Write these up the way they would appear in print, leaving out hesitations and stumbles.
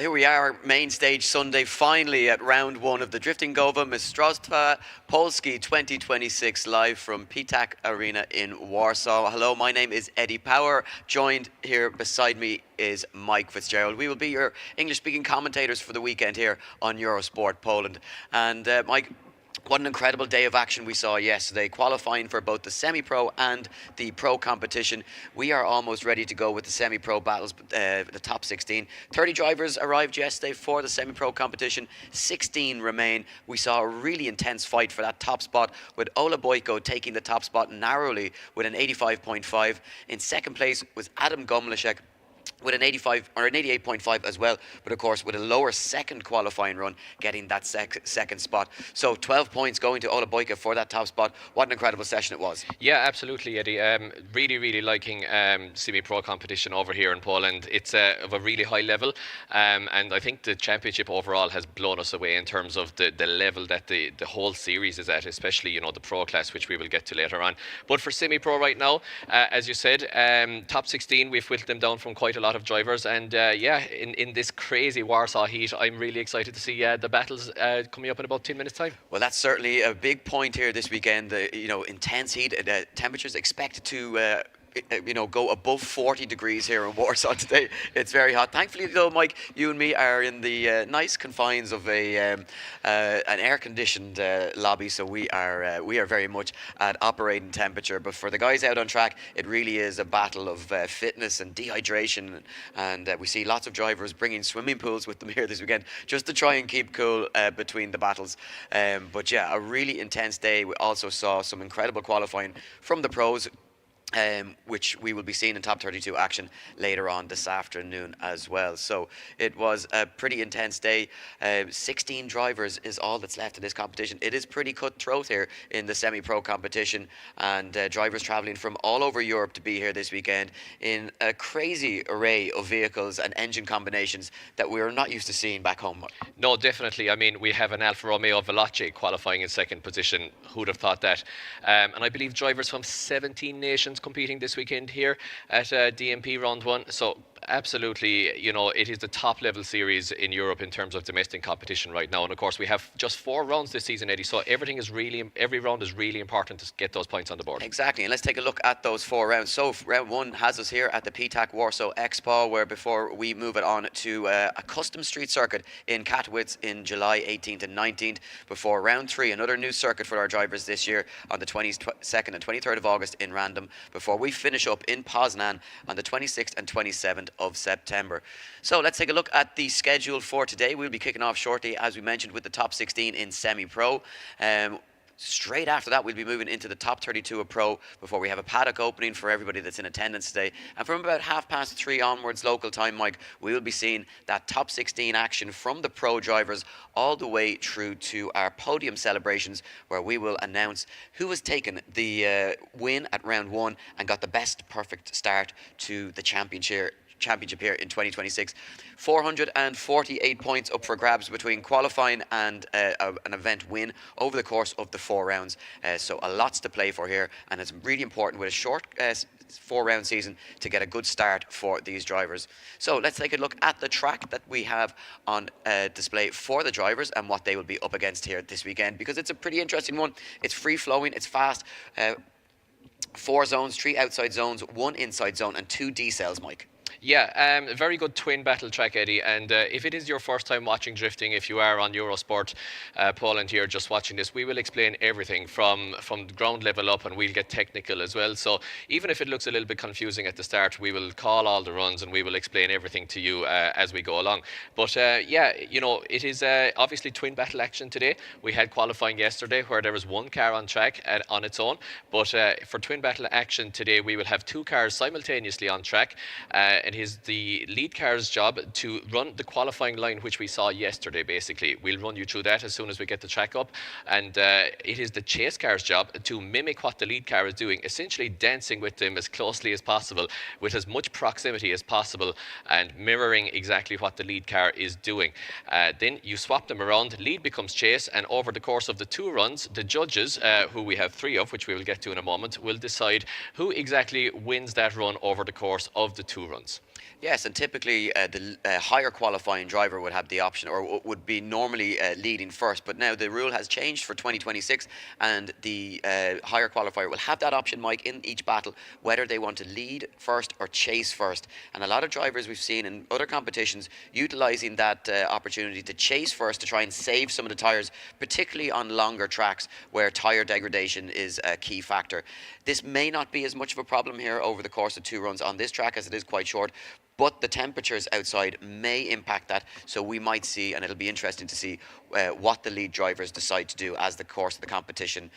Well, here we are, main stage Sunday, finally at round one of the Driftingowe Mistrzostwa Polski 2026, live from Ptak Arena in Warsaw. Hello, my name is Eddie Power. Joined here beside me is Mike Fitzgerald. We will be your English-speaking commentators for the weekend here on Eurosport Poland. And Mike, what an incredible day of action we saw yesterday, qualifying for both the semi-pro and the pro competition. We are almost ready to go with the semi-pro battles, the top 16. 30 drivers arrived yesterday for the semi-pro competition, 16 remain. We saw a really intense fight for that top spot, with Ola Boyko taking the top spot narrowly with an 85.5. In second place was Adam Gomlishek with an 85 or an 88.5 as well, but of course with a lower second qualifying run, getting that second spot. So 12 points going to Ola Boyka for that top spot. What an incredible session it was. Yeah, absolutely, Eddie. Really liking semi-pro competition over here in Poland. It's of a really high level, and I think the championship overall has blown us away in terms of the level that the whole series is at, especially the pro class, which we will get to later on. But for semi-pro right now, as you said, top 16, we've whittled them down from quite a lot of drivers, and in this crazy Warsaw heat, I'm really excited to see the battles coming up in about 10 minutes time. Well, that's certainly a big point here this weekend. Intense heat, temperatures expected to go above 40 degrees here in Warsaw today. It's very hot. Thankfully, though, Mike, you and me are in the nice confines of an air-conditioned lobby, so we are very much at operating temperature. But for the guys out on track, it really is a battle of fitness and dehydration, and we see lots of drivers bringing swimming pools with them here this weekend just to try and keep cool between the battles. But yeah, a really intense day. We also saw some incredible qualifying from the pros, which we will be seeing in top 32 action later on this afternoon as well. So it was a pretty intense day. 16 drivers is all that's left in this competition. It is pretty cutthroat here in the semi-pro competition, and drivers travelling from all over Europe to be here this weekend in a crazy array of vehicles and engine combinations that we are not used to seeing back home. No, definitely. I mean, we have an Alfa Romeo Veloce qualifying in second position. Who'd have thought that? And I believe drivers from 17 nations competing this weekend here at DMP round one. So absolutely, it is the top level series in Europe in terms of domestic competition right now. And of course, we have just 4 rounds this season, Eddie. So every round is really important to get those points on the board. Exactly. And let's take a look at those 4 rounds. So round 1 has us here at the Ptak Warsaw Expo, where before we move it on to a custom street circuit in Katowice in July 18th and 19th, before round 3, another new circuit for our drivers this year on the 22nd and 23rd of August in Random, before we finish up in Poznan on the 26th and 27th of September. So let's take a look at the schedule for today. We'll be kicking off shortly, as we mentioned, with the top 16 in semi-pro. Straight after that, we'll be moving into the top 32 of pro before we have a paddock opening for everybody that's in attendance today. And from about 3:30 onwards local time, Mike, we will be seeing that top 16 action from the pro drivers all the way through to our podium celebrations, where we will announce who has taken the win at round 1 and got the best perfect start to the championship here in 2026. 448 points up for grabs between qualifying and an event win over the course of the 4 rounds. So a lots to play for here, and it's really important with a short 4-round season to get a good start for these drivers. So let's take a look at the track that we have on display for the drivers and what they will be up against here this weekend, because it's a pretty interesting one. It's free flowing, it's fast. 4 zones, 3 outside zones, 1 inside zone, and 2 D-cells, Mike. Yeah, a very good twin battle track, Eddie. And if it is your first time watching drifting, if you are on Eurosport Poland here just watching this, we will explain everything from ground level up, and we'll get technical as well. So even if it looks a little bit confusing at the start, we will call all the runs and we will explain everything to you as we go along. But yeah, it is obviously twin battle action today. We had qualifying yesterday where there was 1 car on track on its own. But for twin battle action today, we will have 2 cars simultaneously on track. It is the lead car's job to run the qualifying line, which we saw yesterday, basically. We'll run you through that as soon as we get the track up. And it is the chase car's job to mimic what the lead car is doing, essentially dancing with them as closely as possible, with as much proximity as possible, and mirroring exactly what the lead car is doing. Then you swap them around, lead becomes chase, and over the course of the 2 runs, the judges, who we have 3 of, which we will get to in a moment, will decide who exactly wins that run over the course of the 2 runs. Yes, and typically the higher qualifying driver would have the option, or would be normally leading first. But now the rule has changed for 2026, and the higher qualifier will have that option, Mike, in each battle, whether they want to lead first or chase first. And a lot of drivers we've seen in other competitions utilising that opportunity to chase first to try and save some of the tyres, particularly on longer tracks where tyre degradation is a key factor. This may not be as much of a problem here over the course of 2 runs on this track, as it is quite short, but the temperatures outside may impact that. So we might see, and it'll be interesting to see what the lead drivers decide to do as the course of the competition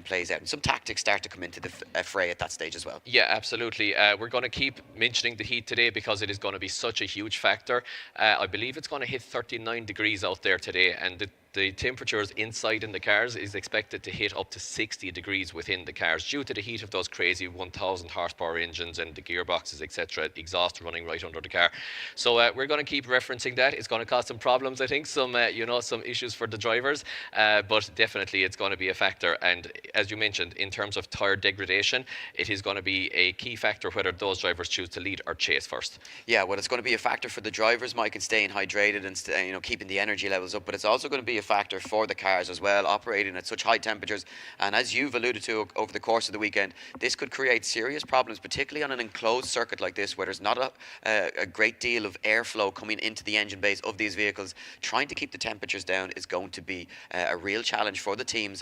plays out. And some tactics start to come into the fray at that stage as well. Yeah, absolutely. We're going to keep mentioning the heat today because it is going to be such a huge factor. I believe it's going to hit 39 degrees out there today, and the temperatures inside in the cars is expected to hit up to 60 degrees within the cars due to the heat of those crazy 1000 horsepower engines and the gearboxes, etc., exhaust running right under the car. So we're going to keep referencing that. It's going to cause some problems, I think, some some issues for the drivers, but definitely it's going to be a factor. And as you mentioned, in terms of tyre degradation, it is going to be a key factor whether those drivers choose to lead or chase first. Yeah, well, it's going to be a factor for the drivers, Mike, in staying hydrated and keeping the energy levels up, but it's also going to be a factor for the cars as well, operating at such high temperatures. And as you've alluded to over the course of the weekend, this could create serious problems, particularly on an enclosed circuit like this, where there's not a great deal of airflow coming into the engine bays of these vehicles. Trying to keep the temperatures down is going to be a real challenge for the teams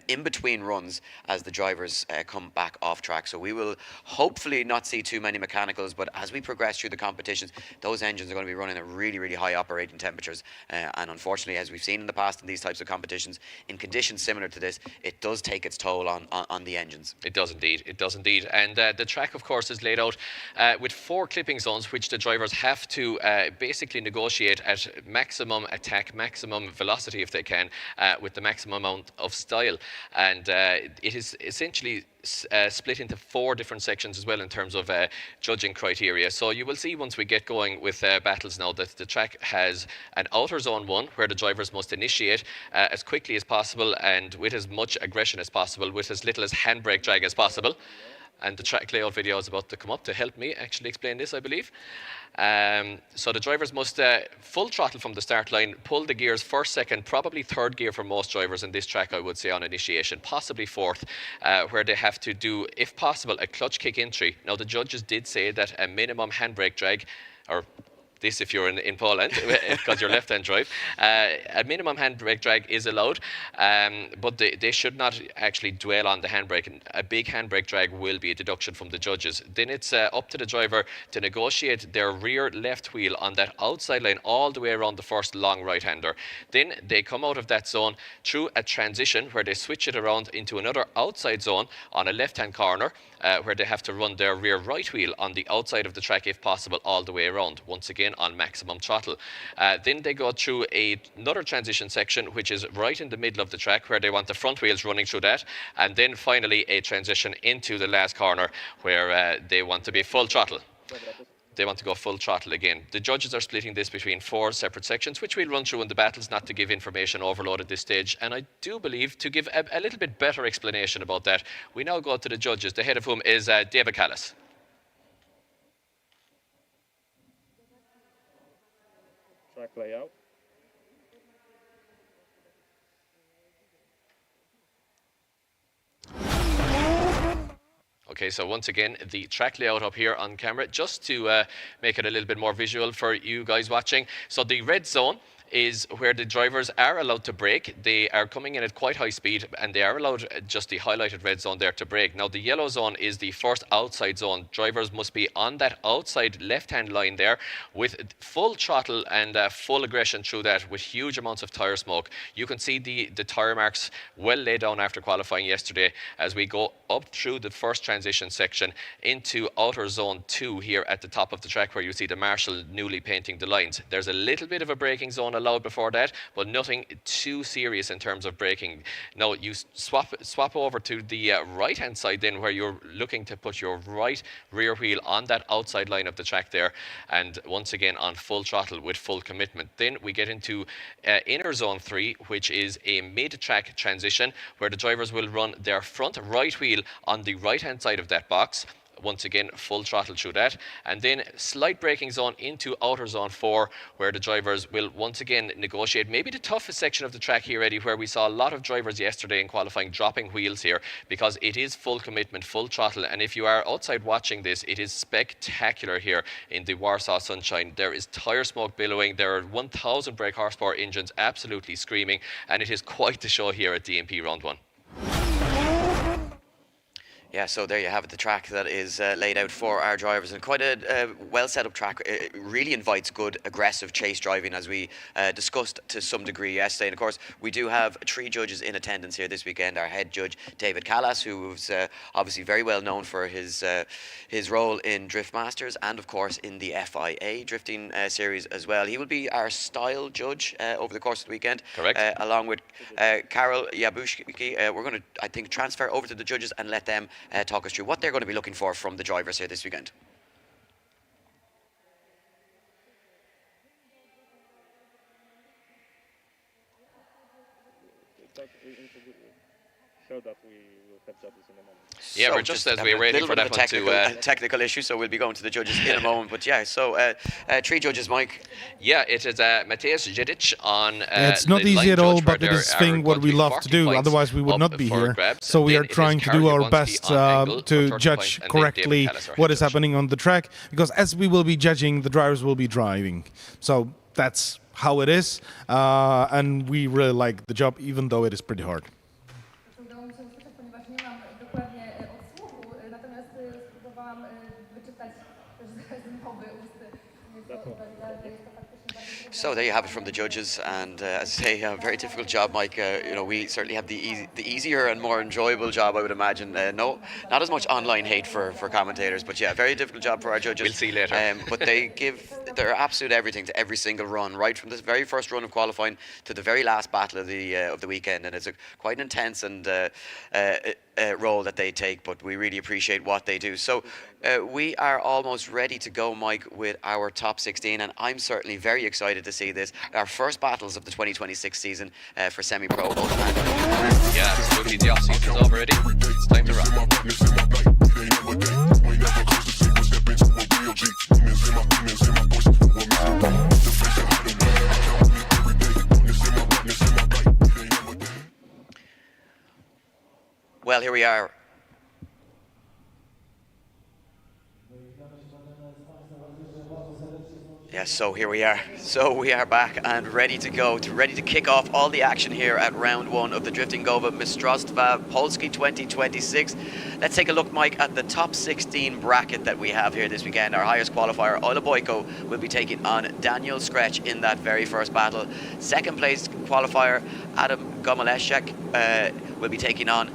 in between runs as the drivers come back off track. So we will hopefully not see too many mechanicals, but as we progress through the competitions, those engines are going to be running at really, really high operating temperatures. And unfortunately, as we've seen in the past in these types of competitions, in conditions similar to this, it does take its toll on the engines. It does indeed. It does indeed. And the track, of course, is laid out with 4 clipping zones, which the drivers have to basically negotiate at maximum attack, maximum velocity if they can, with the maximum amount of style. And it is essentially split into 4 different sections as well in terms of judging criteria. So you will see once we get going with battles now that the track has an outer zone 1 where the drivers must initiate as quickly as possible and with as much aggression as possible, with as little as handbrake drag as possible. And the track layout video is about to come up to help me actually explain this, I believe. So the drivers must full throttle from the start line, pull the gears first, second, probably third gear for most drivers in this track, I would say, on initiation, possibly fourth, where they have to do, if possible, a clutch kick entry. Now, the judges did say that a minimum handbrake drag, or this if you're in Poland, because you're left-hand drive. A minimum handbrake drag is allowed, but they should not actually dwell on the handbrake. A big handbrake drag will be a deduction from the judges. Then it's up to the driver to negotiate their rear left wheel on that outside line all the way around the first long right-hander. Then they come out of that zone through a transition where they switch it around into another outside zone on a left-hand corner, where they have to run their rear right wheel on the outside of the track if possible all the way around, once again on maximum throttle. Then they go through another transition section which is right in the middle of the track where they want the front wheels running through that, and then finally a transition into the last corner where they want to be full throttle. They want to go full throttle again. The judges are splitting this between 4 separate sections, which we'll run through in the battles, not to give information overload at this stage. And I do believe, to give a little bit better explanation about that, we now go to the judges, the head of whom is David Callis. Track layout. Okay, so once again, the track layout up here on camera, just to make it a little bit more visual for you guys watching. So the red zone is where the drivers are allowed to brake. They are coming in at quite high speed and they are allowed just the highlighted red zone there to brake. Now the yellow zone is the first outside zone. Drivers must be on that outside left-hand line there with full throttle and full aggression through that with huge amounts of tyre smoke. You can see the tyre marks well laid down after qualifying yesterday as we go up through the first transition section into outer zone 2 here at the top of the track where you see the marshal newly painting the lines. There's a little bit of a braking zone allowed before that, but nothing too serious in terms of braking. Now you swap over to the right hand side then where you're looking to put your right rear wheel on that outside line of the track there, and once again on full throttle with full commitment. Then we get into inner zone 3, which is a mid-track transition where the drivers will run their front right wheel on the right hand side of that box once again, full throttle through that. And then slight braking zone into outer zone 4, where the drivers will once again negotiate maybe the toughest section of the track here, Eddie, where we saw a lot of drivers yesterday in qualifying dropping wheels here, because it is full commitment, full throttle. And if you are outside watching this, it is spectacular here in the Warsaw sunshine. There is tyre smoke billowing. There are 1,000 brake horsepower engines absolutely screaming. And it is quite the show here at DMP Round 1. Yeah, so there you have it, the track that is laid out for our drivers, and quite a well set up track. It really invites good aggressive chase driving, as we discussed to some degree yesterday. And of course, we do have 3 judges in attendance here this weekend. Our head judge, David Callas, who's obviously very well known for his role in Drift Masters and of course in the FIA drifting series as well. He will be our style judge over the course of the weekend. Correct. Along with Karol Jabushki. We're going to, I think, transfer over to the judges and let them talk us through what they're going to be looking for from the drivers here this weekend. Show that we will have judges in a moment. Yeah, So we're just as we're waiting for that one to... technical issue, so we'll be going to the judges in a moment. But yeah, so 3 judges, Mike. Yeah, it is Mateusz Dziedic on it's not easy at all, but it is thing what we love to do. Otherwise, we would not be here. So we are trying to do our best to judge correctly what is happening on the track, because as we will be judging, the drivers will be driving. So that's how it is, and we really like the job, even though it is pretty hard. Udało mi się usłyszeć, ponieważ nie mam dokładnie odsłuchu, natomiast spróbowałam wyczytać też z mowy ust. Jest to faktycznie bardzo So there you have it from the judges, and as I say, a very difficult job, Mike. You know, we certainly have the easier and more enjoyable job, I would imagine. No, not as much online hate for commentators, but yeah, very difficult job for our judges. We'll see later. But they give their absolute everything to every single run, right from the very first run of qualifying to the very last battle of the weekend, and it's quite an intense and role that they take, but we really appreciate what they do. So we are almost ready to go, Mike, with our top 16, and I'm certainly very excited to see this. Our first battles of the 2026 season for semi-pro. Yeah, absolutely. The off-season is over already. It's time to rock. Well, here we are. Yes, so here we are. So we are back and ready to go, ready to kick off all the action here at round 1 of the Driftingowe Mistrzostwa Polski 2026. Let's take a look, Mike, at the top 16 bracket that we have here this weekend. Our highest qualifier, Ola Boyko, will be taking on Daniel Scretch in that very first battle. Second place qualifier, Adam Gomaleszek, will be taking on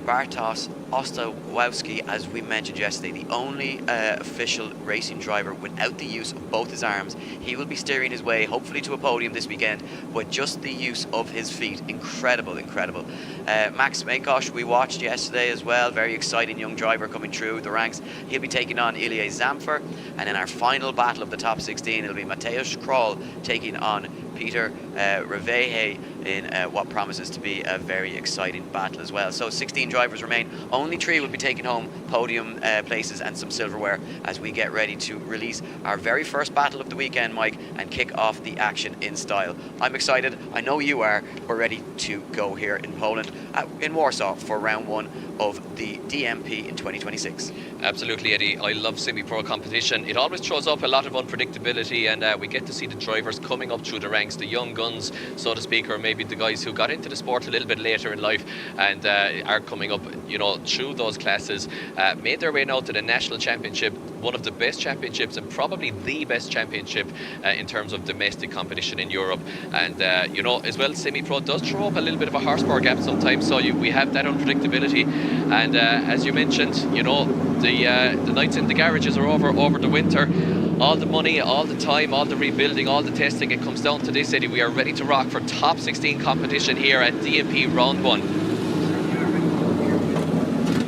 Bartosz Ostawowski, as we mentioned yesterday, the only official racing driver without the use of both his arms. He will be steering his way, hopefully, to a podium this weekend with just the use of his feet. Incredible, incredible. Max Makosh, we watched yesterday as well. Very exciting young driver coming through the ranks. He'll be taking on Ilya Zamfer. And in our final battle of the top 16, it'll be Mateusz Kroll taking on Peter Revehe in what promises to be a very exciting battle as well. So 16 drivers remain. Only 3 will be taking home podium places and some silverware as we get ready to release our very first battle of the weekend, Mike, and kick off the action in style. I'm excited. I know you are. We're ready to go here in Poland, in Warsaw, for round 1 of the DMP in 2026. Absolutely, Eddie. I love semi-pro competition. It always throws up a lot of unpredictability, and we get to see the drivers coming up through the ranks, the young guns, so to speak, or maybe the guys who got into the sport a little bit later in life and are coming up, you know, through those classes, made their way now to the national championship, one of the best championships and probably the best championship in terms of domestic competition in Europe. And you know, as well, semi-pro does throw up a little bit of a horsepower gap sometimes, so we have that unpredictability. And as you mentioned, you know, the nights in the garages are over the winter. All the money, all the time, all the rebuilding, all the testing, it comes down to this, Eddie. We are ready to rock for top 16 competition here at DMP round 1.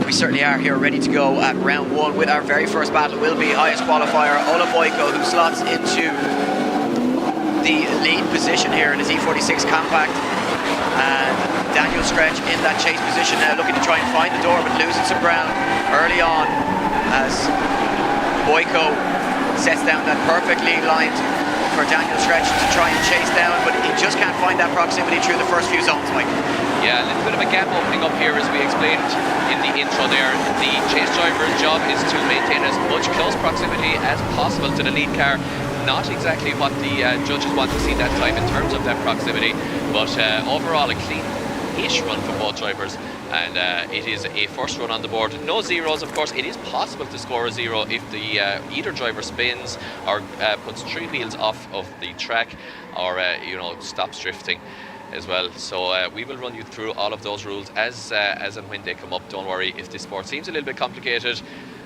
We certainly are here ready to go at round 1 with our very first battle. Will be highest qualifier Ola Boyko, who slots into the lead position here in his E46 compact, and Daniel Scretch in that chase position now, looking to try and find the door but losing some ground early on. as Boyko sets down that perfectly lined for Daniel Stretch to try and chase down, but he just can't find that proximity through the first few zones, Mike. Yeah, a little bit of a gap opening up here, as we explained in the intro there. The chase driver's job is to maintain as much close proximity as possible to the lead car. Not exactly what the judges want to see that time in terms of that proximity, but overall a clean-ish run for both drivers. And it is a first run on the board. No zeros, of course. It is possible to score a zero if the either driver spins or puts 3 wheels off of the track, or stops drifting as well. So we will run you through all of those rules as and when they come up. Don't worry if this sport seems a little bit complicated.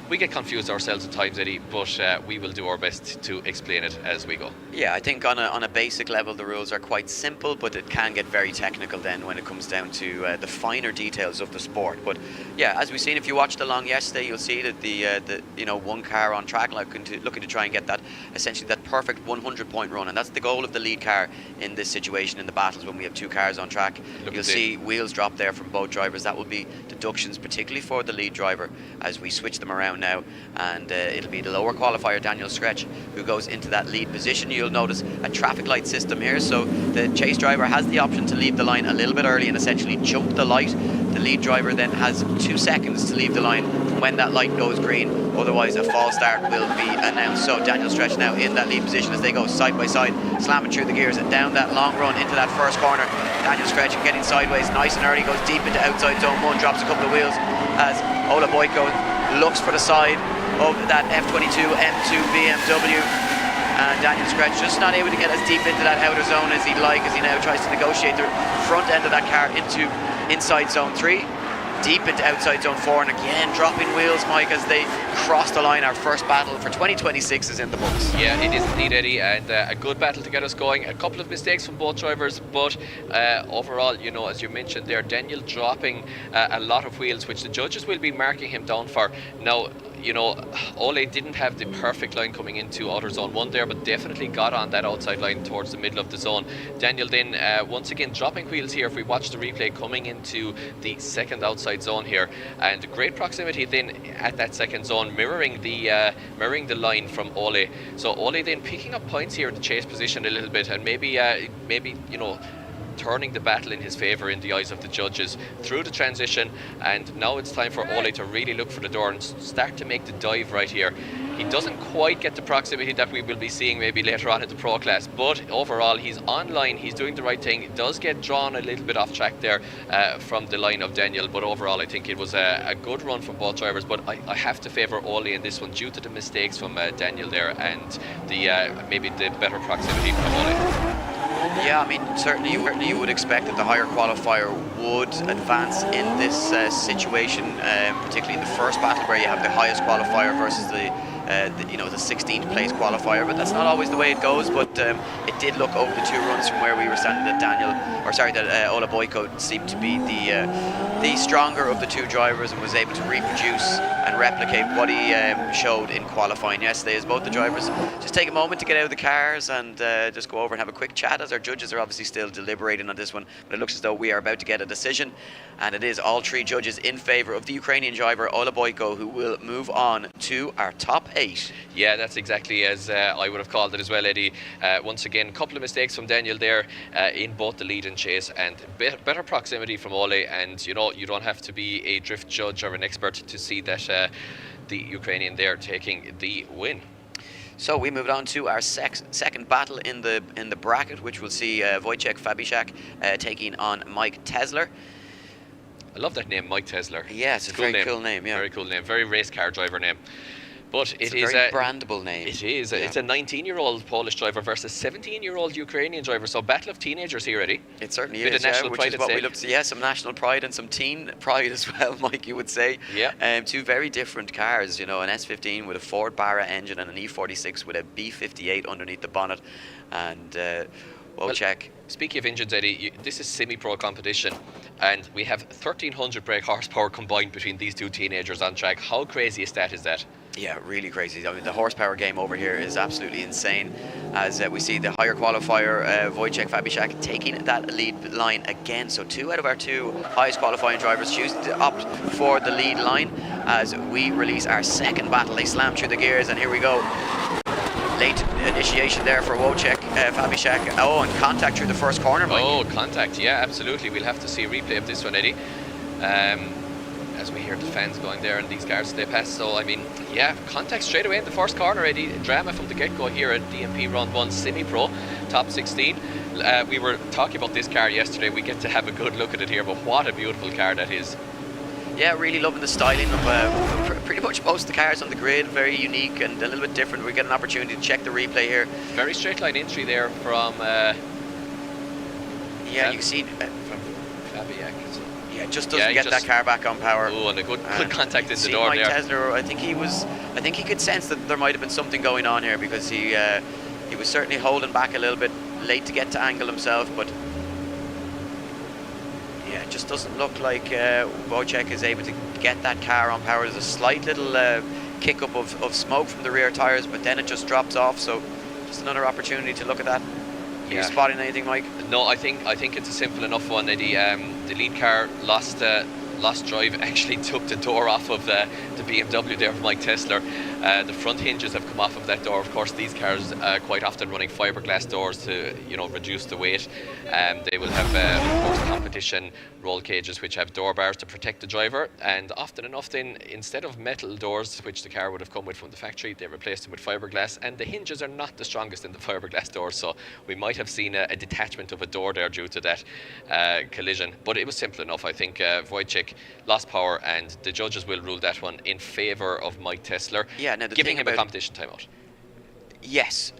We get confused ourselves at times, Eddie, but we will do our best to explain it as we go. Yeah, I think on a basic level the rules are quite simple, but it can get very technical then when it comes down to the finer details of the sport. But yeah, as we've seen, if you watched along yesterday, you'll see that the one car on track looking to try and get that essentially that perfect 100-point run, and that's the goal of the lead car in this situation in the battles when we have 2 cars on track. You'll see wheels drop there from both drivers. That will be deductions, particularly for the lead driver, as we switch them around now, and it'll be the lower qualifier Daniel Stretch who goes into that lead position. You'll notice a traffic light system here, so the chase driver has the option to leave the line a little bit early and essentially jump the light. The lead driver then has 2 seconds to leave the line from when that light goes green, otherwise a false start will be announced. So Daniel Stretch now in that lead position as they go side by side, slamming through the gears and down that long run into that first corner. Daniel Stretch getting sideways nice and early, goes deep into outside zone 1, drops a couple of wheels as Ola Boyko looks for the side of that F22 M2 BMW, and Daniel Stretch just not able to get as deep into that outer zone as he'd like, as he now tries to negotiate the front end of that car into inside zone 3, deep into outside zone 4, and again dropping wheels, Mike, as they cross the line. Our first battle for 2026 is in the books. Yeah, it is indeed, Eddie, and a good battle to get us going. A couple of mistakes from both drivers, but overall, as you mentioned there, Daniel dropping a lot of wheels, which the judges will be marking him down for. Now, Ole didn't have the perfect line coming into outer zone 1 there, but definitely got on that outside line towards the middle of the zone. Daniel then once again dropping wheels here. If we watch the replay, coming into the second outside zone here, and great proximity then at that second zone, mirroring the line from Ole. So Ole then picking up points here in the chase position a little bit, and maybe turning the battle in his favour in the eyes of the judges through the transition. And now it's time for Ole to really look for the door and start to make the dive right here. He doesn't quite get the proximity that we will be seeing maybe later on in the pro class, but overall he's on line, he's doing the right thing. Does get drawn a little bit off track there from the line of Daniel, but overall I think it was a good run from both drivers. But I have to favour Ole in this one due to the mistakes from Daniel there and the maybe the better proximity from Ole. Yeah, I mean, certainly you would expect that the higher qualifier would advance in this situation, particularly in the first battle where you have the highest qualifier versus the 16th place qualifier, but that's not always the way it goes. But it did look over the 2 runs from where we were standing that Ola Boyko seemed to be the stronger of the 2 drivers and was able to reproduce and replicate what he showed in qualifying yesterday, as both the drivers just take a moment to get out of the cars and just go over and have a quick chat, as our judges are obviously still deliberating on this one. But it looks as though we are about to get a decision, and it is all 3 judges in favour of the Ukrainian driver Ola Boyko, who will move on to our top 8. Yeah, that's exactly as I would have called it as well, Eddie. Once again, a couple of mistakes from Daniel there in both the lead and chase, and better proximity from Ole. And you don't have to be a drift judge or an expert to see that the Ukrainian there taking the win. So we moved on to our second battle in the bracket, which will see Wojciech Fabisiak taking on Mike Tesler. I love that name, Mike Tesler. Yeah, it's a very cool name. Yeah, very cool name, very race car driver name. But it's a very brandable name. It is. Yeah. It's a 19-year-old Polish driver versus 17-year-old Ukrainian driver. So battle of teenagers here, Eddie. It certainly is. National which is what we love to see. Yeah, some national pride and some teen pride as well, Mike, you would say. Yeah. 2 very different cars. An S15 with a Ford Barra engine and an E46 with a B58 underneath the bonnet. And Wojciech. Speaking of engines, Eddie, this is semi-pro competition, and we have 1,300 brake horsepower combined between these 2 teenagers on track. How crazy a stat is that? Yeah, really crazy. I mean, the horsepower game over here is absolutely insane. As we see the higher qualifier, Wojciech Fabisiak, taking that lead line again. So 2 out of our 2 highest qualifying drivers choosing to opt for the lead line. As we release our second battle, they slam through the gears, and here we go. Late initiation there for Wojciech Fabisiak. Oh, and contact through the first corner, Mike. Oh, contact, yeah, absolutely. We'll have to see a replay of this one, Eddie. As we hear the fans going there and these cars they pass. So, I mean, yeah, contact straight away in the first corner, Eddie. Drama from the get-go here at DMP Round 1 Semi-Pro, top 16. We were talking about this car yesterday. We get to have a good look at it here, but what a beautiful car that is. Yeah, really loving the styling of pretty much most of the cars on the grid. Very unique and a little bit different. We get an opportunity to check the replay here. Very straight line entry there from... yeah, you can see... from Fabisiak. Yeah, just doesn't get that car back on power. Oh, and a good contact in the door Mike there. Tesler, I think he could sense that there might have been something going on here, because he was certainly holding back a little bit, late to get to angle himself, but yeah, it just doesn't look like Wojciech is able to get that car on power. There's a slight little kick up of smoke from the rear tyres, but then it just drops off, so just another opportunity to look at that. Are you spotting anything, Mike? No, I think it's a simple enough one, Eddie. The lead car lost drive, actually took the door off of the BMW there of Mike Tesler. The front hinges have come off of that door. Of course, these cars quite often running fiberglass doors to reduce the weight. They will have of course competition roll cages which have door bars to protect the driver, and often enough then, instead of metal doors which the car would have come with from the factory, they replaced them with fiberglass, and the hinges are not the strongest in the fiberglass doors, so we might have seen a detachment of a door there due to that collision. But it was simple enough. I think Wojciech lost power, and the judges will rule that one in favour of Mike Tesler. Yeah, now giving him a competition timeout. Yes,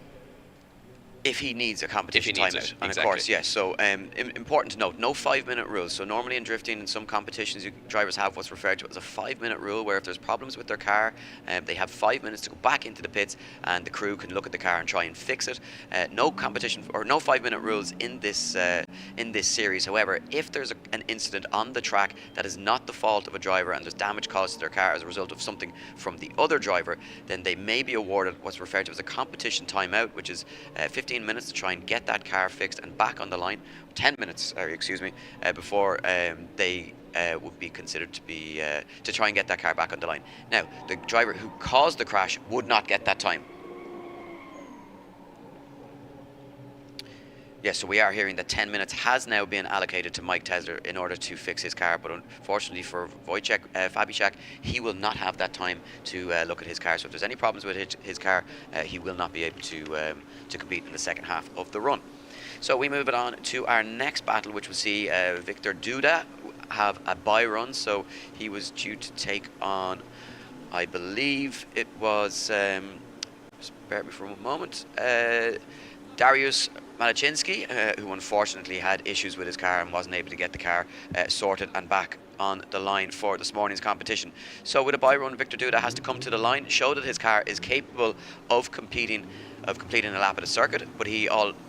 if he needs a competition timeout, and exactly. of course, yes. So important to note, no 5-minute rules. So normally in drifting, in some competitions, drivers have what's referred to as a 5-minute rule, where if there's problems with their car, they have 5 minutes to go back into the pits, and the crew can look at the car and try and fix it. No competition or no 5-minute rules in this series. However, if there's an incident on the track that is not the fault of a driver, and there's damage caused to their car as a result of something from the other driver, then they may be awarded what's referred to as a competition timeout, which is 15 minutes to try and get that car fixed and back on the line. 10 minutes, before they would be considered to be to try and get that car back on the line. Now, the driver who caused the crash would not get that time. Yes, so we are hearing that 10 minutes has now been allocated to Mike Tesler in order to fix his car, but unfortunately for Wojciech Fabisiak, he will not have that time to look at his car. So if there's any problems with his car, he will not be able to compete in the second half of the run. So we move it on to our next battle, which will see Victor Duda have a bye run. So he was due to take on, I believe it was, just bear with me for a moment, Dariusz Malachinsky, who unfortunately had issues with his car and wasn't able to get the car sorted and back on the line for this morning's competition. So with a bye run, Victor Duda has to come to the line, show that his car is capable of completing a lap at a circuit, but he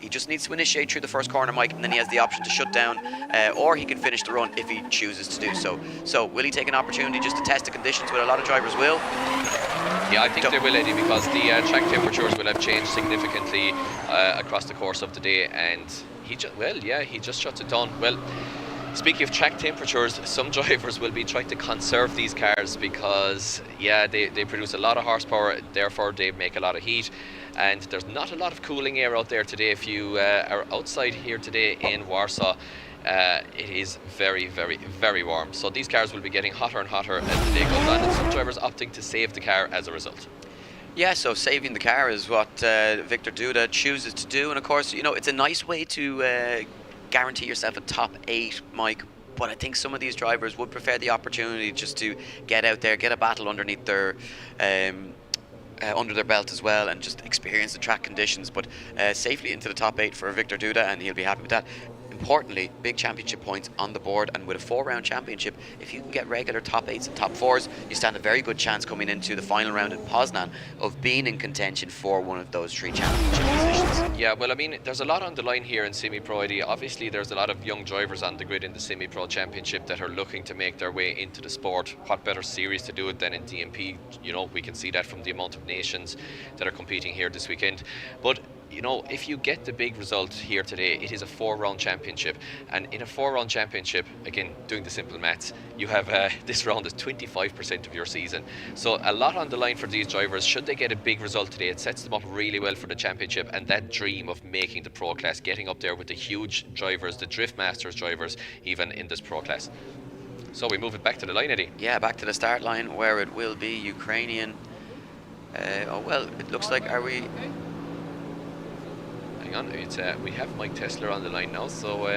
just needs to initiate through the first corner, Mike, and then he has the option to shut down, or he can finish the run if he chooses to do so. So will he take an opportunity just to test the conditions, which a lot of drivers will? Yeah, I think they will, Eddie, because the track temperatures will have changed significantly across the course of the day, and he just shuts it down. Well, speaking of track temperatures, some drivers will be trying to conserve these cars because, they produce a lot of horsepower, therefore they make a lot of heat, and there's not a lot of cooling air out there today. If you are outside here today in Warsaw, it is very, very, very warm. So these cars will be getting hotter and hotter as the day goes on, and some drivers opting to save the car as a result. Yeah, so saving the car is what Victor Duda chooses to do, and of course, it's a nice way to guarantee yourself a top 8, Mike. But I think some of these drivers would prefer the opportunity just to get out there, get a battle underneath their under their belt as well, and just experience the track conditions. But safely into the top 8 for Victor Duda, and he'll be happy with that. importantly, big championship points on the board, and with a 4-round championship, if you can get regular top 8s and top 4s, you stand a very good chance coming into the final round in Poznan of being in contention for one of those 3 championship positions. Yeah, well, I mean, there's a lot on the line here in semi-pro ID. Obviously, there's a lot of young drivers on the grid in the semi-pro championship that are looking to make their way into the sport. What better series to do it than in DMP? You know, we can see that from the amount of nations that are competing here this weekend. But you know, if you get the big result here today, it is a 4-round championship. And in a 4-round championship, again, doing the simple maths, you have this round is 25% of your season. So a lot on the line for these drivers. Should they get a big result today, it sets them up really well for the championship, and that dream of making the pro class, getting up there with the huge drivers, the Drift Masters drivers, even in this pro class. So we move it back to the line, Eddie. Yeah, back to the start line, where it will be Ukrainian. Oh, well, it looks like, are we... Hang on, it's, we have Mike Tesler on the line now, so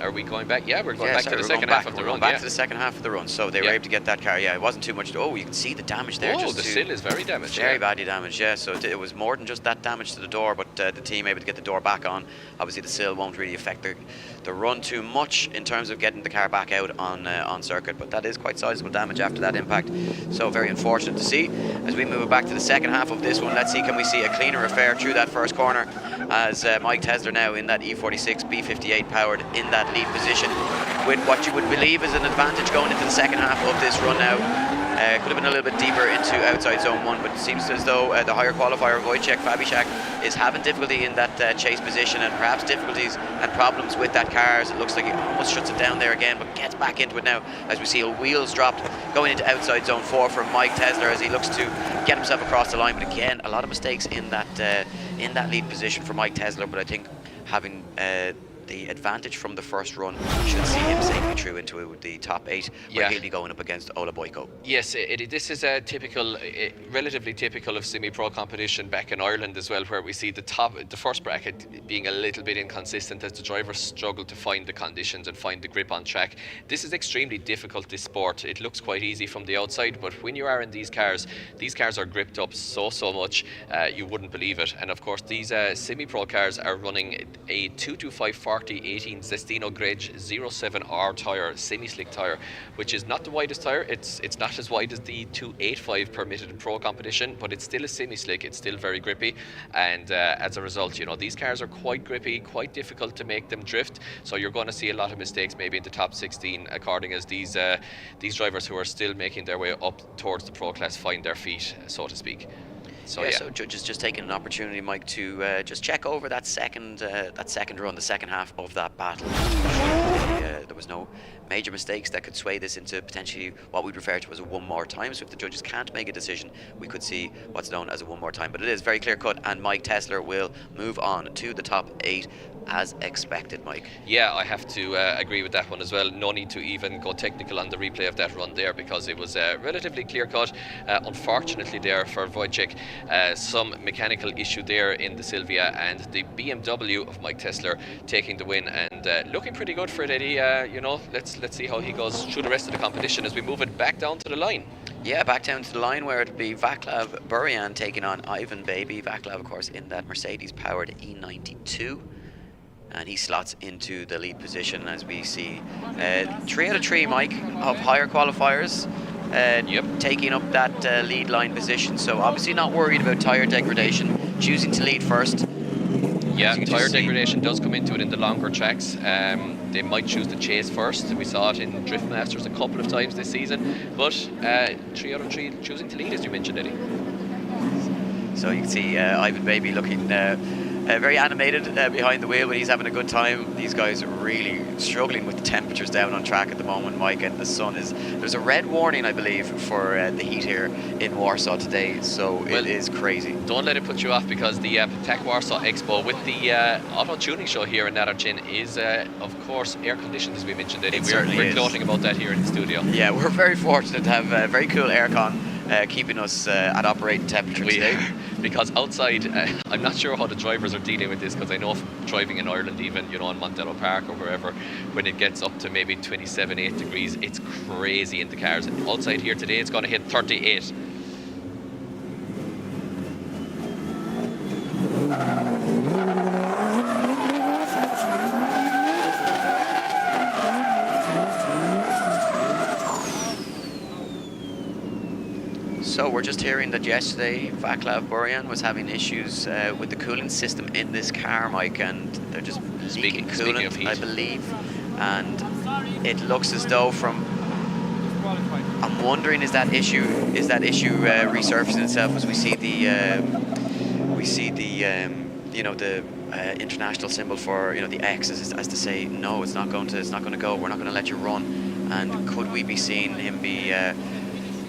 are we going back? Yeah, we're going back to the second half of the run. Back to the second half of the run, so they were able to get that car. Yeah, it wasn't too much. Oh, you can see the damage there. Oh, the sill is very damaged. Very badly damaged, yeah. So it was more than just that damage to the door, but the team able to get the door back on. Obviously, the sill won't really affect the run too much in terms of getting the car back out on circuit, but that is quite sizable damage after that impact. So very unfortunate to see. As we move back to the second half of this one, let's see, can we see a cleaner affair through that first corner, as Mike Tesler now in that E46 B58 powered in that lead position with what you would believe is an advantage going into the second half of this run now. Could have been a little bit deeper into outside zone 1, but it seems as though the higher qualifier Wojciech Fabisiak is having difficulty in that chase position, and perhaps difficulties and problems with that car, as it looks like he almost shuts it down there again, but gets back into it now as we see a wheels dropped going into outside zone 4 for Mike Tesler as he looks to get himself across the line. But again, a lot of mistakes in that lead position for Mike Tesler, but I think having the advantage from the first run should see him safely through into the top 8, where he'll be going up against Ola Boyko. Yes, this is a typical, relatively typical of semi-pro competition back in Ireland as well, where we see the first bracket being a little bit inconsistent as the drivers struggle to find the conditions and find the grip on track. This is extremely difficult, this sport. It looks quite easy from the outside, but when you are in these cars are gripped up so much, you wouldn't believe it. And of course, these semi-pro cars are running a 225/40 18 Zestino Grege 07R tyre, semi-slick tyre, which is not the widest tyre. It's not as wide as the 285 permitted in pro competition, but it's still a semi-slick. It's still very grippy, and as a result, you know, these cars are quite grippy, quite difficult to make them drift. So you're going to see a lot of mistakes maybe in the top 16, according as these drivers who are still making their way up towards the pro class find their feet, so to speak. So so judges just taking an opportunity, Mike, to just check over that second run, the second half of that battle. There was no major mistakes that could sway this into potentially what we'd refer to as a one more time. So if the judges can't make a decision, we could see what's known as a one more time. But it is very clear cut, and Mike Tesler will move on to the top 8 as expected, Mike. Yeah, I have to agree with that one as well. No need to even go technical on the replay of that run there, because it was relatively clear cut. Unfortunately there for Wojciech, some mechanical issue there in the Silvia, and the BMW of Mike Tesler taking the win, and looking pretty good for it, Eddie. You know, let's see how he goes through the rest of the competition as we move it back down to the line. Yeah, back down to the line, where it'll be Vaclav Burian taking on Ivan Baby. Vaclav, of course, in that Mercedes-powered E92. And he slots into the lead position, as we see 3 out of 3, Mike, of higher qualifiers taking up that lead line position. So obviously not worried about tyre degradation, choosing to lead first. Yeah, tyre degradation does come into it in the longer tracks. They might choose to chase first. We saw it in Drift Masters a couple of times this season, but 3 out of 3 choosing to lead, as you mentioned, Eddie. So you can see Ivan Baby looking very animated behind the wheel, but he's having a good time. These guys are really struggling with the temperatures down on track at the moment, Mike, and the sun is... There's a red warning, I believe, for the heat here in Warsaw today, so it is crazy. Don't let it put you off, because the Ptak Warsaw Expo with the auto tuning show here in Nadarchin is, of course, air conditioned, as we mentioned, Eddie. We're gloating about that here in the studio. Yeah, we're very fortunate to have very cool aircon keeping us at operating temperature today. Because outside, I'm not sure how the drivers are dealing with this, because I know driving in Ireland, even, you know, in Montello Park or wherever, when it gets up to maybe 27, 8 degrees, it's crazy in the cars. And outside here today, it's going to hit 38. So we're just hearing that yesterday Václav Burian was having issues with the cooling system in this car, Mike, and they're just leaking coolant, I believe. And it looks as though I'm wondering, is that issue resurfacing itself as we see the international symbol for the X as to say no, it's not going to go. We're not going to let you run. And could we be seeing him be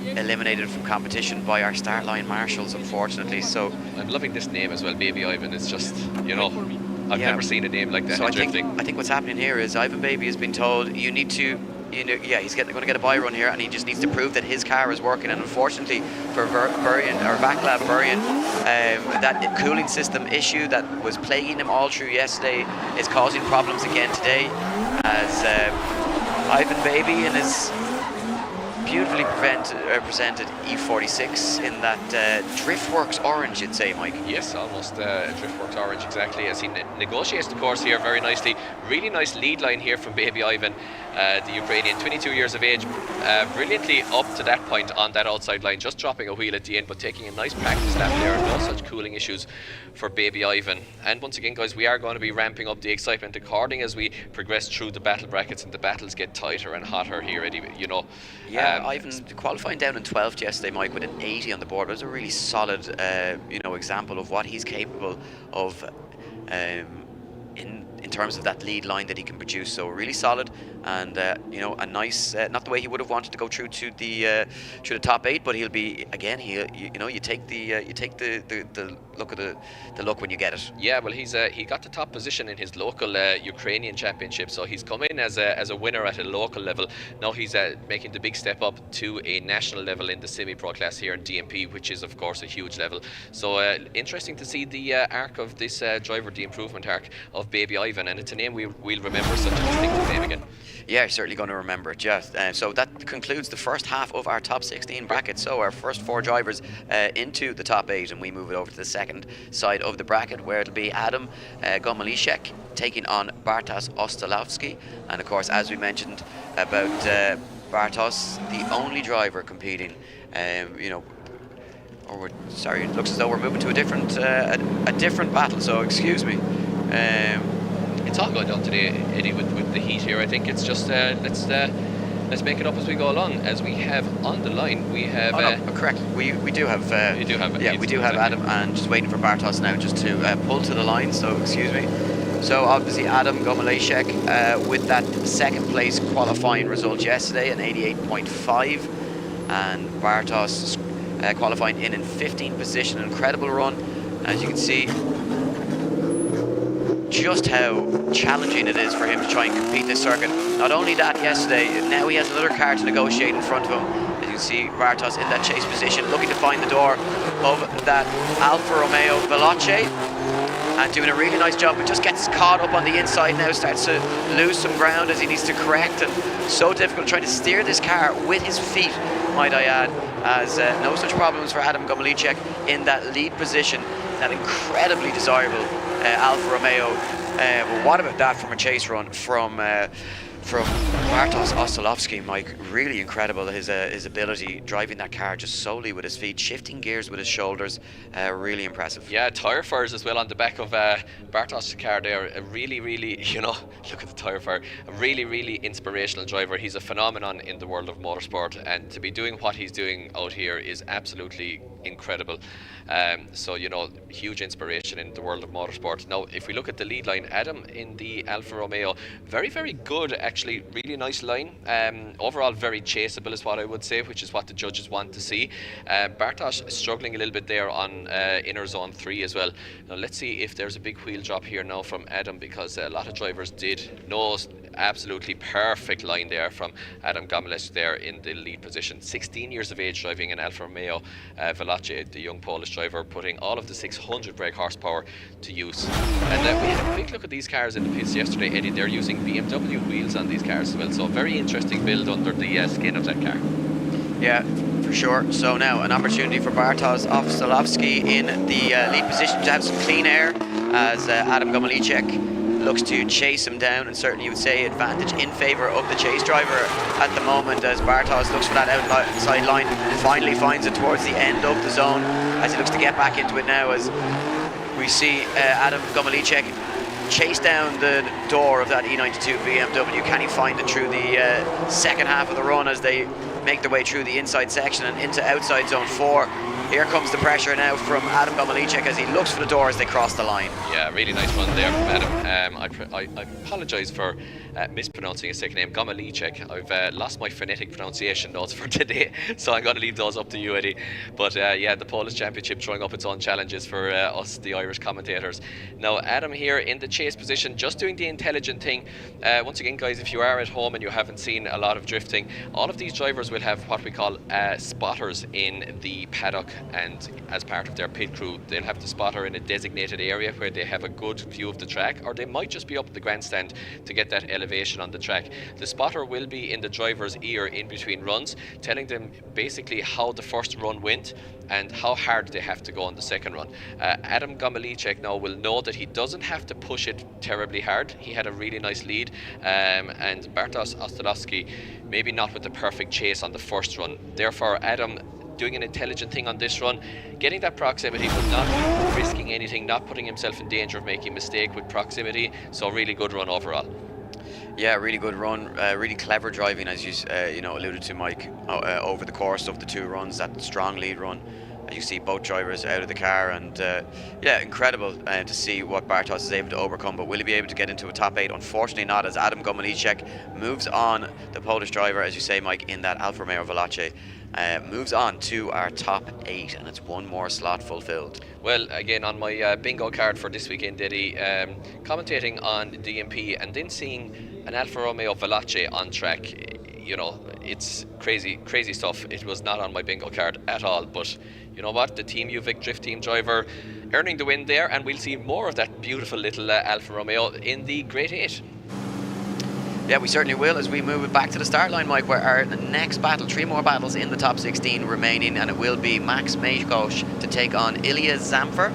eliminated from competition by our start line marshals, unfortunately? So I'm loving this name as well, Baby Ivan. It's just I've never seen a name like that. So I think what's happening here is Ivan Baby has been told you need to. He's going to get a bye run here, and he just needs to prove that his car is working. And unfortunately for Václav Burian, that cooling system issue that was plaguing him all through yesterday is causing problems again today, as Ivan Baby in his beautifully presented E46 in that Driftworks orange, you'd say, Mike. Yes, almost Driftworks orange, exactly, as he negotiates the course here very nicely. Really nice lead line here from Baby Ivan, the Ukrainian, 22 years of age, brilliantly up to that point on that outside line, just dropping a wheel at the end, but taking a nice practice lap there. No such cooling issues for Baby Ivan. And once again, guys, we are going to be ramping up the excitement according as we progress through the battle brackets and the battles get tighter and hotter here, Eddie, Ivan qualifying down in 12th yesterday, Mike, with an 80 on the board. It was a really solid, example of what he's capable of in terms of that lead line that he can produce. So really solid, and a nice, not the way he would have wanted to go through to the top 8, but he'll be again. You take the look at the look when you get it. Yeah, well, he got the top position in his local Ukrainian championship, so he's come in as a winner at a local level. Now he's making the big step up to a national level in the semi-pro class here in DMP, which is of course a huge level. So interesting to see the arc of this driver, the improvement arc of Baby Ivan, and it's a name we'll remember, such a distinctive name again. Yeah, certainly going to remember it. Yeah. So that concludes the first half of our top 16 bracket. So our first 4 drivers into the top 8, and we move it over to the second side of the bracket, where it'll be Adam Gomeliszek taking on Bartosz Ostolowski. And of course, as we mentioned about Bartosz, the only driver competing, it looks as though we're moving to a different battle. So excuse me. It's all going down today, Eddie, with the heat here. I think it's just let's make it up as we go along. As we have on the line, we have. Correct. We do have. We do have Adam, and just waiting for Bartosz now just to pull to the line. So excuse me. So obviously Adam Gomeliszek with that second place qualifying result yesterday, an 88.5, and Bartosz qualifying in 15th position. An incredible run, as you can see. Just how challenging it is for him to try and compete this circuit. Not only that, yesterday, now he has another car to negotiate in front of him. As you can see, Bartosz in that chase position, looking to find the door of that Alfa Romeo Veloce, and doing a really nice job, but just gets caught up on the inside now, starts to lose some ground as he needs to correct, and so difficult trying to steer this car with his feet, might I add, as no such problems for Adam Gomeliszek in that lead position, that incredibly desirable Alfa Romeo. But what about that from a chase run from Bartosz Ostolowski, Mike? Really incredible, his ability driving that car just solely with his feet, shifting gears with his shoulders. Really impressive. Yeah, tyre fires as well on the back of Bartosz's car there. A really, look at the tyre fire. A really inspirational driver. He's a phenomenon in the world of motorsport, and to be doing what he's doing out here is absolutely incredible. So huge inspiration in the world of motorsport. Now, if we look at the lead line, Adam in the Alfa Romeo, very good actually, really nice line. Overall very chaseable is what I would say, which is what the judges want to see. Bartosz struggling a little bit there on inner zone 3 as well. Now let's see if there's a big wheel drop here now from Adam, because a lot of drivers did. No, absolutely perfect line there from Adam Gomeliszek there in the lead position. 16 years of age, driving an Alfa Romeo Veloce, the young Polish driver, putting all of the 600 brake horsepower to use. And we had a quick look at these cars in the pits yesterday, Eddie. They're using BMW wheels on these cars as well, so very interesting build under the skin of that car. Yeah, for sure. So now an opportunity for Bartosz Ostolowski in the lead position to have some clean air, as Adam Gomeliszek looks to chase him down, and certainly you would say advantage in favour of the chase driver at the moment, as Bartos looks for that outside line, finally finds it towards the end of the zone as he looks to get back into it now, as we see Adam Gomalicek chase down the door of that E92 BMW. Can he find it through the second half of the run as they make their way through the inside section and into outside zone 4? Here comes the pressure now from Adam Gomalicek as he looks for the door as they cross the line. Yeah, really nice run there from Adam. I apologise for mispronouncing his second name, Gomalicek. I've lost my phonetic pronunciation notes for today, so I'm going to leave those up to you, Eddie. But yeah, the Polish Championship throwing up its own challenges for us, the Irish commentators. Now, Adam here in the chase position, just doing the intelligent thing. Once again, guys, if you are at home and you haven't seen a lot of drifting, all of these drivers will have what we call spotters in the paddock, and as part of their pit crew, they'll have the spotter in a designated area where they have a good view of the track, or they might just be up at the grandstand to get that elevation on the track. The spotter will be in the driver's ear in between runs, telling them basically how the first run went and how hard they have to go on the second run. Adam Gomalicek now will know that he doesn't have to push it terribly hard. He had a really nice lead, and Bartosz Ostolowski maybe not with the perfect chase on the first run. Therefore, Adam doing an intelligent thing on this run, getting that proximity but not risking anything, not putting himself in danger of making a mistake with proximity. So really good run overall. Yeah, really good run, really clever driving, as you know, alluded to, Mike, over the course of the 2 runs, that strong lead run. You see both drivers out of the car, and yeah, incredible to see what Bartos is able to overcome. But will he be able to get into a top 8? Unfortunately not, as Adam Gomalicek moves on, the Polish driver, as you say, Mike, in that Alfa Romeo Veloce. Moves on to our top 8, and it's one more slot fulfilled. Well, again, on my bingo card for this weekend, Eddie, commentating on DMP and then seeing an Alfa Romeo Veloce on track, you know, it's crazy stuff. It was not on my bingo card at all, but you know what, the Team UVic Drift Team driver earning the win there, and we'll see more of that beautiful little Alfa Romeo in the Great 8. Yeah, we certainly will, as we move it back to the start line, Mike, where our next battle, 3 more battles in the top 16 remaining, and it will be Max Majkosz to take on Ilya Zamfer.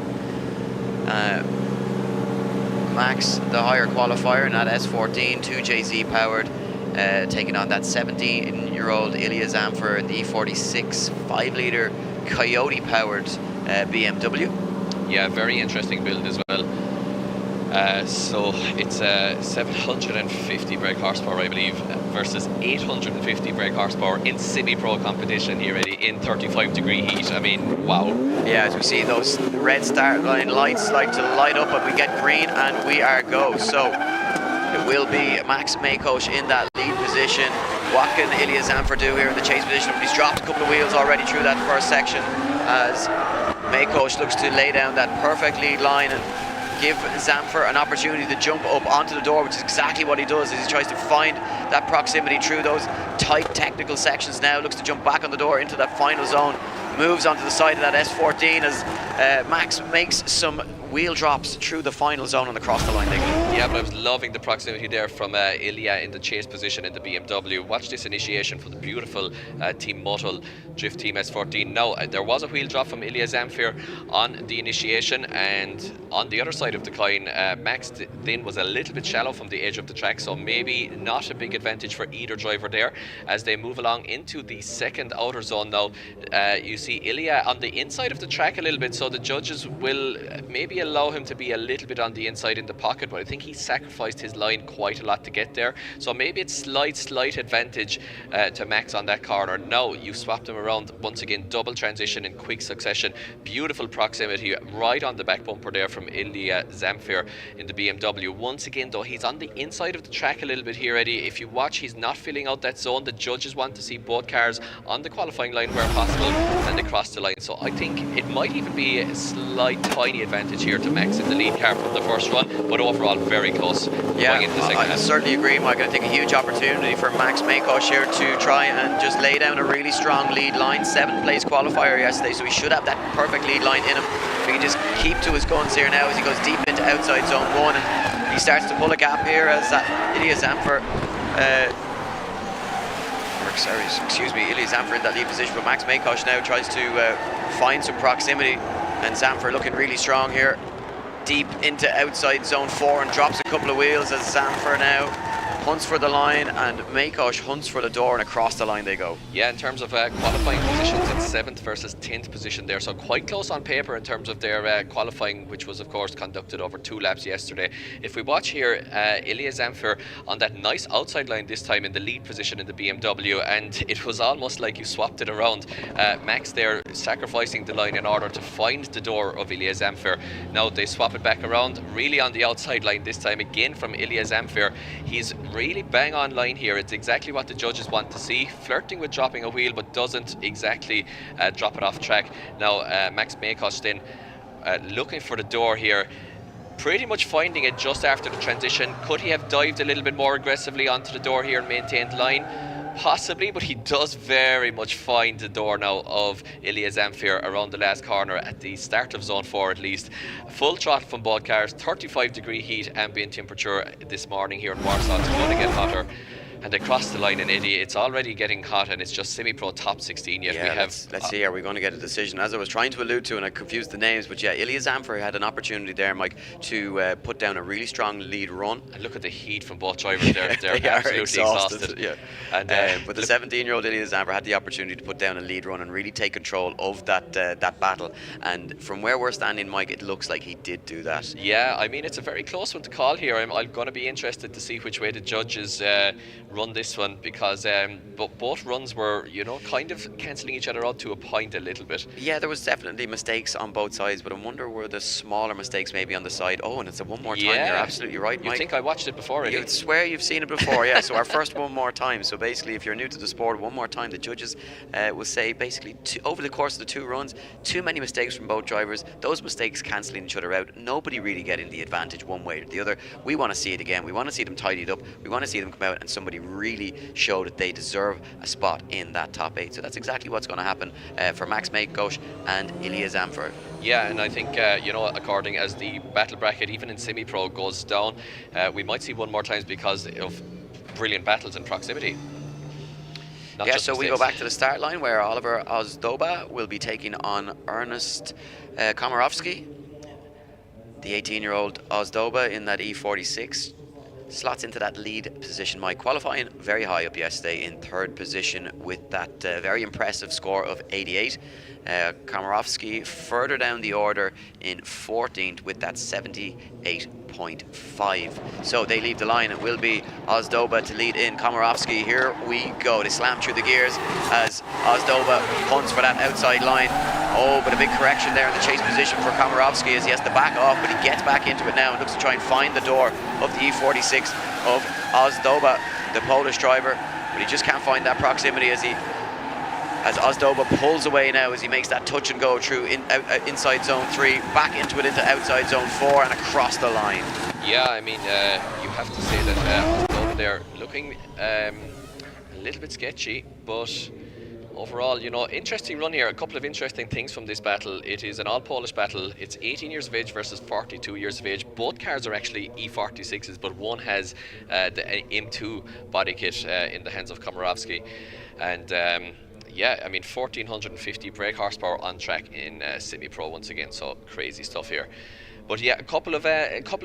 Max, the higher qualifier in that S14, 2JZ powered, taking on that 17-year-old Ilya Zamfer in the E46 5-litre Coyote powered BMW. Yeah, very interesting build as well. So it's 750 brake horsepower, I believe, versus 850 brake horsepower in semi-pro competition here, Eddie, in 35-degree heat. I mean, wow. Yeah, as we see those red start line lights like to light up, and we get green and we are go. So it will be Max Majkosz in that lead position. What can Ilya Zamfer do here in the chase position? He's dropped a couple of wheels already through that first section, as Majkosz looks to lay down that perfect lead line and give Zamfer an opportunity to jump up onto the door, which is exactly what he does, as he tries to find that proximity through those tight technical sections. Now looks to jump back on the door into that final zone, moves onto the side of that S14 as Max makes some wheel drops through the final zone and across the line. Yeah, but I was loving the proximity there from Ilya in the chase position in the BMW. Watch this initiation for the beautiful Team Motul Drift Team S14. Now, there was a wheel drop from Ilya Zamfer on the initiation, and on the other side of the coin, Max then was a little bit shallow from the edge of the track, so maybe not a big advantage for either driver there. As they move along into the second outer zone now, you see Ilya on the inside of the track a little bit, so the judges will maybe allow him to be a little bit on the inside in the pocket, but I think he sacrificed his line quite a lot to get there, so maybe it's slight advantage to Max on that corner. Now you swapped him around once again, double transition in quick succession, beautiful proximity right on the back bumper there from Ilya Zamfer in the BMW. Once again though, he's on the inside of the track a little bit here, Eddie. If you watch, he's not filling out that zone. The judges want to see both cars on the qualifying line where possible, and they cross the line, so I think it might even be a slight tiny advantage here to Max in the lead car from the first run, but overall very close. Yeah, I certainly agree, Mike. I think a huge opportunity for Max Majkosz here to try and just lay down a really strong lead line. 7th place qualifier yesterday, so he should have that perfect lead line in him. If he can just keep to his guns here now as he goes deep into outside zone 1, and he starts to pull a gap here as Ilya Zamfer Ilya Zamfer in that lead position, but Max Majkosz now tries to find some proximity, and Zamfer looking really strong here. deep into outside zone 4 and drops a couple of wheels as Zamfir now hunts for the line, and Makosh hunts for the door, and across the line they go. Yeah, in terms of qualifying positions, it's 7th versus 10th position there, so quite close on paper in terms of their qualifying, which was of course conducted over 2 laps yesterday. If we watch here, Ilya Zamfir on that nice outside line this time in the lead position in the BMW, and it was almost like you swapped it around. Max there sacrificing the line in order to find the door of Ilya Zamfir. Now they swap it back around, really on the outside line this time again from Ilya Zamfir. He's really bang on line here. It's exactly what the judges want to see, flirting with dropping a wheel but doesn't exactly drop it off track. Now Max Makosh then looking for the door here, pretty much finding it just after the transition. Could he have dived a little bit more aggressively onto the door here and maintained line? Possibly, but he does very much find the door now of Ilya Zamfir around the last corner at the start of zone 4 at least. Full throttle from both cars, 35-degree heat, ambient temperature this morning here in Warsaw. It's going to get hotter. And they cross the line in Eddie. It's already getting hot, and it's just semi-pro top 16 yet. Yeah, let's see, are we going to get a decision? As I was trying to allude to, and I confused the names, but yeah, Ilya Zamfir had an opportunity there, Mike, to put down a really strong lead run. And look at the heat from both drivers there. They're absolutely exhausted. Yeah. And but the 17-year-old Ilya Zamfir had the opportunity to put down a lead run and really take control of that battle. And from where we're standing, Mike, it looks like he did do that. Yeah, I mean, it's a very close one to call here. I'm going to be interested to see which way the judges run this one, because both runs were, you know, kind of cancelling each other out to a point a little bit. Yeah, there was definitely mistakes on both sides, but I wonder were the smaller mistakes maybe on the side. Oh, and it's a one more time. You're absolutely right, Mike. You think I watched it before, You'd swear you've seen it before, yeah. So our first one more time. So basically, if you're new to the sport, one more time, the judges will say basically over the course of the 2 runs, too many mistakes from both drivers. Those mistakes cancelling each other out. Nobody really getting the advantage one way or the other. We want to see it again. We want to see them tidied up. We want to see them come out and somebody really show that they deserve a spot in that top 8. So that's exactly what's going to happen for Max Makosh and Ilya Zamfir. Yeah, and I think, you know, according as the battle bracket, even in semi-pro, goes down, we might see one more times because of brilliant battles in proximity. Yeah, so we go back to the start line where Oliver Ozdoba will be taking on Ernest Komarovsky. The 18-year-old Ozdoba in that E46 slots into that lead position. Mike, qualifying very high up yesterday in 3rd position with that very impressive score of 88. Komarovsky further down the order in 14th with that 78.5. So they leave the line. It will be Ozdoba to lead in. Komarovsky, here we go. They slam through the gears as Ozdoba hunts for that outside line. Oh, but a big correction there in the chase position for Komarovsky as he has to back off, but he gets back into it now and looks to try and find the door of the E46 of Ozdoba, the Polish driver, but he just can't find that proximity as Ozdoba pulls away now as he makes that touch and go through inside zone 3, back into it into outside zone 4 and across the line. Yeah, I mean, you have to say that Ozdoba there looking a little bit sketchy, but overall, you know, interesting run here. A couple of interesting things from this battle. It is an all-Polish battle. It's 18 years of age versus 42 years of age. Both cars are actually E46s, but one has the M2 body kit in the hands of Komarovsky. And yeah, I mean, 1450 brake horsepower on track in semi-pro once again, so crazy stuff here. But yeah, a couple of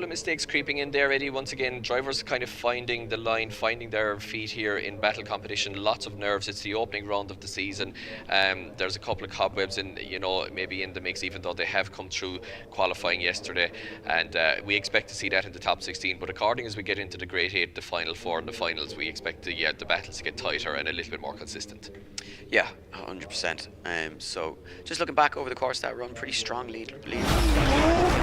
mistakes creeping in there, Eddie. Once again, drivers kind of finding the line, finding their feet here in battle competition. Lots of nerves. It's the opening round of the season. There's a couple of cobwebs in, you know, maybe in the mix, even though they have come through qualifying yesterday. And we expect to see that in the top 16. But according as we get into the Grade 8, the Final 4 and the finals, we expect the battles to get tighter and a little bit more consistent. Yeah, 100%. So just looking back over the course of that run, pretty strong lead. The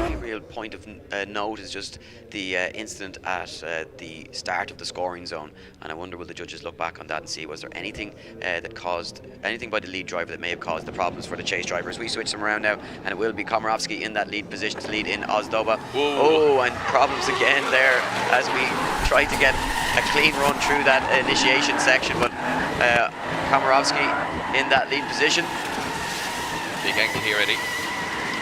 only real point of note is just the incident at the start of the scoring zone, and I wonder will the judges look back on that and see was there anything that caused anything by the lead driver that may have caused the problems for the chase drivers. We switch them around now, and it will be Komarovsky in that lead position to lead in Ozdoba. Oh, and problems again there as we try to get a clean run through that initiation section, but Komarovsky in that lead position. Big angle here, Eddie.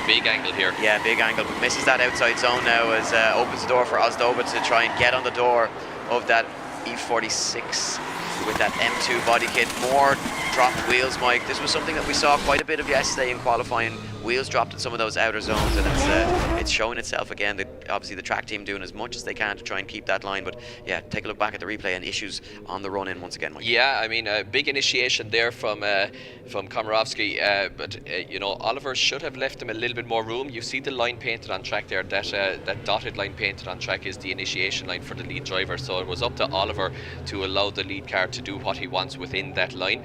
Big angle here. Yeah, big angle, but misses that outside zone now as opens the door for Ozdoba to try and get on the door of that E46 with that M2 body kit. More dropped wheels, Mike. This was something that we saw quite a bit of yesterday in qualifying. Wheels dropped in some of those outer zones, and it's showing itself again. Obviously the track team doing as much as they can to try and keep that line, but yeah, take a look back at the replay and issues on the run in once again, Mike. Yeah, I mean, a big initiation there from Komorowski, but you know, Oliver should have left him a little bit more room. You see the line painted on track there. That dotted line painted on track is the initiation line for the lead driver, so it was up to Oliver to allow the lead car to do what he wants within that line.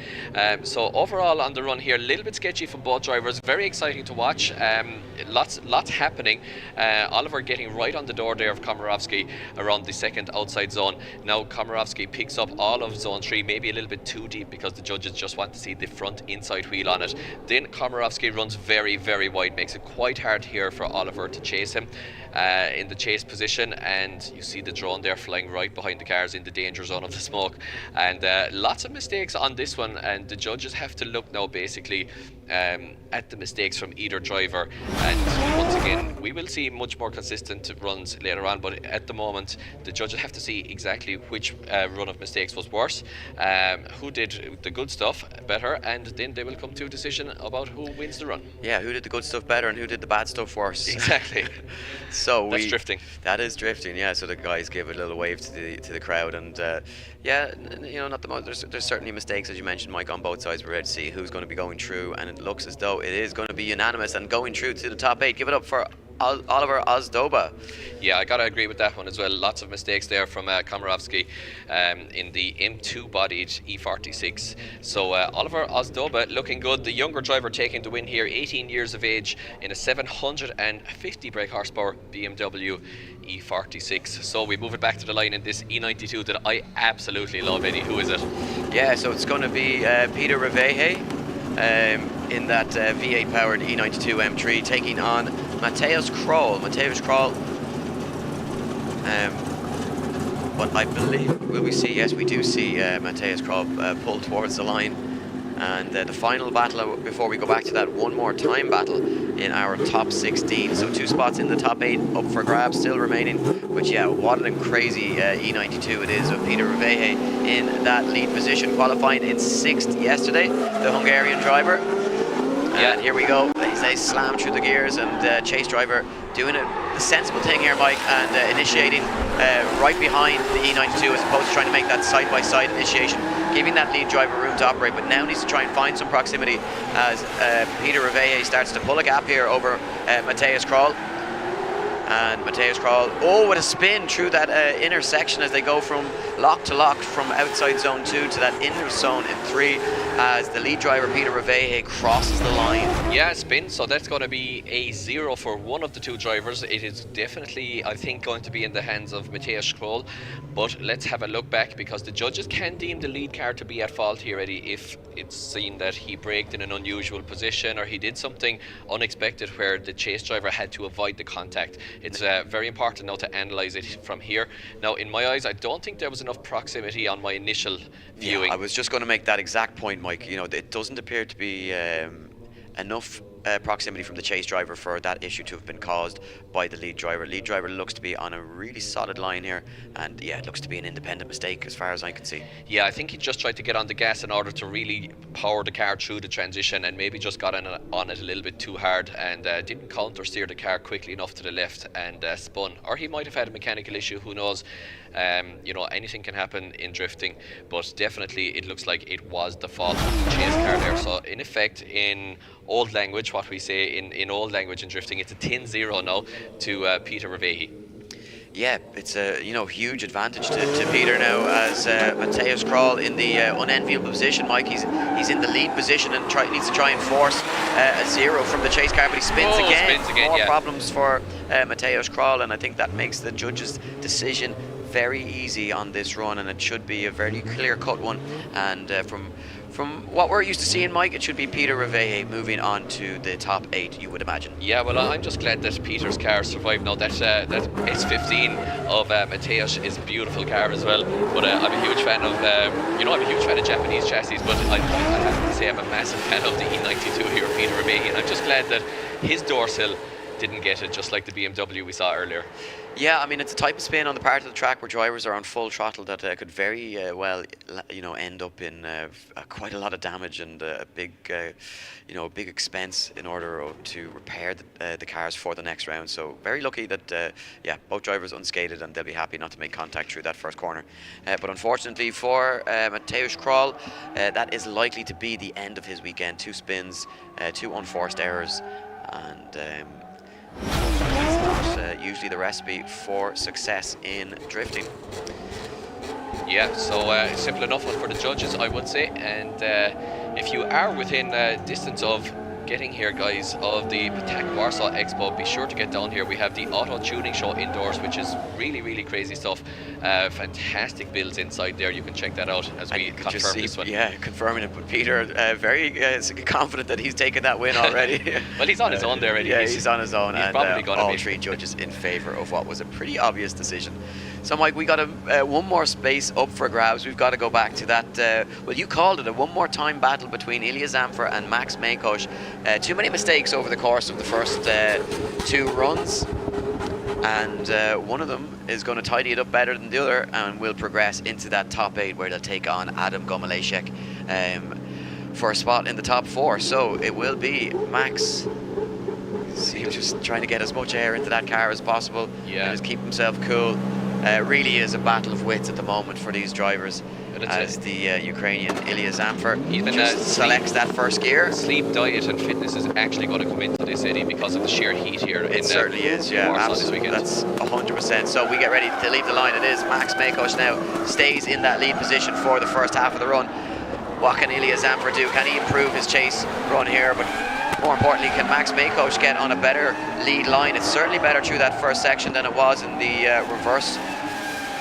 So overall on the run here, a little bit sketchy for both drivers. Very exciting to watch. Lots happening. Oliver getting right on the door there of Komorowski around the second outside zone. Now Komorowski picks up all of zone 3, maybe a little bit too deep because the judges just want to see the front inside wheel on it. Then Komorowski runs very, very wide, makes it quite hard here for Oliver to chase him in the chase position, and you see the drone there flying right behind the cars in the danger zone of the smoke. And lots of mistakes on this one, and the judges have to look now basically at the mistakes from either driver, and once again we will see much more consistent runs later on, but at the moment the judges have to see exactly which run of mistakes was worse, who did the good stuff better, and then they will come to a decision about who wins the run. Yeah, who did the good stuff better and who did the bad stuff worse. Exactly. So that's drifting. That is drifting, yeah. So the guys give a little wave to the crowd, and yeah, you know, not the most. There's certainly mistakes, as you mentioned, Mike, on both sides. We're ready to see who's going to be going through, and it looks as though it is going to be unanimous and going through to the top 8. Give it up for Oliver Ozdoba. Yeah, I gotta agree with that one as well. Lots of mistakes there from Komorowski in the M2 bodied E46. So Oliver Ozdoba looking good. The younger driver taking the win here, 18 years of age, in a 750 brake horsepower BMW E46. So we move it back to the line in this E92 that I absolutely love, Eddie. Who is it? Yeah, so it's going to be Peter Reveje in that V8 powered E92 M3 taking on Mateusz Kroll. But I believe, will we see? Yes, we do see Mateusz Kroll pull towards the line. And the final battle, before we go back to that one more time battle in our top 16. So 2 spots in the top 8 up for grabs still remaining. But yeah, what a crazy E92 it is of Peter Reveje in that lead position, qualifying in 6th yesterday, the Hungarian driver. And here we go. They slam through the gears, and chase driver doing the sensible thing here, Mike, and initiating right behind the E92 as opposed to trying to make that side-by-side initiation, giving that lead driver room to operate, but now needs to try and find some proximity as Peter Reveje starts to pull a gap here over Mateusz Kroll. And Mateusz Kroll, what a spin through that intersection as they go from lock to lock from outside zone 2 to that inner zone in 3 as the lead driver Peter Reveje crosses the line. Yeah, spin, so that's going to be a 0 for one of the 2 drivers. It is definitely, I think, going to be in the hands of Mateusz Kroll, but let's have a look back because the judges can deem the lead car to be at fault here, Eddie, if it's seen that he braked in an unusual position or he did something unexpected where the chase driver had to avoid the contact. It's very important now to analyse it from here. Now, in my eyes, I don't think there was enough proximity on my initial viewing. Yeah, I was just going to make that exact point, Mike. You know, it doesn't appear to be enough proximity from the chase driver for that issue to have been caused by the lead driver. Lead driver looks to be on a really solid line here, and yeah, it looks to be an independent mistake as far as I can see. Yeah, I think he just tried to get on the gas in order to really power the car through the transition, and maybe just got on it a little bit too hard and didn't counter steer the car quickly enough to the left and spun. Or he might have had a mechanical issue, who knows. You know, anything can happen in drifting, but definitely it looks like it was the fault of the chase car there. So in effect, in old language, what we say in old language in drifting, it's a 10-0 now to Peter Reveje. Yeah, it's a huge advantage to Peter now as Mateusz Kroll in the unenviable position. Mike, he's in the lead position and needs to try and force a 0 from the chase car, but he spins again. More problems for Mateusz Kroll, and I think that makes the judges' decision very easy on this run, and it should be a very clear-cut one. And from what we're used to seeing, Mike, it should be Peter Reveje moving on to the top 8, you would imagine. Yeah, well, I'm just glad that Peter's car survived now. That S15 of Mateusz is a beautiful car as well. But I'm a huge fan of, I'm a huge fan of Japanese chassis, but I have to say I'm a massive fan of the E92 here, Peter Reveje, and I'm just glad that his dorsal didn't get it, just like the BMW we saw earlier. Yeah, I mean, it's a type of spin on the part of the track where drivers are on full throttle that could very well, end up in quite a lot of damage and a big, big expense in order to repair the cars for the next round. So very lucky that, both drivers unscathed, and they'll be happy not to make contact through that first corner. But unfortunately for Mateusz Król, that is likely to be the end of his weekend. 2 spins, 2 unforced errors, and it's not usually the recipe for success in drifting. Yeah, so simple enough one for the judges, I would say. And if you are within distance of getting here, guys, of the Ptak Warsaw Expo, be sure to get down here. We have the auto tuning show indoors, which is really, really crazy stuff. Fantastic builds inside there. You can check that out as we confirm this one. Yeah, confirming it. But Peter, very confident that he's taken that win already. Well, he's on his own there already. Yeah, he's on his own. He's and probably going to all be 3 judges in favour of what was a pretty obvious decision. So, Mike, we got one more space up for grabs. We've got to go back to that, you called it a one more time battle between Ilya Zamfir and Max Makos. Too many mistakes over the course of the first 2 runs. And one of them is going to tidy it up better than the other and will progress into that top 8 where they'll take on Adam Gomalejsek for a spot in the top 4. So it will be Max. See, just trying to get as much air into that car as possible. Yeah. And just keep himself cool. Really is a battle of wits at the moment for these drivers, as the Ukrainian Ilya Zamfir even just selects that first gear. Sleep, diet and fitness is actually going to come into this, Eddie, because of the sheer heat here. It certainly is, yeah, absolutely. That's 100%. So we get ready to leave the line. It is Max Makos now stays in that lead position for the first half of the run. What can Ilya Zamfir do? Can he improve his chase run here? But more importantly, can Max Makos get on a better lead line? It's certainly better through that first section than it was in the reverse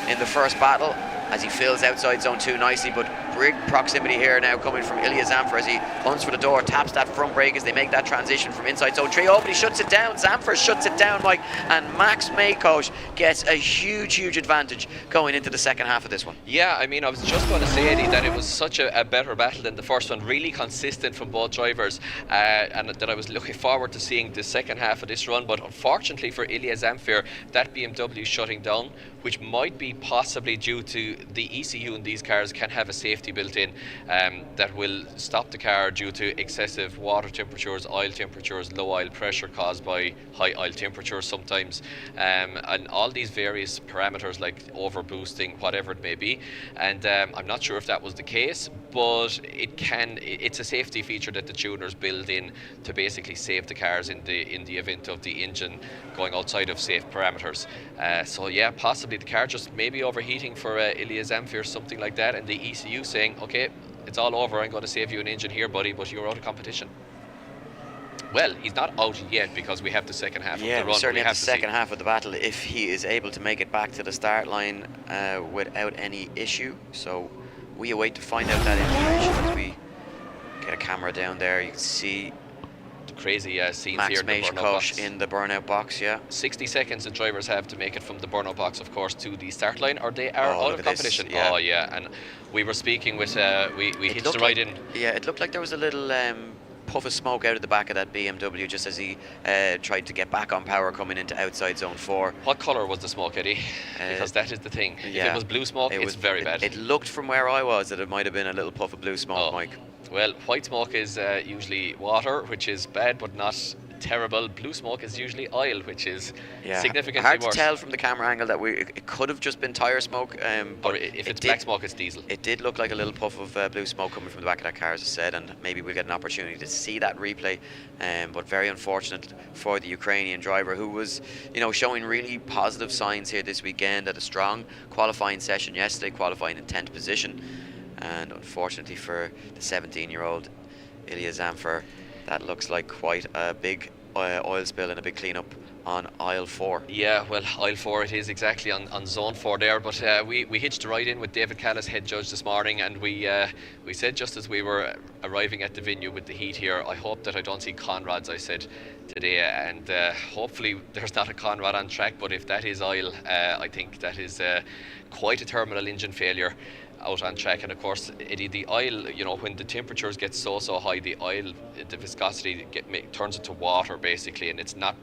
in the first battle, as he fills outside zone 2 nicely. But big proximity here now coming from Ilya Zamfir as he hunts for the door, taps that front brake as they make that transition from inside zone 3. Oh, but he shuts it down. Zamfir shuts it down, Mike, and Max Makos gets a huge advantage going into the second half of this one. Yeah, I mean, I was just going to say, Eddie, that it was such a better battle than the first one, really consistent from both drivers, and that I was looking forward to seeing the second half of this run. But unfortunately for Ilya Zamfir, that BMW shutting down, which might be possibly due to the ECU in these cars can have a safety built in that will stop the car due to excessive water temperatures, oil temperatures, low oil pressure caused by high oil temperatures sometimes, and all these various parameters like over boosting, whatever it may be. And I'm not sure if that was the case, but it's a safety feature that the tuners build in to basically save the cars in the event of the engine going outside of safe parameters. So yeah, possibly the car just maybe overheating for Ilya Zamfir, something like that, and the ECU saying, okay, it's all over, I'm going to save you an engine here, buddy, but you're out of competition. Well, he's not out yet because we have the second half of the run. Yeah, we certainly have the second half of the battle if he is able to make it back to the start line without any issue. So we await to find out that information as we get a camera down there. You can see crazy scenes Max here in the burnout box. in the burnout box, yeah. 60 seconds the drivers have to make it from the burnout box, of course, to the start line, or they are out of competition. Yeah. Oh yeah, and we were speaking with we hitched the ride in. Yeah, it looked like there was a little puff of smoke out of the back of that BMW just as he tried to get back on power coming into outside zone 4. What colour was the smoke, Eddie? Because that is the thing. Yeah, if it was blue smoke, it's very bad. It looked from where I was that it might have been a little puff of blue smoke, Mike. Well, white smoke is usually water, which is bad but not terrible. Blue smoke is usually oil, which is significantly hard worse. to tell from the camera angle that it could have just been tyre smoke. Or if it's black smoke, it's diesel. It did look like a little puff of blue smoke coming from the back of that car, as I said, and maybe we'll get an opportunity to see that replay. But very unfortunate for the Ukrainian driver, who was, showing really positive signs here this weekend. Had a strong qualifying session yesterday, qualifying in 10th position. And unfortunately for the 17-year-old Ilya Zamfir, that looks like quite a big oil spill and a big cleanup on aisle 4. Yeah, well, aisle 4 it is exactly on zone 4 there. But we hitched the ride in with David Callis, head judge, this morning, and we said just as we were arriving at the venue with the heat here, I hope that I don't see Conrads, I said today, and hopefully there's not a Conrad on track. But if that is oil, I think that is quite a terminal engine failure out on track. And of course, Eddie, the oil, when the temperatures get so high, the oil, the viscosity turns into water basically, and it's not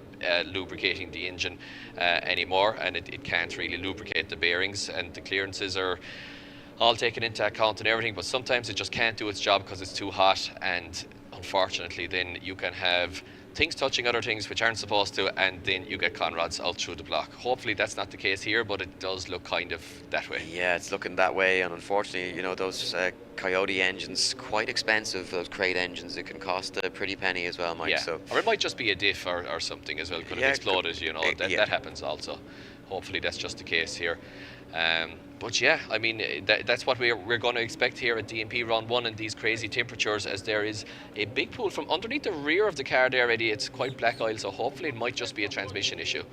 lubricating the engine anymore, and it can't really lubricate the bearings, and the clearances are all taken into account and everything, but sometimes it just can't do its job because it's too hot, and unfortunately then you can have things touching other things which aren't supposed to, and then you get conrods out through the block. Hopefully that's not the case here, but it does look kind of that way. Yeah, it's looking that way, and unfortunately, you know, those Coyote engines, quite expensive, those crate engines. It can cost a pretty penny as well, Mike. Yeah, So. or it might just be a diff or something as well. Could have exploded, you know, that happens also. Hopefully that's just the case here. But yeah, I mean, that's what we're going to expect here at DMP Round 1 in these crazy temperatures, as there is a big pool from underneath the rear of the car there, Eddie. It's quite black oil, so hopefully it might just be a transmission issue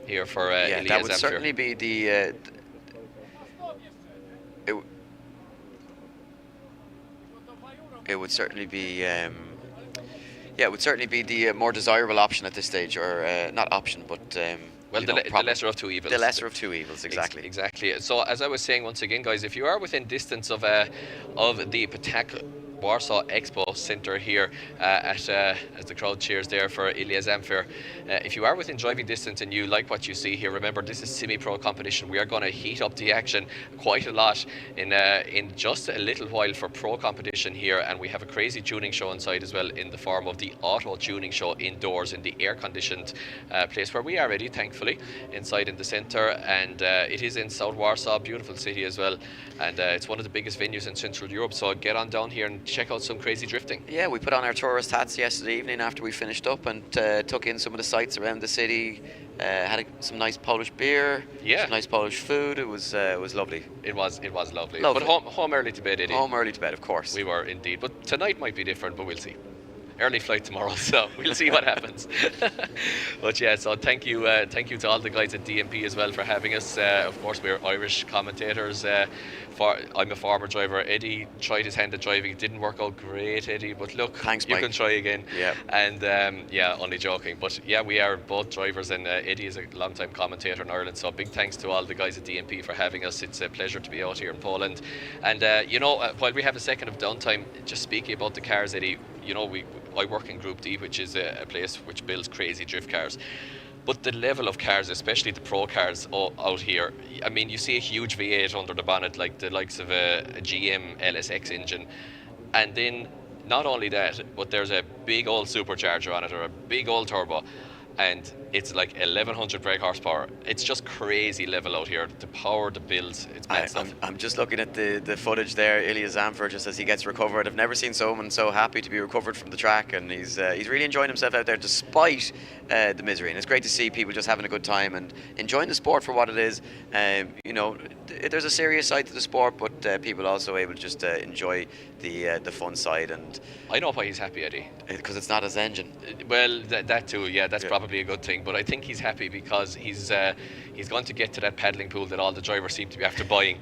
here for Elias that would Zamfir. certainly be the... it would certainly be... it would certainly be the more desirable option at this stage, or not option, but... well, the lesser of two evils. The lesser of two evils, exactly. Exactly. So, as I was saying once again, guys, if you are within distance of the Ptak Warsaw Expo Centre here as the crowd cheers there for Elias Zamfir, if you are within driving distance and you like what you see here, remember this is semi-pro competition. We are going to heat up the action quite a lot in just a little while for pro competition here, and we have a crazy tuning show inside as well, in the form of the auto tuning show indoors in the air-conditioned place where we are ready, thankfully, inside in the centre, and it is in South Warsaw, beautiful city as well, and it's one of the biggest venues in Central Europe, so get on down here and check out some crazy drifting. Yeah, we put on our tourist hats yesterday evening after we finished up, and took in some of the sights around the city. Had some nice Polish beer, some nice Polish food. It was lovely. It was lovely. But home early to bed, Eddie. Home early to bed, of course. We were indeed, but tonight might be different, but we'll see. Early flight tomorrow, so we'll see what happens. But yeah, so thank you to all the guys at DMP as well for having us. Of course, we're Irish commentators. I'm a former driver. Eddie tried his hand at driving. It didn't work out great, Eddie, but look, thanks, you Mike. can try again. Yeah. And only joking. But yeah, we are both drivers, and Eddie is a long-time commentator in Ireland. So big thanks to all the guys at DMP for having us. It's a pleasure to be out here in Poland. And while we have a second of downtime, just speaking about the cars, Eddie, you know, I work in Group D, which is a place which builds crazy drift cars. But the level of cars, especially the pro cars out here, I mean, you see a huge V8 under the bonnet, like the likes of a GM LSX engine. And then not only that, but there's a big old supercharger on it, or a big old turbo. And it's like 1100 brake horsepower. It's just crazy level out here. The power, the builds, it's mad stuff. I'm just looking at the footage there, Elias Zamfir, just as he gets recovered. I've never seen someone so happy to be recovered from the track, and he's really enjoying himself out there despite the misery. And it's great to see people just having a good time and enjoying the sport for what it is. You know, there's a serious side to the sport, but people also able to just enjoy the fun side. And I know why he's happy, Eddie. Because it's not his engine. Well, that too, yeah, that's probably a good thing. But I think he's happy because he's going to get to that paddling pool that all the drivers seem to be after buying.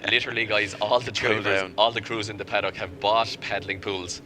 Literally, guys, all the drivers, all the crews in the paddock have bought paddling pools.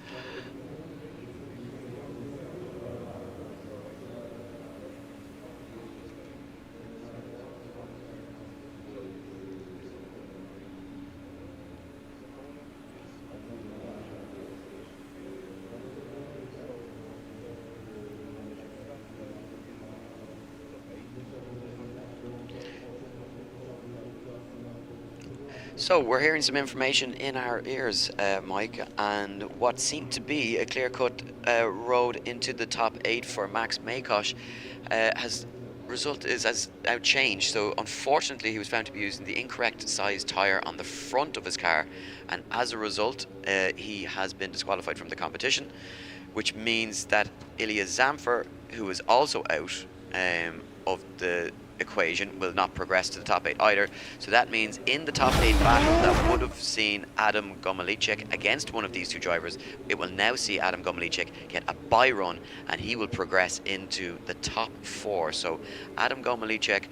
So we're hearing some information in our ears, Mike, and what seemed to be a clear-cut road into the top 8 for Max Maykosh has now changed. So unfortunately, he was found to be using the incorrect size tyre on the front of his car, and as a result, he has been disqualified from the competition, which means that Elias Zamfir, who is also out of the equation, will not progress to the top 8 either. So that means in the top 8 battle that would have seen Adam Gomalicek against one of these two drivers, it will now see Adam Gomalicek get a bye run, and he will progress into the top 4. So Adam Gomalicek,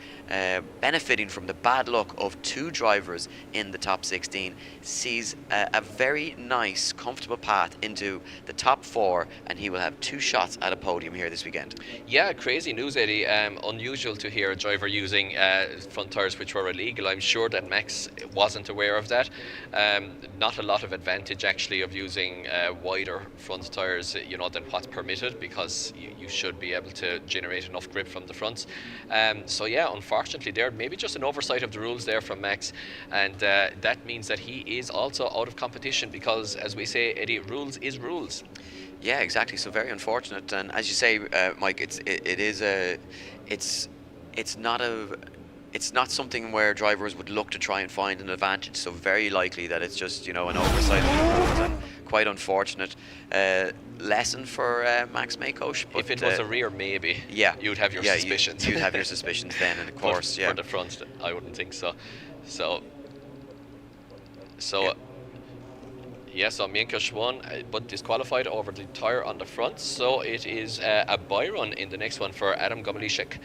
benefiting from the bad luck of two drivers in the top 16, sees a very nice, comfortable path into the top 4, and he will have 2 shots at a podium here this weekend. Yeah, crazy news, Eddie. Unusual to hear a driver driver using front tyres which were illegal. I'm sure that Max wasn't aware of that. Not a lot of advantage actually of using wider front tyres, you know, than what's permitted, because you should be able to generate enough grip from the fronts. So yeah, unfortunately there maybe just an oversight of the rules there from Max, and that means that he is also out of competition, because as we say, Eddie, rules is rules. Yeah, exactly. So very unfortunate, and as you say, Mike, it's not something where drivers would look to try and find an advantage. So very likely that it's just, you know, an oversight of the rules, and quite unfortunate lesson for Max Maykosh. If it was a rear, maybe. Yeah, you'd have your suspicions. You'd have your suspicions then, and of course, for the front, I wouldn't think so. So. Yeah, so Mienkosz won, but disqualified over the tyre on the front. So it is a bye-run in the next one for Adam Gomeliszek.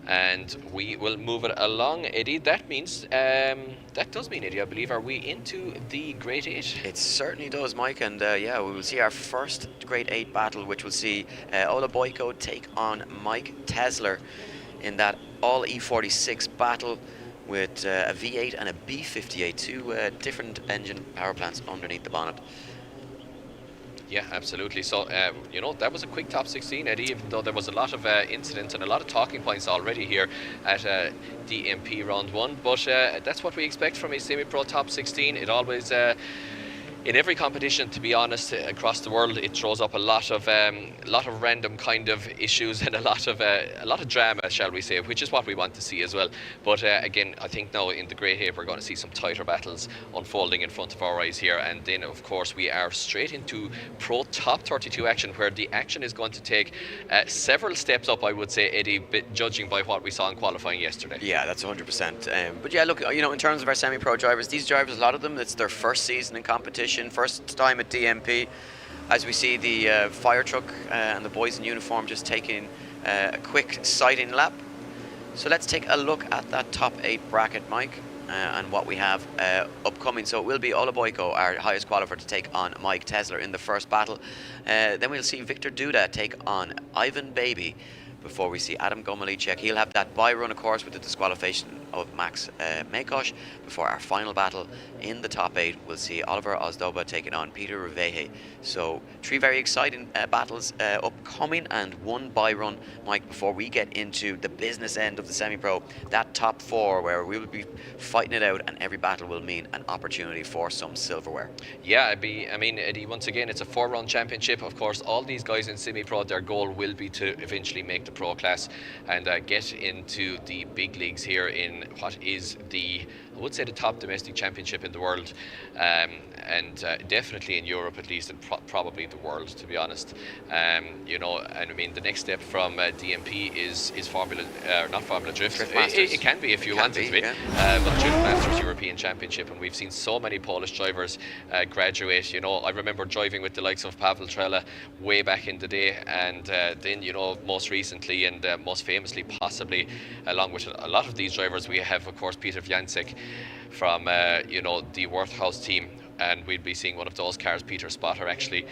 And we will move it along, Eddie. That means, that does mean, Eddie, I believe, are we into the Grade 8? It certainly does, Mike. And yeah, we will see our first Grade 8 battle, which will see Ola Boyko take on Mike Tesler in that all E46 battle, with a V8 and a B58, two different engine power plants underneath the bonnet. Yeah, absolutely. So, you know, that was a quick top 16, Eddie, even though there was a lot of incidents and a lot of talking points already here at DMP round 1. But that's what we expect from a semi-pro top 16. It always... in every competition, to be honest, across the world, it throws up a lot of random kind of issues and a lot of drama, shall we say, which is what we want to see as well. But again, I think now in the Grade 8 we're going to see some tighter battles unfolding in front of our eyes here, and then of course we are straight into Pro Top 32 action, where the action is going to take several steps up, I would say, Eddie, judging by what we saw in qualifying yesterday. Yeah, that's 100%. But yeah, look, you know, in terms of our semi-pro drivers, these drivers, a lot of them, it's their first season in competition. First time at DMP, as we see the fire truck and the boys in uniform just taking a quick sighting lap. So let's take a look at that top 8 bracket, Mike, and what we have upcoming. So it will be Ola Boyko, our highest qualifier, to take on Mike Tesler in the first battle. Then we'll see Victor Duda take on Ivan Baby, before we see Adam Gomeliszek. He'll have that bye run, of course, with the disqualification of Max Maykosz. Before our final battle in the top 8, we'll see Oliver Ozdoba taking on Peter Reveje. So 3 very exciting battles upcoming, and 1 bye run, Mike, before we get into the business end of the semi-pro. That top 4 where we will be fighting it out, and every battle will mean an opportunity for some silverware. Yeah, I mean, Eddie, once again, it's a 4-round championship. Of course, all these guys in semi-pro, their goal will be to eventually make the pro class and get into the big leagues here in what is I would say the top domestic championship in the world, and definitely in Europe at least, and probably the world, to be honest. You know, and I mean, the next step from DMP is Formula, not Formula Drift. It can be if you want it to be, yeah. But Drift Masters European Championship, and we've seen so many Polish drivers graduate. You know, I remember driving with the likes of Paweł Trela way back in the day, and then, you know, most recently and most famously, possibly, along with a lot of these drivers, we have, of course, Peter Wjańczyk from you know, the Worthhouse team, and we'll be seeing one of those cars, Peter Spotter, actually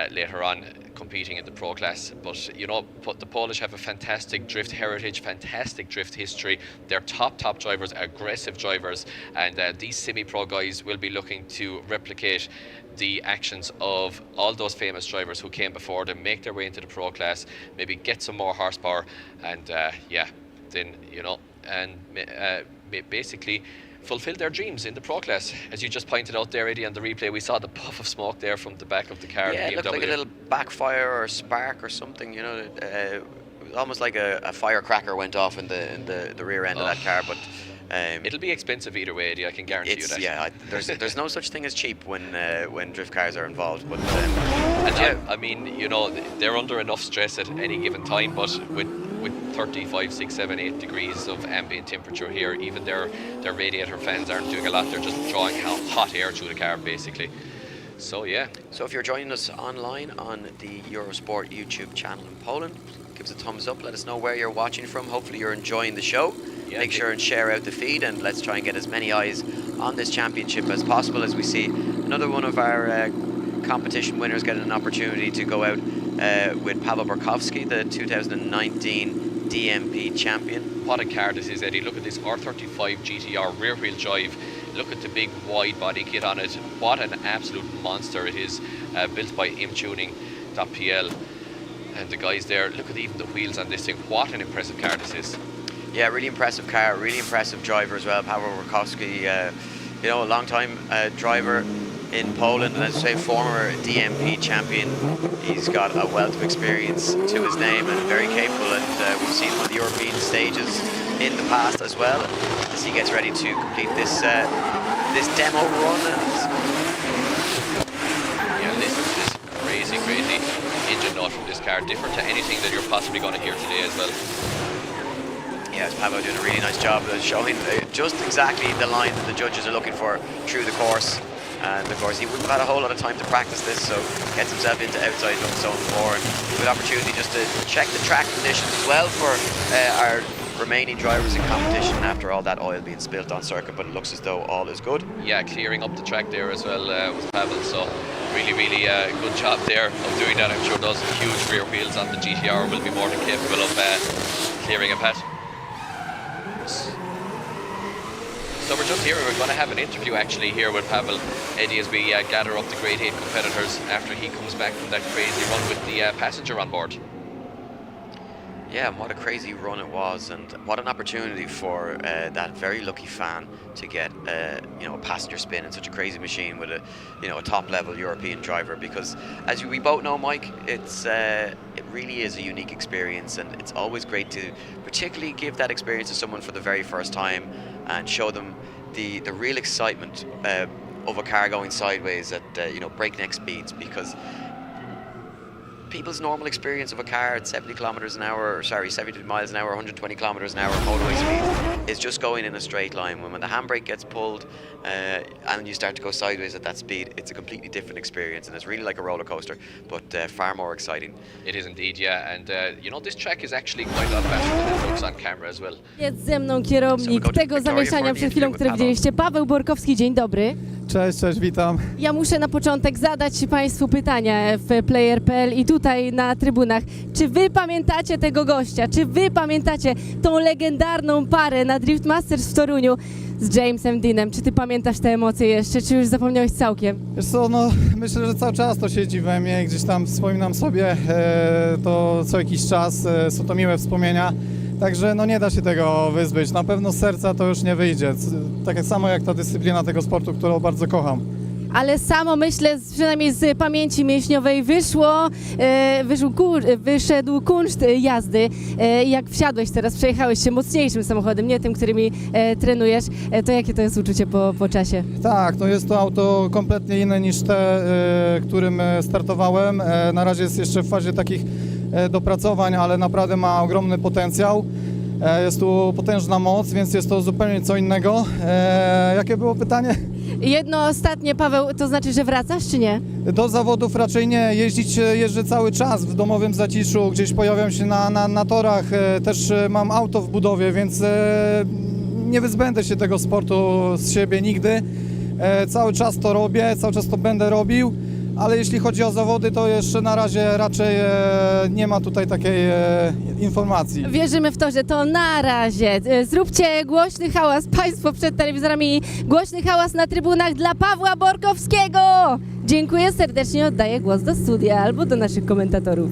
later on competing in the pro class. But you know, the Polish have a fantastic drift heritage, fantastic drift history. They're top drivers, aggressive drivers, and these semi-pro guys will be looking to replicate the actions of all those famous drivers who came before them, make their way into the pro class, maybe get some more horsepower, and yeah, then, you know, and basically fulfill their dreams in the pro class. As you just pointed out there, Eddie, on the replay, we saw the puff of smoke there from the back of the car. Yeah, it looked like a little backfire or a spark or something, you know. Almost like a firecracker went off in the rear end of that car, but it'll be expensive either way, Eddie, I can guarantee you that. Yeah, there's no such thing as cheap when drift cars are involved. But I mean, you know, they're under enough stress at any given time, but with 35, 6, 7, 8 degrees of ambient temperature here, even their radiator fans aren't doing a lot. They're just drawing hot air through the car, basically. So yeah. So if you're joining us online on the Eurosport YouTube channel in Poland, give us a thumbs up. Let us know where you're watching from. Hopefully you're enjoying the show. Yeah, make sure and share out the feed, and let's try and get as many eyes on this championship as possible, as we see another one of our competition winners getting an opportunity to go out with Paweł Borkowski, the 2019 DMP champion. What a car this is, Eddie. Look at this R35 GTR rear wheel drive. Look at the big wide body kit on it. What an absolute monster it is, built by imtuning.pl. And the guys there, look at even the wheels on this thing. What an impressive car this is. Yeah, really impressive car, really impressive driver as well. Paweł Warkowski, you know, a long time driver in Poland, and as I say, former DMP champion. He's got a wealth of experience to his name and very capable, and we've seen him on the European stages in the past as well, as he gets ready to complete this this demo run. Yeah, listen to this crazy engine note from this car, different to anything that you're possibly going to hear today as well. Yeah, Paweł doing a really nice job of showing just exactly the line that the judges are looking for through the course. And of course, he wouldn't have had a whole lot of time to practice this, so gets himself into outside zone 4, and good opportunity just to check the track conditions as well for our remaining drivers in competition after all that oil being spilt on circuit. But it looks as though all is good. Yeah, clearing up the track there as well with Paweł, so really good job there of doing that. I'm sure those huge rear wheels on the GTR will be more than capable of clearing a path. So we're just here, we're going to have an interview actually here with Paweł, Eddie, as we gather up the Grade 8 competitors after he comes back from that crazy run with the passenger on board. Yeah, and what a crazy run it was, and what an opportunity for that very lucky fan to get you know, a passenger spin in such a crazy machine with a, you know, a top-level European driver. Because as we both know, Mike, it really is a unique experience, and it's always great to particularly give that experience to someone for the very first time and show them the real excitement of a car going sideways at you know, breakneck speeds. Because people's normal experience of a car at 70 kilometers an hour, or sorry, 70 miles an hour, 120 kilometers an hour motorway speed is just going in a straight line. When the handbrake gets pulled and you start to go sideways at that speed, it's a completely different experience, and it's really like a roller coaster, but far more exciting. It is indeed, yeah, and you know, this track is actually quite a lot faster than it looks on camera as well. Jest ze mną kierownik tego zamieszania przed chwilą, które widzieliście, Paweł Warkowski. Dzień dobry. Cześć, witam. Ja muszę na początek zadać Państwu pytania w player.pl i tutaj na trybunach. Czy Wy pamiętacie tego gościa? Czy Wy pamiętacie tą legendarną parę na Drift Masters w Toruniu z Jamesem Deanem? Czy Ty pamiętasz te emocje jeszcze, czy już zapomniałeś całkiem? Wiesz co, no myślę, że cały czas to siedzi we mnie, gdzieś tam wspominam sobie to co jakiś czas, są to miłe wspomnienia. Także no nie da się tego wyzbyć, na pewno z serca to już nie wyjdzie, tak samo jak ta dyscyplina tego sportu, którą bardzo kocham. Ale samo myślę, przynajmniej z pamięci mięśniowej wyszedł kunszt jazdy. Jak wsiadłeś teraz, przejechałeś się mocniejszym samochodem, nie tym, którymi trenujesz, to jakie to jest uczucie po czasie? Tak, no jest to auto kompletnie inne niż te, którym startowałem. Na razie jest jeszcze w fazie takich dopracowań, ale naprawdę ma ogromny potencjał. Jest tu potężna moc, więc jest to zupełnie co innego. Jakie było pytanie? Jedno ostatnie, Paweł, to znaczy, że wracasz, czy nie? Do zawodów raczej nie. Jeżdżę cały czas w domowym zaciszu, gdzieś pojawiam się na torach. Też mam auto w budowie, więc nie wyzbędę się tego sportu z siebie nigdy. Cały czas to robię, cały czas to będę robił. Ale jeśli chodzi o zawody, to jeszcze na razie raczej nie ma tutaj takiej informacji. Wierzymy w to, że to na razie. Zróbcie głośny hałas Państwo przed telewizorami, głośny hałas na trybunach dla Pawła Warkowskiego. Dziękuję serdecznie, oddaję głos do studia albo do naszych komentatorów.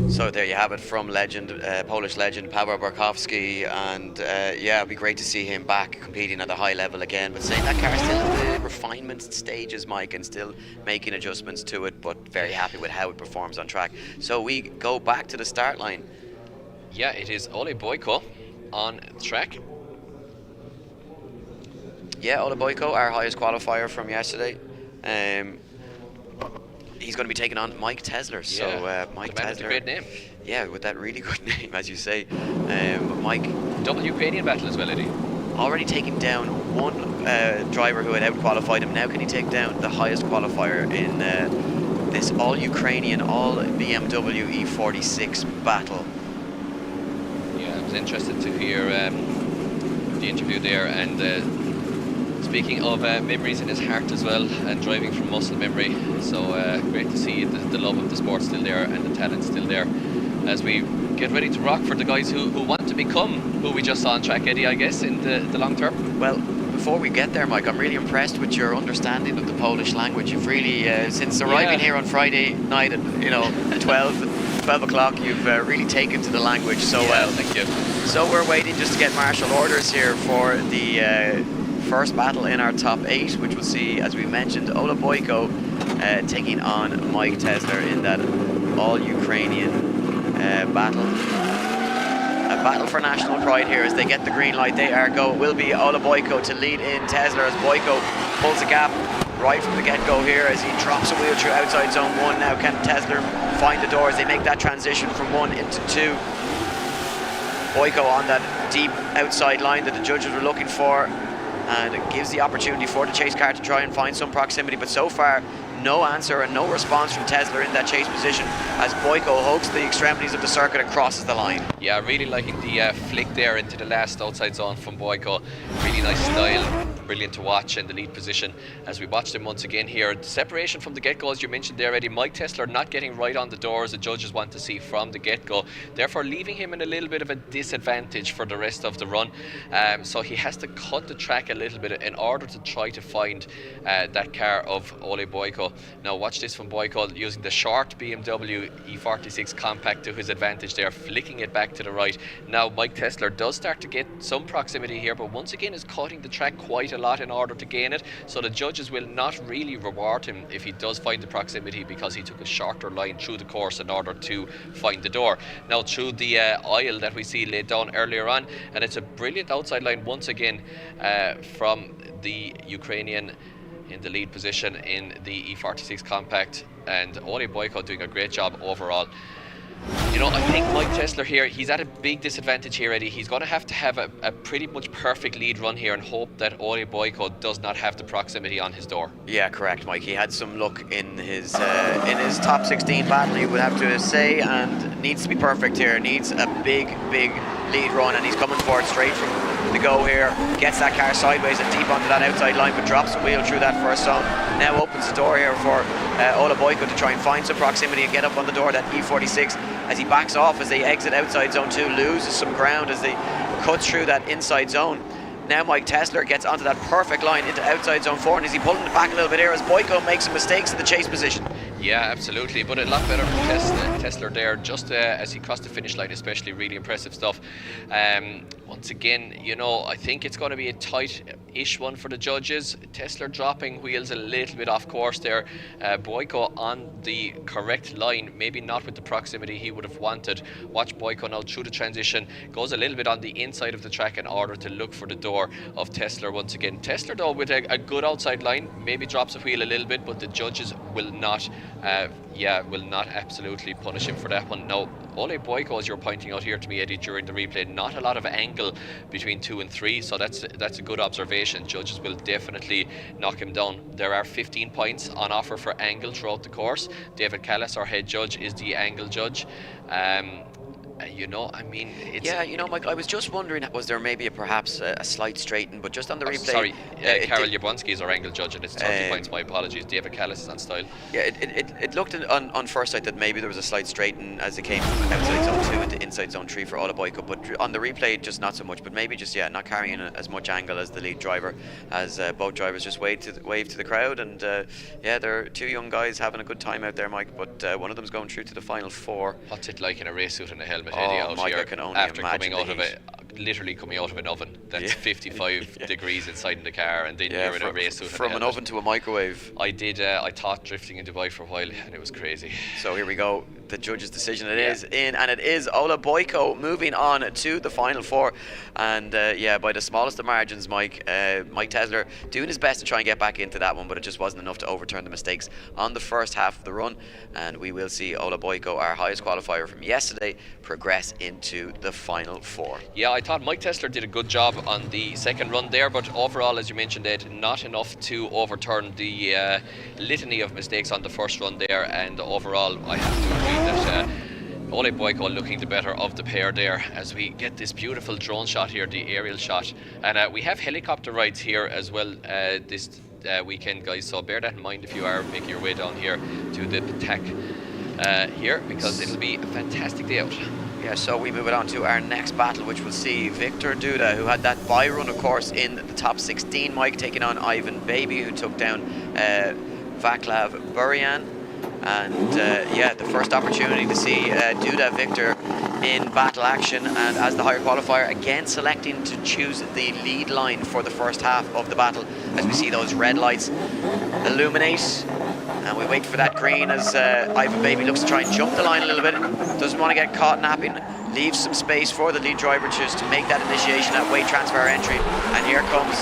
So there you have it from legend, Polish legend Paweł Warkowski, and yeah, it'd be great to see him back competing at the high level again. But saying that car's still in the refinement stages, Mike, and still making adjustments to it, but very happy with how it performs on track. So we go back to the start line. Yeah, it is Ole Boyko on track. Yeah, Ole Boyko, our highest qualifier from yesterday. He's going to be taking on Mike Tesler. So Mike Tesler, with a great name. Yeah, with that really good name, as you say. Mike, double Ukrainian battle as well, Eddie. Already taking down one driver who had out-qualified him. Now can he take down the highest qualifier in this all-Ukrainian, all-BMW E46 battle? Yeah, I was interested to hear the interview there, and speaking of memories in his heart as well, and driving from muscle memory, so great to see the love of the sport still there and the talent still there. as we get ready to rock for the guys who want to become who we just saw on track, Eddie, I guess, in the long term. Well, before we get there, Mike, I'm really impressed with your understanding of the Polish language. You've really, since arriving here on Friday night at 12 o'clock, you've really taken to the language so well. Thank you. So we're waiting just to get martial orders here for the first battle in our top 8, which we'll see, as we mentioned, Ola Boyko taking on Mike Tesler in that all-Ukrainian battle. A battle for national pride here as they get the green light. They are go. It will be Ola Boyko to lead in Tesler as Boyko pulls a gap right from the get-go here as he drops a wheel through outside zone 1. Now can Tesler find the door as they make that transition from 1 into 2. Boyko on that deep outside line that the judges were looking for, and it gives the opportunity for the chase car to try and find some proximity, but so far no answer and no response from Tesler in that chase position as Boyko hugs the extremities of the circuit and crosses the line. Yeah, really liking the flick there into the last outside zone from Boyko. Really nice style, brilliant to watch in the lead position as we watched him once again here. The separation from the get-go, as you mentioned there, Eddie, Mike Tesler not getting right on the door as the judges want to see from the get-go, therefore leaving him in a little bit of a disadvantage for the rest of the run. So he has to cut the track a little bit in order to try to find that car of Ole Boyko. Now watch this from Boyko using the short BMW E46 compact to his advantage there, flicking it back to the right. Now Mike Tesler does start to get some proximity here, but once again is cutting the track quite a lot in order to gain it, so the judges will not really reward him if he does find the proximity, because he took a shorter line through the course in order to find the door. Now through the aisle that we see laid down earlier on, and it's a brilliant outside line once again from the Ukrainian in the lead position in the E46 compact, and Ole Boyko doing a great job overall. You know, I think Mike Tesler here, he's at a big disadvantage here, Eddie. He's going to have a pretty much perfect lead run here and hope that Ole Boyko does not have the proximity on his door. Yeah, correct, Mike. He had some luck in his top 16 battle, you would have to say, and needs to be perfect here. Needs a big lead run, and he's coming for it straight from the go here. Gets that car sideways and deep onto that outside line, but drops the wheel through that first zone. Now opens the door here for Ola Boyko to try and find some proximity and get up on the door, that E46, as he backs off as they exit outside zone 2, loses some ground as they cut through that inside zone. Now Mike Tesler gets onto that perfect line into outside zone 4, and is he pulling it back a little bit here as Boyko makes some mistakes in the chase position? Yeah, absolutely, but a lot better from Tesler there, just as he crossed the finish line, especially. Really impressive stuff. Once again, you know, I think it's going to be a tight-ish one for the judges. Tesler dropping wheels a little bit off course there. Boyko on the correct line, maybe not with the proximity he would have wanted. Watch Boyko now through the transition, goes a little bit on the inside of the track in order to look for the door of Tesler once again. Tesler though with a good outside line, maybe drops a wheel a little bit, but the judges will not absolutely punish him for that one. Now Ole Boyko, as you're pointing out here to me, Eddie, during the replay, not a lot of angle between 2 and 3, so that's a good observation. Judges will definitely knock him down. There are 15 points on offer for angle throughout the course. David Callis, our head judge, is the angle judge. You know, I mean, it's... Yeah, you know, Mike, I was just wondering, was there maybe perhaps a slight straighten, but just on the replay... Sorry, Karol Jablonski is our angle judge, and it's 30 points, my apologies. David Callis is on style. Yeah, it looked on first sight that maybe there was a slight straighten as it came from outside zone 2 into inside zone 3 for Ola Boyko, but on the replay, just not so much, but maybe just, not carrying as much angle as the lead driver, as both drivers just waved to the crowd, and they're two young guys having a good time out there, Mike, but one of them's going through to the final 4. What's it like in a race suit and a helmet? Oh, Mike, I can only after imagine coming out of it, literally coming out of an oven that's 55 degrees inside in the car, and then you're in a race suit from an oven to a microwave. I taught drifting in Dubai for a while, and it was crazy. So here we go, the judge's decision is in, and it is Ola Boyko moving on to the final 4, and by the smallest of margins, Mike Tesler doing his best to try and get back into that one, but it just wasn't enough to overturn the mistakes on the first half of the run, and we will see Ola Boyko, our highest qualifier from yesterday, progress into the final 4. Yeah, I thought Mike Tesler did a good job on the second run there, but overall, as you mentioned, Ed, not enough to overturn the litany of mistakes on the first run there, and overall I have to agree that Ole Boyko looking the better of the pair there, as we get this beautiful drone shot here, the aerial shot, and we have helicopter rides here as well this weekend, guys, so bear that in mind if you are making your way down here to the Ptak here, because it'll be a fantastic day out. Yeah, so we move it on to our next battle, which will see Victor Duda, who had that bye run, of course, in the top 16, Mike, taking on Ivan Baby, who took down Vaclav Burian. And yeah, the first opportunity to see Duda Victor in battle action, and as the higher qualifier, again selecting to choose the lead line for the first half of the battle, as we see those red lights illuminate. And we wait for that green as Ivan Baby looks to try and jump the line a little bit. Doesn't want to get caught napping. Leaves some space for the lead driver just to make that initiation, that weight transfer entry. And here comes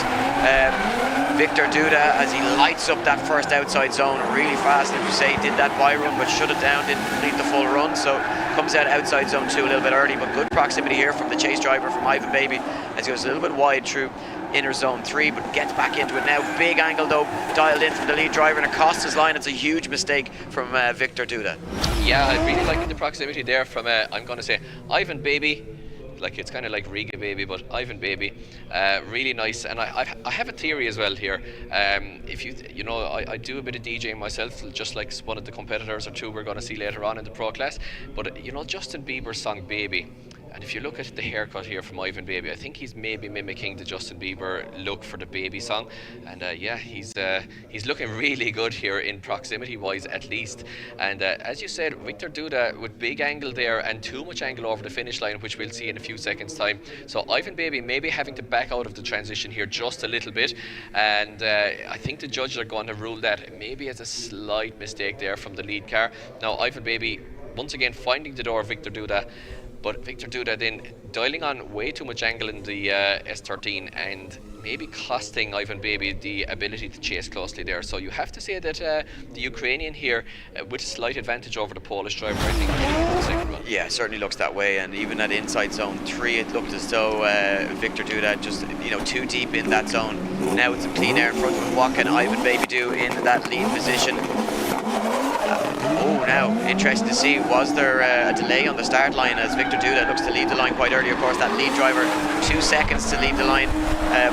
Victor Duda as he lights up that first outside zone really fast. As you say, did that bye run but shut it down, didn't complete the full run. So comes out outside zone 2 a little bit early, but good proximity here from the chase driver, from Ivan Baby, as he goes a little bit wide through inner zone 3, but gets back into it now. Big angle though, dialed in from the lead driver, and it costs his line. It's a huge mistake from Victor Duda. Yeah, I really like the proximity there from, I'm going to say, Ivan Baby. Like, it's kind of like Riga Baby, but Ivan Baby, really nice. And I have a theory as well here. If you know, I do a bit of DJing myself, just like one of the competitors or two we're going to see later on in the pro class. But you know, Justin Bieber's song Baby, and if you look at the haircut here from Ivan Baby, I think he's maybe mimicking the Justin Bieber look for the Baby song. And yeah, he's looking really good here in proximity wise, at least. And as you said, Victor Duda with big angle there and too much angle over the finish line, which we'll see in a few seconds time. So Ivan Baby maybe having to back out of the transition here just a little bit, and I think the judges are going to rule that maybe as a slight mistake there from the lead car. Now Ivan Baby once again finding the door of Victor Duda, but Victor Duda then dialing on way too much angle in the S13 and maybe costing Ivan Baby the ability to chase closely there. So you have to say that the Ukrainian here, with a slight advantage over the Polish driver, I think, in the second run. Yeah, certainly looks that way. And even at inside zone 3, it looked as though Victor Duda just, you know, too deep in that zone. Now with some clean air in front of him, what can Ivan Baby do in that lead position? Now, interesting to see, was there a delay on the start line as Victor Duda looks to lead the line quite early. Of course, that lead driver, 2 seconds to lead the line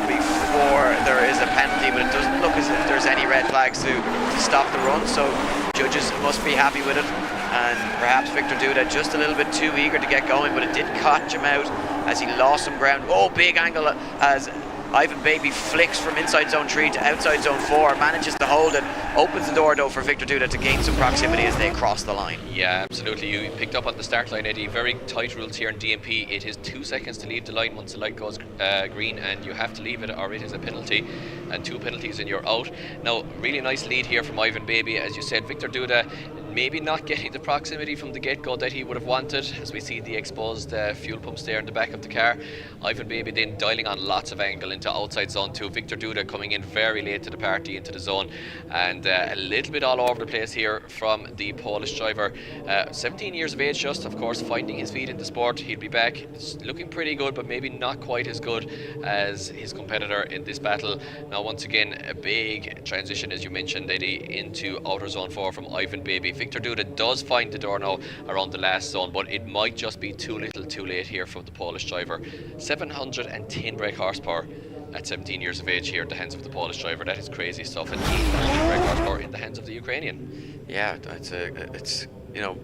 before there is a penalty, but it doesn't look as if there's any red flags to stop the run, so judges must be happy with it. And perhaps Victor Duda just a little bit too eager to get going, but it did catch him out as he lost some ground. Oh, big angle as Ivan Baby flicks from inside zone 3 to outside zone 4, manages to hold it, opens the door though for Victor Duda to gain some proximity as they cross the line. Yeah, absolutely. You picked up on the start line, Eddie. Very tight rules here in DMP. It is 2 seconds to leave the line once the light goes green, and you have to leave it or it is a penalty, and 2 penalties and you're out. Now, really nice lead here from Ivan Baby. As you said, Victor Duda maybe not getting the proximity from the get-go that he would have wanted, as we see the exposed fuel pumps there in the back of the car. Ivan Baby then dialing on lots of angle into outside zone 2. Victor Duda coming in very late to the party into the zone, and a little bit all over the place here from the Polish driver. 17 years of age just, of course, finding his feet in the sport. He'll be back. It's looking pretty good, but maybe not quite as good as his competitor in this battle. Now, once again, a big transition, as you mentioned, Eddie, into outer zone 4 from Ivan Baby. Victor Duda does find the door now around the last zone, but it might just be too little too late here from the Polish driver. 710 brake horsepower at 17 years of age here at the hands of the Polish driver. That is crazy stuff. And 800 brake horsepower in the hands of the Ukrainian. Yeah, it's you know,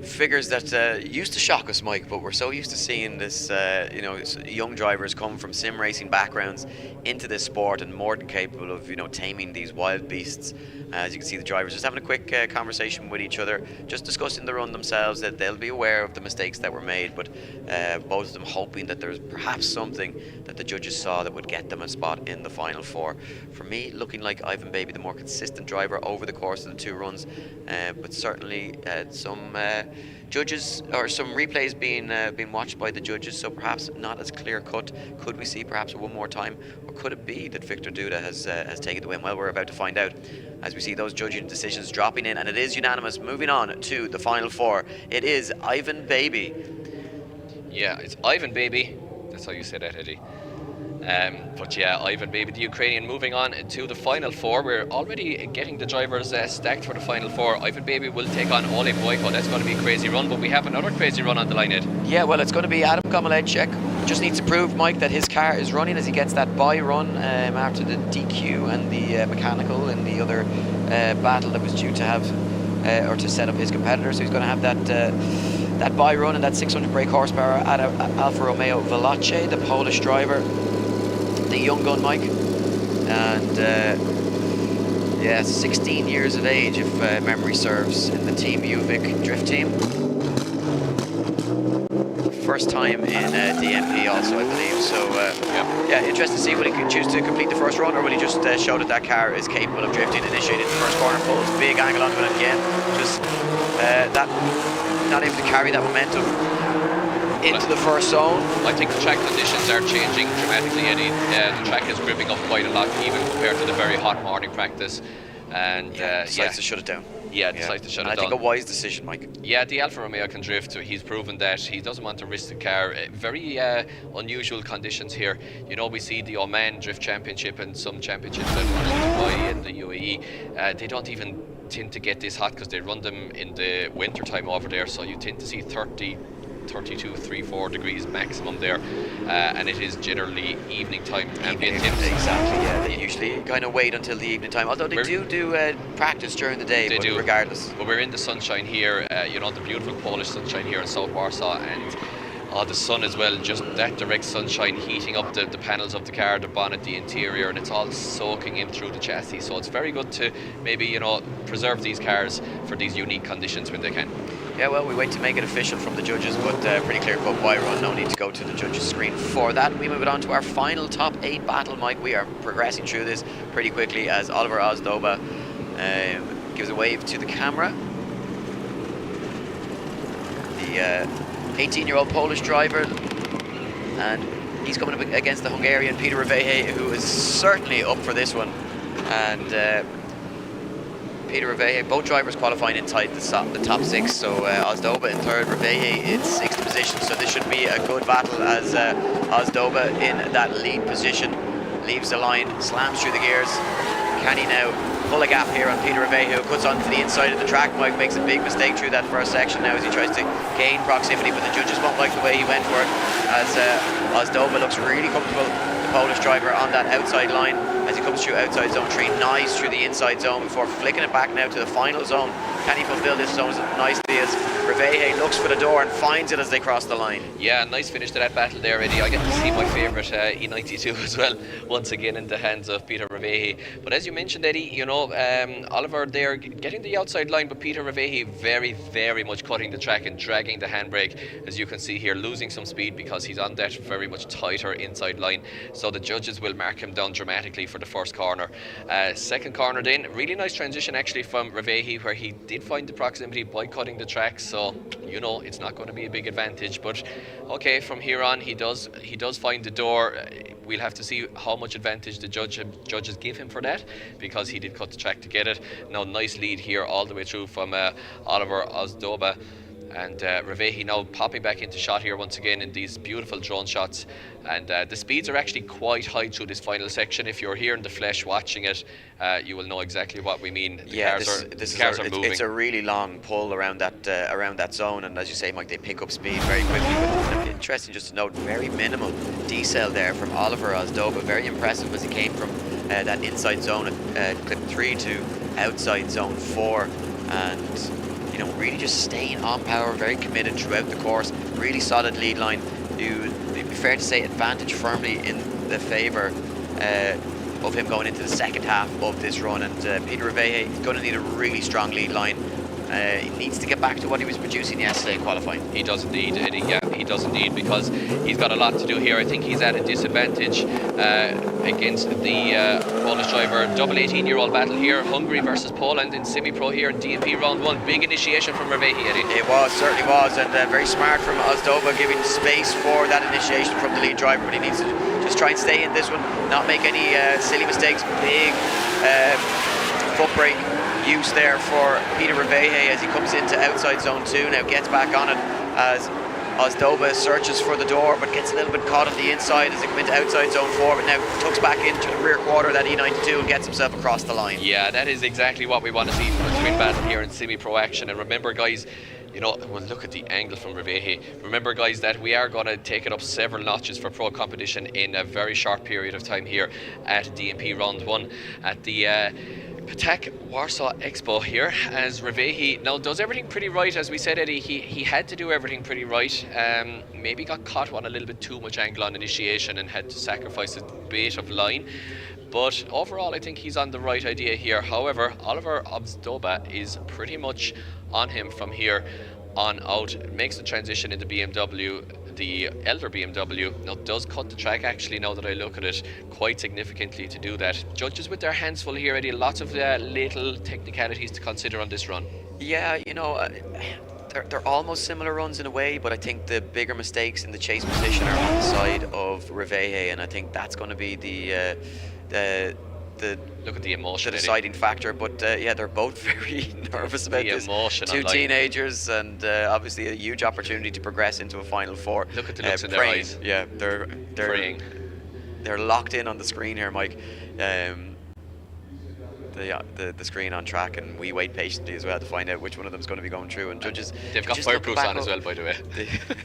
figures that used to shock us, Mike, but we're so used to seeing this, you know, young drivers come from sim racing backgrounds into this sport and more than capable of, you know, taming these wild beasts. As you can see, the drivers just having a quick conversation with each other, just discussing the run themselves, that they'll be aware of the mistakes that were made, but both of them hoping that there's perhaps something that the judges saw that would get them a spot in the final 4. For me, looking like Ivan Baby, the more consistent driver over the course of the 2 runs, but certainly some judges or some replays being watched by the judges, so perhaps not as clear cut. Could we see perhaps one more time, or could it be that Victor Duda has taken the win? Well, we're about to find out as we see those judging decisions dropping in, and it is unanimous. Moving on to the final 4, it is Ivan Baby. Yeah, it's Ivan Baby. That's how you say that, Eddie. But yeah, Ivan Baby, the Ukrainian, moving on to the final 4. We're already getting the drivers stacked for the final 4. Ivan Baby will take on Oleg Boyko. That's going to be a crazy run, but we have another crazy run on the line, Ed. Yeah, well, it's going to be Adam Gomelecek. Just needs to prove, Mike, that his car is running as he gets that bye run after the DQ and the mechanical in the other battle that was due to have or to set up his competitor. So he's going to have that by run and that 600 brake horsepower at Alfa Romeo Veloce, the Polish driver, the young gun Mike, and 16 years of age if memory serves, in the Team Uvic drift team. First time in DMP also, I believe. So yeah, interesting to see, will he choose to complete the first run, or will he just show that car is capable of drifting, initiating the first corner, pulls big angle onto it again, just that not able to carry that momentum into the first zone. I think the track conditions are changing dramatically, Eddie. The track is gripping up quite a lot, even compared to the very hot morning practice. And decides to shut it down. Yeah, decides to shut it down. I think a wise decision, Mike. Yeah, the Alfa Romeo can drift. He's proven that. He doesn't want to risk the car. Very unusual conditions here. You know, we see the Oman Drift Championship and some championships that run in Dubai and the UAE. They don't even tend to get this hot because they run them in the winter time over there. So you tend to see 32, 3-4 degrees maximum there, and it is generally evening time ambient temps. Exactly, yeah. They usually kind of wait until the evening time, although they do practice during the day, but regardless. But we're in the sunshine here, you know, the beautiful Polish sunshine here in South Warsaw, and the sun as well, just that direct sunshine heating up the panels of the car, the bonnet, the interior, and it's all soaking in through the chassis. So it's very good to maybe, you know, preserve these cars for these unique conditions when they can. Yeah, well, we wait to make it official from the judges, but pretty clear-cut wire run. No need to go to the judges' screen for that. We move it on to our final top 8 battle, Mike. We are progressing through this pretty quickly as Oliver Ozdoba gives a wave to the camera. The 18-year-old Polish driver, and he's coming up against the Hungarian Peter Revehe, who is certainly up for this one. And Peter Revehe, both drivers qualifying inside the top 6, so Ozdoba in 3rd, Revehe in 6th position, so this should be a good battle as Ozdoba in that lead position leaves the line, slams through the gears. Can he now pull a gap here on Peter Revehe, who cuts onto the inside of the track? Mike makes a big mistake through that first section now as he tries to gain proximity, but the judges won't like the way he went for it, as Ozdoba looks really comfortable, the Polish driver, on that outside line as he comes through outside zone 3, nice through the inside zone before flicking it back now to the final zone. Can he fulfill this zone nicely as Revehe looks for the door and finds it as they cross the line? Yeah, nice finish to that battle there, Eddie. I get to see my favourite E92 as well, once again in the hands of Peter Revehe. But as you mentioned, Eddie, you know, Oliver there getting the outside line, but Peter Revehe very, very much cutting the track and dragging the handbrake, as you can see here, losing some speed because he's on that very much tighter inside line. So the judges will mark him down dramatically for the first corner. Second corner then, really nice transition actually from Revehe, where he did find the proximity by cutting the track, so you know it's not going to be a big advantage, but okay, from here on he does find the door. We'll have to see how much advantage the judges give him for that, because he did cut the track to get it. Now nice lead here all the way through from Oliver Ozdoba, and Revehe now popping back into shot here once again in these beautiful drone shots. And the speeds are actually quite high through this final section. If you're here in the flesh watching it, you will know exactly what we mean. The cars are moving. It's a really long pull around that zone, and as you say, Mike, they pick up speed very quickly. But interesting just to note, very minimal decel there from Oliver Ozdoba. Very impressive as he came from that inside zone at clip 3 to outside zone 4, and you know, really just staying on power, very committed throughout the course. Really solid lead line. It'd be fair to say advantage firmly in the favour of him going into the second half of this run, and Peter Revehe is going to need a really strong lead line. He needs to get back to what he was producing yesterday in qualifying. He does indeed, Eddie. Yeah, he does indeed, because he's got a lot to do here. I think he's at a disadvantage against the Polish driver. Double 18-year-old battle here. Hungary versus Poland in semi-pro here in DMP round 1. Big initiation from Revehe, Eddie. It was, certainly was, and very smart from Ozdoba, giving space for that initiation from the lead driver, but he needs to just try and stay in this one, not make any silly mistakes. Big foot brake use there for Peter Revehe as he comes into outside zone 2, now gets back on it as Ozdoba searches for the door, but gets a little bit caught on the inside as they come into outside zone 4, but now tucks back into the rear quarter of that E92 and gets himself across the line. Yeah, that is exactly what we want to see from a twin battle here in semi-pro action. And remember, guys, you know, well, look at the angle from Revehe. Remember, guys, that we are going to take it up several notches for pro competition in a very short period of time here at DMP round 1 at the Ptak Warsaw Expo here as Revehi now does everything pretty right. As we said, Eddie, he had to do everything pretty right. Maybe got caught on a little bit too much angle on initiation and had to sacrifice a bit of line. But overall, I think he's on the right idea here. However, Oliver Obzdoba is pretty much on him from here on out. Makes the transition into BMW. The elder BMW now does cut the track, actually, now that I look at it, quite significantly to do that. Judges with their hands full here, Eddie. Lots of little technicalities to consider on this run. Yeah, you know, they're almost similar runs in a way, but I think the bigger mistakes in the chase position are on the side of Revehi, and I think that's going to be the look at the emotion, the deciding factor. But yeah, they're both very nervous about the this. Emotion Two teenagers, and obviously a huge opportunity to progress into a final four. Look at the looks in their eyes. Yeah, they're praying. They're locked in on the screen here, Mike. The screen on track, and we wait patiently as well to find out which one of them is going to be going through. And judges, they've got fireproofs on as well, by the way.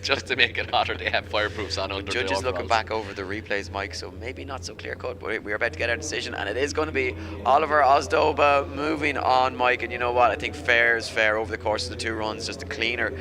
Just to make it hotter, they have fireproofs on under the overalls. Judges looking back over the replays, Mike, so maybe not so clear cut, but we're about to get our decision, and it is going to be Oliver Obzdoba moving on, Mike. And you know what? I think fair is fair over the course of the two runs. Just a cleaner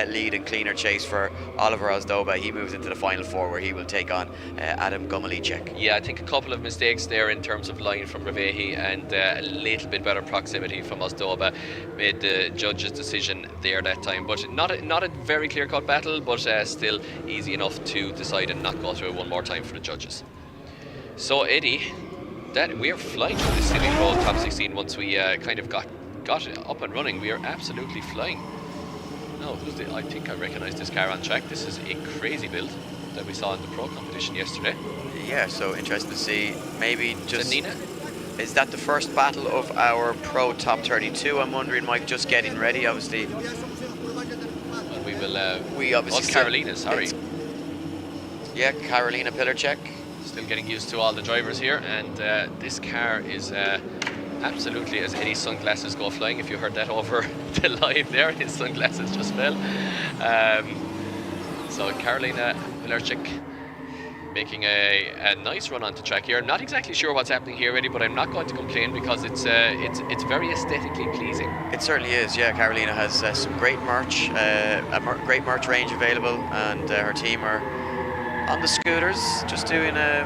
lead and cleaner chase for Oliver Obzdoba. He moves into the final four, where he will take on Adam Gumalicek. Yeah, I think a couple of mistakes there in terms of line from Revehi, and a little bit better proximity from Obzdoba made the judge's decision there that time. But not a very clear-cut battle, but still easy enough to decide and not go through it one more time for the judges. So Eddie, that we are flying through the City Road top 16 once we kind of got it up and running. We are absolutely flying. Now, I think I recognise this car on track. This is a crazy build that we saw in the pro competition yesterday. Yeah, so interesting to see. Maybe just... Nina? Is that the first battle of our Pro Top 32? I'm wondering, Mike, just getting ready, obviously. Well, we will... we obviously... Karolina, sorry. Yeah, Karolina Pilarczyk. Still getting used to all the drivers here, and this car is absolutely, as Eddie's sunglasses go flying. If you heard that over the live there, his sunglasses just fell. So Karolina Pilarczyk making a nice run onto track here. Not exactly sure what's happening here, Eddie, but I'm not going to complain because it's very aesthetically pleasing. It certainly is. Yeah, Karolina has some great merch, great merch range available, and her team are on the scooters, just doing a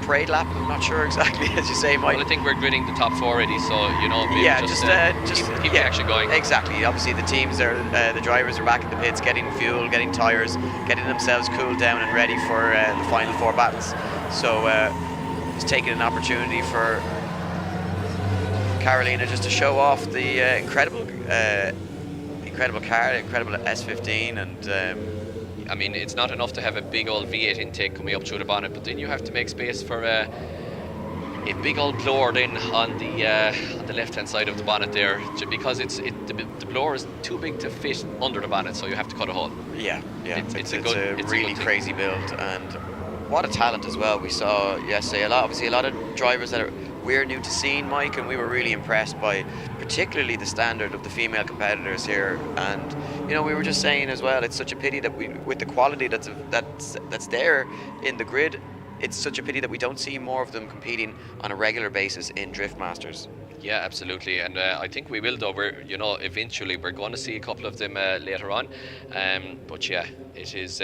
parade lap. I'm not sure exactly, as you say, Mike. Well, I think we're gridding the top four, Eddie. So maybe yeah, just keep the action going. Exactly. Obviously, the teams are the drivers are back in the pits, getting fuel, getting tires, getting themselves cooled down and ready for the final four battles. So just taking an opportunity for Karolina just to show off the incredible car, incredible S15, and. I mean, it's not enough to have a big old V8 intake coming up through the bonnet, but then you have to make space for a big old blower then on the left-hand side of the bonnet there, because the blower is too big to fit under the bonnet, so you have to cut a hole. Yeah. It's a really crazy build, and what a talent as well. We saw yesterday a lot of drivers that we're new to seeing, Mike, and we were really impressed by particularly the standard of the female competitors here. And we were just saying as well, it's such a pity that with the quality that's there in the grid, it's such a pity that we don't see more of them competing on a regular basis in Drift Masters. Yeah, absolutely, and I think we will, though. Eventually we're going to see a couple of them later on, but yeah, it is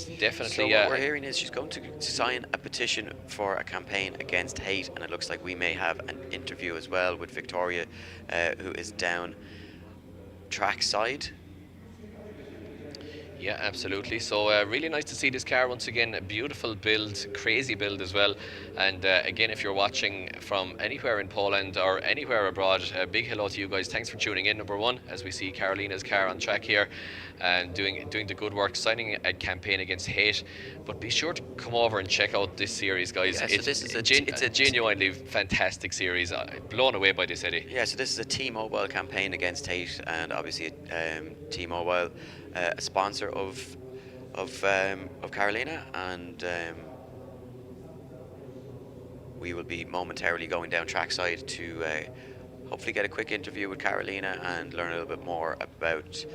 definitely... So what we're hearing is she's going to sign a petition for a campaign against hate, and it looks like we may have an interview as well with Victoria, who is down track side. Yeah, absolutely. So really nice to see this car once again. A beautiful build, crazy build as well. And again, if you're watching from anywhere in Poland or anywhere abroad, a big hello to you guys. Thanks for tuning in, number one, as we see Karolina's car on track here and doing the good work, signing a campaign against hate. But be sure to come over and check out this series, guys. Yeah, so it's a genuinely fantastic series. Blown away by this, Eddie. Yeah, so this is a T-Mobile campaign against hate, and obviously T-Mobile, a sponsor of Karolina, and we will be momentarily going down trackside to hopefully get a quick interview with Karolina and learn a little bit more about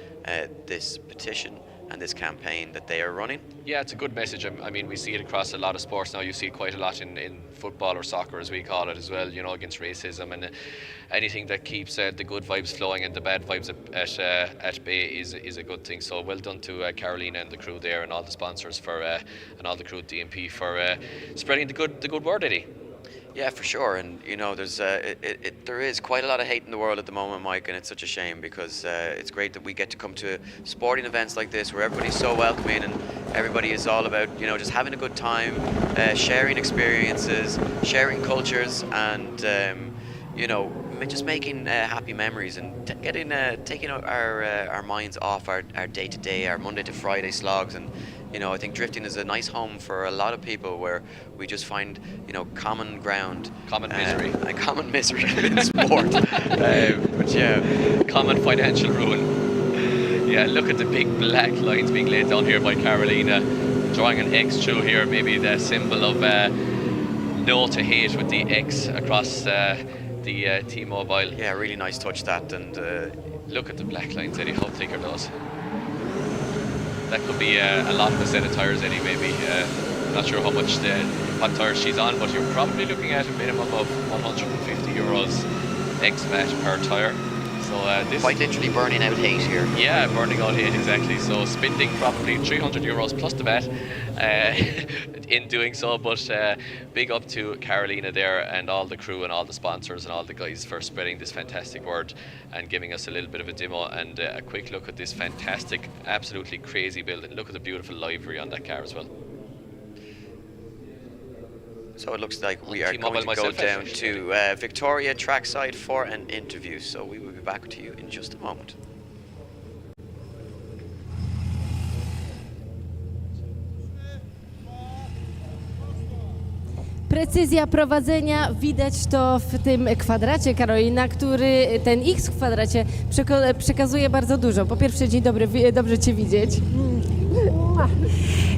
this petition and this campaign that they are running. Yeah, it's a good message. I mean, we see it across a lot of sports now. You see it quite a lot in football or soccer, as we call it, as well, you know, against racism, and anything that keeps the good vibes flowing and the bad vibes at bay is a good thing. So well done to Karolina and the crew there, and all the sponsors and all the crew at DMP for spreading the good word, Eddie. Yeah, for sure. And you know, there is quite a lot of hate in the world at the moment, Mike, and it's such a shame, because it's great that we get to come to sporting events like this where everybody's so welcoming and everybody is all about, you know, just having a good time, sharing experiences, sharing cultures, and you know, just making happy memories and taking our minds off our day-to-day, our Monday to Friday slogs. And you know, I think drifting is a nice home for a lot of people where we just find, you know, common ground, common misery, and common misery in sport. But yeah, common financial ruin. Yeah, look at the big black lines being laid down here by Karolina, drawing an X through here, maybe the symbol of no to hate with the X across the T-Mobile. Yeah, really nice touch that. And look at the black lines, Eddie. How thick are those? That could be a lot of a set of tyres, Eddie, maybe. Not sure what tyres she's on, but you're probably looking at a minimum of €150 ex-VAT per tyre. So this quite literally burning out hate here. Yeah, burning out hate, exactly. So spending probably €300 plus the VAT in doing so. But big up to Karolina there and all the crew and all the sponsors and all the guys for spreading this fantastic word and giving us a little bit of a demo and a quick look at this fantastic, absolutely crazy build. And look at the beautiful livery on that car as well. So it looks like we are going to go down to Victoria trackside for an interview. So we will be back to you in just a moment. Precyzja prowadzenia, widać to w tym kwadracie, Karolina, który ten X w kwadracie przekazuje bardzo dużo. Po pierwsze, dzień dobry, dobrze Cię widzieć.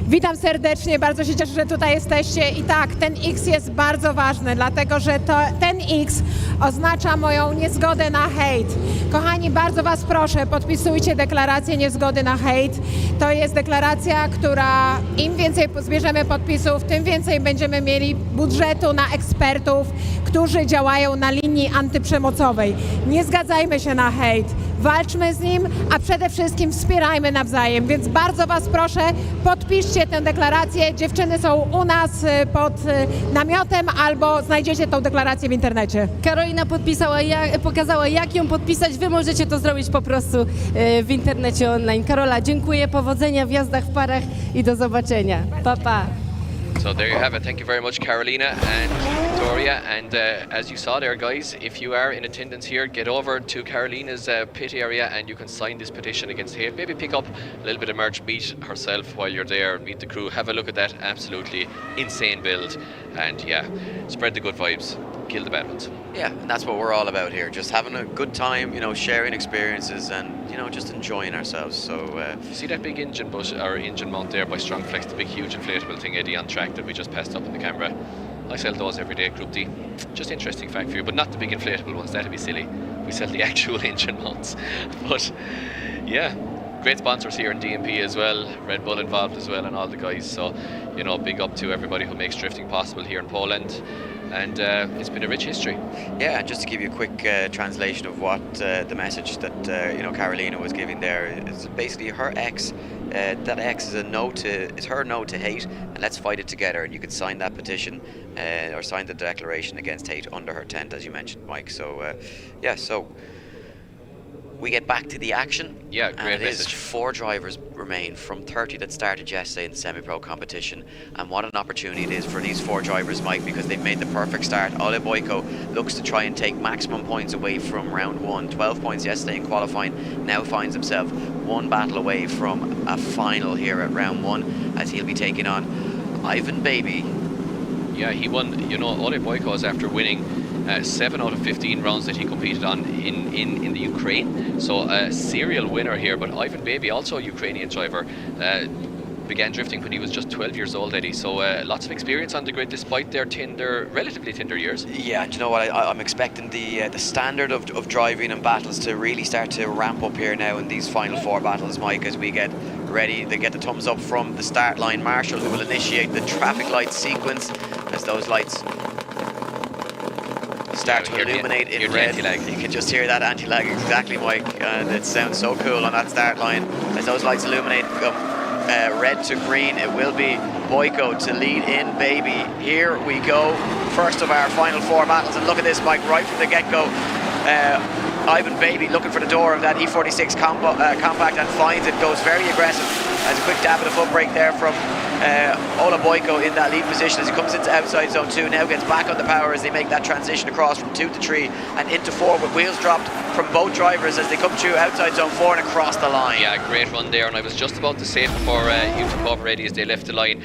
Witam serdecznie, bardzo się cieszę, że tutaj jesteście. I tak, ten X jest bardzo ważny, dlatego że ten X oznacza moją niezgodę na hejt. Kochani, bardzo Was proszę, podpisujcie deklarację niezgody na hejt. To jest deklaracja, która im więcej zbierzemy podpisów, tym więcej będziemy mieli budżetu na ekspertów, którzy działają na linii antyprzemocowej. Nie zgadzajmy się na hejt, walczmy z nim, a przede wszystkim wspierajmy nawzajem. Więc bardzo Was proszę, podpiszcie tę deklarację. Dziewczyny są u nas pod namiotem albo znajdziecie tą deklarację w internecie. Karolina pokazała, jak ją podpisać. Wy możecie to zrobić po prostu w internecie online. Karola, dziękuję, powodzenia w jazdach w parach i do zobaczenia. Pa, pa. So there you have it. Thank you very much, Karolina and Victoria. And as you saw there, guys, if you are in attendance here, get over to Karolina's pit area and you can sign this petition against hate. Maybe pick up a little bit of merch, meet herself while you're there, meet the crew, have a look at that absolutely insane build. And yeah, spread the good vibes, kill the bad ones. Yeah, and that's what we're all about here. Just having a good time, you know, sharing experiences and, you know, just enjoying ourselves. So see that big engine mount there by Strong Flex, the big huge inflatable thing, Eddie, on track that we just passed up in the camera. I sell those every day at Group D. Just interesting fact for you, but not the big inflatable ones, that'd be silly. We sell the actual engine mounts. But yeah, great sponsors here in DMP as well, Red Bull involved as well, and all the guys. So, you know, big up to everybody who makes drifting possible here in Poland. And it's been a rich history. Yeah, and just to give you a quick translation of what the message that you know, Karolina was giving there is basically her ex. That X is her no to hate, and let's fight it together. And you can sign that petition or sign the declaration against hate under her tent, as you mentioned, Mike. So yeah, so we get back to the action. Yeah, great message. 4 drivers remain from 30 that started yesterday in the semi-pro competition, and what an opportunity it is for these 4 drivers, Mike, because they've made the perfect start. Ole Boyko looks to try and take maximum points away from round 1. 12 points yesterday in qualifying, now finds himself 1 battle away from a final here at round 1, as he'll be taking on Ivan Baby. Yeah, he won, you know, Ole Boyko is after winning 7 out of 15 rounds that he competed on in the Ukraine. So a serial winner here, but Ivan Baby, also a Ukrainian driver, began drifting when he was just 12 years old, Eddie. So lots of experience on the grid despite their relatively tender years. Yeah, and you know what, I'm expecting the standard of driving and battles to really start to ramp up here now in these final 4 battles, Mike, as we get ready. They get the thumbs up from the start line marshal, who will initiate the traffic light sequence as those lights start to illuminate in red. You can just hear that anti-lag exactly, Mike, and it sounds so cool on that start line. As those lights illuminate from red to green, it will be Boyko to lead in, baby. Here we go, first of our final 4 battles, and look at this, Mike, right from the get-go. Ivan Baby looking for the door of that E46 compact and finds it, goes very aggressive. Has a quick dab at a foot brake there from Ola Boyko in that lead position as he comes into outside zone 2, now gets back on the power as they make that transition across from 2 to 3 and into 4 with wheels dropped from both drivers as they come through outside zone 4 and across the line. Yeah, great run there, and I was just about to say it before you took over, Eddie, as they left the line.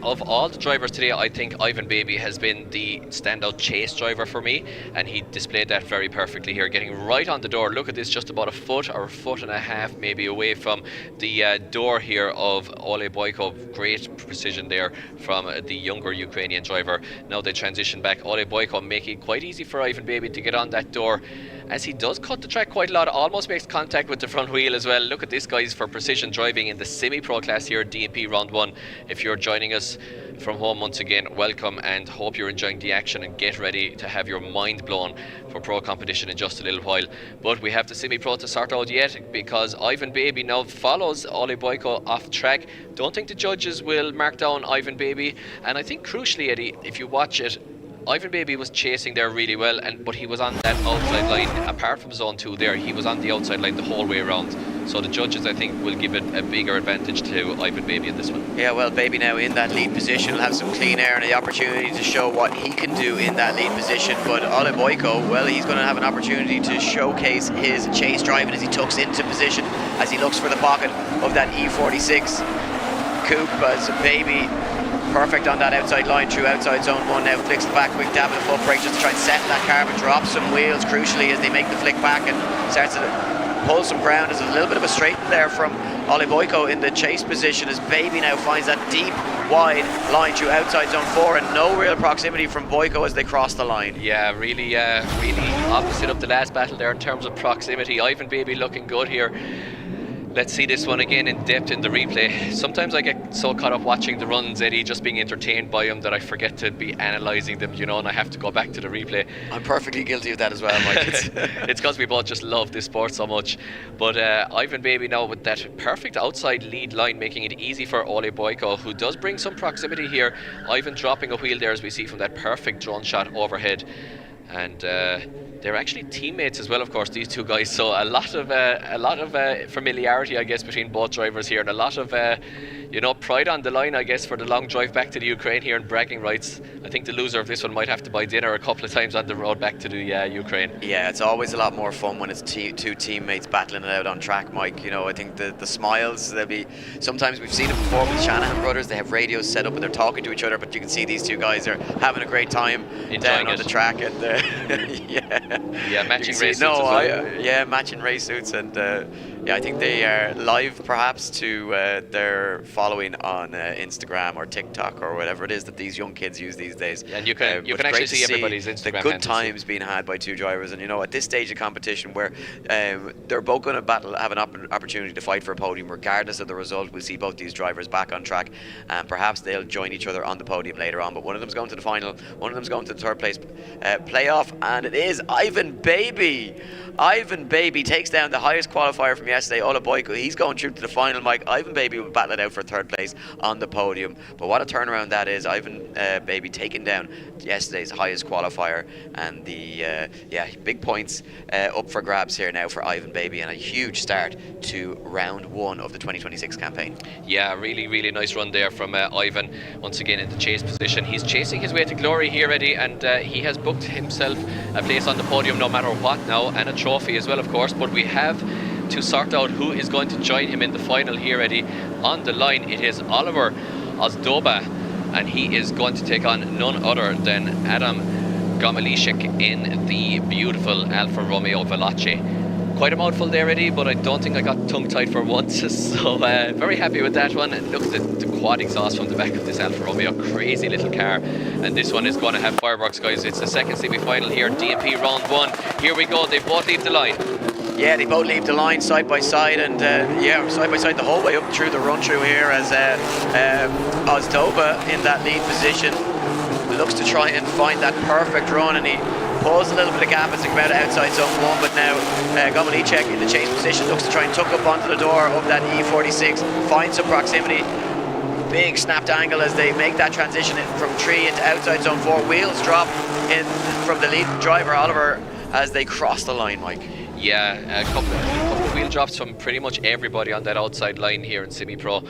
Of all the drivers today, I think Ivan Baby has been the standout chase driver for me, and he displayed that very perfectly here, getting right on the door. Look at this, just about a foot or a foot and a half maybe away from the door here of Ole Boyko. Great precision there from the younger Ukrainian driver. Now they transition back. Ole Boyko making it quite easy for Ivan Baby to get on that door, as he does cut the track quite a lot, almost makes contact with the front wheel as well. Look at this, guys, for precision driving in the semi-pro class here at DNP Round 1. If you're joining us from home once again, welcome, and hope you're enjoying the action and get ready to have your mind blown for pro competition in just a little while. But we have the semi-pro to sort out yet, because Ivan Baby now follows Ole Boyko off track. Don't think the judges will mark down Ivan Baby, and I think crucially, Eddie, if you watch it, Ivan Baby was chasing there really well, but he was on that outside line. Apart from zone 2 there, he was on the outside line the whole way around. So the judges, I think, will give it a bigger advantage to Ivan Baby in this one. Yeah, well, Baby now in that lead position will have some clean air and the opportunity to show what he can do in that lead position. But Ole Boyko, well, he's going to have an opportunity to showcase his chase driving as he tucks into position, as he looks for the pocket of that E46 coupe, as Baby perfect on that outside line through outside zone 1. Now flicks the back, quick dab of the foot brake just to try and settle that car, but drops some wheels crucially as they make the flick back and starts to pull some ground. There's a little bit of a straighten there from Ole Boyko in the chase position as Baby now finds that deep wide line through outside zone 4 and no real proximity from Boyko as they cross the line. Yeah, really opposite of the last battle there in terms of proximity. Ivan Baby looking good here. Let's see this one again in depth in the replay. Sometimes I get so caught up watching the runs, Eddie, just being entertained by them, that I forget to be analysing them, you know, and I have to go back to the replay. I'm perfectly guilty of that as well, Mike. It's because we both just love this sport so much. But Ivan Baby now with that perfect outside lead line, making it easy for Ole Boyko, who does bring some proximity here. Ivan dropping a wheel there, as we see from that perfect drone shot overhead. And they're actually teammates as well, of course, these two guys. So a lot of familiarity, I guess, between both drivers here, and a lot of pride on the line, I guess, for the long drive back to the Ukraine here, and bragging rights. I think the loser of this one might have to buy dinner a couple of times on the road back to the Ukraine. Yeah, it's always a lot more fun when it's two teammates battling it out on track, Mike. You know, I think the smiles, sometimes we've seen it before with the Shanahan brothers. They have radios set up and they're talking to each other, but you can see these two guys are having a great time down on the track, and matching race suits as well. Matching race suits, and I think they are live perhaps to their following on Instagram or TikTok or whatever it is that these young kids use these days. And you can actually see everybody's Instagram. The good times being had by two drivers, and you know, at this stage of competition where they're both going to have an opportunity to fight for a podium regardless of the result. We'll see both these drivers back on track, and perhaps they'll join each other on the podium later on. But one of them's going to the final, one of them's going to the third place playoff, and it is Ivan Baby. Ivan Baby takes down the highest qualifier from yesterday, Ole Boyko. He's going through to the final, Mike. Ivan Baby will battle it out for third place on the podium. But what a turnaround that is. Ivan Baby taking down yesterday's highest qualifier, and the big points up for grabs here now for Ivan Baby, and a huge start to round 1 of the 2026 campaign. Yeah, really, really nice run there from Ivan, once again in the chase position. He's chasing his way to glory here, Eddie, and he has booked himself a place on the podium no matter what now, and a trophy as well, of course. But we have to sort out who is going to join him in the final here, Eddie. On the line it is Oliver Ozdoba, and he is going to take on none other than Adam Gomelishek in the beautiful Alfa Romeo Veloce. Quite a mouthful there, Eddie, but I don't think I got tongue-tied for once, so very happy with that one. And look at the quad exhaust from the back of this Alfa Romeo, crazy little car. And this one is going to have fireworks, guys. It's the second semi-final here, DMP round 1. Here we go, they both leave the line. Yeah, they both leave the line side by side, and yeah, side by side the whole way up through the run through here as Ozdova in that lead position looks to try and find that perfect run, and he pulls a little bit of gap as they come out outside zone 1, but now Gomelicek in the chase position looks to try and tuck up onto the door of that E46, find some proximity. Big snapped angle as they make that transition from 3 into outside zone 4. Wheels drop in from the lead driver Oliver as they cross the line, Mike. Yeah, a couple of wheel drops from pretty much everybody on that outside line here in semi-pro.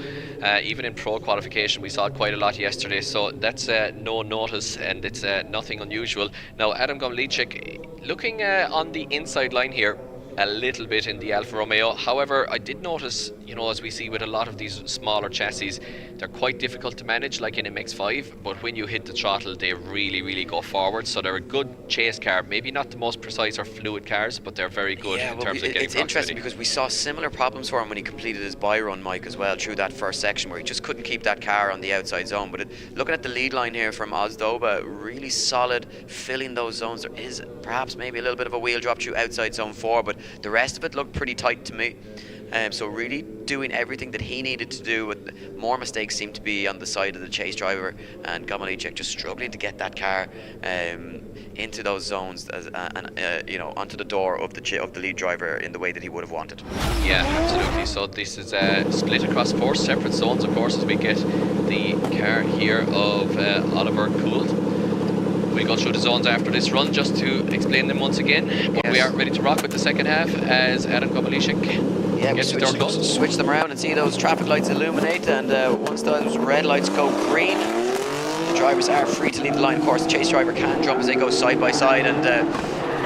Even in pro qualification we saw it quite a lot yesterday, so that's no notice, and it's nothing unusual. Now Adam Gomelicek looking on the inside line here a little bit in the Alfa Romeo. However, I did notice, you know, as we see with a lot of these smaller chassis, they're quite difficult to manage, like in MX-5, but when you hit the throttle, they really go forward. So they're a good chase car. Maybe not the most precise or fluid cars, but they're very good in terms of getting proximity. It's interesting because we saw similar problems for him when he completed his by-run, Mike, as well, through that first section where he just couldn't keep that car on the outside zone. But looking at the lead line here from Ozdova, really solid, filling those zones. There is perhaps maybe a little bit of a wheel drop through outside zone 4, but the rest of it looked pretty tight to me. So really doing everything that he needed to do, with more mistakes seem to be on the side of the chase driver, and Gomelicek just struggling to get that car into those zones you know, onto the door of the lead driver in the way that he would have wanted. Yeah, absolutely. So this is split across 4 separate zones, of course, as we get the car here of Oliver Gould. We'll go through the zones after this run just to explain them once again. But we are ready to rock with the second half as Adam Gomelicek gets his door closed. Switch them around and see those traffic lights illuminate, and once those red lights go green, the drivers are free to leave the line. Of course, the chase driver can jump as they go side by side, and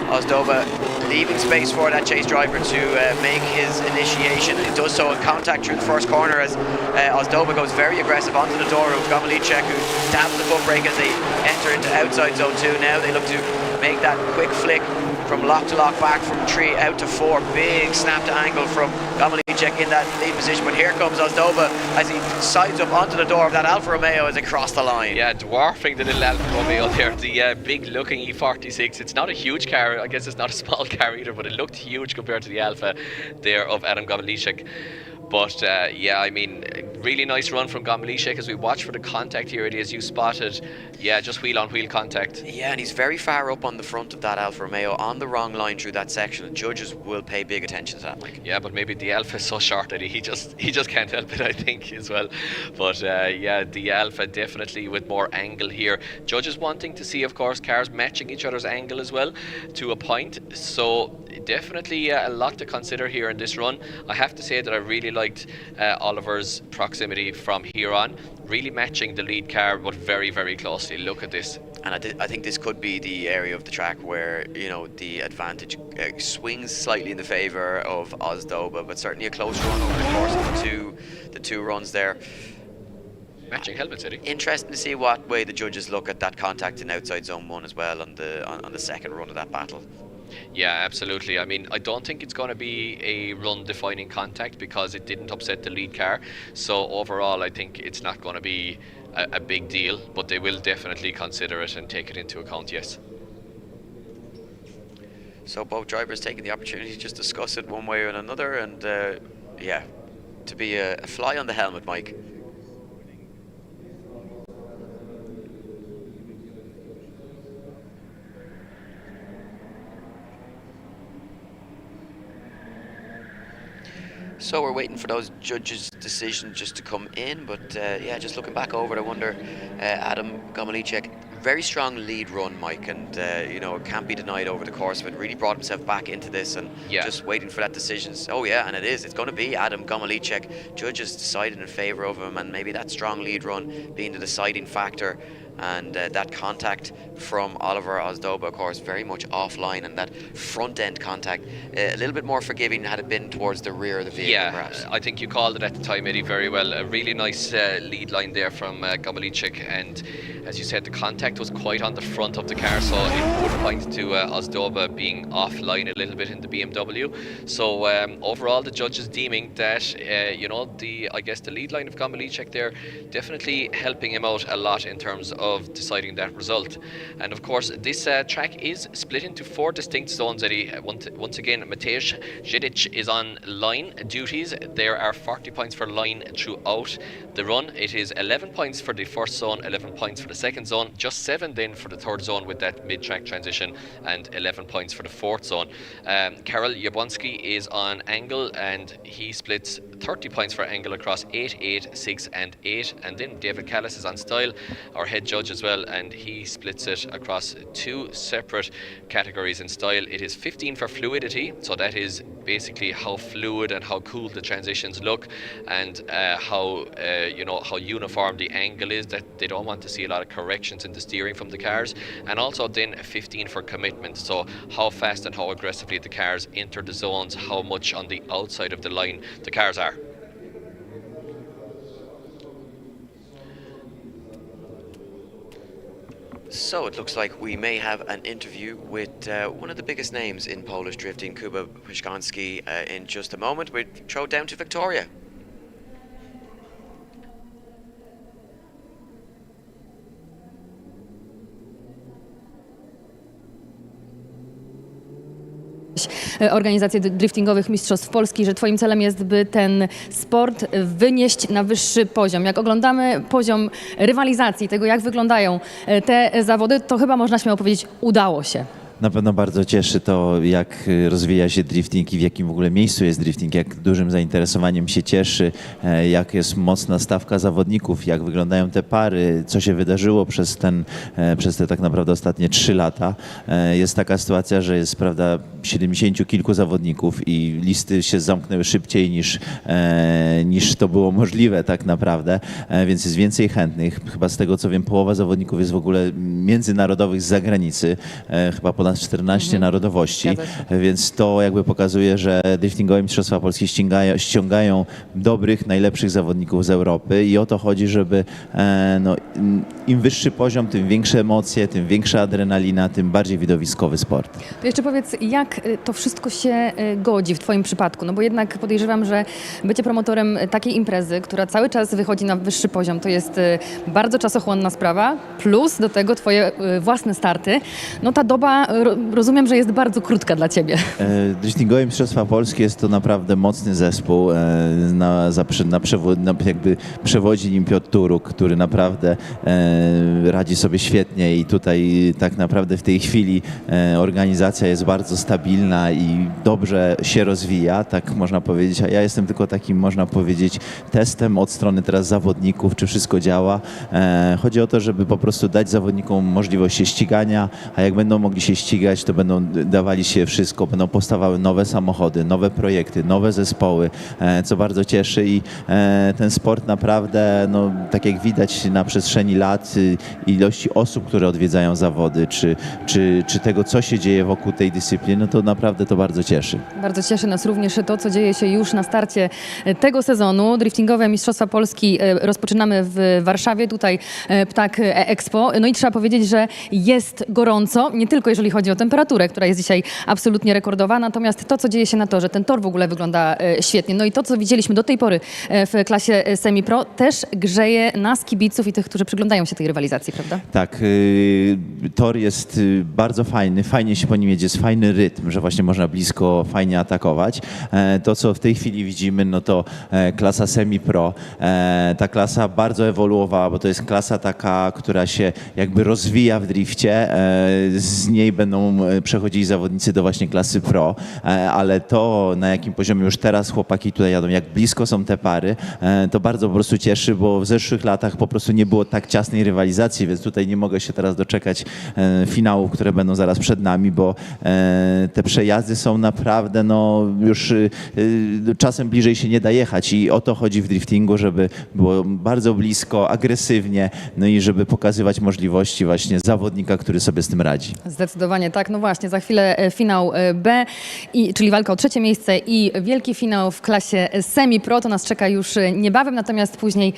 Ozdova leaving space for that chase driver to make his initiation. It does so in contact through the first corner as Ozdova goes very aggressive onto the door of Gomelicek, who stabs the foot brake as they enter into outside zone 2. Now they look to make that quick flick from lock to lock back from 3 out to 4. Big snapped angle from Gomelicek in that lead position, but here comes Ozdova as he sides up onto the door of that Alfa Romeo as it crossed the line. Yeah, dwarfing the little Alfa Romeo there, the big looking E46. It's not a huge car, I guess it's not a small car either, but it looked huge compared to the Alfa there of Adam Gomelicek. But yeah, I mean, really nice run from Gomelicek as we watch for the contact here. It is, you spotted, yeah, just wheel on wheel contact. Yeah, and he's very far up on the front of that Alfa Romeo on the wrong line through that section. Judges will pay big attention to that, Mike. Yeah, but maybe the Alfa is so short that he just can't help it, I think, as well. But yeah, the Alfa definitely with more angle here. Judges wanting to see, of course, cars matching each other's angle as well to a point. So definitely a lot to consider here in this run. I have to say that I really liked Oliver's proximity from here on, really matching the lead car, but very closely. Look at this. And I think this could be the area of the track where, you know, the advantage swings slightly in the favour of Ozdova, but certainly a close run over the course of the two runs there. Matching helmets, Eddie. Interesting to see what way the judges look at that contact in outside zone 1 as well on the second run of that battle. Yeah, absolutely. I mean, I don't think it's going to be a run-defining contact because it didn't upset the lead car. So overall, I think it's not going to be a big deal, but they will definitely consider it and take it into account, yes. So both drivers taking the opportunity to just discuss it one way or another, and yeah, to be a fly on the helmet, Mike. So we're waiting for those judges' decisions just to come in, but yeah, just looking back over it, I wonder, Adam Gomelicek, very strong lead run, Mike, and you know, it can't be denied over the course of it. Really brought himself back into this, and just waiting for that decision. Oh yeah, and it's going to be Adam Gomelicek. Judges decided in favour of him, and maybe that strong lead run being the deciding factor. And that contact from Oliver Ozdova, of course, very much offline, and that front end contact a little bit more forgiving had it been towards the rear of the vehicle, perhaps. I think you called it at the time, Eddie, very well. A really nice lead line there from Gomelicek, and As you said, the contact was quite on the front of the car, so it would point to Ozdoba being offline a little bit in the BMW. So overall, the judges deeming that I guess the lead line of Gomelichek there definitely helping him out a lot in terms of deciding that result. And of course, this track is split into 4 distinct zones. Eddie, once again, Mateusz Ziedic is on line duties. There are 40 points for line throughout the run. It is 11 points for the first zone, 11 points for the second zone, just 7 then for the third zone with that mid-track transition, and 11 points for the fourth zone. Karol Jabłonski is on angle, and he splits 30 points for angle across 8, 8, 6 and 8. And then David Callis is on style, our head judge as well, and he splits it across 2 separate categories in style. It is 15 for fluidity, so that is basically how fluid and how cool the transitions look, and how uniform the angle is, that they don't want to see a lot of corrections in the steering from the cars. And also then 15 for commitment, so how fast and how aggressively the cars enter the zones, how much on the outside of the line the cars are. So it looks like we may have an interview with one of the biggest names in Polish drifting, Jakub Przygoński, in just a moment. We throw it down to Victoria. Organizację driftingowych Mistrzostw Polski, że twoim celem jest, by ten sport wynieść na wyższy poziom. Jak oglądamy poziom rywalizacji, tego jak wyglądają te zawody, to chyba można śmiało powiedzieć, udało się. Na pewno bardzo cieszy to, jak rozwija się drifting i w jakim w ogóle miejscu jest drifting, jak dużym zainteresowaniem się cieszy, jak jest mocna stawka zawodników, jak wyglądają te pary, co się wydarzyło przez te tak naprawdę ostatnie 3 lata. Jest taka sytuacja, że jest, prawda, 70 kilku zawodników i listy się zamknęły szybciej niż to było możliwe tak naprawdę, więc jest więcej chętnych. Chyba z tego co wiem, połowa zawodników jest w ogóle międzynarodowych z zagranicy, chyba ponad 14 narodowości, więc to jakby pokazuje, że Driftingowe Mistrzostwa Polski ściągają dobrych, najlepszych zawodników z Europy i o to chodzi, żeby im wyższy poziom, tym większe emocje, tym większa adrenalina, tym bardziej widowiskowy sport. To jeszcze powiedz, jak to wszystko się godzi w twoim przypadku? No bo jednak podejrzewam, że bycie promotorem takiej imprezy, która cały czas wychodzi na wyższy poziom, to jest bardzo czasochłonna sprawa, plus do tego twoje własne starty. No ta doba, rozumiem, że jest bardzo krótka dla ciebie. Driftingowe Mistrzostwa Polskie jest to naprawdę mocny zespół. Jakby przewodzi nim Piotr Turuk, który naprawdę radzi sobie świetnie i tutaj tak naprawdę w tej chwili organizacja jest bardzo stabilna i dobrze się rozwija, tak można powiedzieć, a ja jestem tylko takim, można powiedzieć, testem od strony teraz zawodników, czy wszystko działa. Chodzi o to, żeby po prostu dać zawodnikom możliwość się ścigania, a jak będą mogli się ścigać, to będą dawali się wszystko, będą powstawały nowe samochody, nowe projekty, nowe zespoły, co bardzo cieszy i ten sport naprawdę, no, tak jak widać na przestrzeni lat, ilości osób, które odwiedzają zawody, czy tego, co się dzieje wokół tej dyscypliny, no to naprawdę to bardzo cieszy. Bardzo cieszy nas również to, co dzieje się już na starcie tego sezonu. Driftingowe Mistrzostwa Polski rozpoczynamy w Warszawie, tutaj Ptak Expo. No i trzeba powiedzieć, że jest gorąco, nie tylko jeżeli chodzi o temperaturę, która jest dzisiaj absolutnie rekordowa, natomiast to, co dzieje się na torze, ten tor w ogóle wygląda świetnie. No i to, co widzieliśmy do tej pory w klasie semi-pro, też grzeje nas, kibiców i tych, którzy przyglądają się tej rywalizacji, prawda? Tak, tor jest bardzo fajny, fajnie się po nim jedzie, jest fajny rytm, że właśnie można blisko fajnie atakować. To, co w tej chwili widzimy, no to klasa semi-pro. Ta klasa bardzo ewoluowała, bo to jest klasa taka, która się jakby rozwija w drifcie. Z niej będą przechodzili zawodnicy do właśnie klasy pro, ale to, na jakim poziomie już teraz chłopaki tutaj jadą, jak blisko są te pary, to bardzo po prostu cieszy, bo w zeszłych latach po prostu nie było tak ciasnej rywalizacji, więc tutaj nie mogę się teraz doczekać finałów, które będą zaraz przed nami, bo te przejazdy są naprawdę, no już czasem bliżej się nie da jechać i o to chodzi w driftingu, żeby było bardzo blisko, agresywnie, no i żeby pokazywać możliwości właśnie zawodnika, który sobie z tym radzi. Zdecydowanie tak. No właśnie, za chwilę finał B, czyli walka o 3. miejsce i wielki finał w klasie semi-pro. To nas czeka już niebawem, natomiast później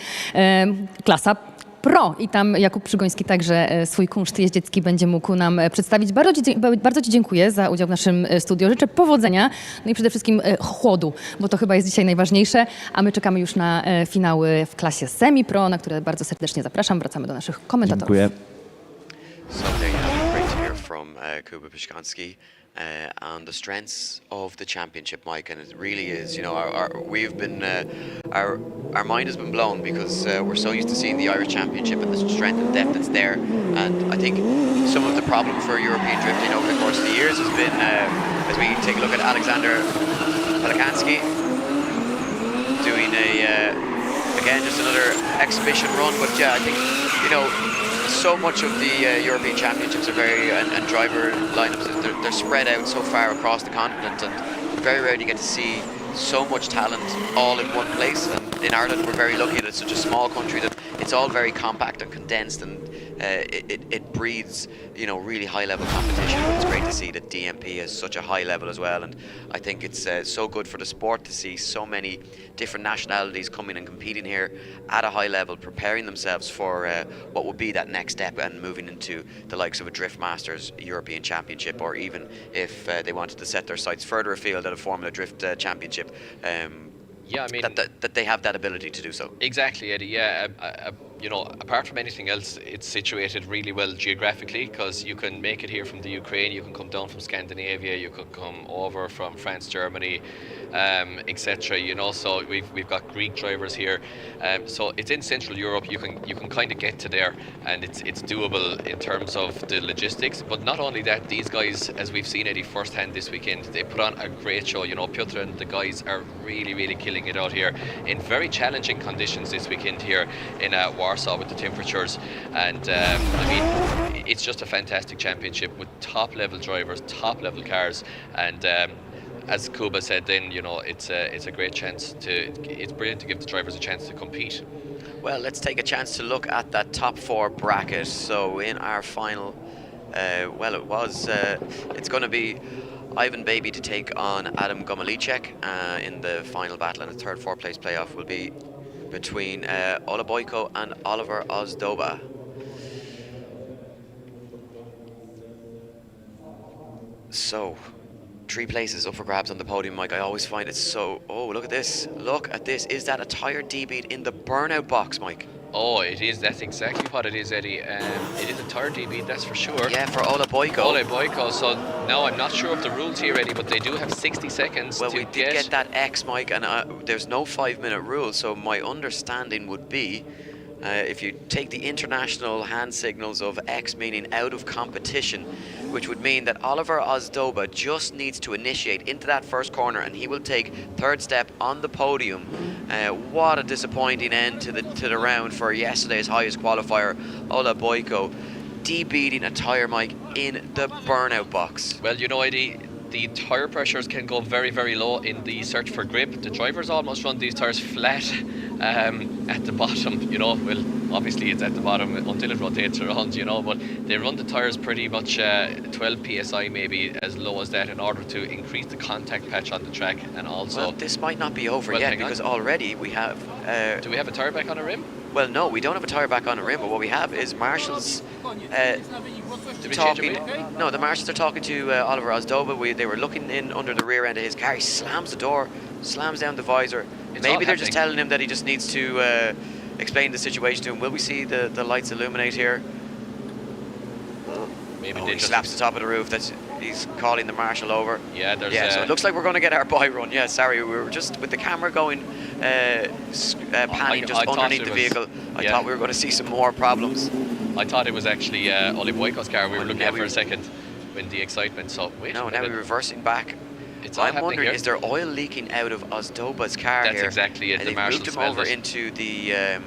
klasa Pro i tam Jakub Przygoński także swój kunszt jeździecki będzie mógł nam przedstawić. Bardzo Ci dziękuję za udział w naszym studiu. Życzę powodzenia, no i przede wszystkim chłodu, bo to chyba jest dzisiaj najważniejsze, a my czekamy już na finały w klasie semi-pro, na które bardzo serdecznie zapraszam. Wracamy do naszych komentatorów. Dziękuję. So there you have it, great to hear from Jakub Przygoński on the strengths of the championship, Mike, and it really is. You know, we've been our mind has been blown because we're so used to seeing the Irish Championship and the strength and depth that's there. And I think some of the problem for European drifting over the course of the years has been, as we take a look at Alexander Pelikansky doing again just another exhibition run. But yeah, I think, you know, so much of the European Championships are and driver lineups, they're spread out so far across the continent, and very rarely get to see so much talent all in one place. And in Ireland, we're very lucky that it's such a small country that it's all very compact and condensed, and it breeds, you know, really high level competition. But it's great to see that DMP is such a high level as well, and I think it's so good for the sport to see so many different nationalities coming and competing here at a high level, preparing themselves for what would be that next step and moving into the likes of a Drift Masters European Championship, or even if they wanted to set their sights further afield at a Formula Drift Championship. Yeah, I mean that they have that ability to do so. Exactly, Eddie. Yeah, you know, apart from anything else, it's situated really well geographically, because you can make it here from the Ukraine, you can come down from Scandinavia, you could come over from France, Germany, etc. You know, so we've got Greek drivers here, so it's in Central Europe. You can kind of get to there, and it's doable in terms of the logistics. But not only that, these guys, as we've seen, Eddie, firsthand this weekend, they put on a great show. You know, Piotr and the guys are really killing it out here in very challenging conditions this weekend here in Warsaw with the temperatures, and I mean, it's just a fantastic championship with top level drivers, top level cars, and as Kuba said, then, you know, it's a great chance it's brilliant to give the drivers a chance to compete. Well, let's take a chance to look at that top four bracket. So in our final, it's going to be Ivan Baby to take on Adam Gomalicek in the final battle, and the third, fourth place playoff will be between Ola Boyko and Oliver Ozdoba. So, 3 places up for grabs on the podium, Mike. I always find it so... Oh, look at this. Look at this. Is that a tired D-beat in the burnout box, Mike? Oh, it is. That's exactly what it is, Eddie. It is a third DB, that's for sure. Yeah, for Ola Boyko. Ola Boyko. So now I'm not sure of the rules here, Eddie, but they do have 60 seconds well, to we did get that X, Mike, and there's no 5-minute rule. So my understanding would be, if you take the international hand signals of X, meaning out of competition, which would mean that Oliver Ozdoba just needs to initiate into that first corner, and he will take third step on the podium. What a disappointing end to the round for yesterday's highest qualifier, Ola Boyko, beating a tyre, Mike, in the burnout box. Well, you know, Eddie, the tyre pressures can go very low in the search for grip. The drivers almost run these tyres flat at the bottom, you know. Well, obviously it's at the bottom until it rotates around, you know, but they run the tyres pretty much 12 psi maybe, as low as that, in order to increase the contact patch on the track. And also, well, this might not be over yet, because already we have do we have a tyre back on a rim? Well, no, we don't have a tyre back on a rim, but what we have is Marshall's talking. No, the Marshals are talking to Oliver Ozdoba. They were looking in under the rear end of his car. He slams the door, slams down the visor. Maybe they're just telling him that he just needs to explain the situation to him. Will we see the lights illuminate here? Maybe he slaps the top of the roof. He's calling the marshal over. Yeah, so it looks like we're going to get our by run. Yeah, sorry, we were just with the camera going panning just underneath the vehicle. I thought we were going to see some more problems. I thought it was actually Oli Boyko's car we were looking at for a second when the excitement. So wait. No, now we're reversing back. I'm wondering, is there oil leaking out of Ozdoba's car here? That's exactly it. And the Marshal moved him over into the.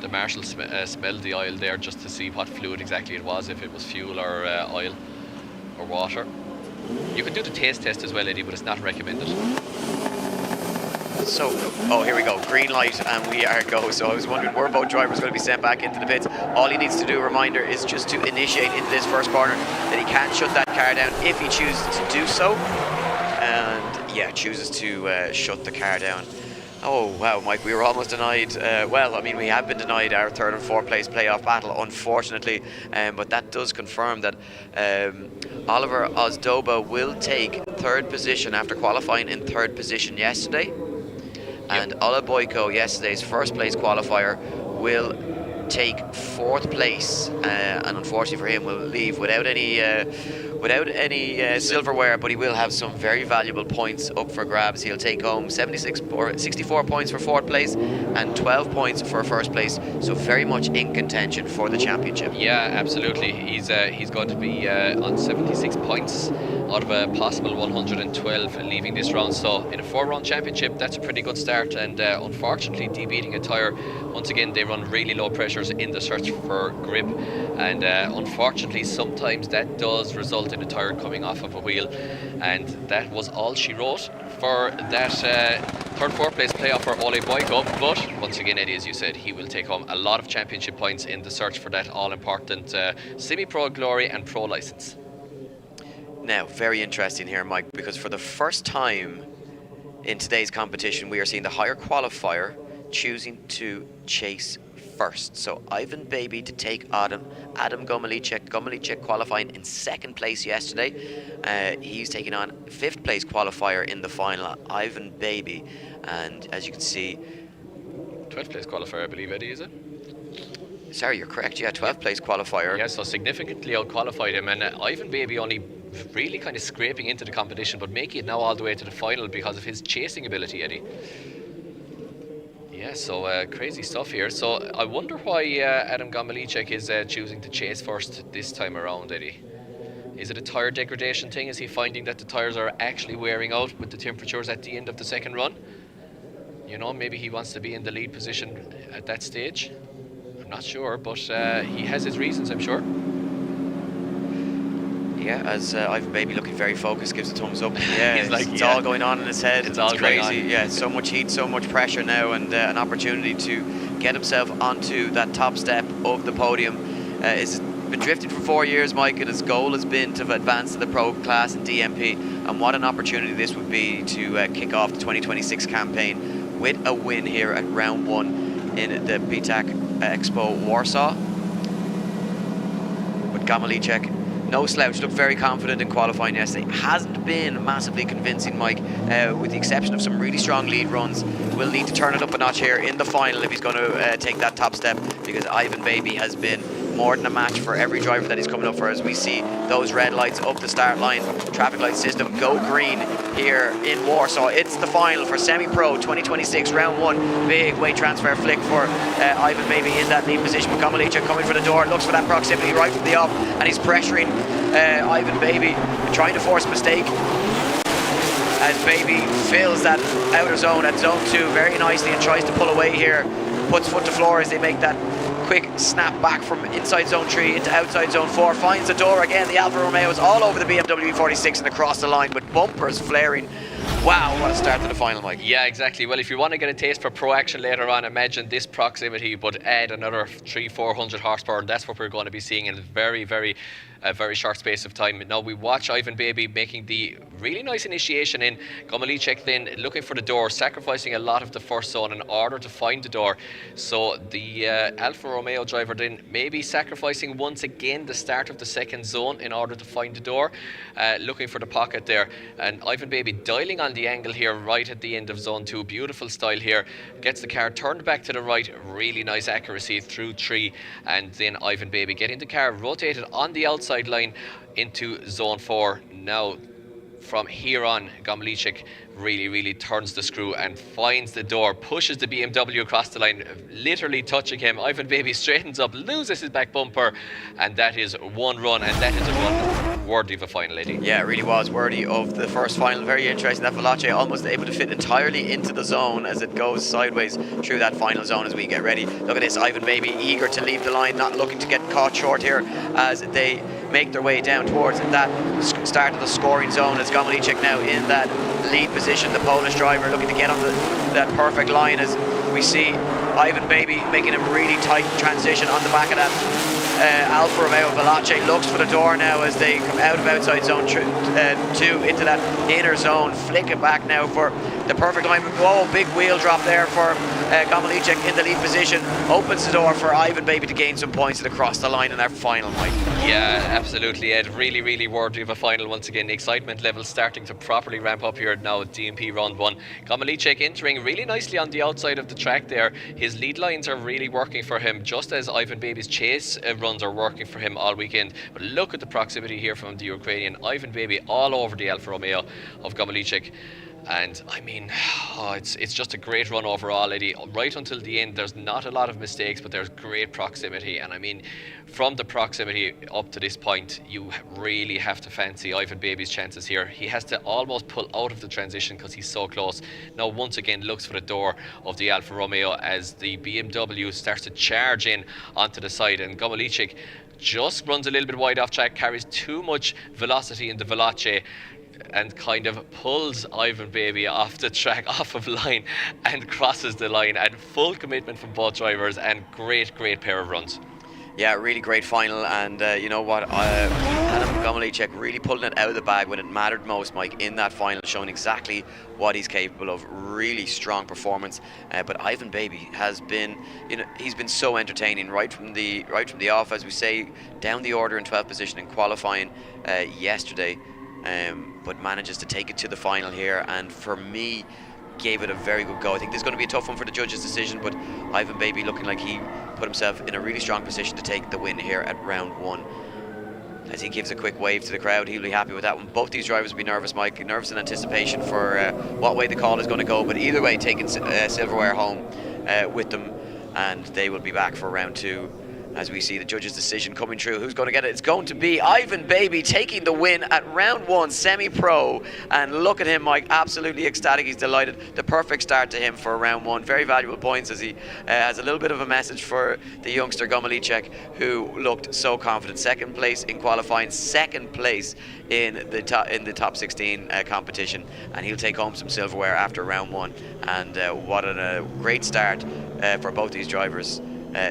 The Marshal smelled the oil there just to see what fluid exactly it was, if it was fuel or oil or water. You can do the taste test as well, Eddie, but it's not recommended. So, oh, here we go, green light, and we are go. So I was wondering, were both drivers going to be sent back into the pits? All he needs to do, reminder, is just to initiate into this first corner, that he can shut that car down if he chooses to do so. And yeah, chooses to shut the car down. Oh, wow, Mike, we were almost denied. Well, I mean, we have been denied our third and fourth place playoff battle, unfortunately. But that does confirm that Oliver Ozdoba will take third position after qualifying in third position yesterday. And Ola Boyko, yesterday's first place qualifier, will take fourth place. And unfortunately for him, will leave without any silverware, but he will have some very valuable points up for grabs. He'll take home 76 or 64 points for fourth place and 12 points for first place, so very much in contention for the championship. Yeah, absolutely. He's going to be on 76 points out of a possible 112 leaving this round, so in a 4-round championship, that's a pretty good start. And unfortunately, debeating a tyre, once again, they run really low pressures in the search for grip, and unfortunately sometimes that does result in a tyre coming off of a wheel, and that was all she wrote for that third, fourth place playoff for Ole Boyko. But once again, Eddie, as you said, he will take home a lot of championship points in the search for that all-important semi-pro glory and pro license. Now, very interesting here, Mike, because for the first time in today's competition, we are seeing the higher qualifier choosing to chase first. So Ivan Baby to take Adam Gomalicek. Gomalicek qualifying in second place yesterday. He's taking on fifth place qualifier in the final, Ivan Baby. And as you can see, 12th place qualifier, I believe, Eddie, is it? Sorry, you're correct. Yeah, 12th place qualifier. Yeah, so significantly out-qualified him. And Ivan Baby only really kind of scraping into the competition, but making it now all the way to the final because of his chasing ability, Eddie. Yeah, so crazy stuff here. So I wonder why Adam Gomalicek is choosing to chase first this time around, Eddie. Is it a tyre degradation thing? Is he finding that the tyres are actually wearing out with the temperatures at the end of the second run? You know, maybe he wants to be in the lead position at that stage. I'm not sure, but he has his reasons, I'm sure. Yeah, as Ivan Baby looking very focused, gives a thumbs up. Yeah, He's like, it's all going on in his head. It's all crazy. going on. Yeah, so much heat, so much pressure now, and an opportunity to get himself onto that top step of the podium. He's been drifting for 4 years, Mike, and his goal has been to advance to the pro class in DMP. And what an opportunity this would be to kick off the 2026 campaign with a win here at round 1 in the Ptak Expo Warsaw. But Gomalicek, no slouch, looked very confident in qualifying yesterday. Hasn't been massively convincing, Mike, with the exception of some really strong lead runs. Will need to turn it up a notch here in the final if he's going to take that top step, because Ivan Baby has been more than a match for every driver that he's coming up for, as we see those red lights up the start line. Traffic light system go green here in Warsaw. It's the final for semi-pro 2026 round 1. Big weight transfer flick for Ivan Baby in that lead position. Gomalicek coming for the door, looks for that proximity right from the off, and he's pressuring Ivan Baby, trying to force a mistake as Baby fills that outer zone at zone 2 very nicely and tries to pull away here. Puts foot to floor as they make that quick snap back from inside zone 3 into outside zone 4. Finds the door again. The Alfa Romeo is all over the BMW E46 and across the line with bumpers flaring. Wow, what a start to the final, Mike. Yeah, exactly. Well, if you want to get a taste for pro action later on, imagine this proximity, but add another 300-400 horsepower, and that's what we're going to be seeing in a very short space of time. Now we watch Ivan Baby making the really nice initiation in. Gomalicek then looking for the door, sacrificing a lot of the first zone in order to find the door. So the Alfa Romeo driver then maybe sacrificing once again the start of the second zone in order to find the door, looking for the pocket there. And Ivan Baby dialing on the angle here right at the end of zone 2. Beautiful style here. Gets the car turned back to the right. Really nice accuracy through 3. And then Ivan Baby getting the car rotated on the outside line into zone 4. Now from here on, Gomalicek really turns the screw and finds the door, pushes the BMW across the line, literally touching him. Ivan Baby straightens up, loses his back bumper, and that is one run, and that is a run worthy of a final, Eddie. Yeah, it really was worthy of the first final. Very interesting. That Veloce almost able to fit entirely into the zone as it goes sideways through that final zone as we get ready. Look at this, Ivan Baby eager to leave the line, not looking to get caught short here as they make their way down towards that start of the scoring zone, as Gomalicek now in that lead position. The Polish driver looking to get on that perfect line as we see Ivan Baby making a really tight transition on the back of that Alfa Romeo. Veloce looks for the door now as they come out of outside zone 2 into that inner zone. Flick it back now for the perfect time. Whoa, big wheel drop there for Gomelicek in the lead position. Opens the door for Ivan Baby to gain some points and across the line in our final, Mike. Yeah, absolutely, Ed. Really, really worthy of a final once again. The excitement level starting to properly ramp up here now at DMP round 1. Gomelicek entering really nicely on the outside of the track there. His lead lines are really working for him, just as Ivan Baby's chase runs are working for him all weekend. But look at the proximity here from the Ukrainian. Ivan Baby all over the Alfa Romeo of Gomelicek. And I mean, it's just a great run overall, Eddie. Right until the end, there's not a lot of mistakes, but there's great proximity. And I mean, from the proximity up to this point, you really have to fancy Ivan Baby's chances here. He has to almost pull out of the transition because he's so close. Now, once again, looks for the door of the Alfa Romeo as the BMW starts to charge in onto the side. And Gomelicek just runs a little bit wide off track, carries too much velocity in the Veloce, and kind of pulls Ivan Baby off the track, off of line, and crosses the line. And full commitment from both drivers, and great pair of runs. Yeah, really great final, and you know what, Adam Gomelicek really pulling it out of the bag when it mattered most, Mike, in that final, showing exactly what he's capable of. Really strong performance, but Ivan Baby has been, you know, he's been so entertaining right from the off, as we say, down the order in 12th position in qualifying yesterday. But manages to take it to the final here, and for me, gave it a very good go. I think this is going to be a tough one for the judges' decision, but Ivan Baby looking like he put himself in a really strong position to take the win here at round 1. As he gives a quick wave to the crowd, he'll be happy with that one. Both these drivers will be nervous, Mike, nervous in anticipation for what way the call is going to go, but either way, taking silverware home with them, and they will be back for round 2. As we see the judge's decision coming through. Who's going to get it? It's going to be Ivan Baby taking the win at round 1 semi-pro. And look at him, Mike, absolutely ecstatic. He's delighted. The perfect start to him for round 1. Very valuable points, as he has a little bit of a message for the youngster Gomelicek, who looked so confident. Second place in qualifying, second place in the top 16 competition, and he'll take home some silverware after round 1. And what a great start for both these drivers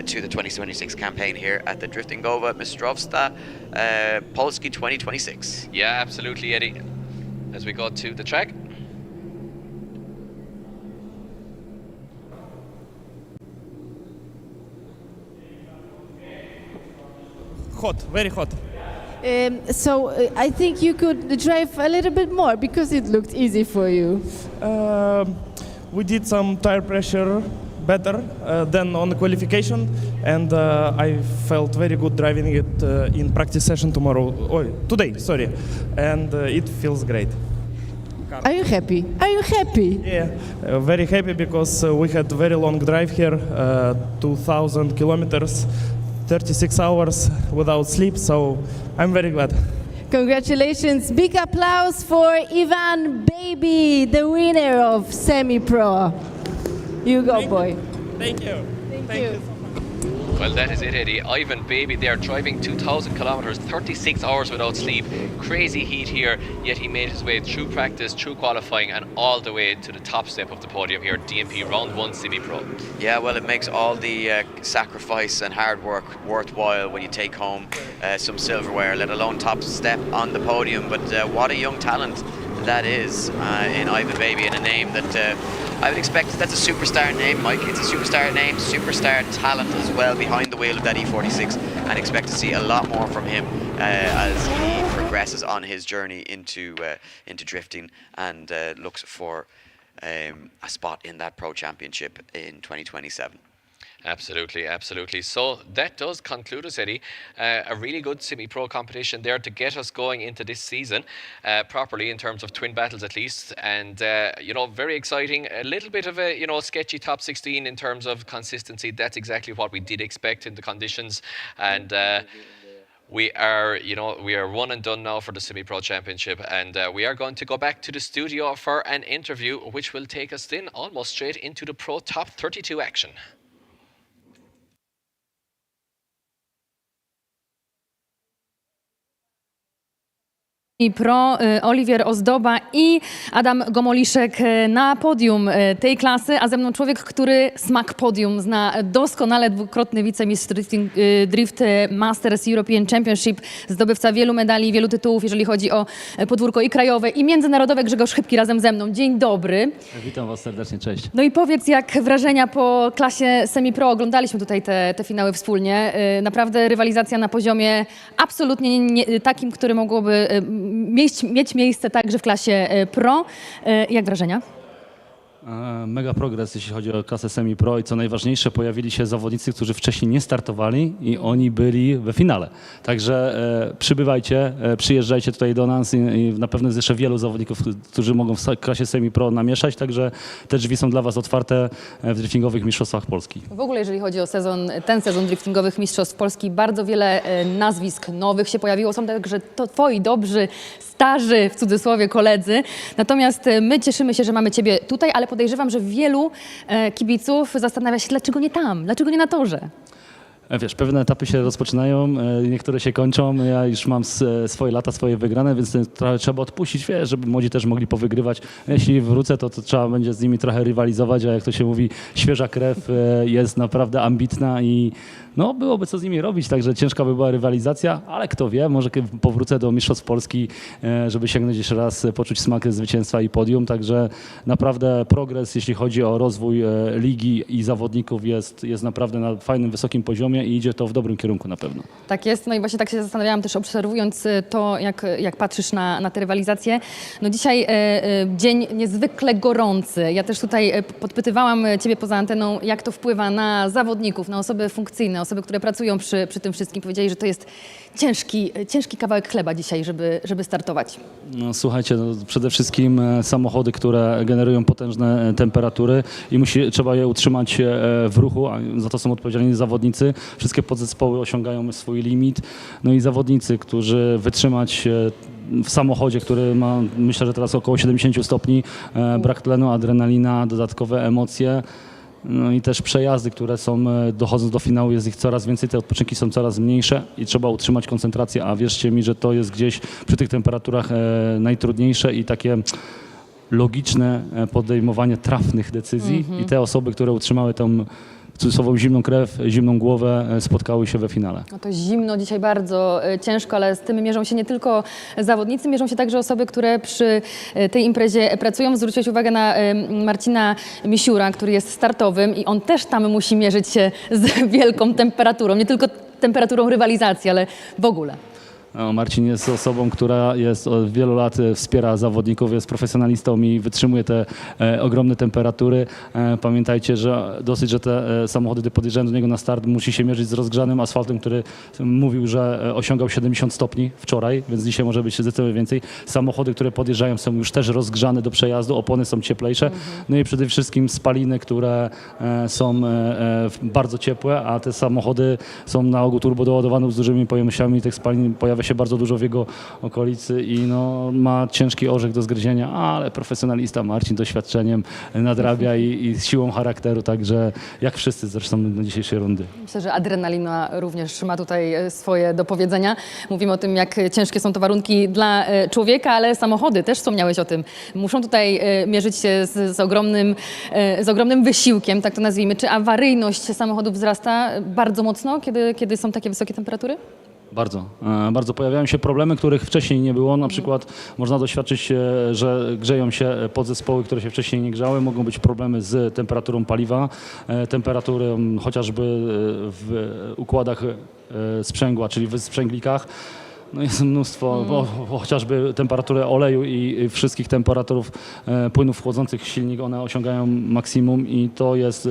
to the 2026 campaign here at the Driftingowe Mistrzostwa Polski 2026. Yeah, absolutely, Eddie. As we go to the track. Hot, very hot. So I think you could drive a little bit more because it looked easy for you. We did some tire pressure better than on the qualification, and I felt very good driving it in practice session today, sorry, and it feels great. Are you happy? Are you happy? Yeah, very happy because we had a very long drive here, 2,000 kilometers, 36 hours without sleep, so I'm very glad. Congratulations. Big applause for Ivan Baby, the winner of semi-pro. You go, boy. Thank you. Thank you. Well, that is it, Eddie. Ivan Baby there driving 2,000 kilometers, 36 hours without sleep. Crazy heat here, yet he made his way through practice, through qualifying, and all the way to the top step of the podium here at DMP Round 1 Semi-Pro. Yeah, well, it makes all the sacrifice and hard work worthwhile when you take home some silverware, let alone top step on the podium. But what a young talent that is in Ivan Baby, and a name that I would expect. That's a superstar name, Mike. It's a superstar name, superstar talent as well behind the wheel of that E46, and expect to see a lot more from him as he progresses on his journey into drifting, and looks for a spot in that Pro Championship in 2027. Absolutely, absolutely. So that does conclude us, Eddie. A really good semi-pro competition there to get us going into this season properly, in terms of twin battles at least. And, you know, very exciting. A little bit of a, you know, sketchy top 16 in terms of consistency. That's exactly what we did expect in the conditions. And we are, you know, we are one and done now for the semi-pro championship. And we are going to go back to the studio for an interview, which will take us then almost straight into the Pro Top 32 action. Pro, Oliwier Ozdoba i Adam Gomoliszek na podium tej klasy, a ze mną człowiek, który smak podium zna doskonale, dwukrotny wicemistrz Drift Masters European Championship, zdobywca wielu medali, wielu tytułów, jeżeli chodzi o podwórko i krajowe, i międzynarodowe. Grzegorz Chybki razem ze mną. Dzień dobry. Witam Was serdecznie, cześć. No i powiedz, jak wrażenia po klasie semi-pro? Oglądaliśmy tutaj te finały wspólnie. Naprawdę rywalizacja na poziomie absolutnie takim, który mogłoby mieć miejsce także w klasie pro. Jak wrażenia? Mega progres, jeśli chodzi o klasę semi-pro i co najważniejsze, pojawili się zawodnicy, którzy wcześniej nie startowali i oni byli we finale. Także przybywajcie, przyjeżdżajcie tutaj do nas i na pewno jest jeszcze wielu zawodników, którzy mogą w klasie semi-pro namieszać, także te drzwi są dla Was otwarte w driftingowych mistrzostwach Polski. W ogóle jeżeli chodzi o ten sezon driftingowych mistrzostw Polski, bardzo wiele nazwisk nowych się pojawiło. Są także to Twoi dobrzy, starzy, w cudzysłowie, koledzy. Natomiast my cieszymy się, że mamy Ciebie tutaj, ale podejrzewam, że wielu kibiców zastanawia się, dlaczego nie tam, dlaczego nie na torze. Wiesz, pewne etapy się rozpoczynają, niektóre się kończą. Ja już mam swoje lata, swoje wygrane, więc trochę trzeba odpuścić, wiesz, żeby młodzi też mogli powygrywać. Jeśli wrócę, to trzeba będzie z nimi trochę rywalizować, a jak to się mówi, świeża krew jest naprawdę ambitna i no, byłoby co z nimi robić, także ciężka by była rywalizacja, ale kto wie, może powrócę do Mistrzostw Polski, żeby sięgnąć jeszcze raz, poczuć smak zwycięstwa i podium, także naprawdę progres, jeśli chodzi o rozwój ligi i zawodników jest naprawdę na fajnym, wysokim poziomie i idzie to w dobrym kierunku na pewno. Tak jest, no i właśnie tak się zastanawiałam też, obserwując to, jak patrzysz na tę rywalizację. No dzisiaj dzień niezwykle gorący. Ja też tutaj podpytywałam Ciebie poza anteną, jak to wpływa na zawodników, na osoby funkcyjne, osoby, które pracują przy tym wszystkim. Powiedzieli, że to jest ciężki kawałek chleba dzisiaj, żeby startować. No, słuchajcie, no, przede wszystkim samochody, które generują potężne temperatury i trzeba je utrzymać w ruchu, a za to są odpowiedzialni zawodnicy. Wszystkie podzespoły osiągają swój limit. No i zawodnicy, którzy wytrzymać w samochodzie, który ma, myślę, że teraz około 70 stopni, brak tlenu, adrenalina, dodatkowe emocje. No i też przejazdy, które są, dochodząc do finału, jest ich coraz więcej, te odpoczynki są coraz mniejsze i trzeba utrzymać koncentrację, a wierzcie mi, że to jest gdzieś przy tych temperaturach najtrudniejsze i takie logiczne podejmowanie trafnych decyzji i te osoby, które utrzymały tą w cudzysłowie zimną krew, zimną głowę, spotkały się we finale. No to zimno dzisiaj bardzo ciężko, ale z tym mierzą się nie tylko zawodnicy, mierzą się także osoby, które przy tej imprezie pracują. Zwróciłeś uwagę na Marcina Misiura, który jest startowym i on też tam musi mierzyć się z wielką temperaturą, nie tylko temperaturą rywalizacji, ale w ogóle. No, Marcin jest osobą, która od wielu lat wspiera zawodników, jest profesjonalistą i wytrzymuje te ogromne temperatury. Pamiętajcie, że te samochody, gdy podjeżdżają do niego na start, musi się mierzyć z rozgrzanym asfaltem, który mówił, że osiągał 70 stopni wczoraj, więc dzisiaj może być zdecydowanie więcej. Samochody, które podjeżdżają, są już też rozgrzane do przejazdu, opony są cieplejsze. No i przede wszystkim spaliny, które są bardzo ciepłe, a te samochody są na ogół turbodoładowane z dużymi pojemnościami. Tych spalin pojawia się bardzo dużo w jego okolicy i no, ma ciężki orzech do zgryzienia, ale profesjonalista Marcin doświadczeniem nadrabia i siłą charakteru, także jak wszyscy zresztą na dzisiejszej rundy. Myślę, że adrenalina również ma tutaj swoje do powiedzenia. Mówimy o tym, jak ciężkie są to warunki dla człowieka, ale samochody, też wspomniałeś o tym, muszą tutaj mierzyć się z ogromnym wysiłkiem, tak to nazwijmy. Czy awaryjność samochodów wzrasta bardzo mocno, kiedy są takie wysokie temperatury? Bardzo pojawiają się problemy, których wcześniej nie było. Na przykład można doświadczyć, że grzeją się podzespoły, które się wcześniej nie grzały. Mogą być problemy z temperaturą paliwa, temperaturą chociażby w układach sprzęgła, czyli w sprzęglikach. No jest mnóstwo, bo chociażby temperatury oleju i wszystkich temperaturów płynów wchodzących w silnik, one osiągają maksimum i to jest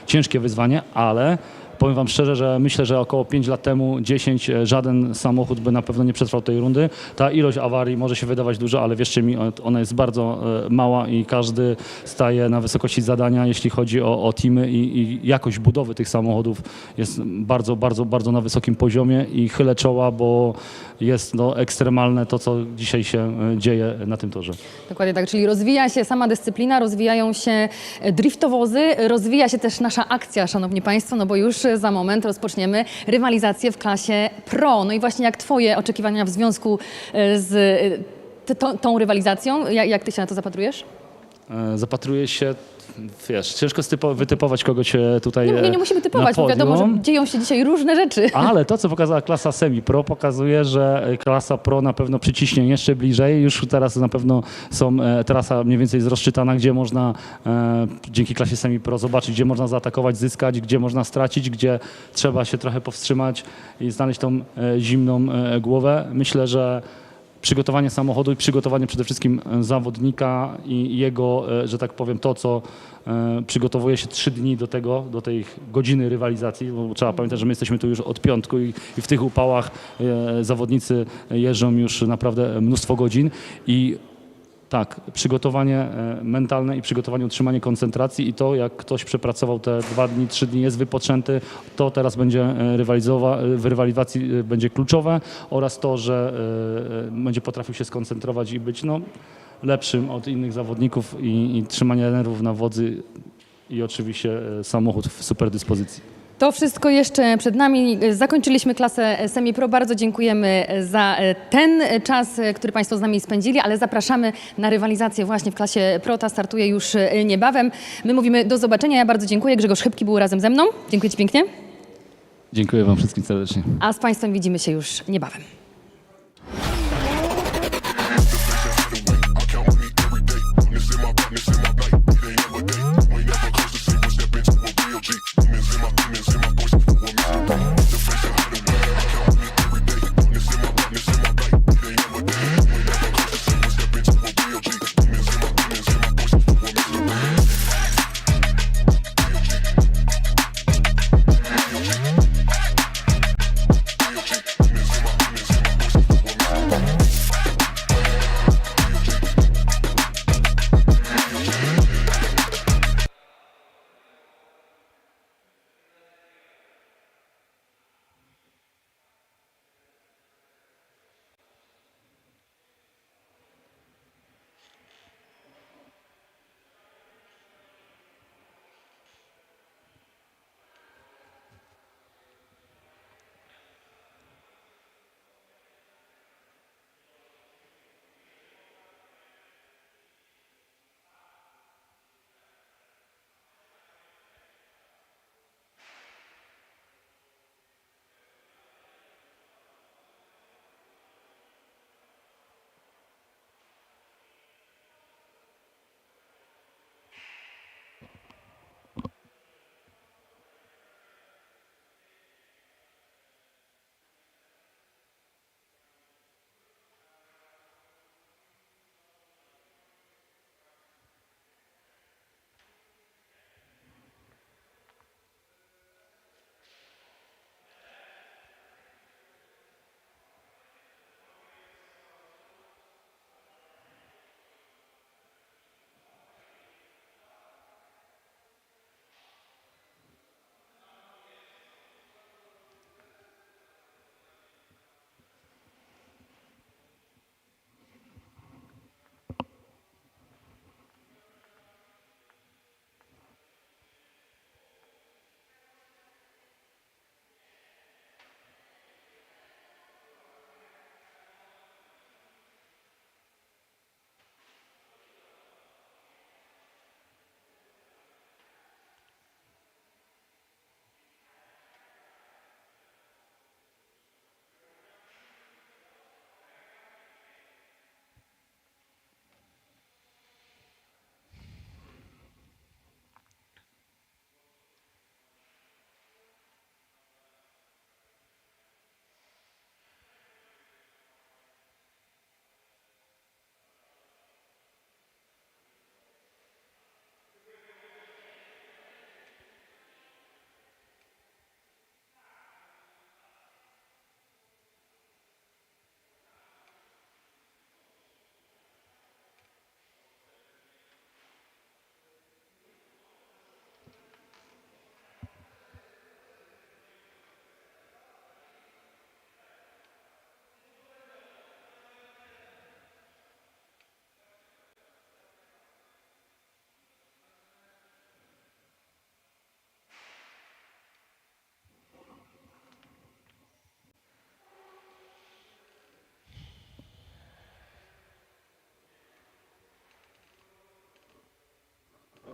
ciężkie wyzwanie, ale powiem Wam szczerze, że myślę, że około 5 lat temu, 10, żaden samochód by na pewno nie przetrwał tej rundy. Ta ilość awarii może się wydawać duża, ale wierzcie mi, ona jest bardzo mała i każdy staje na wysokości zadania, jeśli chodzi o teamy i jakość budowy tych samochodów jest bardzo na wysokim poziomie i chylę czoła, bo jest ekstremalne to, co dzisiaj się dzieje na tym torze. Dokładnie tak, czyli rozwija się sama dyscyplina, rozwijają się driftowozy, rozwija się też nasza akcja, szanowni państwo, no bo już za moment rozpoczniemy rywalizację w klasie Pro. No i właśnie jak twoje oczekiwania w związku z tą rywalizacją, jak ty się na to zapatrujesz? Zapatruję się, wiesz, ciężko wytypować kogoś tutaj Nie musimy typować, bo wiadomo, że dzieją się dzisiaj różne rzeczy. Ale to, co pokazała klasa Semi-Pro, pokazuje, że klasa Pro na pewno przyciśnie jeszcze bliżej. Już teraz na pewno trasa mniej więcej jest rozczytana, gdzie można dzięki klasie Semi-Pro zobaczyć, gdzie można zaatakować, zyskać, gdzie można stracić, gdzie trzeba się trochę powstrzymać i znaleźć tą zimną głowę. Myślę, że przygotowanie samochodu i przygotowanie przede wszystkim zawodnika i jego, że tak powiem, to, co przygotowuje się 3 dni do tej godziny rywalizacji, bo trzeba pamiętać, że my jesteśmy tu już od piątku i w tych upałach zawodnicy jeżdżą już naprawdę mnóstwo godzin i tak, przygotowanie mentalne i przygotowanie, utrzymanie koncentracji i to, jak ktoś przepracował te 2 dni, 3 dni, jest wypoczęty, to teraz będzie w rywalizacji będzie kluczowe oraz to, że będzie potrafił się skoncentrować i być lepszym od innych zawodników i trzymanie nerwów na wodzy i oczywiście samochód w super dyspozycji. To wszystko jeszcze przed nami. Zakończyliśmy klasę Semi-Pro. Bardzo dziękujemy za ten czas, który Państwo z nami spędzili, ale zapraszamy na rywalizację właśnie w klasie Pro. Ta startuje już niebawem. My mówimy do zobaczenia. Ja bardzo dziękuję. Grzegorz Chybki był razem ze mną. Dziękuję Ci pięknie. Dziękuję Wam wszystkim serdecznie. A z Państwem widzimy się już niebawem.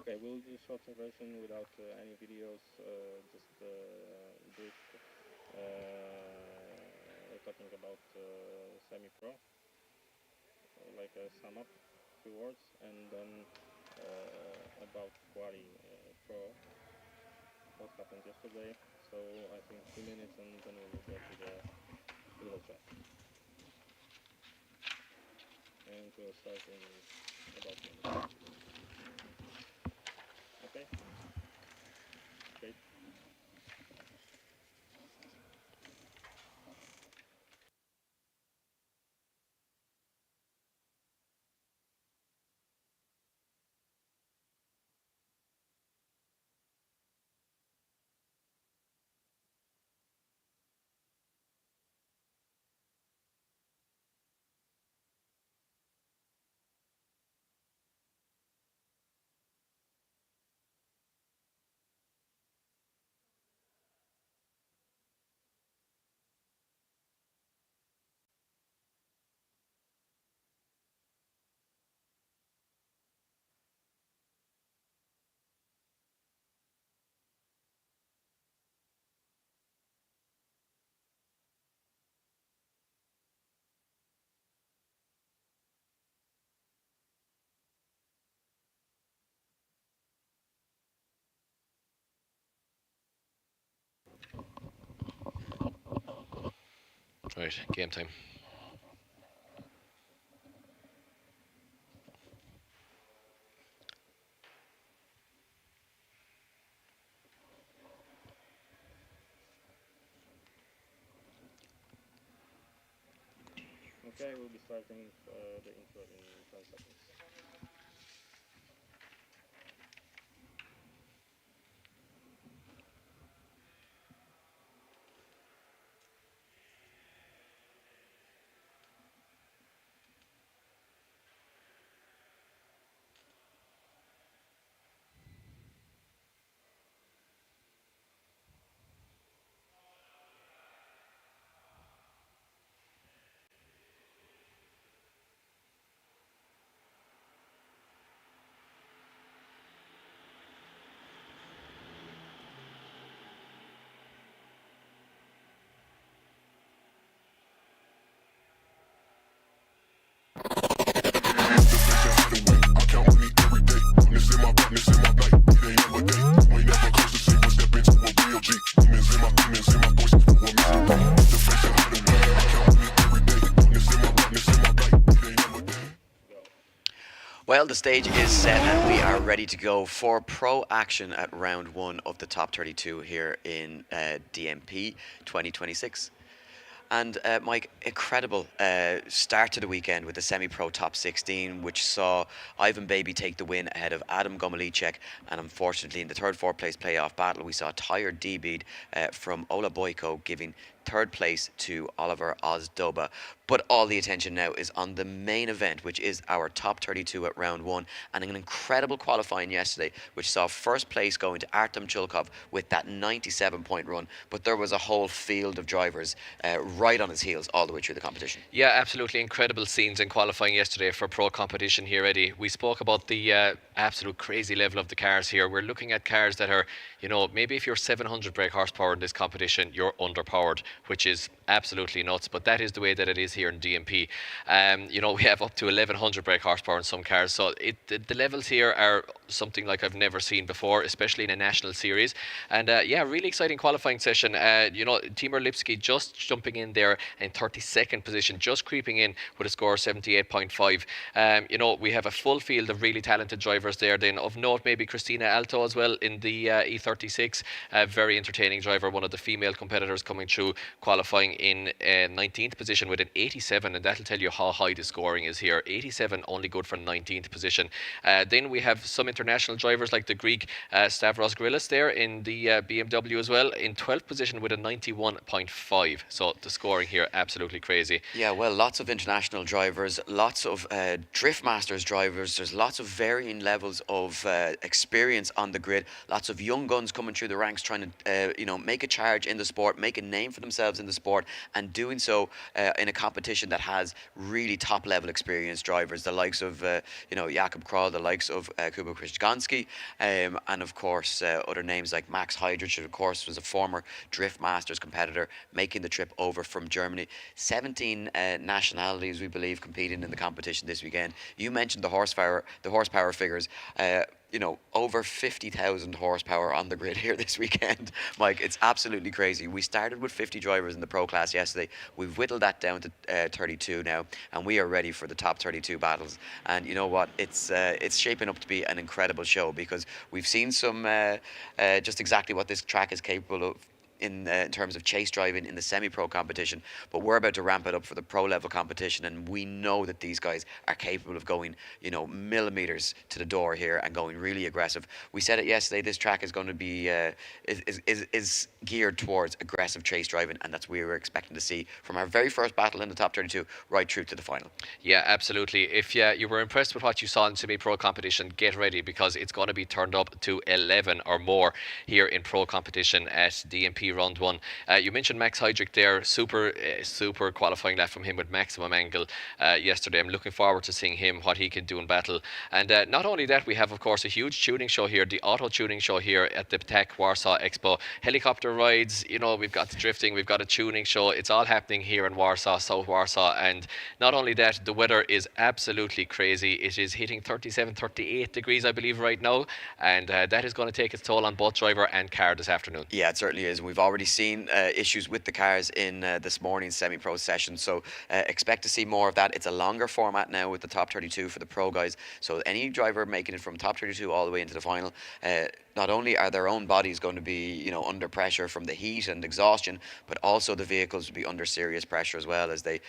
Okay, we'll do short version without any videos, just brief. We're talking about semi-pro, like a sum up, 2 words, and then about quali pro, what happened yesterday. So I think 2 minutes, and then we will go to the track. And we'll start in about 1 minute. Okay? Great. Right, game time. Okay, we'll be starting the intro in 10 seconds. Well, the stage is set and we are ready to go for pro action at round 1 of the top 32 here in DMP 2026. And Mike, incredible start to the weekend with the semi-pro top 16, which saw Ivan Baby take the win ahead of Adam Gomalicek. And unfortunately, in the third, fourth place playoff battle, we saw a tired D-bead from Ola Boyko giving third place to Oliver Ozdoba. But all the attention now is on the main event, which is our top 32 at round 1, and an incredible qualifying yesterday, which saw first place going to Artem Chulkov with that 97-point run. But there was a whole field of drivers right on his heels all the way through the competition. Yeah, absolutely incredible scenes in qualifying yesterday for pro competition here, Eddie. We spoke about the absolute crazy level of the cars here. We're looking at cars that are, you know, maybe if you're 700 brake horsepower in this competition, you're underpowered, which is absolutely nuts, but that is the way that it is here in DMP. You know, we have up to 1100 brake horsepower in some cars, so the levels here are something like I've never seen before, especially in a national series. And yeah, really exciting qualifying session. You know, Timur Lipski just jumping in there in 32nd position, just creeping in with a score of 78.5. You know, we have a full field of really talented drivers there. Then of note, maybe Christina Alto as well in the E36. Very entertaining driver, one of the female competitors coming through, qualifying in 19th position with an 87, and that'll tell you how high the scoring is here. 87 only good for 19th position. Then we have some international drivers like the Greek Stavros Grillis there in the BMW as well, in 12th position with a 91.5. So the scoring here absolutely crazy. Yeah, well, lots of international drivers, lots of Drift Masters drivers. There's lots of varying levels of experience on the grid. Lots of young guns coming through the ranks trying to you know, make a charge in the sport, make a name for themselves in the sport. motorsport, and doing so in a competition that has really top level experienced drivers, the likes of Jakub the likes of Jakub Przygoński, and of course other names like Max Heidrich, who of course was a former Drift Masters competitor, making the trip over from Germany. 17 nationalities, we believe, competing in the competition this weekend. You mentioned the horsepower figures. Over 50,000 horsepower on the grid here this weekend. Mike, it's absolutely crazy. We started with 50 drivers in the pro class yesterday. We've whittled that down to 32 now, and we are ready for the top 32 battles. And you know what? It's shaping up to be an incredible show, because we've seen some just exactly what this track is capable of in terms of chase driving in the semi-pro competition, but we're about to ramp it up for the pro level competition, and we know that these guys are capable of going millimeters to the door here and going really aggressive. We said it yesterday, this track is going to be is geared towards aggressive chase driving, and that's what we were expecting to see from our very first battle in the top 32 right through to the final. Yeah, absolutely. If you were impressed with what you saw in semi-pro competition, get ready, because it's going to be turned up to 11 or more here in pro competition at DMP Round 1. You mentioned Max Heidrich there, super qualifying lap from him with maximum angle yesterday. I'm looking forward to seeing him, what he can do in battle. And not only that, we have of course a huge tuning show here, the auto tuning show here at the Ptak Warsaw Expo. Helicopter rides, we've got the drifting, we've got a tuning show. It's all happening here in Warsaw, South Warsaw. And not only that, the weather is absolutely crazy. It is hitting 37, 38 degrees, I believe, right now. And that is going to take its toll on both driver and car this afternoon. Yeah, it certainly is. We've already seen issues with the cars in this morning's semi-pro session, so expect to see more of that. It's a longer format now with the top 32 for the pro guys, so any driver making it from top 32 all the way into the final, not only are their own bodies going to be under pressure from the heat and exhaustion, but also the vehicles will be under serious pressure as well, as they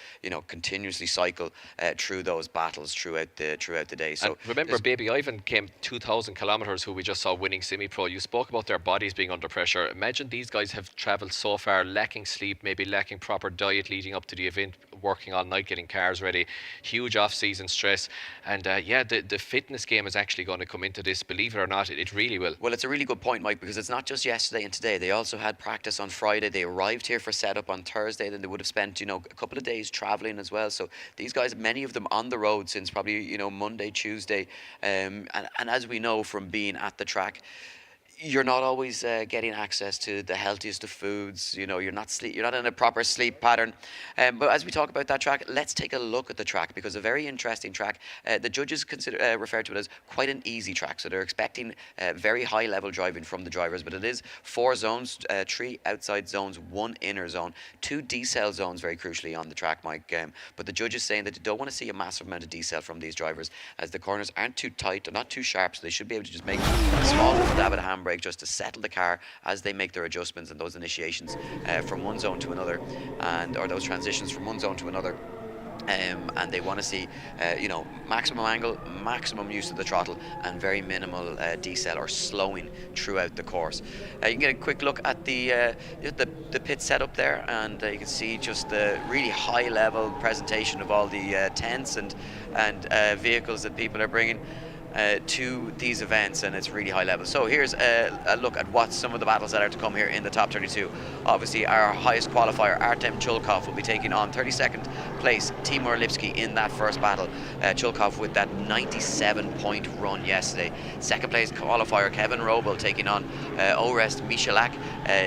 continuously cycle through those battles throughout the day. So and remember, Baby Ivan came 2,000 kilometers, who we just saw winning semi-pro. You spoke about their bodies being under pressure. Imagine these guys have travelled so far, lacking sleep, maybe lacking proper diet leading up to the event, working all night getting cars ready, huge off-season stress, and the fitness game is actually going to come into this, believe it or not. It really will. Well, it's a really good point, Mike, because it's not just yesterday and today. They also had practice on Friday. They arrived here for setup on Thursday. Then they would have spent a couple of days travelling as well. So these guys, many of them on the road since probably Monday, Tuesday, and as we know from being at the track, you're not always getting access to the healthiest of foods. You're not in a proper sleep pattern. But as we talk about that track, let's take a look at the track, because a very interesting track. The judges refer to it as quite an easy track, so they're expecting very high level driving from the drivers. But it is 4 zones, 3 outside zones, 1 inner zone, 2 decel zones, very crucially on the track, Mike. But the judges saying that they don't want to see a massive amount of decel from these drivers, as the corners aren't too tight, they're not too sharp, so they should be able to just make a small little dab of the handbrake just to settle the car as they make their adjustments and those initiations from one zone to another, or those transitions from one zone to another. And they want to see, maximum angle, maximum use of the throttle, and very minimal decel or slowing throughout the course. You can get a quick look at the pit setup there, and you can see just the really high level presentation of all the tents and vehicles that people are bringing to these events, and it's really high level. So here's a look at what some of the battles that are to come here in the top 32. Obviously our highest qualifier, Artem Chulkov, will be taking on 32nd place Timur Lipski in that first battle. Chulkov with that 97-point run yesterday. Second place qualifier Kevin Robel taking on Orest Michalak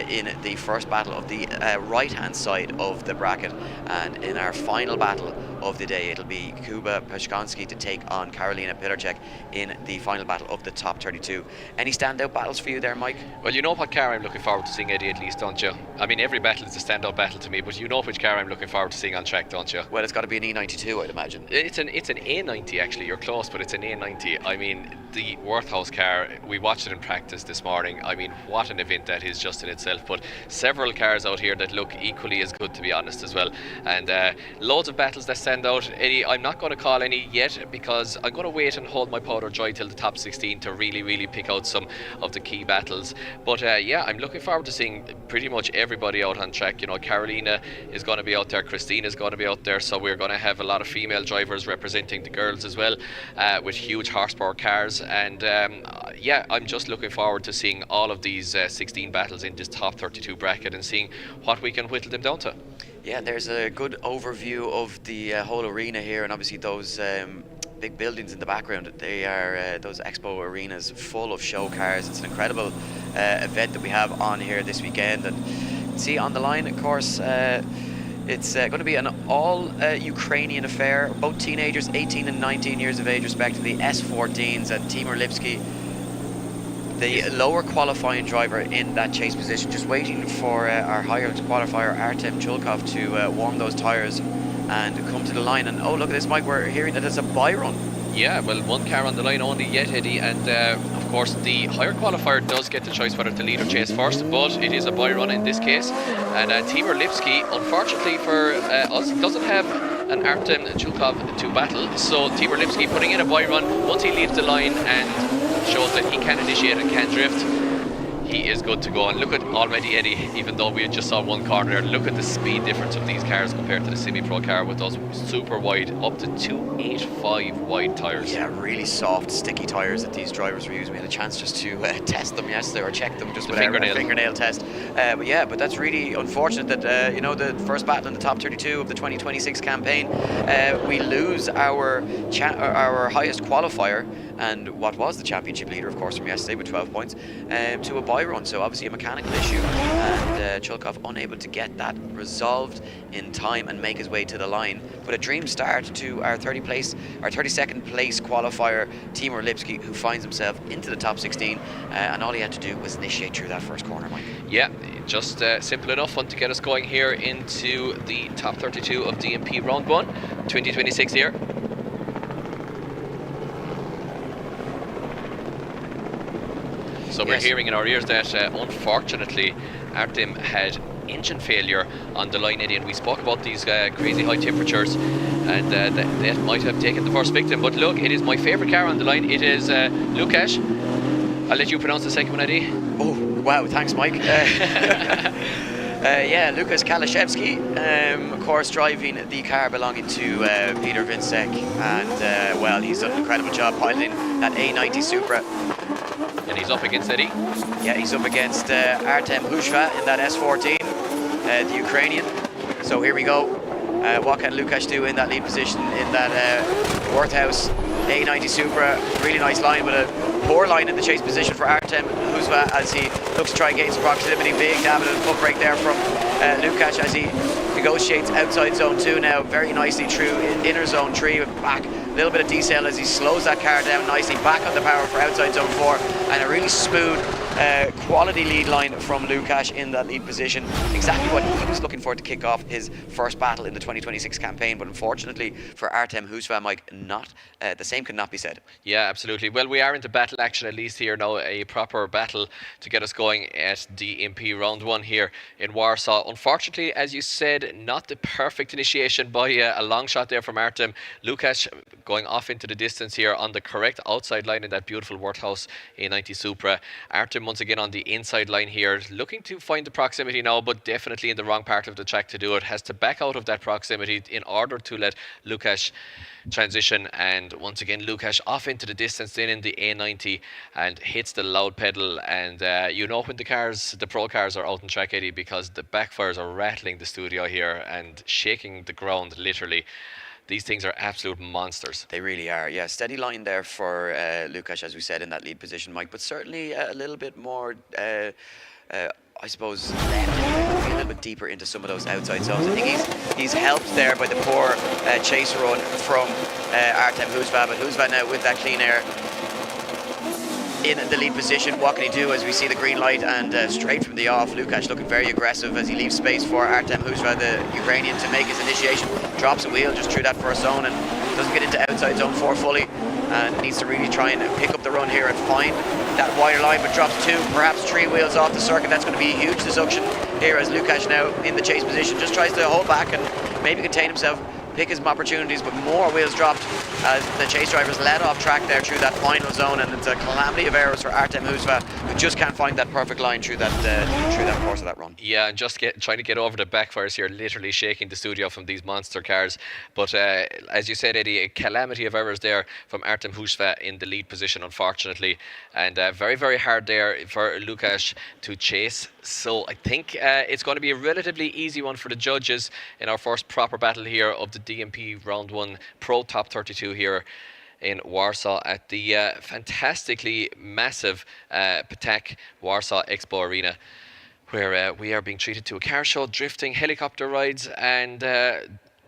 in the first battle of the right hand side of the bracket. And in our final battle of the day, it'll be Jakub Przygoński to take on Karolina Pilarczyk in the final battle of the top 32. Any standout battles for you there, Mike? Well, you know what car I'm looking forward to seeing, Eddie, at least, don't you? I mean, every battle is a standout battle to me, but you know which car I'm looking forward to seeing on track, don't you? Well, it's got to be an E92, I'd imagine. It's an A90, actually. You're close, but it's an A90. I mean, the Worthhouse car, we watched it in practice this morning. I mean, what an event that is just in itself. But several cars out here that look equally as good, to be honest, as well. And loads of battles that stand out. Eddie, I'm not going to call any yet, because I'm going to wait and hold my powder dry till the top 16 to really pick out some of the key battles. But I'm looking forward to seeing pretty much everybody out on track. Carolina is going to be out there, Christina is going to be out there, so we're going to have a lot of female drivers representing the girls as well, with huge horsepower cars. And I'm just looking forward to seeing all of these 16 battles in this top 32 bracket and seeing what we can whittle them down to. Yeah, there's a good overview of the whole arena here, and obviously those big buildings in the background. They are those expo arenas full of show cars. It's an incredible event that we have on here this weekend. And see on the line, of course, it's going to be an all Ukrainian affair. Both teenagers, 18 and 19 years of age respectively, S14s, and Timur Lipski, the lower qualifying driver in that chase position, just waiting for our higher qualifier Artem Chulkov to warm those tyres and come to the line. And oh, look at this, Mike, we're hearing that it's a bye run. Yeah, well, one car on the line only yet, Eddie, and of course the higher qualifier does get the choice whether to lead or chase first, but it is a bye run in this case. And Timur Lipski, unfortunately for us, doesn't have an Artem Chulkov to battle, so Timur Lipski putting in a bye run. Once he leaves the line and shows that he can initiate and can drift, he is good to go. And look at already, Eddie, even though we just saw one corner, look at the speed difference of these cars compared to the semi-pro car with those super wide, up to 285 wide tyres. Yeah, really soft, sticky tyres that these drivers were using. We had a chance just to test them yesterday, or check them just with a fingernail test. But yeah, but that's really unfortunate that, you know, the first battle in the top 32 of the 2026 campaign, we lose our highest qualifier, and what was the championship leader, of course, from yesterday with 12 points, to a bye run. So obviously a mechanical issue, and Chulkov unable to get that resolved in time and make his way to the line. But a dream start to our 32nd place qualifier, Timur Lipski, who finds himself into the top 16, and all he had to do was initiate through that first corner, Mike. Yeah, just simple enough one to get us going here into the top 32 of DMP round 1, 2026 here. So we're hearing in our ears that unfortunately Artem had engine failure on the line, Eddie, and we spoke about these crazy high temperatures, and that might have taken the first victim. But look, it is my favourite car on the line. It is Lukasz. I'll let you pronounce the second one, Eddie. Oh, wow, thanks, Mike. Yeah, Lukasz Kalashevsky, of course, driving the car belonging to Peter Vinsek, and well, he's done an incredible job piloting that A90 Supra. And he's up against Eddie. Yeah, he's up against Artem Hushva in that S14, the Ukrainian. So here we go. What can Lukasz do in that lead position in that Worthouse A90 Supra? Really nice line, but a poor line in the chase position for Artem Hushva as he looks to try and gain some proximity. Big damage and foot brake there from Lukasz as he negotiates outside zone 2 now, very nicely through inner zone 3, back a little bit of decel as he slows that car down nicely, back on the power for outside zone 4, and a really smooth quality lead line from Lukasz in that lead position. Exactly what he was looking for to kick off his first battle in the 2026 campaign, but unfortunately for Artem Hushva, Mike, the same could not be said. Yeah, absolutely. Well, we are into battle action at least here now, a proper battle to get us going at DMP round 1 here in Warsaw. Unfortunately, as you said, not the perfect initiation by a long shot there from Artem. Lukasz going off into the distance here on the correct outside line in that beautiful Worthouse A90 Supra. Artem once again on the inside line here, looking to find the proximity now, but definitely in the wrong part of the track to do it. Has to back out of that proximity in order to let Lukasz transition, and once again Lukasz off into the distance then in the A90 and hits the loud pedal, and you know when the pro cars are out on track, Eddie, because the backfires are rattling the studio here and shaking the ground literally. These things are absolute monsters. They really are, yeah. Steady line there for Lukasz, as we said, in that lead position, Mike, but certainly a little bit more, I suppose, left, a little bit deeper into some of those outside zones. I think he's helped there by the poor chaser run from Artem Hushva, but Hushva now with that clean air in the lead position. What can he do as we see the green light, and straight from the off, Lukasz looking very aggressive as he leaves space for Artem Hushva, the Ukrainian, to make his initiation. Drops a wheel just through that first zone and doesn't get into outside zone 4 fully, and needs to really try and pick up the run here and find that wider line, but drops 2, perhaps 3 wheels off the circuit. That's going to be a huge deduction here as Lukasz now in the chase position just tries to hold back and maybe contain himself, pick his opportunities, but more wheels dropped as the chase drivers led off track there through that final zone, and it's a calamity of errors for Artem Hushva, who just can't find that perfect line through that course of that run. Yeah, and just trying to get over the backfires here, literally shaking the studio from these monster cars. But as you said, Eddie, a calamity of errors there from Artem Hushva in the lead position, unfortunately, and very, very hard there for Lukasz to chase So I think it's going to be a relatively easy one for the judges in our first proper battle here of the DMP Round 1 Pro Top 32 here in Warsaw at the fantastically massive Ptak Warsaw Expo Arena, where we are being treated to a car show, drifting, helicopter rides, and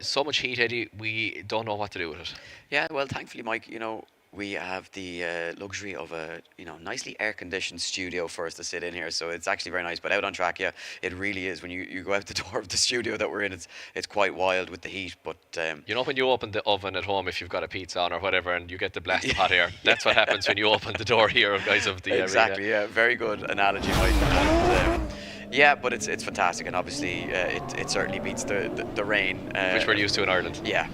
so much heat, Eddie, we don't know what to do with it. Yeah, well, thankfully, Mike, you know, we have the luxury of a nicely air-conditioned studio for us to sit in here, so it's actually very nice. But out on track, yeah, it really is. When you go out the door of the studio that we're in, it's quite wild with the heat. But you know, when you open the oven at home, if you've got a pizza on or whatever, and you get the blast of hot air, that's what happens when you open the door here, guys, of the exactly, arena. Yeah, very good analogy, Mike. And, yeah, but it's fantastic, and obviously it certainly beats the rain, which we're used to in Ireland. Yeah.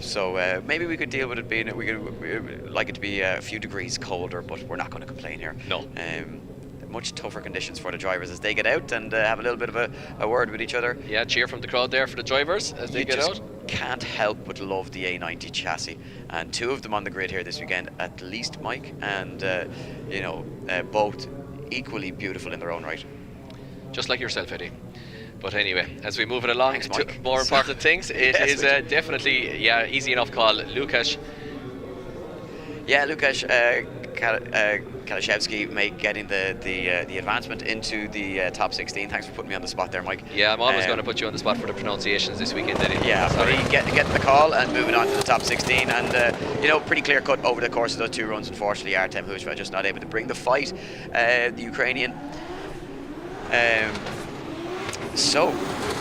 So maybe we could deal with it being we'd like it to be a few degrees colder, but we're not going to complain here. No. Much tougher conditions for the drivers as they get out and have a little bit of a word with each other. Yeah, cheer from the crowd there for the drivers as they get out. Can't help but love the A90 chassis, and two of them on the grid here this weekend, at least, Mike, and both equally beautiful in their own right. Just like yourself, Eddie. But anyway, as we move it along to Mike. more important things, it is definitely, easy enough call. Lukasz. Yeah, Lukasz Kalashevsky getting the advancement into the top 16. Thanks for putting me on the spot there, Mike. Yeah, I'm always going to put you on the spot for the pronunciations this weekend, Eddie. Yeah, sorry. But he getting the call and moving on to the top 16, and pretty clear cut over the course of those two runs. Unfortunately, Artem Hushva just not able to bring the fight. The Ukrainian. So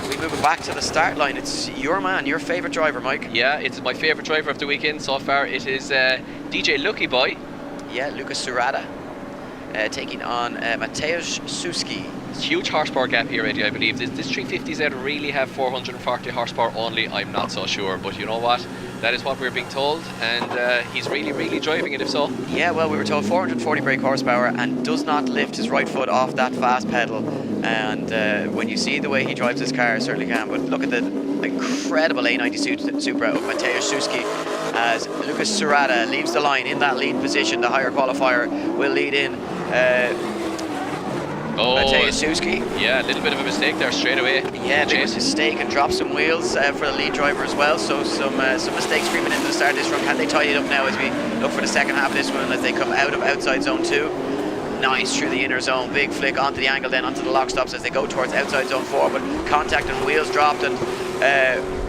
we move it back to the start line. It's your man, your favourite driver, Mike. Yeah, it's my favourite driver of the weekend so far. It is DJ Lucky Boy. Yeah, Lucas Surada taking on Mateusz Suski. Huge horsepower gap here, Eddie, I believe. This 350Z really have 440 horsepower only? I'm not so sure, but you know what? That is what we're being told, and he's really, really driving it, if so. Yeah, well, we were told 440 brake horsepower and does not lift his right foot off that fast pedal. And when you see the way he drives his car, it certainly can. But look at the incredible A90 Supra of Mateusz Suski as Lucas Surada leaves the line in that lead position. The higher qualifier will lead in Mateusz Suski. Yeah, a little bit of a mistake there straight away. Yeah, big mistake, and drop some wheels for the lead driver as well. So some mistakes creeping into the start of this run. Can they tidy it up now as we look for the second half of this one as they come out of outside zone 2? Nice through the inner zone, big flick onto the angle, then onto the lock stops as they go towards outside zone 4, but contact and wheels dropped, and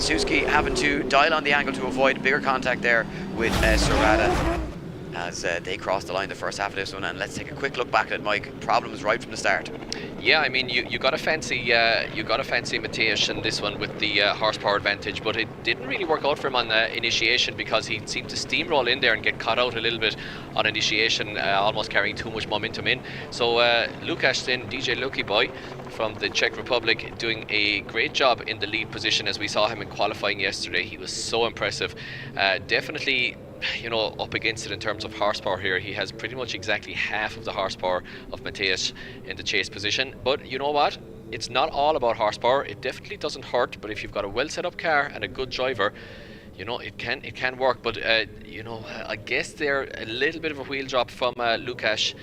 Suski having to dial on the angle to avoid bigger contact there with Surada as they cross the line the first half of this one. And let's take a quick look back at it, Mike. Problems right from the start. Yeah, I mean, you got to fancy Mateusz in this one with the horsepower advantage, but it didn't really work out for him on initiation because he seemed to steamroll in there and get caught out a little bit on initiation, almost carrying too much momentum in. So Lukasz then, DJ Lucky Boy from the Czech Republic, doing a great job in the lead position as we saw him in qualifying yesterday. He was so impressive. Definitely, up against it in terms of horsepower here. He has pretty much exactly half of the horsepower of Mateusz in the chase position. But you know what? It's not all about horsepower. It definitely doesn't hurt, but if you've got a well set up car and a good driver, it can work. But I guess there a little bit of a wheel drop from Lukasz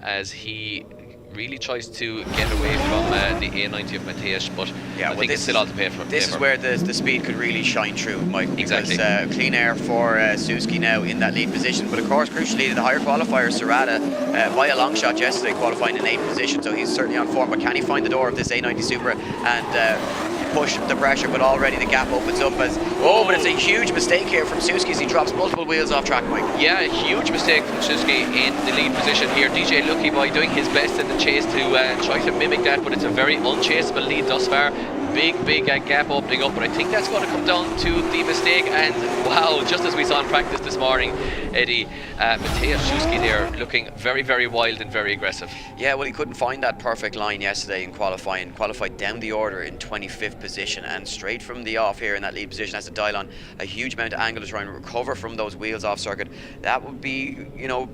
as he really tries to get away from the A90 of Mateusz, but yeah, I think it's still all to pay for. This is where the speed could really shine through, Mike. Exactly. Because clean air for Suski now in that lead position, but of course, crucially, the higher qualifier, Surada, by a long shot yesterday, qualifying in 8th position, so he's certainly on form, but can he find the door of this A90 Supra and push the pressure? But already the gap opens up as, but it's a huge mistake here from Suski as he drops multiple wheels off track, Mike. Yeah, a huge mistake from Suski in the lead position here. DJ Lucky Boy doing his best in the chase to try to mimic that, but it's a very unchaseable lead thus far. Big gap opening up, but I think that's going to come down to the mistake. And wow, just as we saw in practice this morning, Eddie, Mateusz Suski there looking very, very wild and very aggressive. Yeah, well, he couldn't find that perfect line yesterday in qualifying. Qualified down the order in 25th position, and straight from the off here in that lead position has to dial on a huge amount of angle to try and recover from those wheels off circuit. That would be,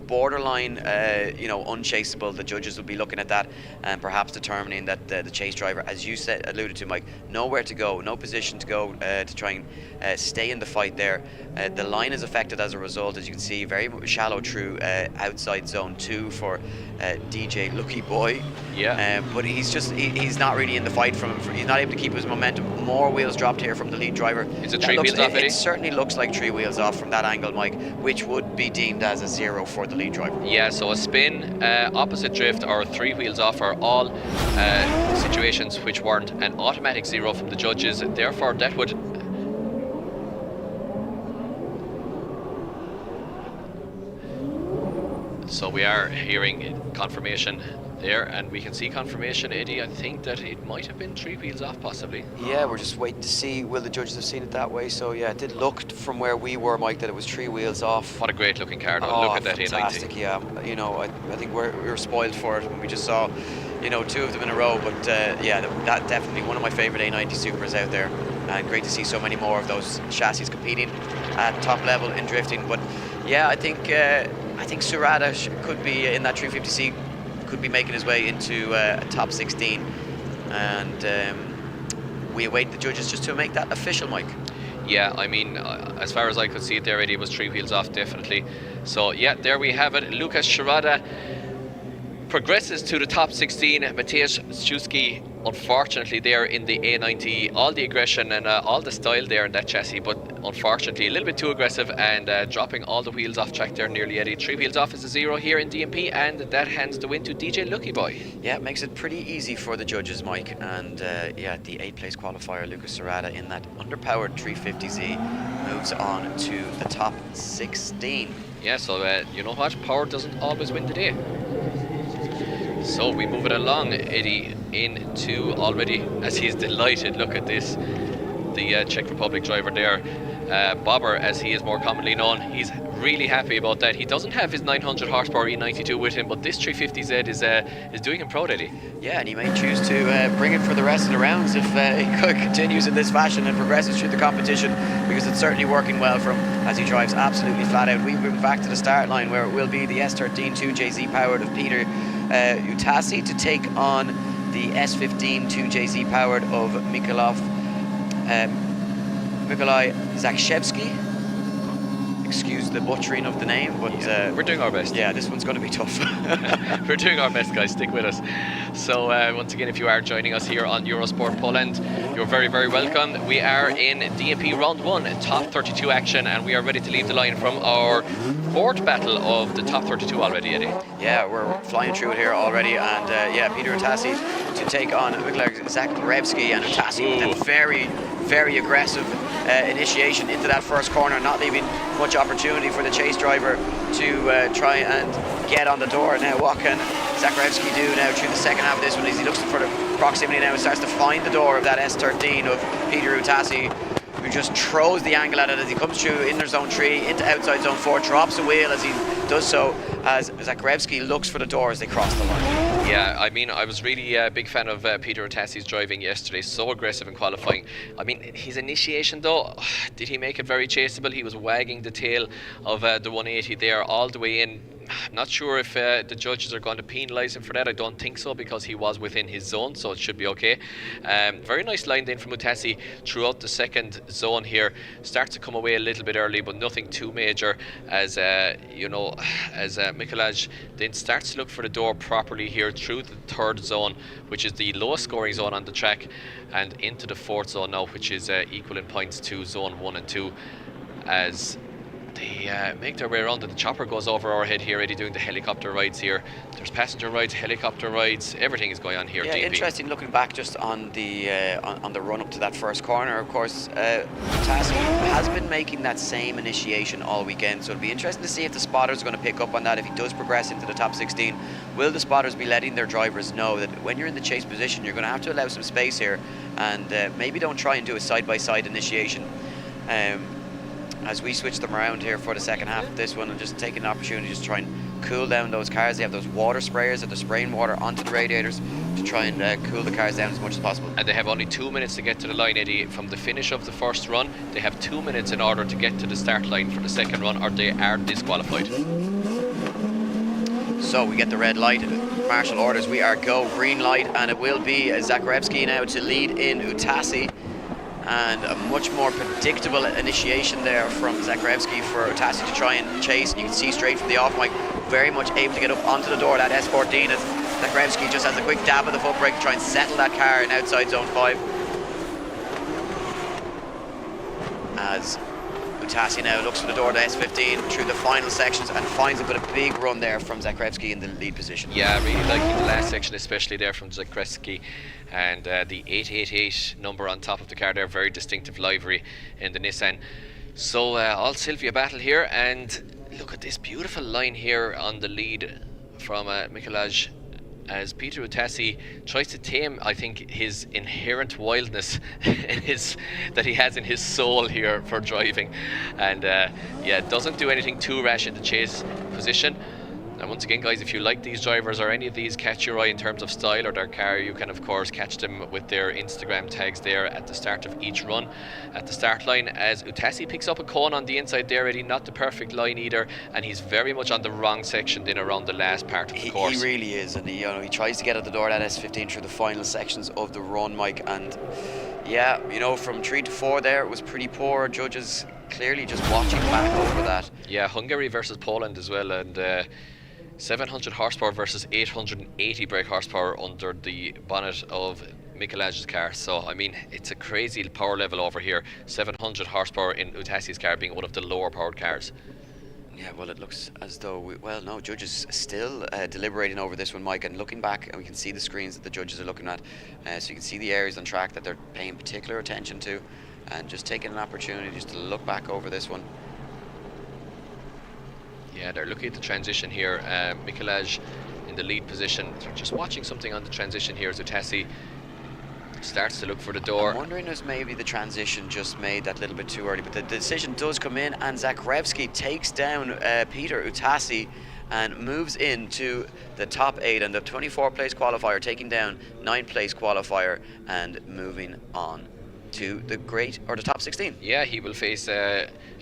borderline, unchaseable. The judges will be looking at that and perhaps determining that the chase driver, as you alluded to, Mike, nowhere to go, no position to go to try and stay in the fight there. The line is affected as a result, as you can see, very shallow through outside zone 2 for DJ Lucky Boy. Yeah. But he's not really in the fight he's not able to keep his momentum. More wheels dropped here from the lead driver. Is it 3 wheels off, Eddie? It certainly looks like 3 wheels off from that angle, Mike, which would be deemed as a 0 for the lead driver. Yeah, so a spin, opposite drift, or 3 wheels off are all situations which warrant an automatic 0 from the judges. Therefore, that would... So we are hearing confirmation there, and we can see confirmation, Eddie. I think that it might have been 3 wheels off, possibly. Yeah, we're just waiting to see, will the judges have seen it that way? So yeah, it did look from where we were, Mike, that it was 3 wheels off. What a great looking car, though. Oh, Look at that fantastic, A90. yeah. You know, I think we were spoiled for it when we just saw, you know, 2 of them in a row. But yeah, that definitely one of my favorite A90 Supers out there. And great to see so many more of those chassis competing at top level in drifting. But yeah, I think Surata could be in that 350C, could be making his way into a top 16, and we await the judges just to make that official, Mike. Yeah, I mean, as far as I could see it there, Eddie, was 3 wheels off, definitely. So yeah, there we have it. Lukas Surata progresses to the top 16. Mateusz Szczuski, unfortunately, there in the A90, all the aggression and all the style there in that chassis, but unfortunately a little bit too aggressive and dropping all the wheels off track there nearly, Eddie. 3 wheels off is a 0 here in DMP, and that hands the win to DJ Lucky Boy. Yeah, it makes it pretty easy for the judges, Mike. And yeah, the 8th place qualifier, Lukas Surata, in that underpowered 350Z, moves on to the top 16. Yeah, so you know what? Power doesn't always win the day. So we move it along, Eddie, into already, as he's delighted. Look at this, the Czech Republic driver there, Bobber, as he is more commonly known. He's really happy about that. He doesn't have his 900 horsepower E92 with him, but this 350Z is doing him proud, Eddie. Yeah, and he may choose to bring it for the rest of the rounds if he continues in this fashion and progresses through the competition, because it's certainly working well for him as he drives absolutely flat out. We move back to the start line, where it will be the S13 2JZ powered of Peter Utasi to take on the S15 2JZ powered of Mikolaj Zakrzewski. Excuse the butchering of the name, but we're doing our best. Yeah, this one's going to be tough. We're doing our best, guys. Stick with us. So once again, if you are joining us here on Eurosport Poland, you're very, very welcome. We are in DMP round 1, top 32 action, and we are ready to leave the line from our 4th battle of the top 32 already, Eddie. Yeah, we're flying through it here already, and yeah, Peter Utasi to take on Mikolaj Zakrzewski, and Utasi with a very, very aggressive initiation into that first corner, not leaving much opportunity for the chase driver to try and get on the door. Now what can Zakrzewski do now through the second half of this one, as he looks for the proximity now and starts to find the door of that S13 of Peter Utasi, who just throws the angle at it as he comes through inner zone 3 into outside zone 4, drops a wheel as he does so, as Zakrzewski looks for the door as they cross the line. Yeah, I mean, I was really a big fan of Peter Utasi's driving yesterday. So aggressive in qualifying. I mean, his initiation though, did he make it very chaseable? He was wagging the tail of the 180 there all the way in. I'm not sure if the judges are going to penalise him for that. I don't think so, because he was within his zone, so it should be okay. Very nice line then from Utasi throughout the second zone here. Starts to come away a little bit early, but nothing too major, as you know, as Mikolaj then starts to look for the door properly here through the 3rd zone, which is the lowest scoring zone on the track, and into the 4th zone now, which is equal in points to zone 1 and 2, as they make their way around, and the chopper goes over our head here, Eddie, doing the helicopter rides here. There's passenger rides, helicopter rides, everything is going on here. Yeah, DP. Interesting looking back just on the run up to that first corner. Of course, Utasi has been making that same initiation all weekend, so it'll be interesting to see if the spotters are going to pick up on that. If he does progress into the top 16, will the spotters be letting their drivers know that when you're in the chase position, you're going to have to allow some space here, and maybe don't try and do a side-by-side initiation. As we switch them around here for the second half of this one, and just taking an opportunity to just try and cool down those cars. They have those water sprayers that they're spraying water onto the radiators to try and cool the cars down as much as possible. And they have only 2 minutes to get to the line, Eddie, from the finish of the first run. They have 2 minutes in order to get to the start line for the second run, or they are disqualified. So we get the red light, marshal orders, we are go, green light, and it will be Zakrzewski now to lead in Utasi. And a much more predictable initiation there from Zakrzewski for Utasi to try and chase. You can see straight from the off mic, very much able to get up onto the door, that S14, as Zakrzewski just has a quick dab of the foot brake to try and settle that car in outside zone 5. As Utasi now looks for the door to S15 through the final sections and finds it with a big run there from Zakrzewski in the lead position. Yeah, really liking the last section, especially there from Zakrzewski, and the 888 number on top of the car there, very distinctive livery in the Nissan. So all Sylvia battle here, and look at this beautiful line here on the lead from Mikolaj, as Peter Utasi tries to tame, I think, his inherent wildness that he has in his soul here for driving, and yeah, doesn't do anything too rash in the chase position. And once again, guys, if you like these drivers or any of these catch your eye in terms of style or their car, you can of course catch them with their Instagram tags there at the start of each run at the start line, as Utasi picks up a cone on the inside there already, not the perfect line either, and he's very much on the wrong section then around the last part of the course. He really is, and he tries to get at the door at S15 through the final sections of the run, Mike, and yeah, from 3 to 4 there, it was pretty poor. Judges clearly just watching back over that. Yeah, Hungary versus Poland as well, and 700 horsepower versus 880 brake horsepower under the bonnet of Mikolaj's car. So, I mean, it's a crazy power level over here. 700 horsepower in Utasi's car being one of the lower powered cars. Yeah, well, it looks as though, judges still deliberating over this one, Mike, and looking back, and we can see the screens that the judges are looking at. So you can see the areas on track that they're paying particular attention to, and just taking an opportunity just to look back over this one. Yeah, they're looking at the transition here. Mikolaj in the lead position. They're just watching something on the transition here as Utasi starts to look for the door. I'm wondering if maybe the transition just made that little bit too early, but the decision does come in, and Zakrzewski takes down Peter Utasi and moves into the top 8, and the 24 place qualifier taking down 9 place qualifier and moving on to the top 16. Yeah, he will face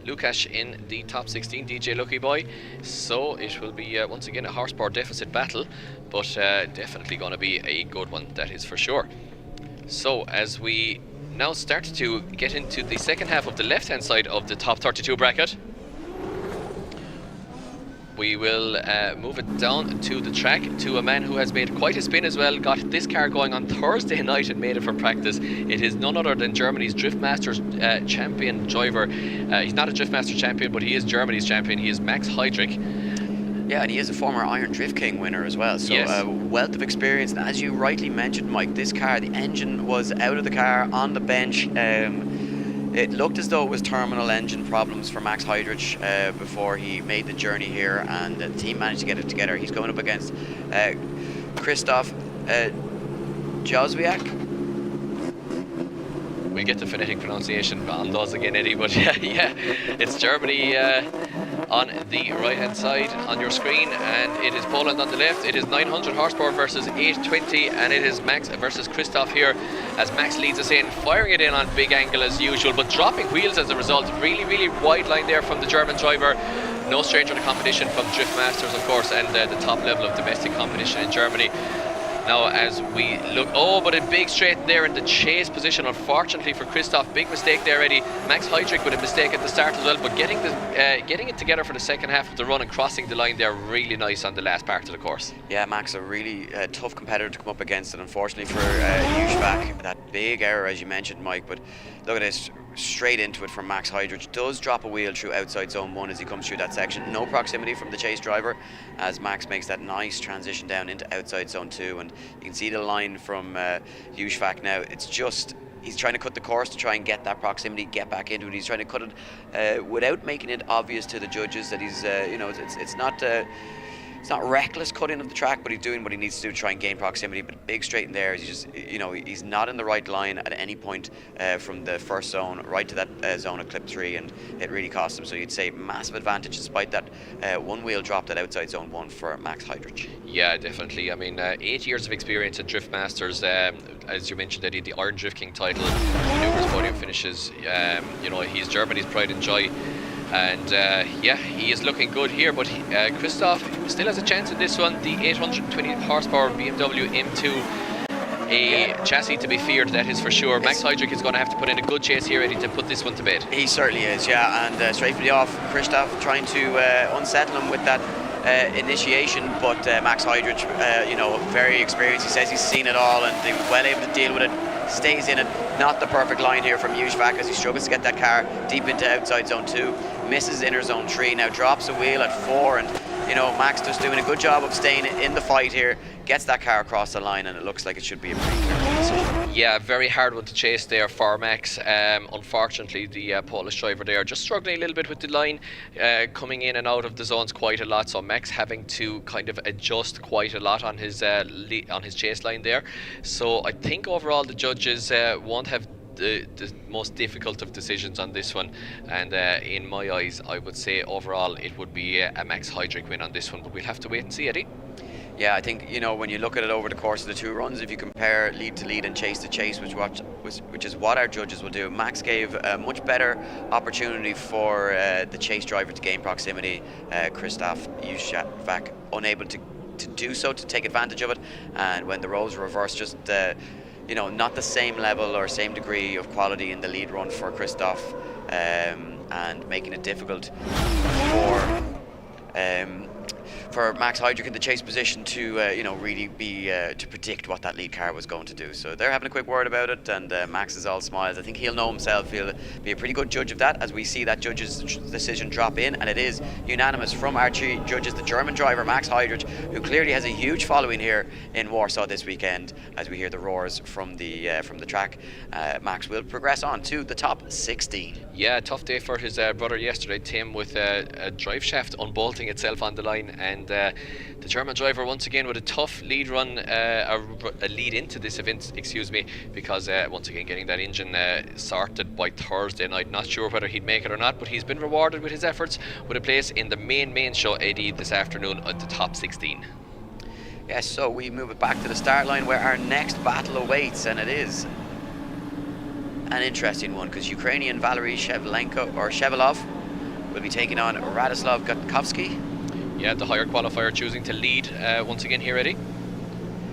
Lukasz in the top 16, DJ Lucky Boy. So it will be once again a horsepower deficit battle, but definitely going to be a good one, that is for sure. So as we now start to get into the second half of the left hand side of the top 32 bracket, we will move it down to the track to a man who has made quite a spin as well. Got this car going on Thursday night and made it for practice. It is none other than Germany's Drift Masters champion driver. He's not a Drift Master champion, but he is Germany's champion. He is Max Heydrich. Yeah, and he is a former Iron Drift King winner as well, so yes. Wealth of experience. And as you rightly mentioned, Mike, this car, the engine was out of the car on the bench. It looked as though it was terminal engine problems for Max Heydrich before he made the journey here, and the team managed to get it together. He's going up against Krzysztof Józwiak. We get the phonetic pronunciation on those again, Eddie, but yeah, it's Germany on the right hand side on your screen, and it is Poland on the left. It is 900 horsepower versus 820, and it is Max versus Krzysztof here, as Max leads us in, firing it in on big angle as usual, but dropping wheels as a result. Really wide line there from the German driver. No stranger to competition from Drift Masters, of course, and the top level of domestic competition in Germany. Now as we look, but a big straight there in the chase position, unfortunately for Krzysztof. Big mistake there, Eddie. Max Heydrich with a mistake at the start as well, but getting it together for the second half of the run and crossing the line there, really nice on the last part of the course. Yeah, Max, a really tough competitor to come up against, and unfortunately for Józwiak, that big error as you mentioned, Mike. But look at this, straight into it from Max Heydrich. Does drop a wheel through outside zone 1 as he comes through that section. No proximity from the chase driver as Max makes that nice transition down into outside zone 2, and you can see the line from Józwiak now. It's just, he's trying to cut the course to try and get that proximity, get back into it. He's trying to cut it without making it obvious to the judges that he's, it's not reckless cutting of the track, but he's doing what he needs to do to try and gain proximity. But big straight in there, he's just, he's not in the right line at any point from the first zone right to that zone of clip 3, and it really cost him. So you'd say massive advantage despite that one wheel dropped at outside zone 1 for Max Heydrich. Yeah, definitely. I mean, 8 years of experience at Drift Masters, as you mentioned, Eddie, the Iron Drift King title, numerous podium finishes. He's Germany's pride and joy. And yeah, he is looking good here, but Christoph still has a chance in this one. The 820 horsepower BMW M2, a chassis to be feared, that is for sure. Max Heidrich is going to have to put in a good chase here, Eddie, to put this one to bed. He certainly is, yeah, and straight from the off, Christoph trying to unsettle him with that initiation, but Max Heidrich, you know, very experienced. He says he's seen it all and they're well able to deal with it. Stays in it. Not the perfect line here from Juszwak as he struggles to get that car deep into outside zone 2, misses inner zone 3, now drops a wheel at 4, and you know, Max just doing a good job of staying in the fight here, gets that car across the line, and it looks like it should be a pretty clear decision. Yeah, very hard one to chase there for Max. Unfortunately, the Polish driver there just struggling a little bit with the line, coming in and out of the zones quite a lot. So Max having to kind of adjust quite a lot on his chase line there. So I think overall the judges won't have the most difficult of decisions on this one, and in my eyes I would say overall it would be a Max Heidrich win on this one, but we'll have to wait and see, Eddie. Yeah, I think, you know, when you look at it over the course of the 2 runs, if you compare lead to lead and chase to chase, which is what our judges will do, Max gave a much better opportunity for the chase driver to gain proximity. Christoph Juszwak unable to do so, to take advantage of it, and when the roles were reversed, just you know, not the same level or same degree of quality in the lead run for Christoph, and making it difficult for Max Heidrich in the chase position to you know, really be to predict what that lead car was going to do. So they're having a quick word about it, and Max is all smiles. I think he'll know himself. He'll be a pretty good judge of that as we see that judge's decision drop in, and it is unanimous from our 2 judges. The German driver Max Heidrich, who clearly has a huge following here in Warsaw this weekend, as we hear the roars from the track. Max will progress on to the top 16. Yeah, tough day for his brother yesterday, Tim, with a drive shaft unbolting itself on the line, and the German driver once again with a tough lead run, a lead into this event, excuse me, because once again getting that engine sorted by Thursday night. Not sure whether he'd make it or not, but he's been rewarded with his efforts with a place in the main show, Eddie, this afternoon at the top 16. Yes, so we move it back to the start line where our next battle awaits, and it is an interesting one because Ukrainian Valery Shevelov will be taking on Radoslav Gutkovsky. Yeah, the higher qualifier choosing to lead once again here, Eddie.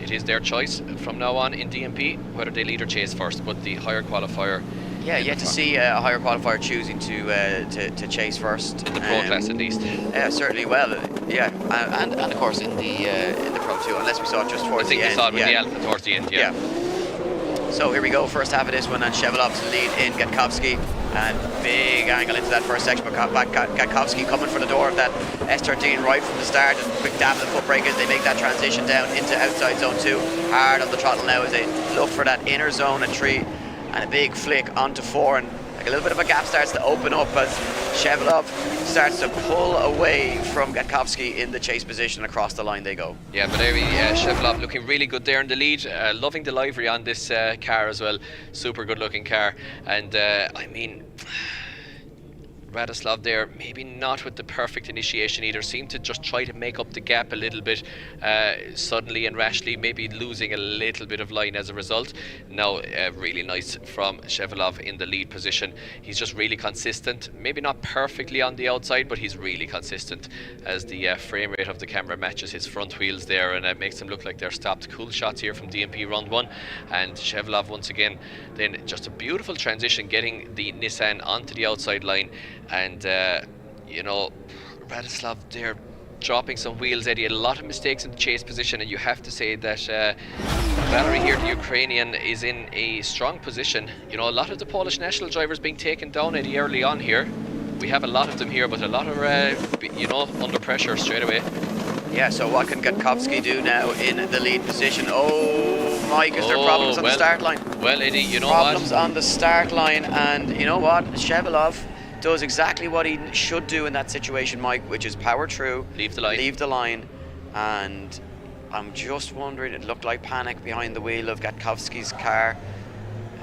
It is their choice from now on in DMP whether they lead or chase first, but the higher qualifier. Yeah, yet to see a higher qualifier choosing to chase first in the pro class at least. Yeah, certainly. Well, yeah, and of course in the pro too, unless we saw it just towards the end. I think we saw it with the Alpha towards the end. Yeah. So here we go, first half of this one, and Shevelov's lead in Gutkovsky, and big angle into that first section, but Gutkovsky coming for the door of that S13 right from the start, and quick dab of the foot brake as they make that transition down into outside zone 2, hard on the throttle now as they look for that inner zone at 3, and a big flick onto 4, and like a little bit of a gap starts to open up as Shevelov starts to pull away from Gutkovsky in the chase position. Across the line they go. Yeah, but Shevelov looking really good there in the lead, loving the livery on this car as well, super good looking car, and I mean, Radoslav there, maybe not with the perfect initiation either, seemed to just try to make up the gap a little bit suddenly and rashly, maybe losing a little bit of line as a result. Now really nice from Shevelov in the lead position. He's just really consistent, maybe not perfectly on the outside, but he's really consistent as the frame rate of the camera matches his front wheels there, and it makes them look like they're stopped. Cool shots here from DMP round 1, and Shevelov once again then just a beautiful transition getting the Nissan onto the outside line. And you know, Radoslav there dropping some wheels, Eddie, a lot of mistakes in the chase position, and you have to say that Valery here, the Ukrainian, is in a strong position. You know, a lot of the Polish national drivers being taken down, Eddie, early on here. We have a lot of them here, but a lot of you know, under pressure straight away. Yeah, so what can Gutkovsky do now in the lead position? Oh, Mike, is there problems on the start line? Well, Eddie, you know problems on the start line, and you know what? Shevelov does exactly what he should do in that situation, Mike, which is power through, leave the line, and I'm just wondering, it looked like panic behind the wheel of Gutkovsky's car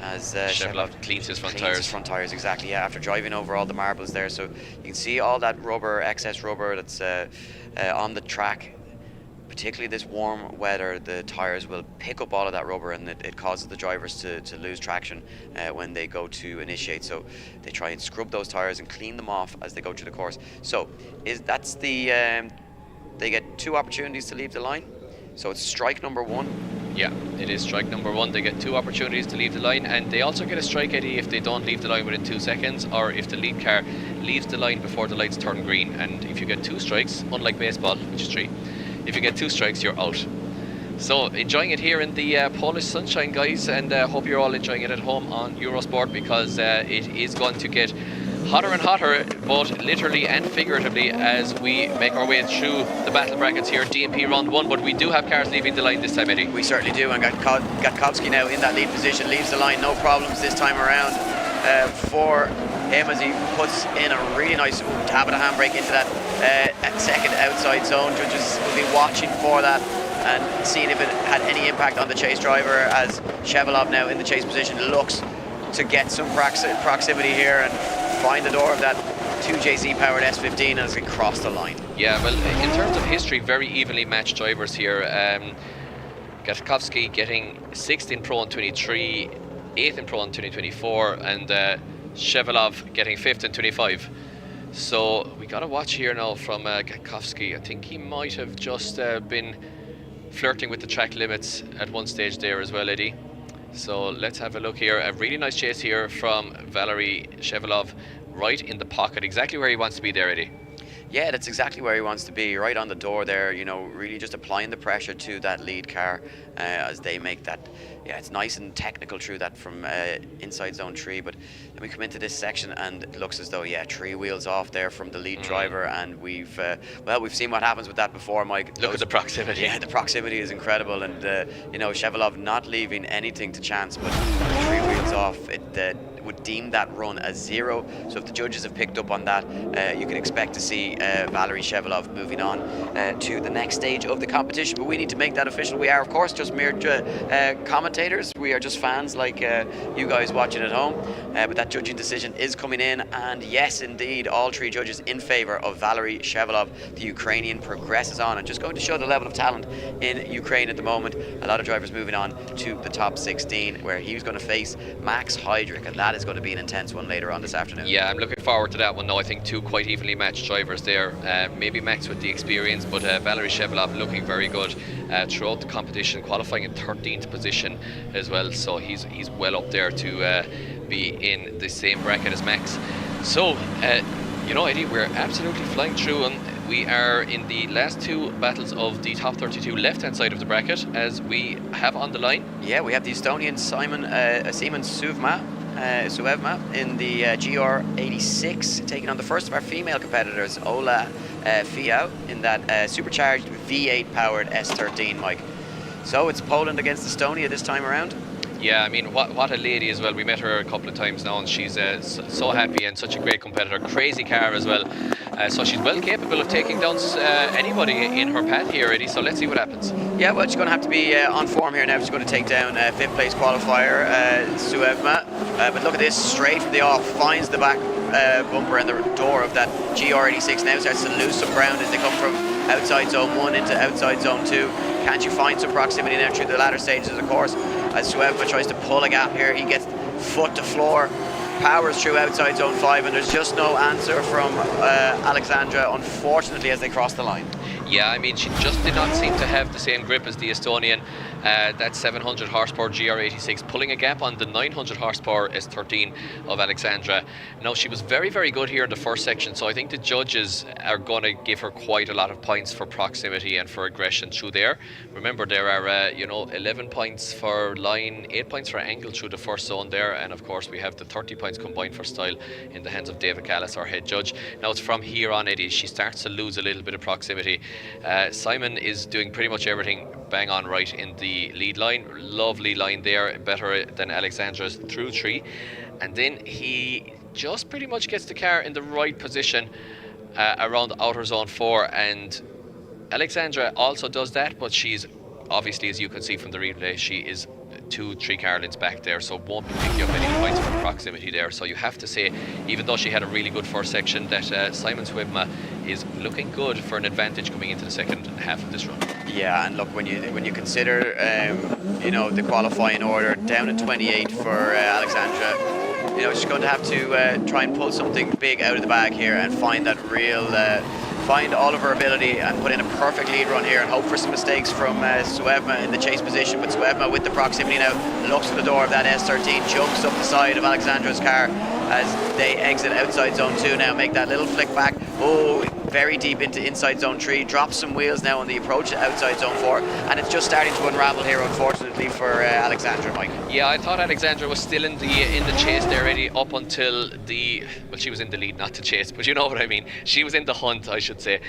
as Shevelov cleans his front tires. Exactly, yeah, after driving over all the marbles there. So you can see all that rubber, excess rubber that's on the track particularly this warm weather, the tyres will pick up all of that rubber, and it causes the drivers to lose traction when they go to initiate. So they try and scrub those tyres and clean them off as they go through the course. So that's the they get 2 opportunities to leave the line. So it's strike number 1. Yeah, it is strike number 1. They get 2 opportunities to leave the line, and they also get a strike, Eddie, if they don't leave the line within 2 seconds, or if the lead car leaves the line before the lights turn green. And if you get 2 strikes, unlike baseball, which is 3, if you get 2 strikes, you're out. So enjoying it here in the Polish sunshine, guys, and hope you're all enjoying it at home on Eurosport, because it is going to get hotter and hotter, both literally and figuratively, as we make our way through the battle brackets here, DMP round 1. But we do have cars leaving the line this time, Eddie. We certainly do, and Gatkowski now in that lead position, leaves the line, no problems this time around for him, as he puts in a really nice tap of the handbrake into that second outside zone. Judges will be watching for that and seeing if it had any impact on the chase driver, as Shevelov now in the chase position looks to get some proximity here and find the door of that 2JZ powered S15 as it crossed the line. Yeah, well, in terms of history, very evenly matched drivers here. Gatkowski getting 6th in Pro in 23, 8th in Pro in 2024, and Shevelov getting 5th in 25. So we got to watch here now from Gatkowski. I think he might have just been flirting with the track limits at one stage there as well, Eddie. So let's have a look here. A really nice chase here from Valery Shevelov, right in the pocket, exactly where he wants to be there, Eddie. Yeah, that's exactly where he wants to be, right on the door there, you know, really just applying the pressure to that lead car as they make that. Yeah, it's nice and technical through that from inside zone 3, but then we come into this section and it looks as though, yeah, 3 wheels off there from the lead driver, and we've seen what happens with that before, Mike. Look at the proximity. Yeah, the proximity is incredible, and you know, Shevelov not leaving anything to chance, but 3 wheels off, it would deem that run as 0. So if the judges have picked up on that, you can expect to see Valery Shevelov moving on to the next stage of the competition. But we need to make that official. We are, of course, just mere commentators. We are just fans like you guys watching at home. But that judging decision is coming in, and yes, indeed, all 3 judges in favour of Valery Shevelov. The Ukrainian progresses on, and just going to show the level of talent in Ukraine at the moment. A lot of drivers moving on to the top 16, where he's going to face Max Heydrich, and that is going to be an intense one later on this afternoon. Yeah, I'm looking forward to that one now. I think 2 quite evenly matched drivers there. Maybe Max with the experience, but Valery Shevelov looking very good throughout the competition, qualifying in 13th position as well. So he's well up there to be in the same bracket as Max. So, you know, Eddie, we're absolutely flying through, and we are in the last 2 battles of the top 32 left-hand side of the bracket, as we have on the line. Yeah, we have the Estonian Seemen Suevma in the GR86, taking on the first of our female competitors, Ola Fiau, in that supercharged V8 powered S13, Mike. So it's Poland against Estonia this time around. Yeah, I mean, what a lady as well. We met her a couple of times now, and she's so happy and such a great competitor. Crazy car as well. So she's well capable of taking down anybody in her path here, Eddie. So let's see what happens. Yeah, well, she's going to have to be on form here now. She's going to take down 5th place qualifier, Suevma. But look at this, straight from the off, finds the back bumper and the door of that GR86. Now starts to lose some ground as they come from outside zone 1 into outside zone 2. Can't you find some proximity now through the latter stages of the course? As Suevma tries to pull a gap here, he gets foot to floor, powers through outside zone 5, and there's just no answer from Alexandra, unfortunately, as they cross the line. Yeah, I mean, she just did not seem to have the same grip as the Estonian. That 700 horsepower GR86 pulling a gap on the 900 horsepower S13 of Alexandra. Now, she was very, very good here in the first section, so I think the judges are going to give her quite a lot of points for proximity and for aggression through there. Remember, there are 11 points for line, 8 points for angle through the first zone there, and of course we have the 30 points combined for style in the hands of David Callis, our head judge. Now it's from here on, Eddie, she starts to lose a little bit of proximity. Simon is doing pretty much everything bang on right in the lead line. Lovely line there, better than Alexandra's through 3. And then he just pretty much gets the car in the right position around outer zone 4, and Alexandra also does that, but she's obviously, as you can see from the replay, she is 2-3 car lengths back there, so won't be picking up any points from proximity there. So you have to say, even though she had a really good first section, that Simon Swibma is looking good for an advantage coming into the second half of this run. Yeah, and look, when you consider you know, the qualifying order down at 28 for Alexandra, you know, she's going to have to try and pull something big out of the bag here and find that real find all of her ability and put in a perfect lead run here and hope for some mistakes from Swebma in the chase position. But Swebma with the proximity now looks to the door of that S13, jumps up the side of Alexandra's car as they exit outside zone 2 now, make that little flick back. Oh, very deep into inside zone 3, drops some wheels now on the approach to outside zone 4, and it's just starting to unravel here, unfortunately, for Alexandra, Mike. Yeah, I thought Alexandra was still in the chase there, Eddie, up until well, she was in the lead, not the chase, but you know what I mean. She was in the hunt, I should say,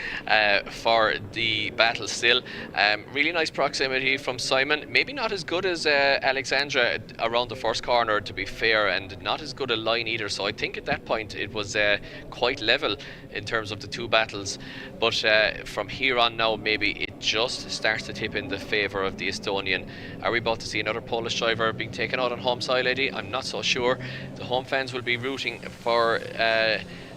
for the battle still. Really nice proximity from Simon. Maybe not as good as Alexandra around the first corner, to be fair, and not as good a line either. So I think at that point it was quite level in terms of the two battles. But from here on now, maybe it just starts to tip in the favour of the Estonian. Are we about to see another Polish driver being taken out on home soil, Eddie? I'm not so sure. The home fans will be rooting for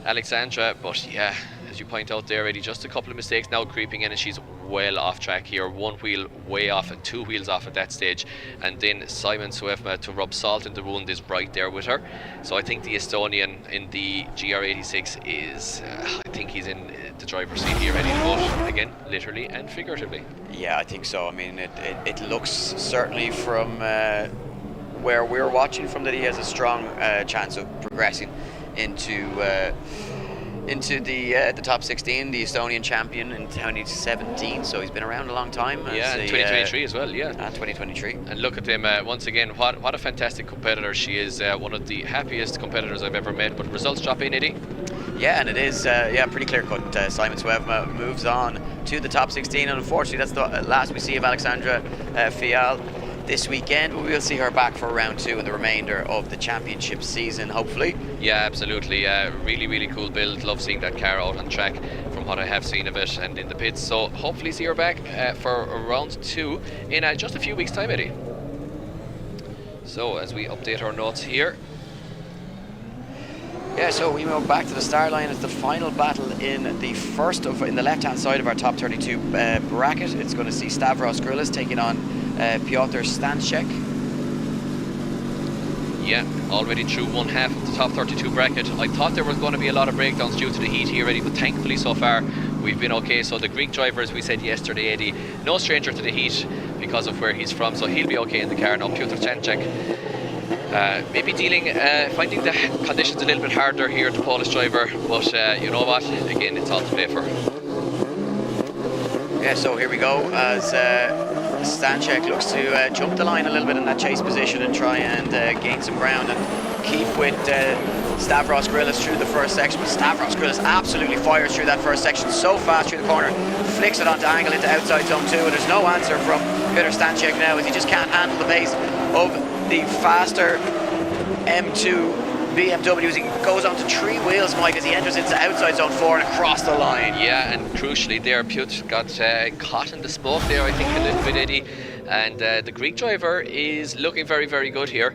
Alexandra, but yeah, as you point out there, Eddie, just a couple of mistakes now creeping in, and she's well off track here. One wheel way off and two wheels off at that stage, and then Simon Swefma, to rub salt in the wound, is right there with her. So I think the Estonian in the GR86 is I think he's in the driver's seat here, Eddie, but again, literally and figuratively. Yeah, I think so. I mean, it looks certainly from where we're watching from that he has a strong chance of progressing into the top 16, the Estonian champion in 2017, so he's been around a long time. Yeah, and 2023 as well, yeah. And 2023. And look at him, once again, what a fantastic competitor she is. One of the happiest competitors I've ever met, but results drop in, Eddie. Yeah, and it is, pretty clear-cut. Simon Swebma moves on to the top 16, and unfortunately that's the last we see of Alexandra Fial this weekend, but we'll see her back for round 2 in the remainder of the championship season, hopefully. Yeah, absolutely. Really, really cool build. Love seeing that car out on track from what I have seen of it and in the pits. So hopefully see her back for round 2 in just a few weeks' time, Eddie. So as we update our notes here. Yeah, so we move back to the start line. It's the final battle in the left-hand side of our top 32 bracket. It's going to see Stavros Grillis taking on Piotr Stanchek. Yeah, already through one half of the top 32 bracket. I thought there was going to be a lot of breakdowns due to the heat here, Eddie, but thankfully so far we've been okay. So the Greek driver, as we said yesterday, Eddie, no stranger to the heat because of where he's from, so he'll be okay in the car now. Piotr Stanchek maybe finding the conditions a little bit harder here, the Polish driver, but you know what, again, it's all to play for. Yeah, so here we go as Stanchek looks to jump the line a little bit in that chase position and try and gain some ground and keep with Stavros Grillis through the first section. But Stavros Grillis absolutely fires through that first section so fast through the corner, flicks it onto angle into outside zone 2, and there's no answer from Piotr Stanchek now as he just can't handle the pace of the faster M2 BMWs. He goes onto 3 wheels, Mike, as he enters into outside zone 4 and across the line. Yeah, and crucially there, Piotr got caught in the smoke there, I think, a little bit, Eddie. And the Greek driver is looking very, very good here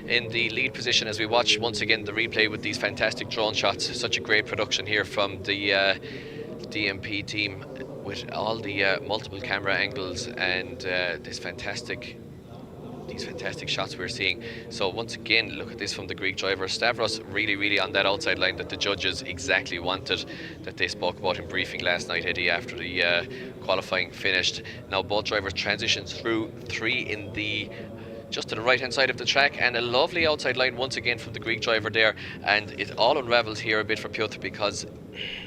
in the lead position as we watch once again the replay with these fantastic drone shots. Such a great production here from the DMP team with all the multiple camera angles and these fantastic shots we're seeing. So once again, look at this from the Greek driver. Stavros really on that outside line that the judges exactly wanted, that they spoke about in briefing last night, Eddie, after the qualifying finished. Now both drivers transition through 3 in the just to the right hand side of the track, and a lovely outside line once again from the Greek driver there, and it all unravels here a bit for Piotr because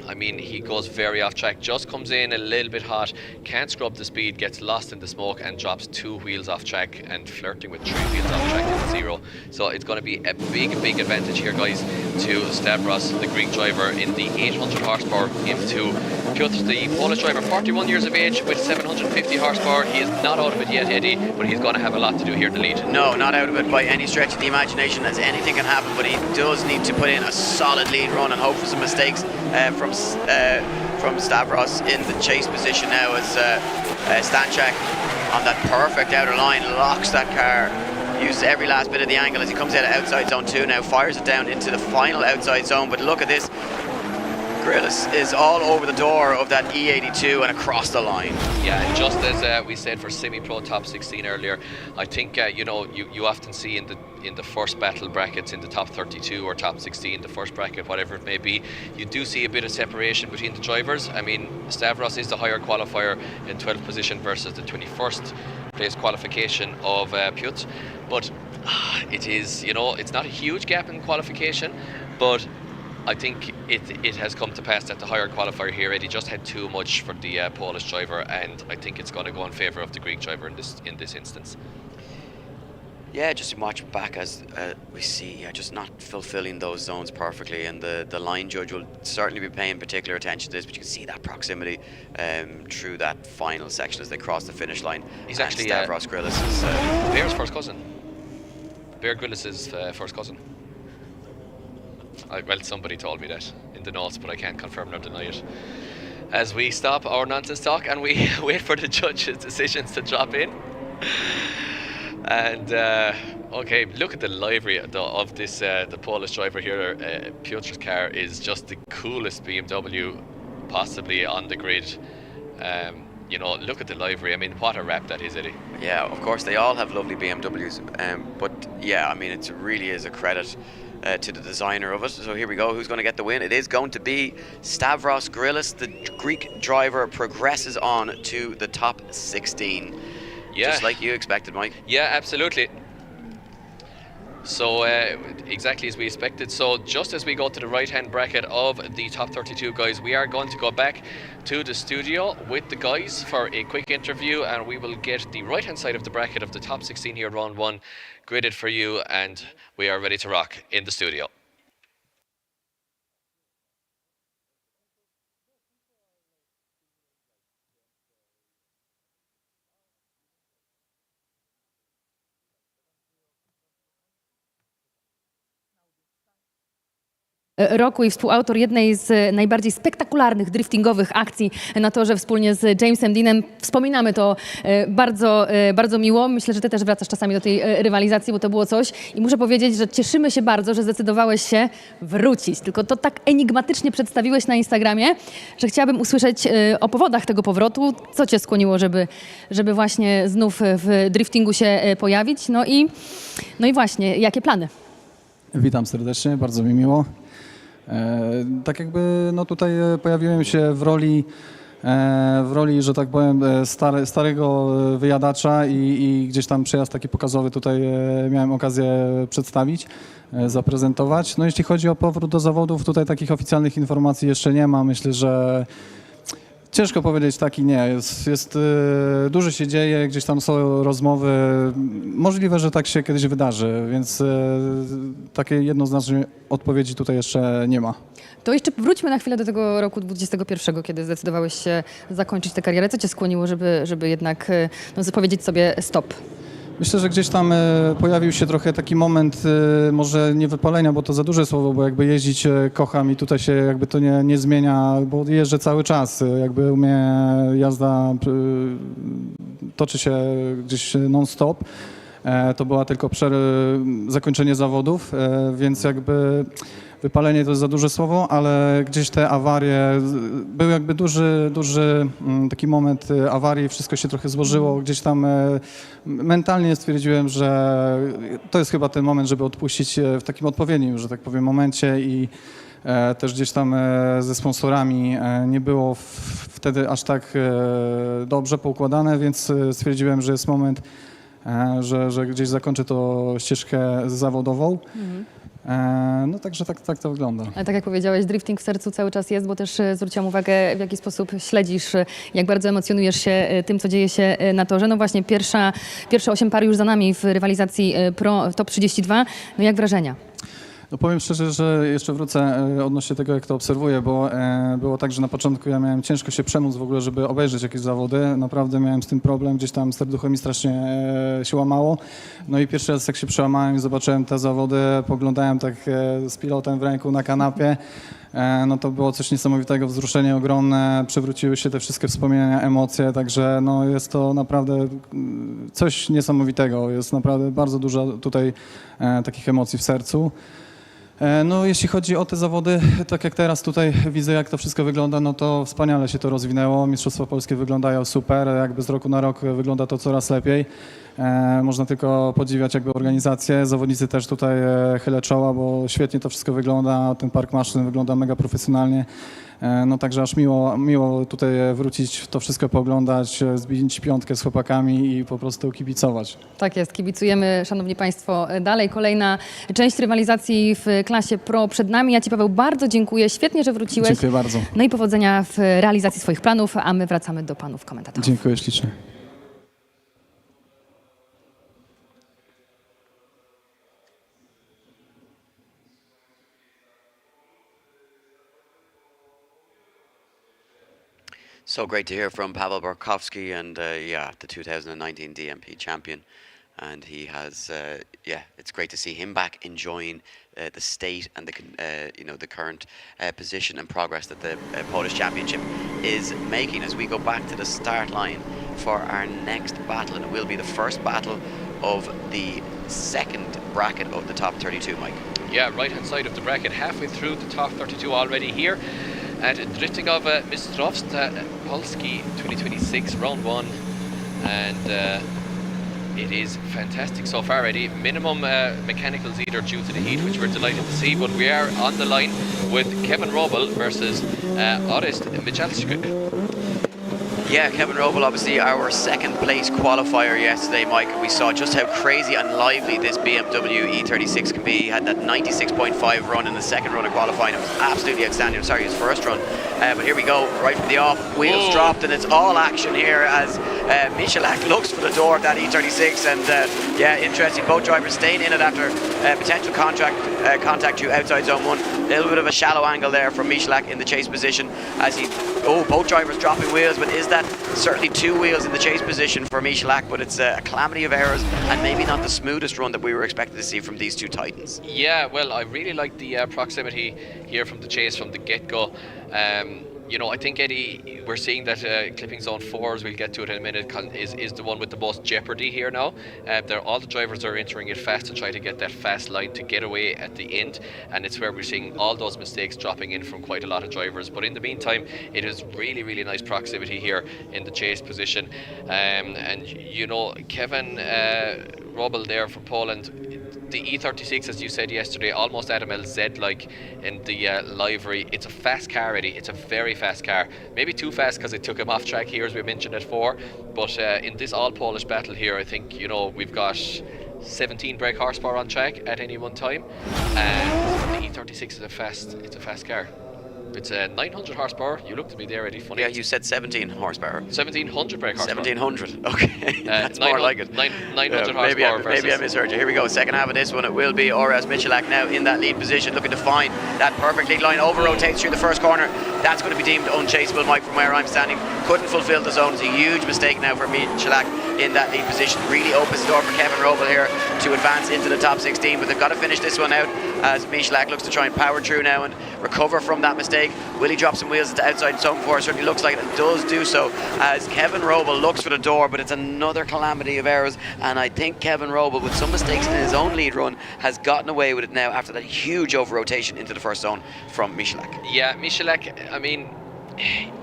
I mean, he goes very off track, just comes in a little bit hot, can't scrub the speed, gets lost in the smoke and drops 2 wheels off track and flirting with 3 wheels off track in 0. So it's going to be a big advantage here, guys, to Stavros, the Greek driver, in the 800 horsepower M2. Piotr, the Polish driver, 41 years of age with 750 horsepower. He is not out of it yet, Eddie, but he's going to have a lot to do here in the lead. No, not out of it by any stretch of the imagination, as anything can happen, but he does need to put in a solid lead run and hope for some mistakes from Stavros in the chase position now as Stanchek on that perfect outer line locks that car uses every last bit of the angle as he comes out of outside zone 2 now, fires it down into the final outside zone, but look at this. Grillis is all over the door of that E82 and across the line. Yeah, and just as we said for semi-pro top 16 earlier, I think you know, you often see in the first battle brackets in the top 32 or top 16, the first bracket, whatever it may be, you do see a bit of separation between the drivers. I mean, Stavros is the higher qualifier in 12th position versus the 21st place qualification of Piotr, but it is, you know, it's not a huge gap in qualification, but I think it has come to pass that the higher qualifier here, Eddie, just had too much for the Polish driver, and I think it's going to go in favour of the Greek driver in this instance. Yeah, just watch back as we see, just not fulfilling those zones perfectly, and the line judge will certainly be paying particular attention to this, but you can see that proximity through that final section as they cross the finish line. He's actually Stavros Grillis is Bear's first cousin. Bear Grillis' first cousin. Well, somebody told me that in the notes, but I can't confirm nor deny it. As we stop our nonsense talk and we wait for the judges' decisions to drop in. And okay, look at the livery of this. The Polish driver here, Piotr's car is just the coolest BMW possibly on the grid. You know, look at the livery. I mean, what a wrap that is, Eddie. Yeah, of course, they all have lovely BMWs, but yeah, I mean, it really is a credit to the designer of it. So here we go, who's going to get the win? It is going to be Stavros Grillis. The Greek driver progresses on to the top 16. Yeah. Just like you expected, Mike. Yeah, absolutely. So exactly as we expected. So just as we go to the right-hand bracket of the top 32 guys, we are going to go back to the studio with the guys for a quick interview, and we will get the right-hand side of the bracket of the top 16 here, round 1, gridded for you, and we are ready to rock in the studio. Roku i współautor jednej z najbardziej spektakularnych driftingowych akcji na torze wspólnie z Jamesem Deanem. Wspominamy to bardzo, bardzo miło. Myślę, że ty też wracasz czasami do tej rywalizacji, bo to było coś. I muszę powiedzieć, że cieszymy się bardzo, że zdecydowałeś się wrócić. Tylko to tak enigmatycznie przedstawiłeś na Instagramie, że chciałabym usłyszeć o powodach tego powrotu. Co cię skłoniło, żeby właśnie znów w driftingu się pojawić? No i właśnie, jakie plany? Witam serdecznie, bardzo mi miło. Tak jakby no tutaj pojawiłem się w roli, że tak powiem, starego wyjadacza i gdzieś tam przejazd taki pokazowy tutaj miałem okazję przedstawić, zaprezentować. No jeśli chodzi o powrót do zawodów, tutaj takich oficjalnych informacji jeszcze nie ma. Myślę, że ciężko powiedzieć tak i nie. Dużo się dzieje, gdzieś tam są rozmowy. Możliwe, że tak się kiedyś wydarzy, więc takiej jednoznacznej odpowiedzi tutaj jeszcze nie ma. To jeszcze wróćmy na chwilę do tego roku 2021, kiedy zdecydowałeś się zakończyć tę karierę. Co cię skłoniło, żeby jednak powiedzieć sobie stop? Myślę, że gdzieś tam pojawił się trochę taki moment, może nie wypalenia, bo to za duże słowo, bo jakby jeździć kocham i tutaj się jakby to nie zmienia, bo jeżdżę cały czas. Jakby u mnie jazda toczy się gdzieś non-stop. To była tylko zakończenie zawodów, więc jakby wypalenie to jest za duże słowo, ale gdzieś te awarie, był jakby duży taki moment awarii, wszystko się trochę złożyło, gdzieś tam mentalnie stwierdziłem, że to jest chyba ten moment, żeby odpuścić w takim odpowiednim, że tak powiem, momencie i też gdzieś tam ze sponsorami nie było wtedy aż tak dobrze poukładane, więc stwierdziłem, że jest moment, że gdzieś zakończę tą ścieżkę zawodową. No także tak to wygląda. Ale tak jak powiedziałeś, drifting w sercu cały czas jest, bo też zwróciłam uwagę, w jaki sposób śledzisz, jak bardzo emocjonujesz się tym, co dzieje się na torze. No właśnie, pierwsze 8 par już za nami w rywalizacji Pro Top 32. No jak wrażenia? No powiem szczerze, że jeszcze wrócę odnośnie tego, jak to obserwuję, bo było tak, że na początku ja miałem ciężko się przemóc w ogóle, żeby obejrzeć jakieś zawody. Naprawdę miałem z tym problem, gdzieś tam serducho mi strasznie się łamało. No i pierwszy raz jak się przełamałem i zobaczyłem te zawody, poglądałem tak z pilotem w ręku na kanapie, no to było coś niesamowitego, wzruszenie ogromne, przewróciły się te wszystkie wspomnienia, emocje, także no jest to naprawdę coś niesamowitego, jest naprawdę bardzo dużo tutaj takich emocji w sercu. No jeśli chodzi o te zawody, tak jak teraz tutaj widzę, jak to wszystko wygląda, no to wspaniale się to rozwinęło. Mistrzostwa Polskie wyglądają super, jakby z roku na rok wygląda to coraz lepiej. Można tylko podziwiać jakby organizację. Zawodnicy też tutaj chylę czoła, bo świetnie to wszystko wygląda. Ten park maszyn wygląda mega profesjonalnie. No także aż miło tutaj wrócić, to wszystko pooglądać, zbić piątkę z chłopakami i po prostu kibicować. Tak jest, kibicujemy, szanowni państwo, dalej. Kolejna część rywalizacji w klasie pro przed nami. Ja ci, Paweł, bardzo dziękuję. Świetnie, że wróciłeś. Dziękuję bardzo. No i powodzenia w realizacji swoich planów, a my wracamy do panów komentatorów. Dziękuję ślicznie. So great to hear from Paweł Borkowski, and yeah, the 2019 DMP champion. And he has, yeah, it's great to see him back enjoying the state and the, the current position and progress that the Polish Championship is making as we go back to the start line for our next battle, and it will be the first battle of the second bracket of the top 32, Mike. Yeah, right-hand side of the bracket, halfway through the top 32 already here. At Driftingowe Mistrzostwa Polski 2026, round 1, and it is fantastic so far, Eddie. Minimum mechanicals either due to the heat, which we're delighted to see, but we are on the line with Kevin Robel versus Orest Michalczyk. Yeah, Kevin Robel, obviously our second place qualifier yesterday, Mike. We saw just how crazy and lively this BMW E36 can be. He had that 96.5 run in the second run of qualifying. It was absolutely outstanding. I'm sorry, his first run. But here we go, right from the off, wheels dropped, and it's all action here as Michalak looks for the door of that E36. And yeah, interesting, both drivers staying in it after potential contact to outside zone 1. A little bit of a shallow angle there from Michalak in the chase position as he, both drivers dropping wheels, but is that certainly two wheels in the chase position for Michalak, but it's a calamity of errors and maybe not the smoothest run that we were expected to see from these two titans. Yeah, well, I really like the proximity here from the chase from the get-go. You know, I think, Eddie, we're seeing that clipping zone 4, as we'll get to it in a minute, is the one with the most jeopardy here now. All the drivers are entering it fast to try to get that fast line to get away at the end, and it's where we're seeing all those mistakes dropping in from quite a lot of drivers. But in the meantime, it is really, really nice proximity here in the chase position. And, you know, Kevin Robel there from Poland, the E36, as you said yesterday, almost Adam LZ-like in the livery. It's a fast car, Eddie. It's a very fast car. Maybe too fast because it took him off track here, as we mentioned it before. But in this all-Polish battle here, I think, you know, we've got 17 brake horsepower on track at any one time. And the E36 is a fast car. It's 900 horsepower. You looked at me there, Eddie. Funny. Yeah, you said 17 horsepower. 1700 brake horsepower. 1700. Okay, that's more like it. 900 horsepower. Maybe I misheard you. Here we go. Second half of this one. It will be Orest Michalak now in that lead position, looking to find that perfect lead line. Over rotates through the first corner. That's going to be deemed unchaseable, Mike, from where I'm standing. Couldn't fulfill the zone. It's a huge mistake now for Michalak in that lead position. Really opens the door for Kevin Robel here to advance into the top 16, but they've got to finish this one out as Michalak looks to try and power through now and recover from that mistake. Will he drop some wheels into outside zone 4? Certainly looks like it, and does do so as Kevin Robel looks for the door, but it's another calamity of errors, and I think Kevin Robel, with some mistakes in his own lead run, has gotten away with it now after that huge over rotation into the first zone from Michalak. Yeah, Michalak, I mean,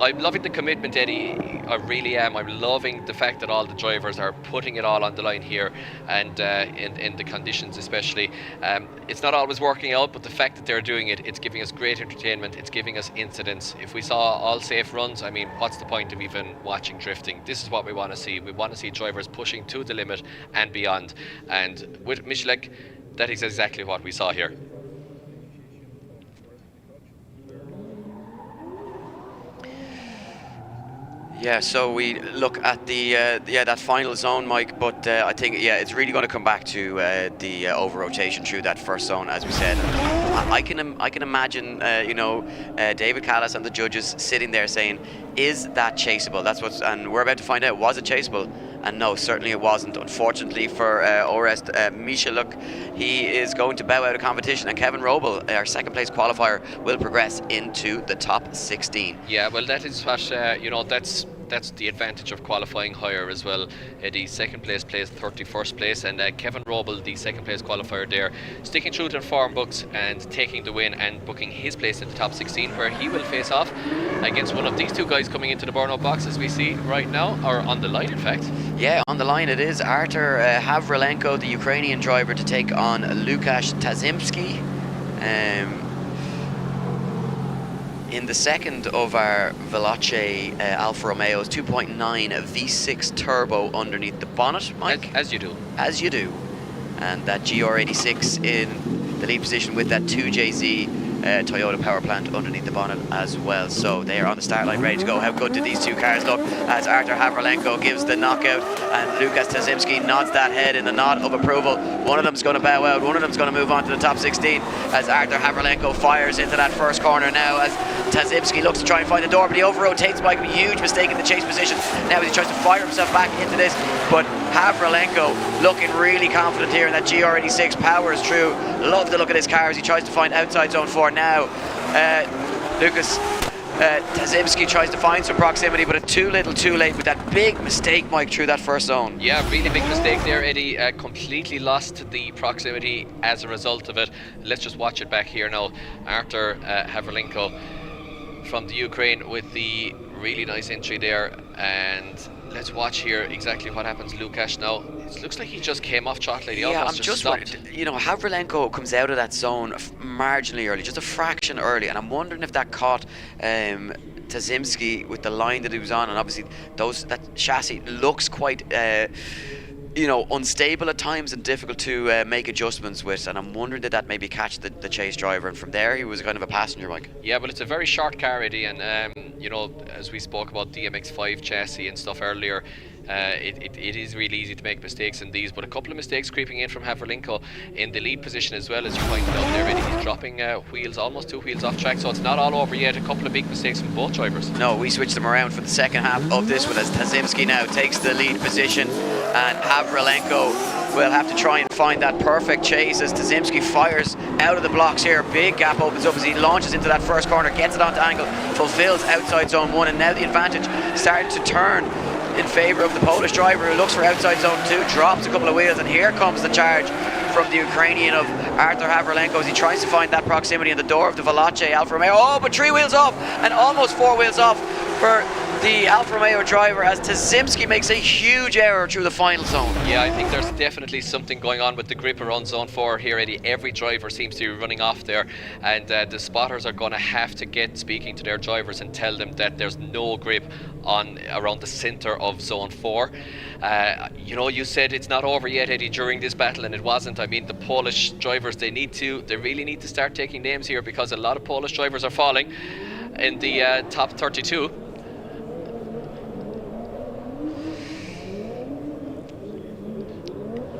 I'm loving the commitment, Eddie. I really am. I'm loving the fact that all the drivers are putting it all on the line here, and in the conditions especially. It's not always working out, but the fact that they're doing it, it's giving us great entertainment. It's giving us incidents. If we saw all safe runs, I mean, what's the point of even watching drifting? This is what we want to see. We want to see drivers pushing to the limit and beyond. And with Michalak, that is exactly what we saw here. Yeah, so we look at the that final zone, Mike. But I think it's really going to come back to the over rotation through that first zone, as we said. I can imagine David Callis and the judges sitting there saying, "Is that chaseable?" And we're about to find out. Was it chaseable? And no, certainly it wasn't. Unfortunately for Orest Michaluk, he is going to bow out of competition, and Kevin Robel, our second place qualifier, will progress into the top 16. Yeah, well, that is what that's the advantage of qualifying higher as well. The second place plays 31st place, and Kevin Robel, the second place qualifier there, sticking true to the form books and taking the win and booking his place in the top 16, where he will face off against one of these two guys coming into the burnout box, as we see right now, or on the line in fact. Yeah, on the line it is Artur Havrilenko, the Ukrainian driver, to take on Lukasz Tazimski. In the second of our Veloce Alfa Romeos, 2.9 V6 turbo underneath the bonnet, Mike. As you do. As you do. And that GR86 in the lead position with that 2JZ Toyota power plant underneath the bonnet as well. So they are on the start line ready to go. How good did these two cars look as Artur Havrilenko gives the knockout and Lukasz Tazimski nods that head in the nod of approval. One of them's going to bow out, one of them's going to move on to the top 16 as Artur Havrilenko fires into that first corner now as Tazimski looks to try and find the door, but he over-rotates Mike, a huge mistake in the chase position. Now as he tries to fire himself back into this, but Havrilenko looking really confident here, and that GR86 powers through. Love the look of this car as he tries to find outside zone 4 now. Lukasz Tazimski tries to find some proximity, but it's too little too late with that big mistake, Mike, through that first zone. Yeah, really big mistake there, Eddie. Completely lost the proximity as a result of it. Let's just watch it back here now. Artur Havrilenko from the Ukraine with the really nice entry there, and let's watch here exactly what happens. Lukasz now, it looks like he just came off throttle. Yeah, I'm just worried. Havrilenko comes out of that zone marginally early, just a fraction early, and I'm wondering if that caught Tazimski with the line that he was on, and obviously that chassis looks quite unstable at times and difficult to make adjustments with, and I'm wondering did that maybe catch the chase driver, and from there he was kind of a passenger, Mike. Yeah, but it's a very short car, Eddie, and as we spoke about the MX-5 chassis and stuff earlier, it is really easy to make mistakes in these, but a couple of mistakes creeping in from Havrilenko in the lead position as well, as you pointed out there, Eddie. He's dropping wheels, almost 2 wheels off track, so it's not all over yet. A couple of big mistakes from both drivers. No, we switched them around for the second half of this one as Tazimski now takes the lead position, and Havrilenko will have to try and find that perfect chase as Tazimski fires out of the blocks here. Big gap opens up as he launches into that first corner, gets it onto angle, fulfills outside zone 1, and now the advantage starting to turn in favour of the Polish driver, who looks for outside zone 2, drops a couple of wheels, and here comes the charge from the Ukrainian of Artur Havrilenko as he tries to find that proximity in the door of the Veloce Alfa Romeo. Oh, but 3 wheels off and almost 4 wheels off for the Alfa Romeo driver as Tazimski makes a huge error through the final zone. Yeah, I think there's definitely something going on with the grip around zone 4 here, Eddie. Every driver seems to be running off there, and the spotters are going to have to get speaking to their drivers and tell them that there's no grip on around the center of zone 4. You said it's not over yet, Eddie, during this battle, and it wasn't. I mean, the Polish drivers, they really need to start taking names here, because a lot of Polish drivers are falling in the top 32.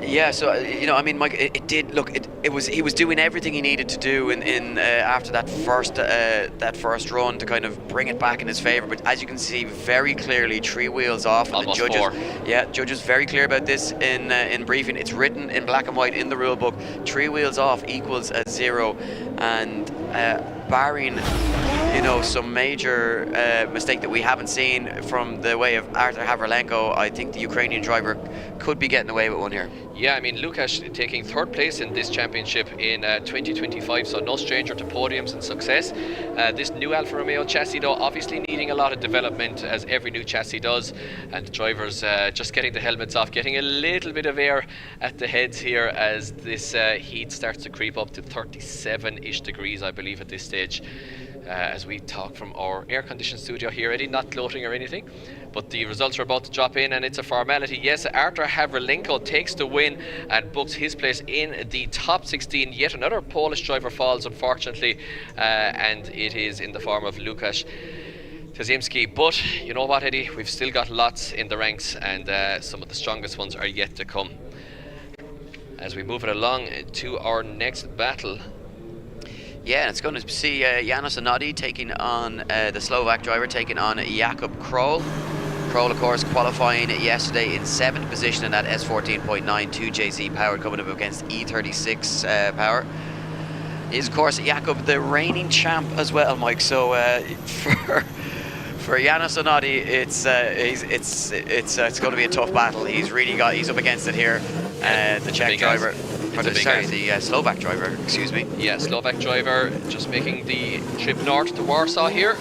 Yeah, so Mike, it did look. He was doing everything he needed to do in after that first run to kind of bring it back in his favour. But as you can see very clearly, 3 wheels off. And almost the judges, 4. Yeah, judges very clear about this in briefing. It's written in black and white in the rule book. 3 wheels off equals a 0, and barring some major mistake that we haven't seen from the way of Artur Havrilenko, I think the Ukrainian driver could be getting away with one here. Yeah, I mean, Lukasz taking 3rd place in this championship in 2025, so no stranger to podiums and success. This new Alfa Romeo chassis, though, obviously needing a lot of development, as every new chassis does, and the drivers just getting the helmets off, getting a little bit of air at the heads here as this heat starts to creep up to 37-ish degrees, I believe, at this stage. As we talk from our air-conditioned studio here, Eddie, not gloating or anything, but the results are about to drop in, and it's a formality. Yes, Artur Havrilenko takes the win and books his place in the top 16. Yet another Polish driver falls, unfortunately, and it is in the form of Lukasz Tazimski, but you know what, Eddie? We've still got lots in the ranks, and some of the strongest ones are yet to come. As we move it along to our next battle. Yeah, it's going to see Janos Anodi taking on the Slovak driver, taking on Jakub Kroll. Kroll, of course, qualifying yesterday in 7th position in that S14.9 2JZ power, coming up against E36 power. Is, of course, Jakub the reigning champ as well, Mike. So for Janos Anodi, it's going to be a tough battle. He's up against it here. The Czech driver, the Slovak driver, excuse me. Yeah, Slovak driver just making the trip north to Warsaw here.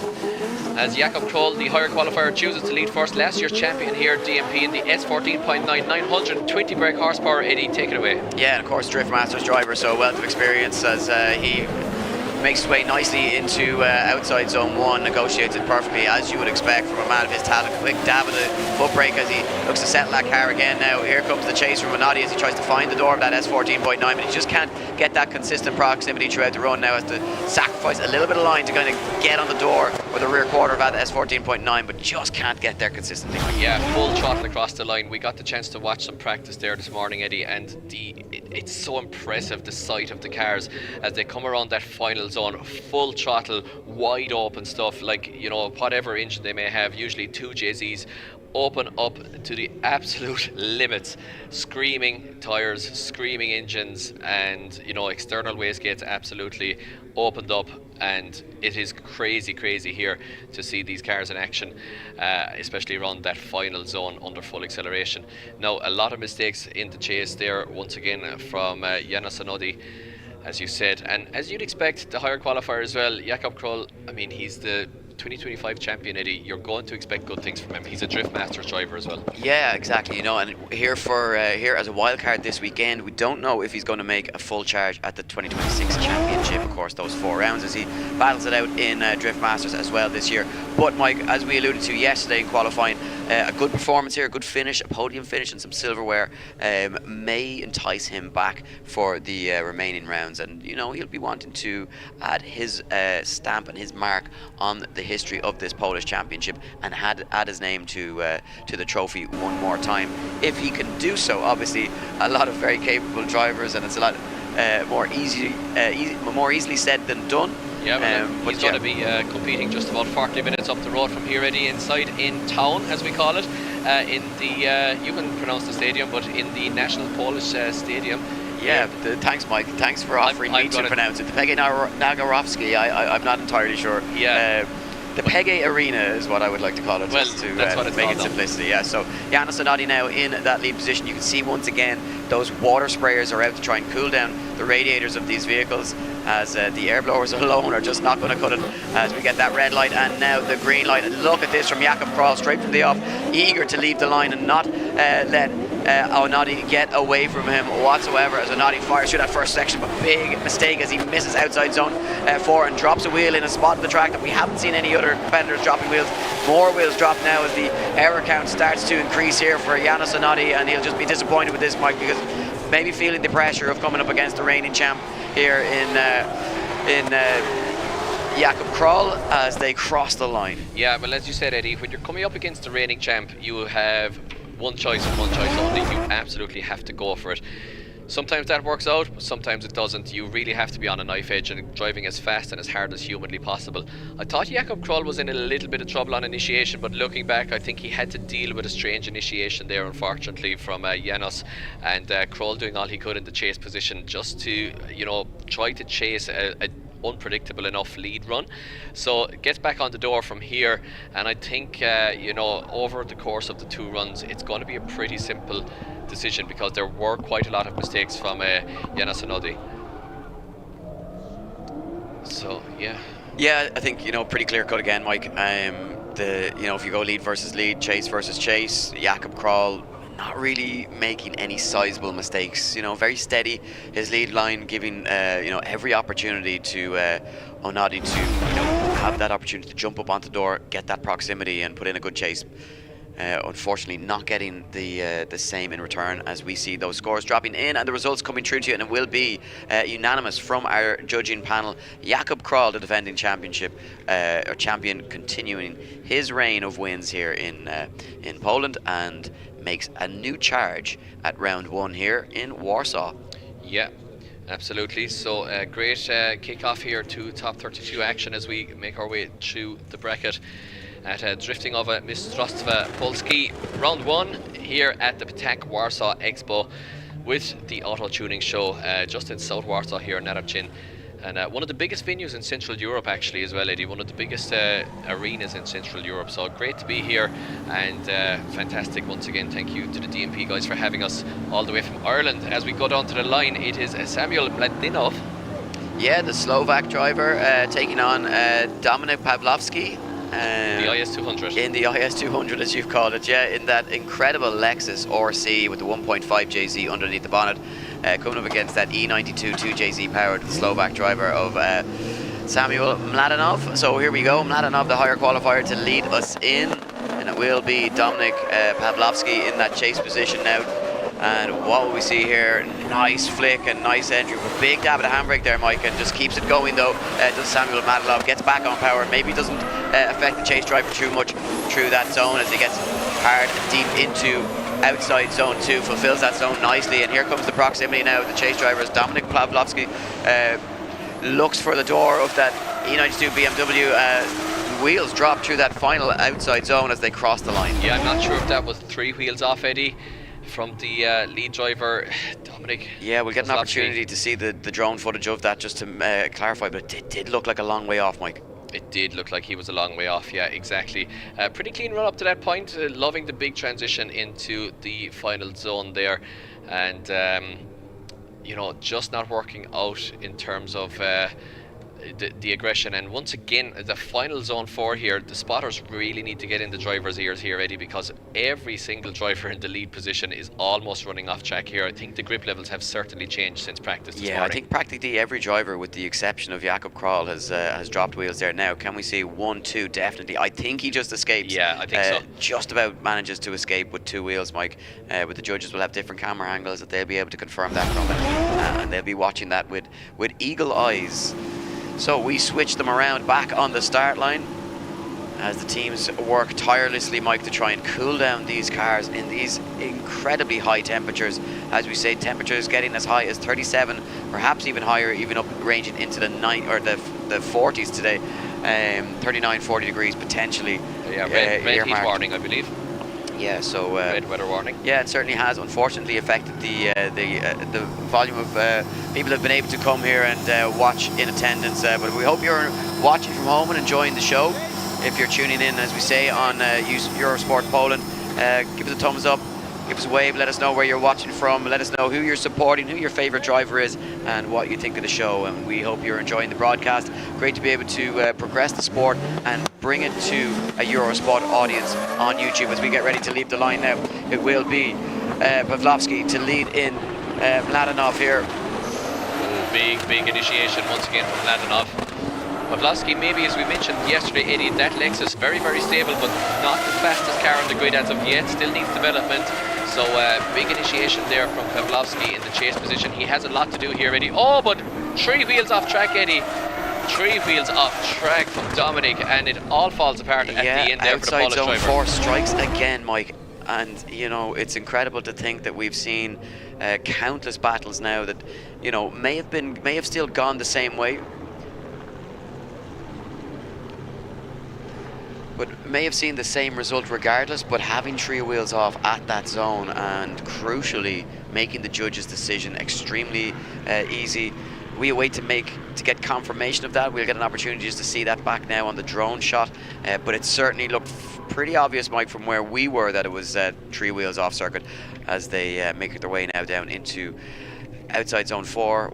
As Jakub Kroll, the higher qualifier, chooses to lead first. Last year's champion here, DMP in the S14.9, 920 brake horsepower. Eddie, take it away. Yeah, and of course, Drift Masters driver, so a wealth of experience as he makes his way nicely into outside zone 1, negotiates it perfectly as you would expect from a man of his talent. Quick dab of the foot brake as he looks to settle that car again. Now here comes the chase from Anodi as he tries to find the door of that S14.9, but he just can't get that consistent proximity throughout the run. Now has to sacrifice a little bit of line to kind of get on the door or the rear quarter of that S14.9, but just can't get there consistently. Yeah, full throttle across the line. We got the chance to watch some practice there this morning, Eddie, and it's so impressive, the sight of the cars as they come around that final zone, full throttle, wide open stuff, like, you know, whatever engine they may have, usually 2JZs, open up to the absolute limits, screaming tires, screaming engines, and, you know, external wastegates absolutely opened up, and it is crazy here to see these cars in action, especially around that final zone under full acceleration. Now, a lot of mistakes in the chase there once again from Janos Anodi, as you said, and as you'd expect, the higher qualifier as well. Jakub Kroll, I mean, he's the 2025 champion, Eddie. You're going to expect good things from him. He's a Drift Masters driver as well. Yeah, exactly. You know, and here as a wild card this weekend, we don't know if he's going to make a full charge at the 2026 championship. Of course, those 4 rounds as he battles it out in Drift Masters as well this year. But Mike, as we alluded to yesterday in qualifying, a good performance here, a good finish, a podium finish, and some silverware may entice him back for the remaining rounds. And you know, he'll be wanting to add his stamp and his mark on the history of this Polish championship and add his name to the trophy one more time. If he can do so, obviously a lot of very capable drivers, and it's a lot more easily said than done. Yeah, but he's going to be competing just about 40 minutes up the road from here, Eddie, inside in town, as we call it, in the, you can pronounce the stadium, but in the National Polish Stadium. Yeah, thanks, Mike. Thanks for offering me to pronounce it. The Pege Nagarovsky, I'm not entirely sure. Yeah. The Pege Arena is what I would like to call it, well, just to that's make it simplicity. Yeah, so Janos Anodi now in that lead position. You can see once again those water sprayers are out to try and cool down the radiators of these vehicles, as the air blowers alone are just not going to cut it as we get that red light and now the green light. And look at this from Jakub Kroll, straight from the off, eager to leave the line and not let Anodi get away from him whatsoever, as Anodi fires through that first section, but big mistake as he misses outside zone 4 and drops a wheel in a spot of the track that we haven't seen any other competitors dropping wheels. More wheels drop now as the error count starts to increase here for Janos Anodi, and he'll just be disappointed with this, Mike, because maybe feeling the pressure of coming up against the reigning champ here in Jakub Kroll as they cross the line. Yeah, well, as you said, Eddie, when you're coming up against the reigning champ, you have one choice and one choice only. You absolutely have to go for it. Sometimes that works out, sometimes it doesn't. You really have to be on a knife edge and driving as fast and as hard as humanly possible. I thought Jakub Kroll was in a little bit of trouble on initiation, but looking back, I think he had to deal with a strange initiation there, unfortunately, from Janos, and Kroll doing all he could in the chase position just to, you know, try to chase a unpredictable enough lead run. So gets back on the door from here, and I think you know, over the course of the 2 runs, it's going to be a pretty simple decision, because there were quite a lot of mistakes from Janos Anodi. So yeah, I think, you know, pretty clear cut again, Mike. You know, if you go lead versus lead, chase versus chase, Jakub Kroll not really making any sizable mistakes. You know, very steady. His lead line giving you know, every opportunity to Anodi to, you know, have that opportunity to jump up onto the door, get that proximity, and put in a good chase. unfortunately not getting the same in return, as we see those scores dropping in and the results coming through to you, and it will be unanimous from our judging panel. Jakub Kral, the defending champion, continuing his reign of wins here in Poland, and makes a new charge at round 1 here in Warsaw. Yeah, absolutely. So great kick-off here to top 32 action as we make our way through the bracket at Driftingowe Mistrzostwa Polski. Round 1 here at the Ptak Warsaw Expo with the auto tuning show just in South Warsaw here in Narabchin. And one of the biggest venues in Central Europe actually as well, Eddie. One of the biggest arenas in Central Europe. So great to be here, and fantastic once again. Thank you to the DMP guys for having us all the way from Ireland. As we go down to the line, it is Samuel Mladinov. Yeah, the Slovak driver taking on Dominik Pawlowski. The IS200. In the IS200, as you've called it, yeah, in that incredible Lexus RC with the 1.5 JZ underneath the bonnet, coming up against that E92 2JZ powered Slovak driver of Samuel Mladinov. So here we go, Mladinov, the higher qualifier, to lead us in, and it will be Dominik Pawlowski in that chase position now. And what will we see here? Nice flick and nice entry. Big dab at the handbrake there, Mike, and just keeps it going though. Does Samuel Mladinov, gets back on power. Maybe doesn't affect the chase driver too much through that zone as he gets hard and deep into outside zone 2, fulfills that zone nicely. And here comes the proximity now. The chase driver is Dominik Pawlowski. Looks for the door of that E92 BMW. Wheels drop through that final outside zone as they cross the line. Yeah, I'm not sure if that was 3 wheels off, Eddie, from the lead driver, Dominik. Yeah, we'll get an opportunity to see the drone footage of that just to clarify, but it did look like a long way off, Mike. It did look like he was a long way off, yeah, exactly. Pretty clean run up to that point, loving the big transition into the final zone there. And, you know, just not working out in terms of the aggression. And once again, the final zone 4 here, the spotters really need to get in the driver's ears here, Eddie, because every single driver in the lead position is almost running off track here. I think the grip levels have certainly changed since practice this morning. I think practically every driver, with the exception of Jakub Kral, has dropped wheels there. Now, can we see 1, 2? Definitely. I think he just escapes. Yeah, I think so. Just about manages to escape with 2 wheels, Mike. But the judges will have different camera angles that they'll be able to confirm that from it. And they'll be watching that with eagle eyes. So we switch them around back on the start line as the teams work tirelessly, Mike, to try and cool down these cars in these incredibly high temperatures. As we say, temperatures getting as high as 37, perhaps even higher, even up ranging into the 40s today. 39, 40 degrees potentially. Yeah, red heat warning, I believe. Yeah, so red weather warning. Yeah, it certainly has unfortunately affected the volume of people who've been able to come here and watch in attendance. But we hope you're watching from home and enjoying the show. If you're tuning in, as we say, on Eurosport Poland, give us a thumbs up, give us a wave, let us know where you're watching from, let us know who you're supporting, who your favourite driver is, and what you think of the show. And we hope you're enjoying the broadcast. Great to be able to progress the sport and bring it to a Eurosport audience on YouTube. As we get ready to leave the line now, it will be Pawlowski to lead in Mladinov here. Big initiation once again from Mladinov. Pawlowski, maybe as we mentioned yesterday, Eddie, that Lexus very stable, but not the fastest car on the grid as of yet, still needs development. So big initiation there from Pawlowski in the chase position. He has a lot to do here, Eddie. Oh, but 3 wheels off track, Eddie. 3 wheels off track from Dominik, and it all falls apart at the end there for the Polish driver. Outside zone 4 strikes again, Mike. And, you know, it's incredible to think that we've seen countless battles now that, you know, may have still gone the same way, but may have seen the same result regardless. But having 3 wheels off at that zone, and crucially making the judge's decision extremely easy. We await to get confirmation of that. We'll get an opportunity just to see that back now on the drone shot. But it certainly looked pretty obvious, Mike, from where we were, that it was 3 wheels off circuit as they make their way now down into outside zone 4.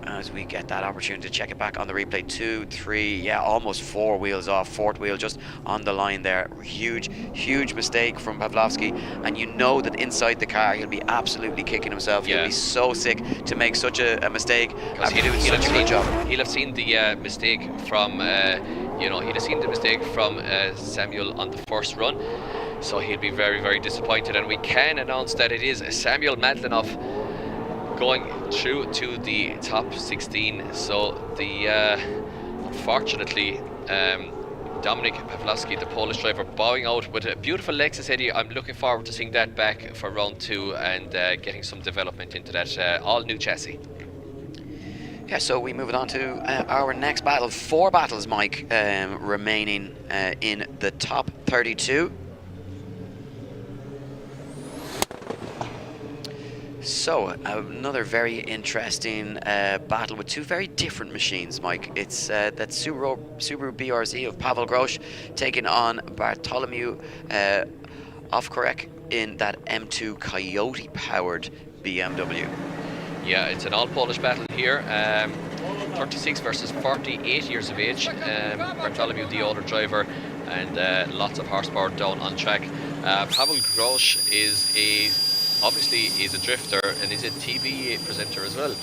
As we get that opportunity to check it back on the replay, 2, 3, yeah, almost 4 wheels off, 4th wheel just on the line there. Huge mistake from Pawlowski, and you know that inside the car he'll be absolutely kicking himself. He'll be so sick to make such a mistake after doing such a good job. He'll have seen the mistake from Samuel on the first run. So he'll be very, very disappointed. And we can announce that it is Samuel Madlinov going through to the top 16. So unfortunately, Dominik Pawlowski, the Polish driver, bowing out with a beautiful Lexus, Eddie. I'm looking forward to seeing that back for round 2 and getting some development into that all-new chassis. Yeah, so we move on to our next battle. 4 battles, Mike, remaining in the top 32. So, another very interesting battle with 2 very different machines, Mike. It's that Subaru BRZ of Pavel Grosz taking on Bartolomew Ovkarek in that M2 Coyote-powered BMW. Yeah, it's an all-Polish battle here. 36 versus 48 years of age. Bartolomew, the older driver, and lots of horsepower down on track. Pavel Grosz obviously he's a drifter and he's a TV presenter as well.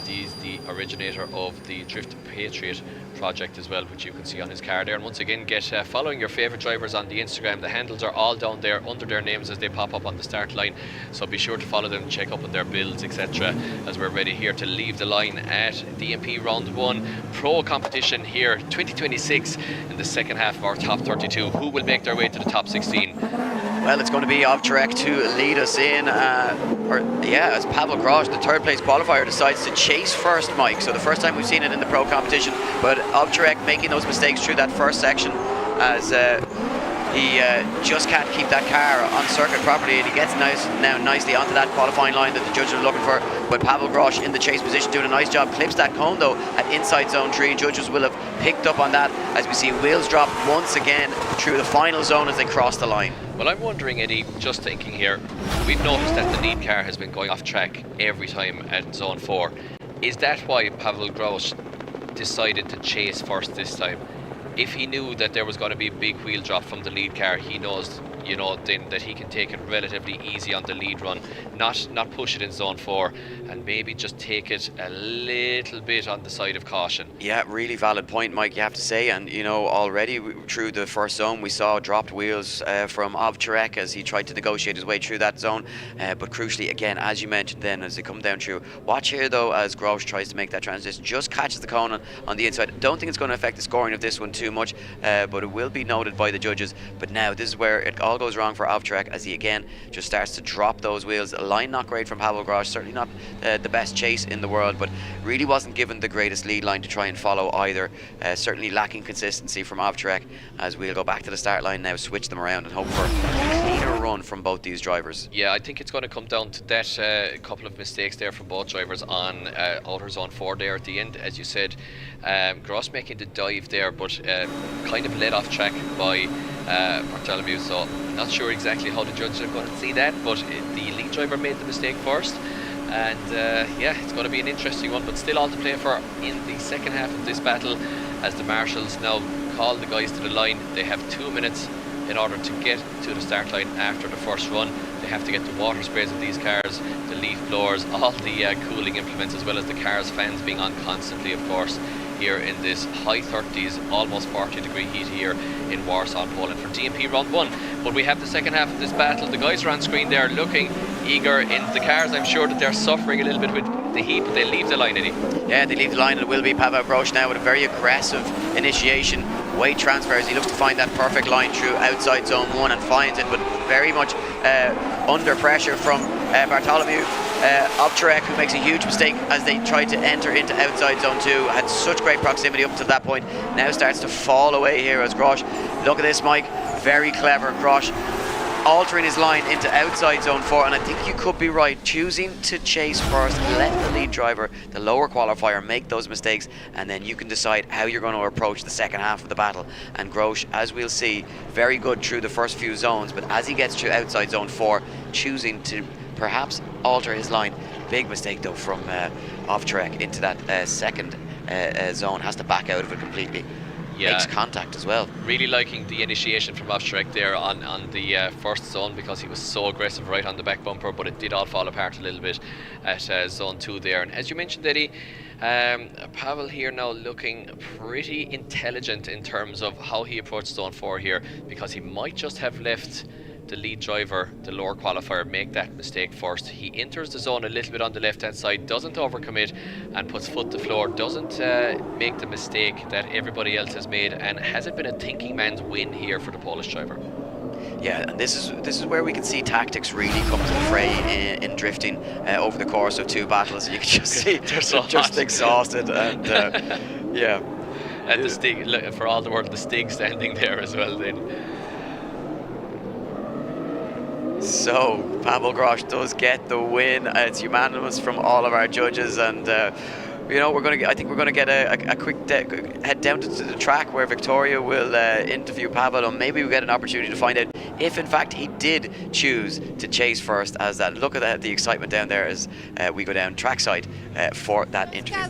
He's the originator of the Drift Patriot project as well, which you can see on his car there. And once again, get following your favourite drivers on the Instagram. The handles are all down there under their names as they pop up on the start line. So be sure to follow them, check up on their builds, etc. as we're ready here to leave the line at DMP Round 1 Pro competition here, 2026, in the second half of our top 32. Who will make their way to the top 16? Well, it's going to be Ovkarek to lead us in, as Pavel Grosz, the 3rd place qualifier, decides to chase first, Mike. So the first time we've seen it in the pro competition, but Ovkarek making those mistakes through that first section as he just can't keep that car on circuit properly, and he gets nicely onto that qualifying line that the judges are looking for. But Pavel Grosz in the chase position doing a nice job, clips that cone though at inside zone 3. Judges will have picked up on that as we see wheels drop once again through the final zone as they cross the line. Well, I'm wondering, Eddie, just thinking here, we've noticed that the lead car has been going off track every time at zone 4. Is that why Pavel Grosz decided to chase first this time? If he knew that there was going to be a big wheel drop from the lead car, he knows, then that he can take it relatively easy on the lead run, not push it in zone 4, and maybe just take it a little bit on the side of caution. Yeah, really valid point, Mike, you have to say. And already through the first zone we saw dropped wheels from Ovkarek as he tried to negotiate his way through that zone. But crucially, again, as you mentioned then, as they come down through, watch here though as Grosz tries to make that transition, just catches the cone on the inside. Don't think it's going to affect the scoring of this one too much, but it will be noted by the judges. But now this is where it all goes wrong for Ovkarek as he again just starts to drop those wheels. A line not great from Pavel Grosz, certainly not the best chase in the world, but really wasn't given the greatest lead line to try and follow either. Certainly lacking consistency from Ovkarek as we'll go back to the start line now, switch them around and hope for a cleaner run from both these drivers. Yeah, I think it's going to come down to that couple of mistakes there from both drivers on outer zone 4 there at the end, as you said. Grosz making the dive there, but kind of led off track by Bartolomew, so not sure exactly how the judges are going to see that, but the lead driver made the mistake first. And it's going to be an interesting one, but still all to play for in the second half of this battle as the marshals now call the guys to the line. They have 2 minutes in order to get to the start line after the first run. They have to get the water sprays of these cars, the leaf blowers, all the cooling implements, as well as the cars' fans being on constantly, of course, here in this high 30s, almost 40-degree heat here in Warsaw, Poland for DMP Round 1. But we have the second half of this battle. The guys are on screen there looking eager in the cars. I'm sure that they're suffering a little bit with the heat, but they leave the line, Eddie. Yeah, they leave the line, and it will be Pavel Grosz now with a very aggressive initiation. Weight transfers, he looks to find that perfect line through outside zone 1 and finds it, but very much under pressure from Bartolomew. Ovkarek, who makes a huge mistake as they try to enter into outside zone 2, had such great proximity up to that point, now starts to fall away here as Grosz. Look at this, Mike, very clever Grosz, altering his line into outside zone 4, and I think you could be right, choosing to chase first, let the lead driver, the lower qualifier, make those mistakes, and then you can decide how you're going to approach the second half of the battle. And Grosz, as we'll see, very good through the first few zones, but as he gets through outside zone 4, choosing to perhaps alter his line. Big mistake though from Ovkarek into that second zone, has to back out of it completely. Yeah. Makes contact as well. Really liking the initiation from Ovkarek there on the first zone, because he was so aggressive right on the back bumper, but it did all fall apart a little bit at zone 2 there. And as you mentioned, Eddie, Pavel here now looking pretty intelligent in terms of how he approached zone 4 here, because he might just have left the lead driver, the lower qualifier, make that mistake first. He enters the zone a little bit on the left hand side, doesn't overcommit and puts foot to floor, doesn't make the mistake that everybody else has made, and has it been a thinking man's win here for the Polish driver. Yeah, and this is where we can see tactics really come to the fray in drifting over the course of 2 battles. You can just see they're just exhausted, and yeah. And the Stig, look, for all the world, the Stig standing there as well then. So Pavel Grosz does get the win. It's unanimous from all of our judges, and you know, I think we're gonna get a quick head down to the track where Victoria will interview Pavel, and maybe we get an opportunity to find out if in fact he did choose to chase first. As that, look at the excitement down there as we go down trackside for that interview.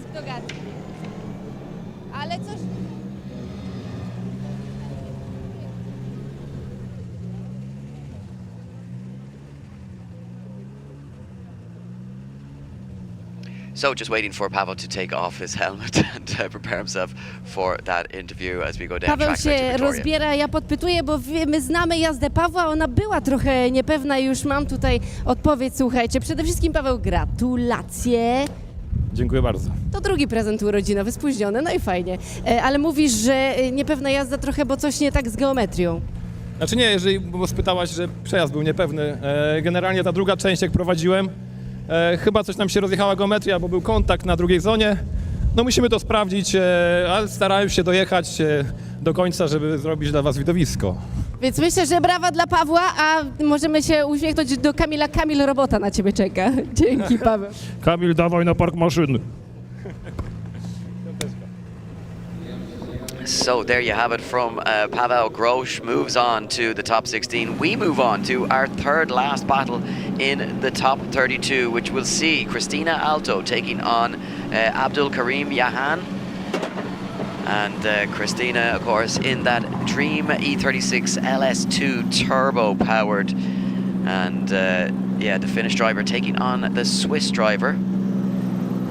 So just waiting for Pavel to take off his helmet and prepare himself for that interview as we go down Paweł trackside to się Victoria. rozbiera, ja podpytuję, bo my znamy jazdę Pawła, ona była trochę niepewna, już mam tutaj odpowiedź, słuchajcie. Przede wszystkim Paweł, gratulacje. Dziękuję bardzo. To drugi prezent urodzinowy, spóźniony, no i fajnie. Ale mówisz, że niepewna jazda trochę, bo coś nie tak z geometrią. Znaczy nie, jeżeli bo spytałaś, że przejazd był niepewny. Generalnie ta druga część, jak prowadziłem, chyba coś nam się rozjechała geometria, bo był kontakt na drugiej zonie. No musimy to sprawdzić, ale starałem się dojechać do końca, żeby zrobić dla was widowisko. Więc myślę, że brawa dla Pawła, a możemy się uśmiechnąć do Kamila. Kamil, robota na ciebie czeka. Dzięki, Paweł. Kamil, dawaj na park maszyn. So there you have it from Pavel Grosz moves on to the top 16. We move on to our third last battle in the top 32, which will see Christina Alto taking on Abdul Karim Yahan. And Christina, of course, in that Dream E36 LS2 turbo powered. And yeah, the Finnish driver taking on the Swiss driver.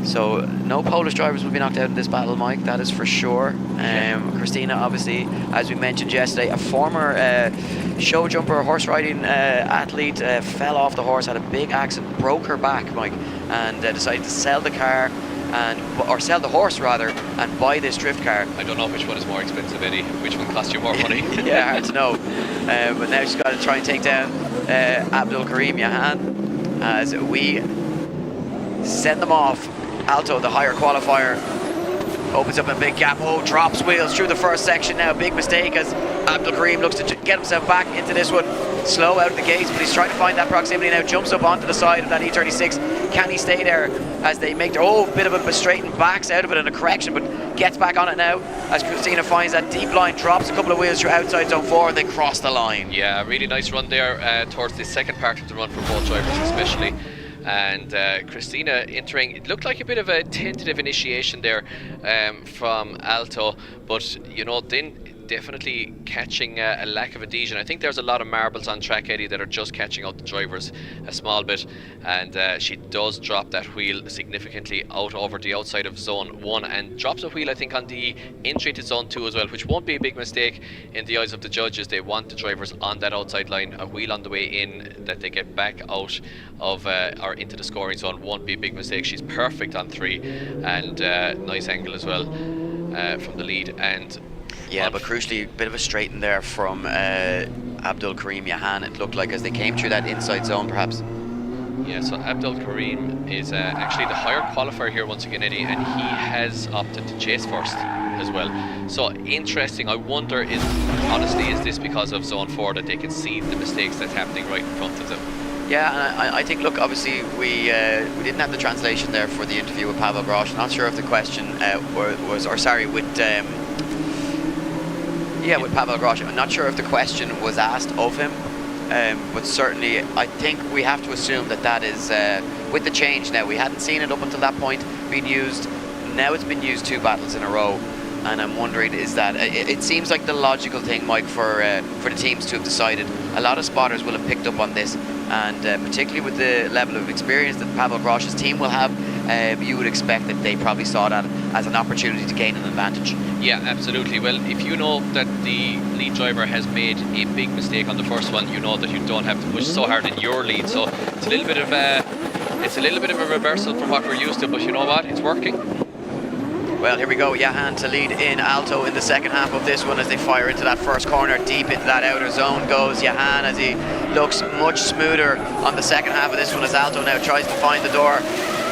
So no Polish drivers will be knocked out in this battle, Mike, that is for sure. Christina, obviously, as we mentioned yesterday, a former show jumper, horse riding athlete, fell off the horse, had a big accident, broke her back, Mike, and decided to sell the car, or sell the horse rather, and buy this drift car. I don't know which one is more expensive, Eddie. Which one costs you more money? Yeah, hard to know. But now she's got to try and take down Abdul Karim Yahan as we send them off. Alto, the higher qualifier, opens up a big gap. Oh, drops wheels through the first section now. Big mistake as Abdul Karim looks to get himself back into this one. Slow out of the gates, but he's trying to find that proximity now. Jumps up onto the side of that E36. Can he stay there as they make their bit of a straighten, backs out of it in a correction, but gets back on it now as Christina finds that deep line, drops a couple of wheels through outside zone 4, and they cross the line. Yeah, really nice run there towards the second part of the run for both drivers especially. And Christina entering, it looked like a bit of a tentative initiation there from Alto, but you know, then definitely catching a lack of adhesion. I think there's a lot of marbles on track, Eddie, that are just catching out the drivers a small bit, and she does drop that wheel significantly out over the outside of zone 1, and drops a wheel I think on the entry to zone 2 as well, which won't be a big mistake in the eyes of the judges. They want the drivers on that outside line. A wheel on the way in that they get back out of or into the scoring zone won't be a big mistake. She's perfect on 3, and nice angle as well from the lead. And yeah, but crucially, a bit of a straighten there from Abdul Karim Yahan, it looked like, as they came through that inside zone, perhaps. Yeah, so Abdul Karim is actually the higher qualifier here once again, Eddie, and he has opted to chase first as well. So interesting. I wonder, is this because of zone 4 that they can see the mistakes that's happening right in front of them? Yeah, and I think, look, obviously we didn't have the translation there for the interview with Pavel Grosz. Not sure if the question with Pavel Grosz. I'm not sure if the question was asked of him, but certainly I think we have to assume that is, with the change now, we hadn't seen it up until that point being used. Now it's been used 2 battles in a row, and I'm wondering, is that, it seems like the logical thing, Mike, for the teams to have decided. A lot of spotters will have picked up on this, and particularly with the level of experience that Pavel Grosz's team will have, you would expect that they probably saw that as an opportunity to gain an advantage. Yeah, absolutely. Well, if you know that the lead driver has made a big mistake on the first one, you know that you don't have to push so hard in your lead. So it's a little bit of a reversal from what we're used to, but you know what? It's working. Well, here we go. Johan to lead in Alto in the second half of this one as they fire into that first corner. Deep into that outer zone goes Johan as he looks much smoother on the second half of this one as Alto now tries to find the door.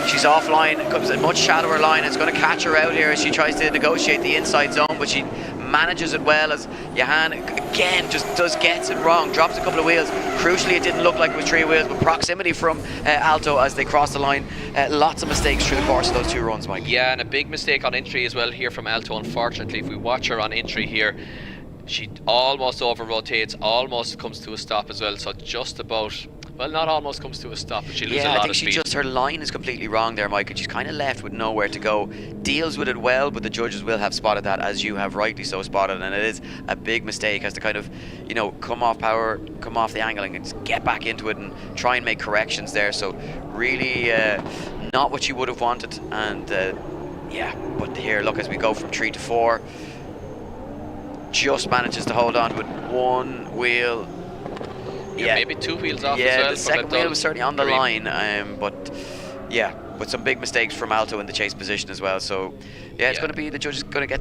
She's offline, comes a much shallower line. It's going to catch her out here as she tries to negotiate the inside zone, but she manages it well as Johan again just gets it wrong, drops a couple of wheels. Crucially, it didn't look like it was 3 wheels, but proximity from Alto as they cross the line. Lots of mistakes through the course of those 2 runs, Mike. Yeah, and a big mistake on entry as well here from Alto. Unfortunately, if we watch her on entry here, she almost over rotates, almost comes to a stop as well. So just about, well, not almost comes to a stop, but she loses a lot of speed. I think her line is completely wrong there, Mike, and she's kind of left with nowhere to go. Deals with it well, but the judges will have spotted that, as you have rightly so spotted, and it is a big mistake. Has to kind of, you know, come off power, come off the angling, and just get back into it and try and make corrections there. So really not what you would have wanted, and yeah, but here, look, as we go from 3 to 4, just manages to hold on with 1 wheel. Yeah, maybe 2 wheels off as well. Yeah, the second wheel was certainly on the line, but yeah, with some big mistakes from Alto in the chase position as well. So yeah, it's going to be, the judges going to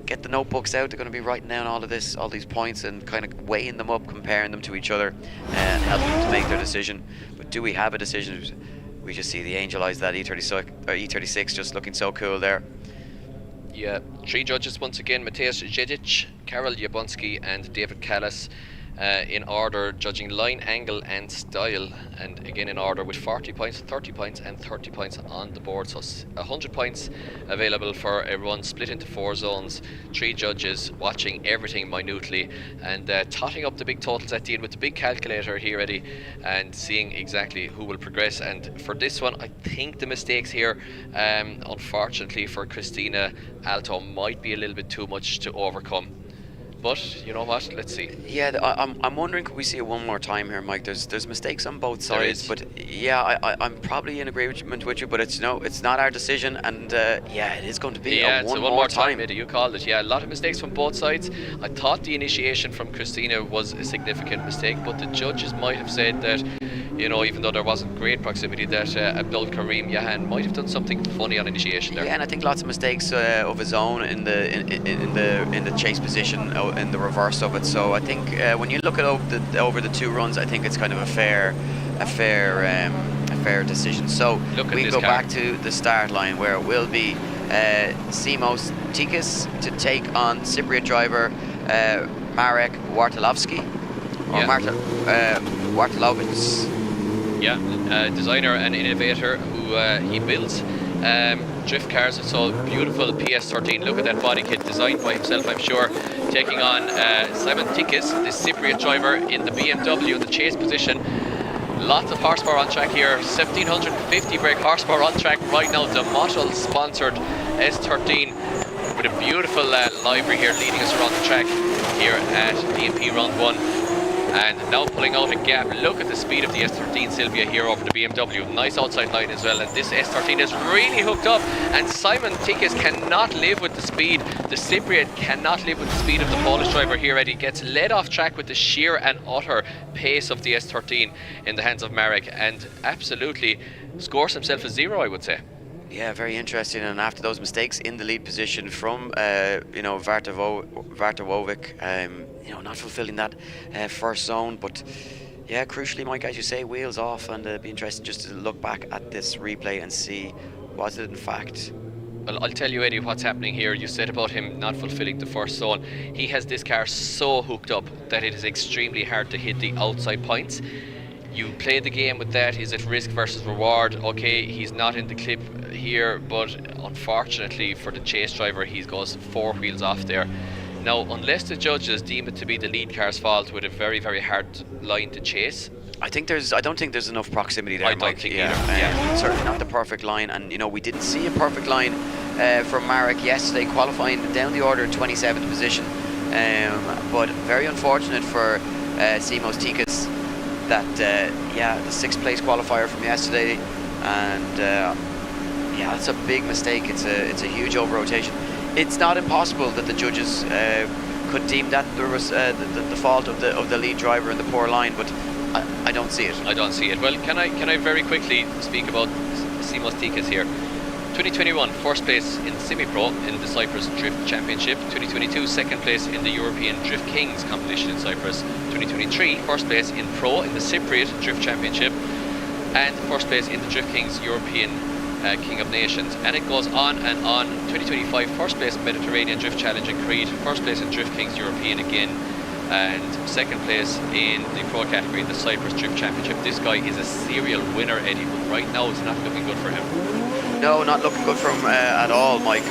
get the notebooks out. They're going to be writing down all these points and kind of weighing them up, comparing them to each other, and helping them to make their decision. But do we have a decision? We just see the angel eyes of that E36 just looking so cool there. Yeah, 3 judges once again: Mateusz Jedzic, Karol Jabłonski and David Callas, in order, judging line, angle and style, and again in order with 40 points, 30 points and 30 points on the board. So 100 points available for a run split into 4 zones, 3 judges watching everything minutely and totting up the big totals at the end with the big calculator here, Eddie, and seeing exactly who will progress. And for this one, I think the mistakes here, unfortunately for Christina Alto, might be a little bit too much to overcome. But you know what? Let's see. Yeah, I'm wondering, could we see it one more time here, Mike? There's mistakes on both sides, but yeah, I'm probably in agreement with you. But it's not our decision, and yeah, it is going to be one more time. Eddie, you called it. Yeah, a lot of mistakes from both sides. I thought the initiation from Christina was a significant mistake, but the judges might have said that, you know, even though there wasn't great proximity, that Abdul Karim Yahan might have done something funny on initiation there. Yeah, and I think lots of mistakes of his own in the chase position, in the reverse of it. So I think when you look at over the 2 runs, I think it's kind of a fair decision. So we go back to the start line, where it will be Simos Tikas to take on Cypriot driver Marek Wartałowicz, Wartałowicz. Yeah, designer and innovator who he builds drift cars. So beautiful PS13. Look at that body kit, designed by himself, I'm sure. Taking on Simon Tikas, the Cypriot driver, in the BMW in the chase position. Lots of horsepower on track here. 1750 brake horsepower on track right now. The Motul sponsored S13 with a beautiful livery here leading us around the track here at DMP round 1. And now pulling out a gap. Look at the speed of the S13 Silvia here over the BMW. Nice outside line as well. And this S13 is really hooked up. And Simon Tikas cannot live with the speed. The Cypriot cannot live with the speed of the Polish driver here. Eddie gets led off track with the sheer and utter pace of the S13 in the hands of Marek. And absolutely scores himself a 0, I would say. Yeah, very interesting. And after those mistakes in the lead position from Wartałowicz, not fulfilling that first zone, but yeah, crucially, Mike, as you say, wheels off, and it'd be interesting just to look back at this replay and see, was it in fact? Well, I'll tell you, Eddie, what's happening here. You said about him not fulfilling the first zone. He has this car so hooked up that it is extremely hard to hit the outside points. You play the game with that. He's at risk versus reward. Okay, he's not in the clip here, but unfortunately for the chase driver, he goes 4 wheels off there. Now, unless the judges deem it to be the lead car's fault with a very, very hard line to chase, I don't think there's enough proximity there, I don't think either. Certainly not the perfect line, and we didn't see a perfect line from Marek yesterday, qualifying down the order in 27th position, but very unfortunate for Simos Tikas that the 6th place qualifier from yesterday, and Yeah, that's a big mistake. It's a huge over-rotation. It's not impossible that the judges could deem that there was the fault of the lead driver in the poor line, but I don't see it. I don't see it. Well, can I very quickly speak about Simos Tikas here? 2021, first place in semi-pro in the Cyprus Drift Championship. 2022, second place in the European Drift Kings competition in Cyprus. 2023, first place in pro in the Cypriot Drift Championship, and first place in the Drift Kings European King of Nations. And it goes on and on. 2025, first place in Mediterranean Drift Challenge in Crete, first place in Drift Kings European again, and second place in the pro category in the Cyprus Drift Championship. This guy is a serial winner, Eddie, but right now it's not looking good for him. No, not looking good for him at all, Mike.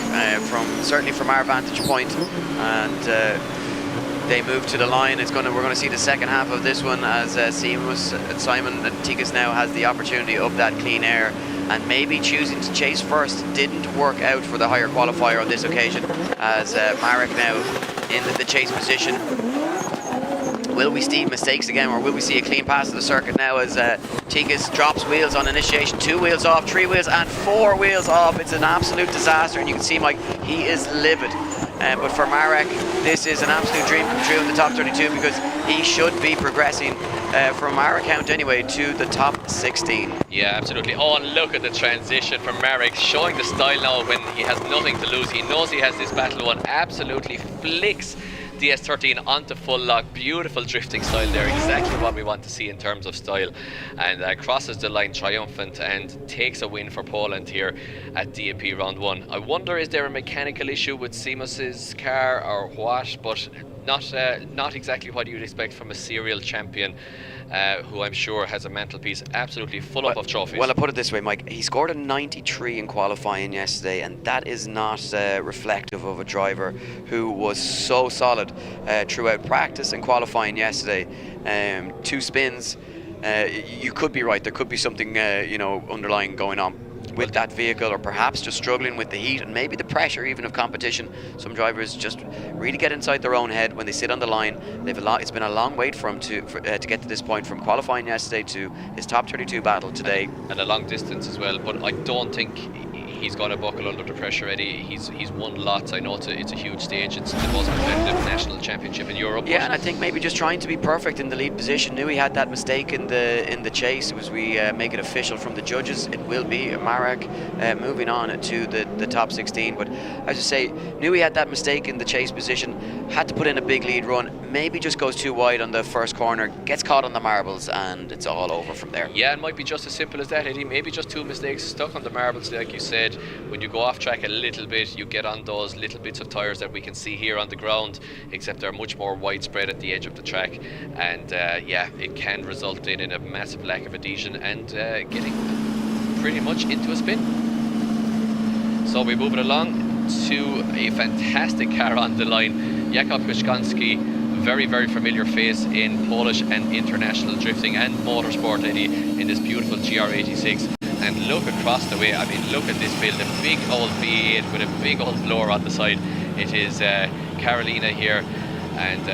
Certainly from our vantage point, and they move to the line. We're going to see the second half of this one as Simon Tikas now has the opportunity of that clean air, and maybe choosing to chase first didn't work out for the higher qualifier on this occasion, as Marek now in the chase position. Will we see mistakes again, or will we see a clean pass of the circuit now as Tikas drops wheels on initiation? 2 wheels off, 3 wheels and 4 wheels off. It's an absolute disaster, and you can see, Mike, he is livid. But for Marek, this is an absolute dream come true in the top 32, because he should be progressing, from our account anyway, to the top 16. Yeah, absolutely. Oh, and look at the transition from Marek, showing the style now when he has nothing to lose. He knows he has this battle won. Absolutely flicks DS13 onto full lock. Beautiful drifting style there, exactly what we want to see in terms of style, and crosses the line triumphant and takes a win for Poland here at DMP round 1. I wonder, is there a mechanical issue with Simos's car or what, but not exactly what you'd expect from a serial champion, who I'm sure has a mantelpiece absolutely full up of trophies. Well, I put it this way, Mike. He scored a 93 in qualifying yesterday, and that is not reflective of a driver who was so solid throughout practice and qualifying yesterday. 2 spins. You could be right. There could be something underlying going on with that vehicle, or perhaps just struggling with the heat and maybe the pressure even of competition. Some drivers just really get inside their own head when they sit on the line. It's been a long wait for him to get to this point, from qualifying yesterday to his top 32 battle today, and a long distance as well. But I don't think he's going to buckle under the pressure, Eddie. He's won lots. I know it's a huge stage. It's the most competitive national championship in Europe. Yeah, and I think maybe just trying to be perfect in the lead position. Knew he had that mistake in the chase. As we make it official from the judges, it will be Marek moving on to the top 16. But as you say, knew he had that mistake in the chase position. Had to put in a big lead run. Maybe just goes too wide on the first corner. Gets caught on the marbles, and it's all over from there. Yeah, it might be just as simple as that, Eddie. Maybe just 2 mistakes stuck on the marbles, like you said. When you go off track a little bit, you get on those little bits of tyres that we can see here on the ground, except they're much more widespread at the edge of the track, and yeah, it can result in a massive lack of adhesion and getting pretty much into a spin. So we move it along to a fantastic car on the line. Jakub Przygoński, very, very familiar face in Polish and international drifting and motorsport, Eddie, in this beautiful GR86. And look across the way, I mean, look at this build, a big old V8 with a big old blower on the side. It is Karolina here, and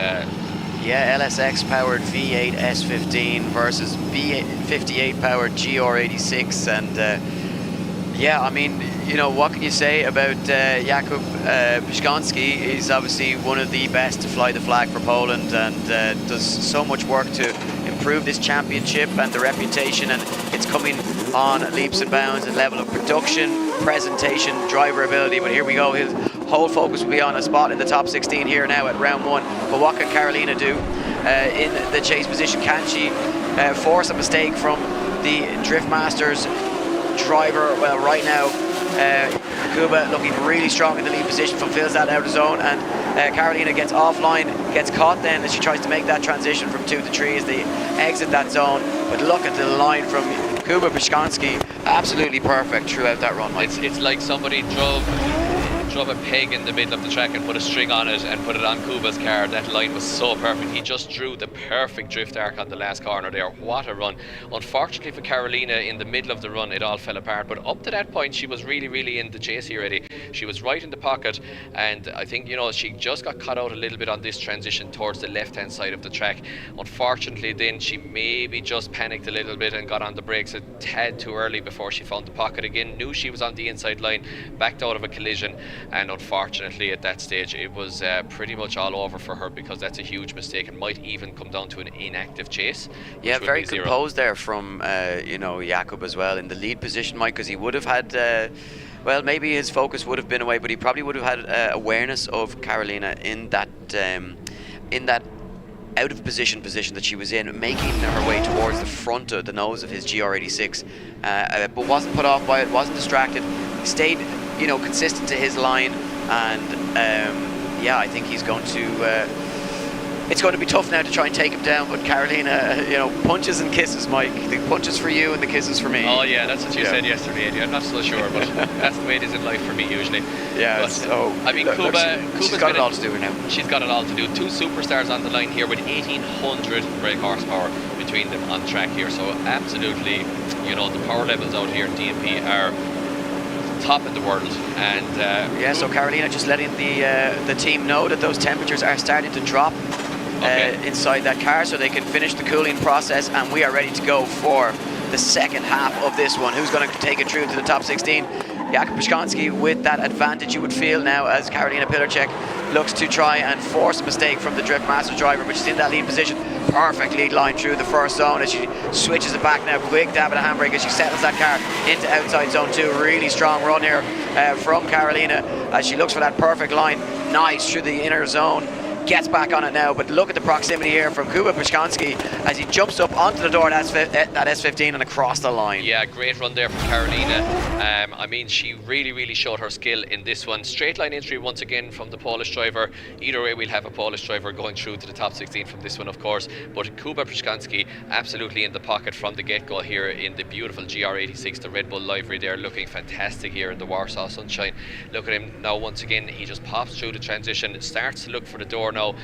yeah, LSX powered V8 S15 versus V58 powered GR86, and yeah, I mean, what can you say about Jakub Przygoński? He's obviously one of the best to fly the flag for Poland, and does so much work to improve this championship and the reputation, and it's coming on leaps and bounds in level of production, presentation, driver ability. But here we go, his whole focus will be on a spot in the top 16 here now at round 1. But what can Karolina do in the chase position? Can she force a mistake from the Drift Masters driver? Well, right now Kuba looking really strong in the lead position, fulfills that outer zone, and Karolina gets offline, gets caught then as she tries to make that transition from 2 to 3 as they exit that zone. But look at the line from Jakub Przygoński, absolutely perfect throughout that run, Mike. It's like somebody drove drove a peg in the middle of the track and put a string on it and put it on Kuba's car. That line was so perfect. He just drew the perfect drift arc on the last corner there. What a run. Unfortunately for Karolina, in the middle of the run, it all fell apart. But up to that point, she was really in the chase here already. She was right in the pocket, and I think, you know, she just got caught out a little bit on this transition towards the left-hand side of the track. Unfortunately, then she maybe just panicked a little bit and got on the brakes a tad too early before she found the pocket again. Knew she was on the inside line, backed out of a collision, and unfortunately at that stage it was pretty much all over for her, because that's a huge mistake and might even come down to an inactive chase. Yeah, very composed there from you know, Jakub as well in the lead position, Mike, because he would have had well, maybe his focus would have been away, but he probably would have had awareness of Karolina in that out of position that she was in, making her way towards the front of the nose of his GR86, but wasn't put off by it, wasn't distracted, stayed, you know, consistent to his line, and yeah, I think he's going to it's going to be tough now to try and take him down, but Karolina, you know, punches and kisses, Mike. The punches for you and the kisses for me. Oh yeah, that's what you said yesterday, Eddie. I'm not so sure, but that's the way it is in life for me usually. Yeah, but, so I mean, she's got it all to do now. She's got it all to do. Two superstars on the line here with 1,800 brake horsepower between them on track here. So absolutely, you know, the power levels out here in DMP are top in the world. And yeah, so Karolina just letting the team know that those temperatures are starting to drop. Inside that car, so they can finish the cooling process, and we are ready to go for the second half of this one. Who's going to take it through to the top 16? Jakub Przygoński with that advantage, you would feel now, as Karolina Pilarczyk looks to try and force a mistake from the Drift Masters driver, which is in that lead position. Perfect lead line through the first zone as she switches it back now. Quick dab at a handbrake as she settles that car into outside zone 2. Really strong run here from Karolina as she looks for that perfect line. Nice through the inner zone. Gets back on it now, but look at the proximity here from Jakub Przygoński as he jumps up onto the door that S15 and across the line. Yeah, great run there from Karolina. I mean, she really showed her skill in this one. Straight line entry once again from the Polish driver. Either way, we'll have a Polish driver going through to the top 16 from this one, of course. But Jakub Przygoński absolutely in the pocket from the get-go here in the beautiful GR86, the Red Bull livery there, looking fantastic here in the Warsaw sunshine. Look at him now once again. He just pops through the transition, starts to look for the door now.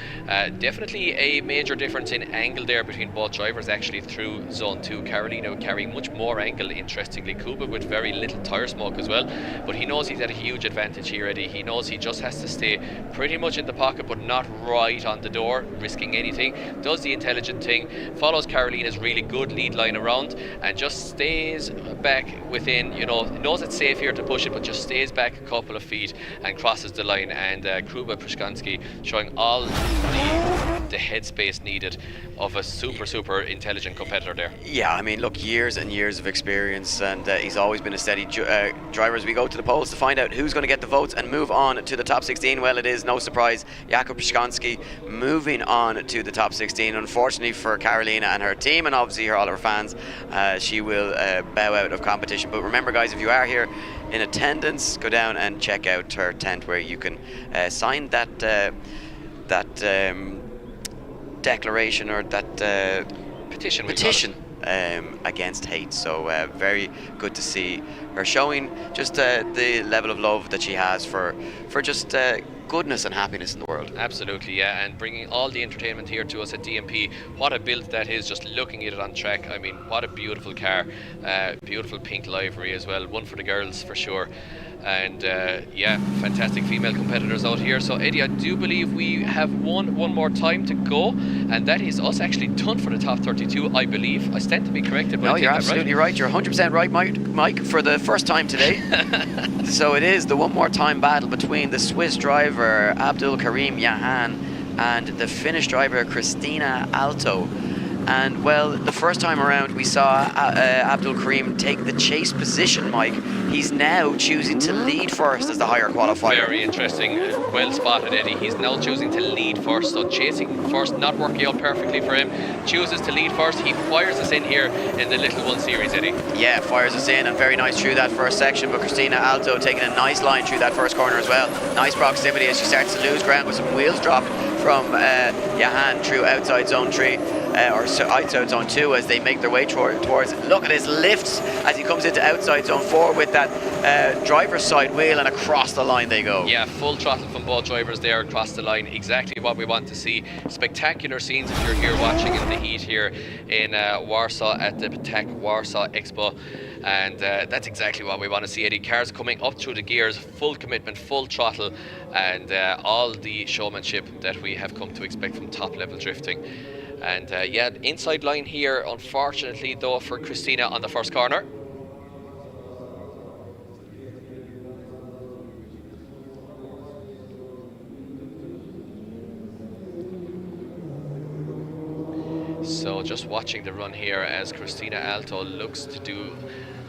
Definitely a major difference in angle there between both drivers actually through zone 2. Karolina carrying much more angle, interestingly. Kuba with very little tyre smoke as well, but he knows he's at a huge advantage here, Eddie. He knows he just has to stay pretty much in the pocket, but not right on the door, risking anything. Does the intelligent thing, follows Karolina's really good lead line around, and just stays back within, you know, knows it's safe here to push it, but just stays back a couple of feet and crosses the line. And Jakub Przygoński showing all the headspace needed of a super intelligent competitor there. Yeah, I mean, look, years and years of experience, and he's always been a steady driver. As we go to the polls to find out who's going to get the votes and move on to the top 16, well, it is no surprise Jakub Przygoński moving on to the top 16. Unfortunately for Karolina and her team, and obviously all her fans, she will bow out of competition. But remember, guys, if you are here in attendance, go down and check out her tent where you can sign that declaration, or that petition against hate. So very good to see her showing just the level of love that she has for just goodness and happiness in the world. Absolutely, yeah, and bringing all the entertainment here to us at DMP. What a build that is, just looking at it on track. I mean, what a beautiful car. Beautiful pink livery as well, one for the girls for sure. And yeah, fantastic female competitors out here. So Eddie, I do believe we have one more time to go, and that is us actually done for the top 32, I believe. I stand to be corrected, but no, you're absolutely right. You're 100% right, Mike, for the first time today. So it is the one more time battle between the Swiss driver Abdul Karim Yahan and the Finnish driver Christina Alto. And well, the first time around we saw Abdul Karim take the chase position, Mike. He's now choosing to lead first as the higher qualifier. Very interesting. Well spotted, Eddie. He's now choosing to lead first. So chasing first not working out perfectly for him. Chooses to lead first. He fires us in here in the Little One Series, Eddie. Yeah, fires us in, and very nice through that first section. But Christina Alto taking a nice line through that first corner as well. Nice proximity as she starts to lose ground with some wheels dropped from Yahan through outside zone 3. or outside zone 2 as they make their way towards. Look at his lifts as he comes into outside zone 4 with that driver's side wheel, and across the line they go. Yeah, full throttle from both drivers there across the line. Exactly what we want to see. Spectacular scenes if you're here watching in the heat here in Warsaw at the Ptak Warsaw Expo. And that's exactly what we want to see, Eddie. Cars coming up through the gears, full commitment, full throttle, and all the showmanship that we have come to expect from top-level drifting. And yeah, inside line here, unfortunately, though, for Christina on the first corner. So just watching the run here as Christina Alto looks to do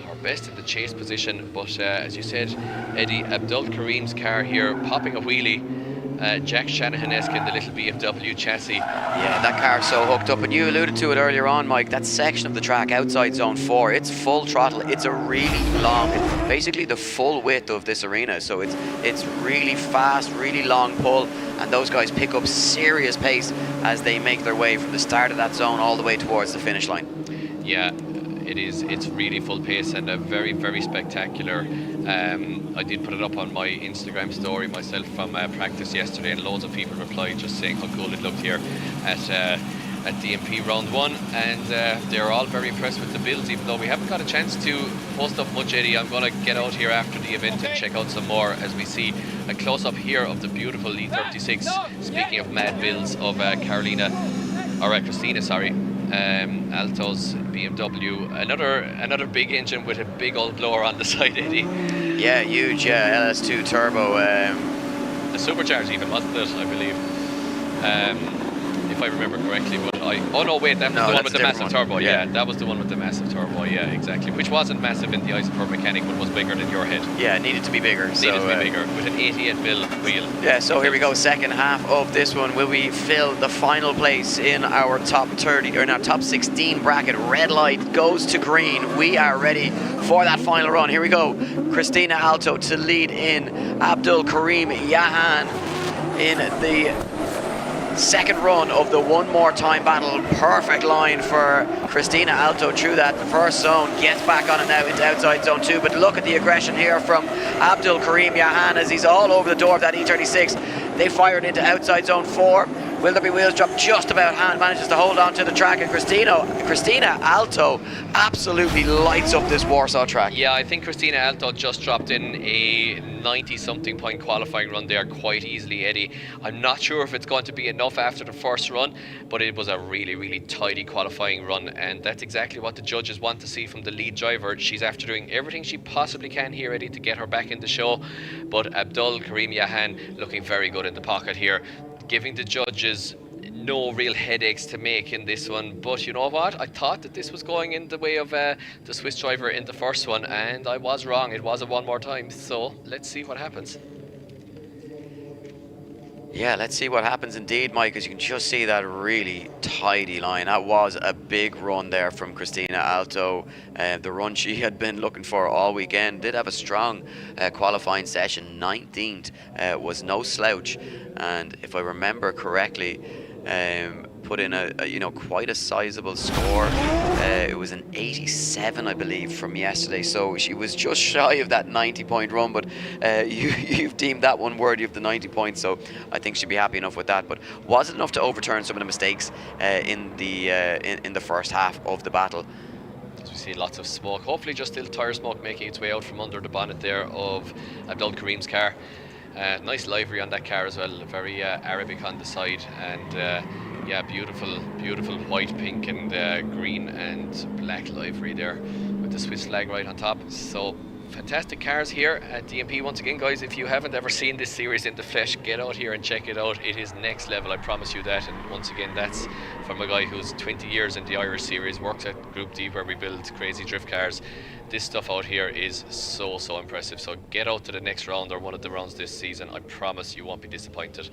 her best in the chase position, but as you said, Eddie, Abdul Karim's car here popping a wheelie, Jack Shanahan-esque in the little BMW chassis. Yeah, that car's so hooked up, and you alluded to it earlier on, Mike, that section of the track outside zone 4, it's full throttle. It's a really long, it's basically the full width of this arena, so it's really fast, really long pull, and those guys pick up serious pace as they make their way from the start of that zone all the way towards the finish line. Yeah, it is. It's really full pace and a very, very spectacular. I did put it up on my Instagram story myself from practice yesterday, and loads of people replied just saying how cool it looked here at DMP round 1, and they're all very impressed with the builds, even though we haven't got a chance to post up much, Eddie. I'm going to get out here after the event and check out some more as we see a close-up here of the beautiful E36. Speaking of mad builds of Christina, sorry. Alto's BMW, another big engine with a big old blower on the side, Eddie. Yeah, huge LS2 turbo. A supercharged even, wasn't it, I believe? If I remember correctly, but oh no, wait, that was the one with the massive turbo. Yeah, that was the one with the massive turbo. Yeah, exactly. Which wasn't massive in the eyes of our mechanic, but was bigger than your head. Yeah, it needed to be bigger. Needed to be bigger with an 88mm wheel. Yeah, so here we go. Second half of this one. Will we fill the final place in our top 30 or in our top 16 bracket? Red light goes to green. We are ready for that final run. Here we go. Christina Alto to lead in. Abdul Karim Yahan in the second run of the one more time battle. Perfect line for Christina Alto through that first zone, gets back on it now into outside zone 2, but look at the aggression here from Abdul Karim Yahan as he's all over the door of that E36. They fired into outside zone 4. Will there be wheels drop? Just about. Hand manages to hold on to the track, and Christina Alto absolutely lights up this Warsaw track. Yeah, I think Christina Alto just dropped in a 90-something point qualifying run there quite easily, Eddie. I'm not sure if it's going to be enough after the first run, but it was a really, really tidy qualifying run, and that's exactly what the judges want to see from the lead driver. She's after doing everything she possibly can here, Eddie, to get her back in the show, but Abdul Karim Yahan looking very good in the pocket here, giving the judges no real headaches to make in this one. But you know what, I thought that this was going in the way of the Swiss driver in the first one, and I was wrong. It was a one more time, so let's see what happens. Yeah, let's see what happens indeed, Mike, as you can just see that really tidy line. That was a big run there from Christina Alto. The run she had been looking for all weekend. Did have a strong qualifying session. 19th was no slouch, and if I remember correctly, put in a quite a sizable score. It was an 87, I believe, from yesterday, so she was just shy of that 90-point run, but you've deemed that one worthy of the 90 points, so I think she'd be happy enough with that. But was it enough to overturn some of the mistakes in the first half of the battle? As we see lots of smoke, hopefully just still tire smoke making its way out from under the bonnet there of Abdul Karim's car. Nice livery on that car as well, very Arabic on the side, and yeah, beautiful white, pink and green and black livery there with the Swiss flag right on top. So fantastic cars here at DMP. Once again, guys, if you haven't ever seen this series in the flesh, get out here and check it out. It is next level, I promise you that. And once again, that's from a guy who's 20 years in the Irish series, works at Group D where we build crazy drift cars. This stuff out here is so impressive. So get out to the next round or one of the rounds this season. I promise you won't be disappointed.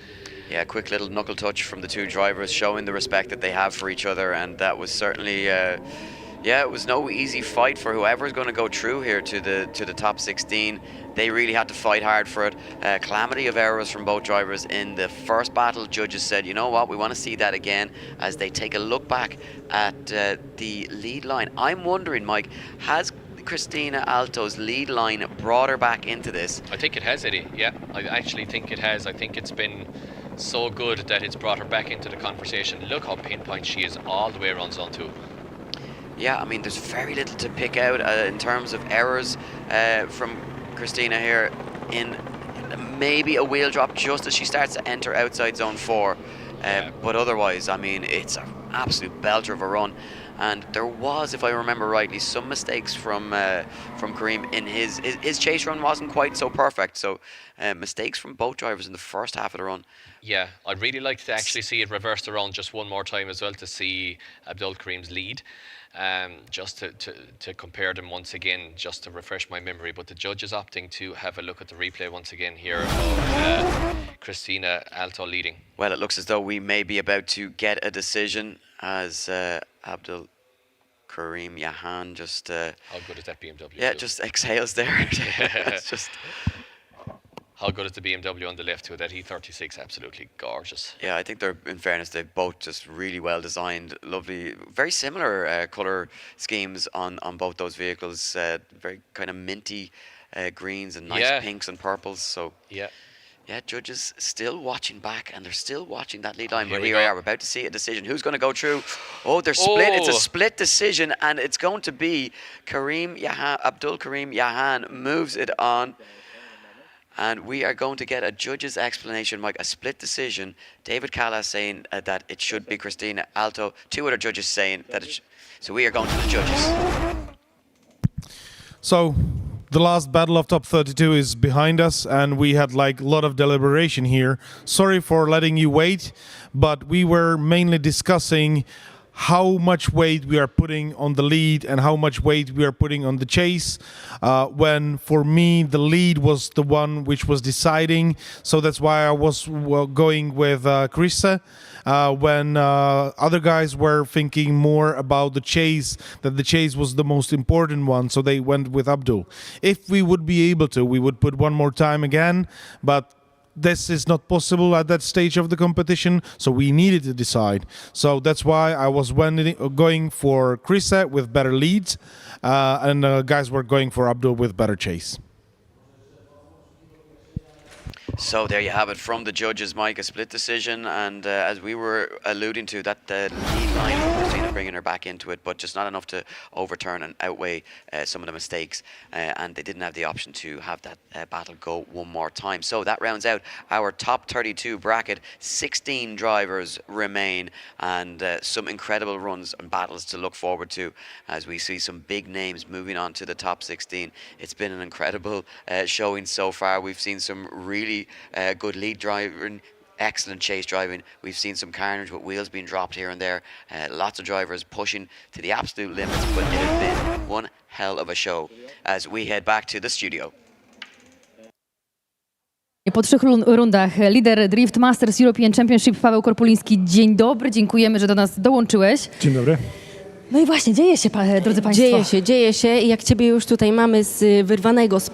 Yeah, quick little knuckle touch from the two drivers, showing the respect that they have for each other, and that was certainly Yeah, it was no easy fight for whoever's going to go through here to the top 16. They really had to fight hard for it. Calamity of errors from both drivers in the first battle. Judges said, you know what, we want to see that again as they take a look back at the lead line. I'm wondering, Mike, has Cristina Alto's lead line brought her back into this? I think it has, Eddie. Yeah, I actually think it has. I think it's been so good that it's brought her back into the conversation. Look how pinpoint she is all the way around zone 2. Yeah, I mean, there's very little to pick out in terms of errors from Cristina here, in maybe a wheel drop just as she starts to enter outside zone 4. But otherwise, I mean, it's an absolute belter of a run. And there was, if I remember rightly, some mistakes from Karim in his chase run wasn't quite so perfect. So mistakes from both drivers in the first half of the run. Yeah, I'd really like to actually see it reversed around just one more time as well to see Abdul Karim's lead. Just to compare them once again, just to refresh my memory. But the judge is opting to have a look at the replay once again here of Cristina Alto leading. Well, it looks as though we may be about to get a decision as Abdul Karim Yahan just... how good is that BMW? Yeah, just exhales there. It's just... How good is the BMW on the left too? That E36, absolutely gorgeous. Yeah, I think they're, in fairness, they're both just really well designed, lovely, very similar colour schemes on both those vehicles. Very kind of minty greens and nice pinks and purples. So yeah, judges still watching back, and they're still watching that lead line. But here we are, we're about to see a decision. Who's going to go through? Oh, they're split. It's a split decision, and it's going to be Abdul Karim Yahan moves it on. And we are going to get a judge's explanation, Mike, a split decision. David Callas saying that it should be Cristina Alto. Two other judges saying that it so we are going to the judges. So the last battle of top 32 is behind us, and we had like a lot of deliberation here. Sorry for letting you wait, but we were mainly discussing how much weight we are putting on the lead and how much weight we are putting on the chase, when for me the lead was the one which was deciding. So that's why I was going with Krista, when other guys were thinking more about the chase, that the chase was the most important one, so they went with Abdul. If we would be able to, we would put one more time again, but this is not possible at that stage of the competition, so we needed to decide. So that's why I was going for Krista with better leads, and guys were going for Abdul with better chase. So there you have it from the judges, Mike, a split decision, and as we were alluding to, that lead line, Christina bringing her back into it, but just not enough to overturn and outweigh some of the mistakes, and they didn't have the option to have that battle go one more time. So that rounds out our top 32 bracket. 16 drivers remain, and some incredible runs and battles to look forward to as we see some big names moving on to the top 16. It's been an incredible showing so far. We've seen some really good lead driving, excellent chase driving. We've seen some carnage with wheels being dropped here and there. Lots of drivers pushing to the absolute limits, but it has been one hell of a show as we head back to the studio. Po 3 rundach lider Drift Masters European Championship Paweł Korpuliński. Dzień dobry, dziękujemy, że do nas dołączyłeś. Dzień dobry. No i właśnie, dzieje się, drodzy Państwo. Dzieje się. I jak Ciebie już tutaj mamy wyrwanego z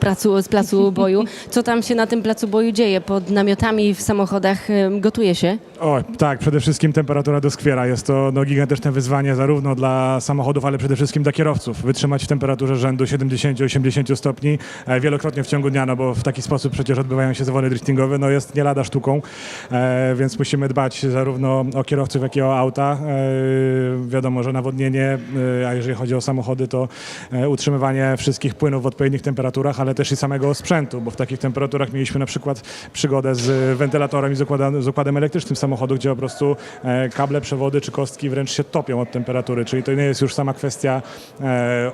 placu boju, co tam się na tym placu boju dzieje? Pod namiotami, w samochodach gotuje się? O, tak, przede wszystkim temperatura doskwiera. Jest to gigantyczne wyzwanie zarówno dla samochodów, ale przede wszystkim dla kierowców. Wytrzymać w temperaturze rzędu 70-80 stopni wielokrotnie w ciągu dnia, no bo w taki sposób przecież odbywają się zawody driftingowe, no jest nie lada sztuką, więc musimy dbać zarówno o kierowców, jak i o auta. Wiadomo, że nawodnienie, a jeżeli chodzi o samochody, to utrzymywanie wszystkich płynów w odpowiednich temperaturach, ale też i samego sprzętu, bo w takich temperaturach mieliśmy na przykład przygodę z wentylatorem i z układem elektrycznym samochodu, gdzie po prostu kable, przewody czy kostki wręcz się topią od temperatury, czyli to nie jest już sama kwestia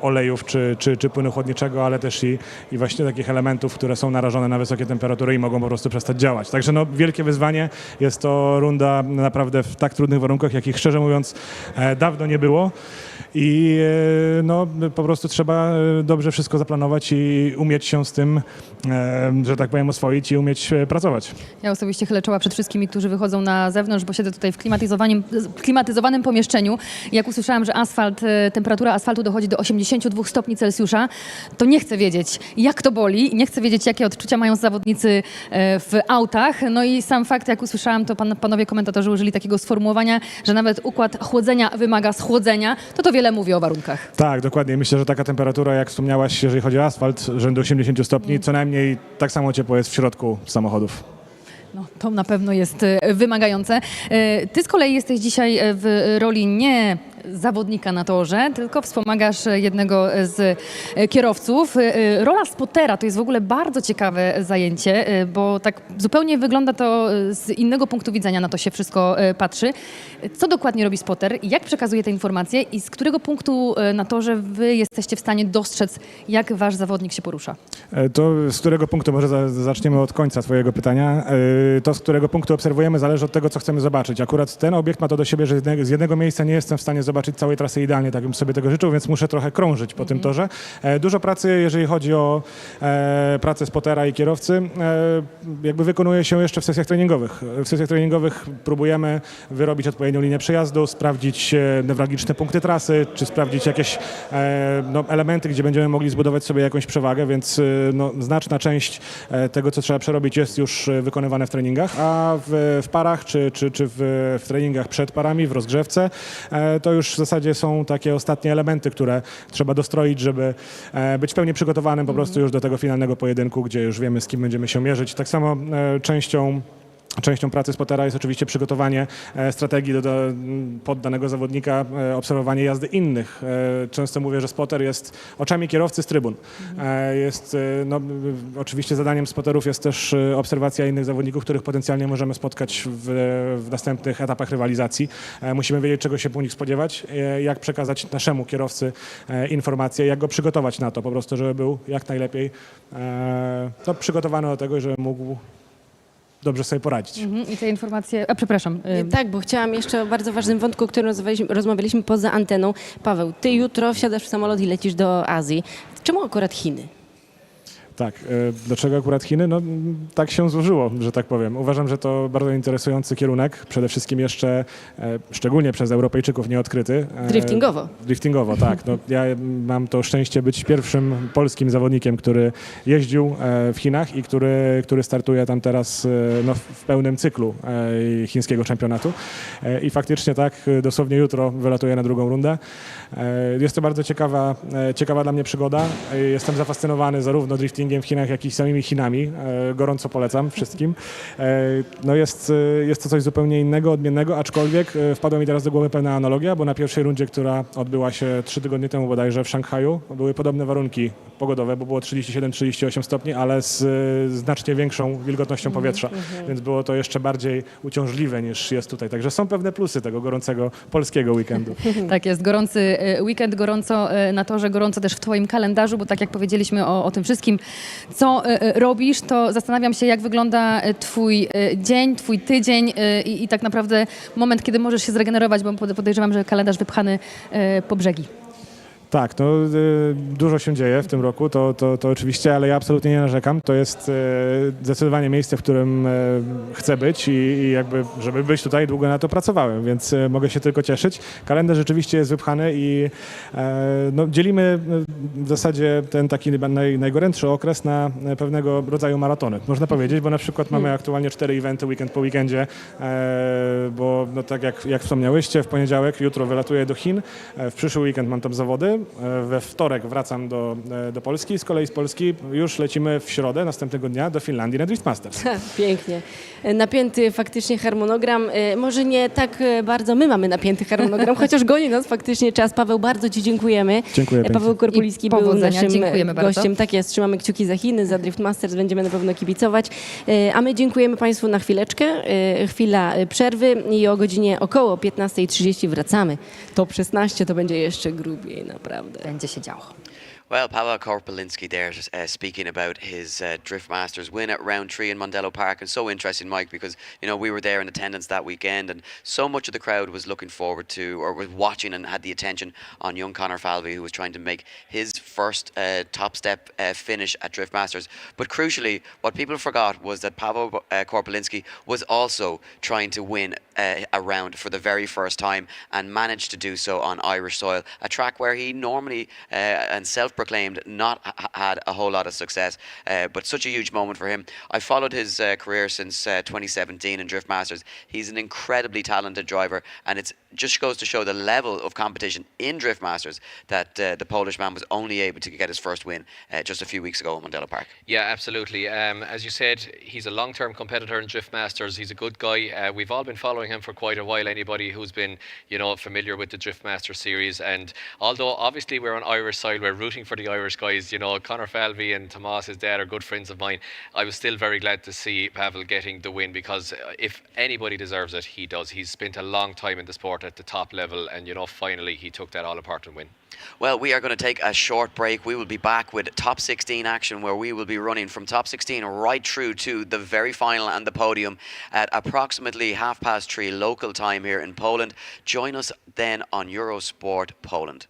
olejów czy płynu chłodniczego, ale też i właśnie takich elementów, które są narażone na wysokie temperatury i mogą po prostu przestać działać. Także no, wielkie wyzwanie. Jest to runda naprawdę w tak trudnych warunkach, jakich szczerze mówiąc dawno nie było. i no, po prostu trzeba dobrze wszystko zaplanować i umieć się z tym, że tak powiem, oswoić i umieć pracować. Ja osobiście chylę czoła przed wszystkimi, którzy wychodzą na zewnątrz, bo siedzę tutaj w klimatyzowanym pomieszczeniu. Jak usłyszałam, że temperatura asfaltu dochodzi do 82 stopni Celsjusza, to nie chcę wiedzieć, jak to boli, nie chcę wiedzieć, jakie odczucia mają zawodnicy w autach. No i sam fakt, jak usłyszałam, to panowie komentatorzy użyli takiego sformułowania, że nawet układ chłodzenia wymaga schłodzenia, to wiele mówi o warunkach. Tak, dokładnie. Myślę, że taka temperatura, jak wspomniałaś, jeżeli chodzi o asfalt, rzędu 80 stopni, co najmniej tak samo ciepło jest w środku samochodów. No, to na pewno jest wymagające. Ty z kolei jesteś dzisiaj w roli nie zawodnika na torze, tylko wspomagasz jednego z kierowców. Rola spotera to jest w ogóle bardzo ciekawe zajęcie, bo tak zupełnie wygląda to z innego punktu widzenia, na to się wszystko patrzy. Co dokładnie robi spoter? Jak przekazuje te informacje i z którego punktu na torze wy jesteście w stanie dostrzec, jak wasz zawodnik się porusza? To z którego punktu, może zaczniemy od końca twojego pytania. To, z którego punktu obserwujemy, zależy od tego, co chcemy zobaczyć. Akurat ten obiekt ma to do siebie, że z jednego miejsca nie jestem w stanie zobaczyć całej trasy idealnie, tak bym sobie tego życzył, więc muszę trochę krążyć po tym torze. Dużo pracy, jeżeli chodzi o pracę spotera i kierowcy, jakby wykonuje się jeszcze w sesjach treningowych. W sesjach treningowych próbujemy wyrobić odpowiednią linię przejazdu, sprawdzić newralgiczne punkty trasy, czy sprawdzić jakieś elementy, gdzie będziemy mogli zbudować sobie jakąś przewagę, więc znaczna część tego, co trzeba przerobić, jest już wykonywane w treningach, a w parach, czy w treningach przed parami, w rozgrzewce, to już w zasadzie są takie ostatnie elementy, które trzeba dostroić, żeby być w pełni przygotowanym po prostu już do tego finalnego pojedynku, gdzie już wiemy, z kim będziemy się mierzyć. Tak samo częścią pracy spotera jest oczywiście przygotowanie strategii pod danego zawodnika, obserwowanie jazdy innych. Często mówię, że spoter jest oczami kierowcy z trybun. Oczywiście zadaniem spoterów jest też obserwacja innych zawodników, których potencjalnie możemy spotkać w następnych etapach rywalizacji. Musimy wiedzieć, czego się u nich spodziewać, jak przekazać naszemu kierowcy informacje, jak go przygotować na to, po prostu, żeby był jak najlepiej przygotowany do tego, żeby mógł dobrze sobie poradzić. I te informacje... przepraszam. Tak, bo chciałam jeszcze o bardzo ważnym wątku, o którym rozmawialiśmy poza anteną. Paweł, ty jutro wsiadasz w samolot i lecisz do Azji. Czemu akurat Chiny? Tak, dlaczego akurat Chiny? No tak się złożyło, że tak powiem. Uważam, że to bardzo interesujący kierunek, przede wszystkim jeszcze szczególnie przez Europejczyków nieodkryty. Driftingowo. Driftingowo, tak. No, ja mam to szczęście być pierwszym polskim zawodnikiem, który jeździł w Chinach i który startuje tam teraz w pełnym cyklu chińskiego czempionatu. I faktycznie tak, dosłownie jutro wylatuję na drugą rundę. Jest to bardzo ciekawa dla mnie przygoda. Jestem zafascynowany zarówno driftingiem w Chinach, jak i samymi Chinami. Gorąco polecam wszystkim. No jest to coś zupełnie innego, odmiennego, aczkolwiek wpadła mi teraz do głowy pewna analogia, bo na pierwszej rundzie, która odbyła się 3 tygodnie temu bodajże w Szanghaju, były podobne warunki pogodowe, bo było 37-38 stopni, ale z znacznie większą wilgotnością powietrza, więc było to jeszcze bardziej uciążliwe niż jest tutaj. Także są pewne plusy tego gorącego polskiego weekendu. Tak jest, gorący weekend, gorąco na torze, gorąco też w twoim kalendarzu, bo tak jak powiedzieliśmy o tym wszystkim, co robisz, to zastanawiam się, jak wygląda twój dzień, twój tydzień i tak naprawdę moment, kiedy możesz się zregenerować, bo podejrzewam, że kalendarz wypchany po brzegi. Tak, no, dużo się dzieje w tym roku, to oczywiście, ale ja absolutnie nie narzekam. To jest zdecydowanie miejsce, w którym chcę być i jakby, żeby być tutaj, długo na to pracowałem, więc mogę się tylko cieszyć. Kalendarz rzeczywiście jest wypchany i dzielimy w zasadzie ten taki najgorętszy okres na pewnego rodzaju maratony, można powiedzieć, bo na przykład mamy aktualnie 4 eventy, weekend po weekendzie, bo tak jak wspomniałyście, w poniedziałek, jutro wylatuję do Chin, w przyszły weekend mam tam zawody, we wtorek wracam do Polski, z kolei z Polski już lecimy w środę następnego dnia do Finlandii na Drift Masters. Pięknie. Napięty faktycznie harmonogram. Może nie tak bardzo my mamy napięty harmonogram, chociaż goni nas faktycznie czas. Paweł, bardzo ci dziękujemy. Dziękuję. Paweł Korpuliski był naszym gościem. Bardzo. Tak jest, trzymamy kciuki za Chiny, za Drift Masters, będziemy na pewno kibicować. A my dziękujemy Państwu na chwileczkę. Chwila przerwy i o godzinie około 15:30 wracamy. Top 16 to będzie jeszcze grubiej, naprawdę. Będzie się działo. Well, Paweł Korpelinski there speaking about his Drift Masters win at round 3 in Mondello Park. And so interesting, Mike, because we were there in attendance that weekend, and so much of the crowd was looking forward to, or was watching and had the attention on young Conor Falvey, who was trying to make his first top step finish at Drift Masters. But crucially, what people forgot was that Paweł Korpelinski was also trying to win a round for the very first time, and managed to do so on Irish soil, a track where he normally and self-proclaimed not had a whole lot of success, but such a huge moment for him. I followed his career since 2017 in Drift Masters. He's an incredibly talented driver, and it just goes to show the level of competition in Drift Masters that the Polish man was only able to get his first win just a few weeks ago in Mondello Park. Yeah, absolutely. As you said, he's a long-term competitor in Drift Masters. He's a good guy. We've all been following him for quite a while. Anybody who's been, familiar with the Drift Masters series, and although obviously we're on Irish side, we're rooting for the Irish guys. Conor Falvey and Tomas, his dad, are good friends of mine. I was still very glad to see Paweł getting the win, because if anybody deserves it, he does. He's spent a long time in the sport at the top level, and finally he took that all-important win. Well, we are going to take a short break. We will be back with top 16 action, where we will be running from top 16 right through to the very final and the podium at approximately 3:30 local time here in Poland. Join us then on Eurosport Poland.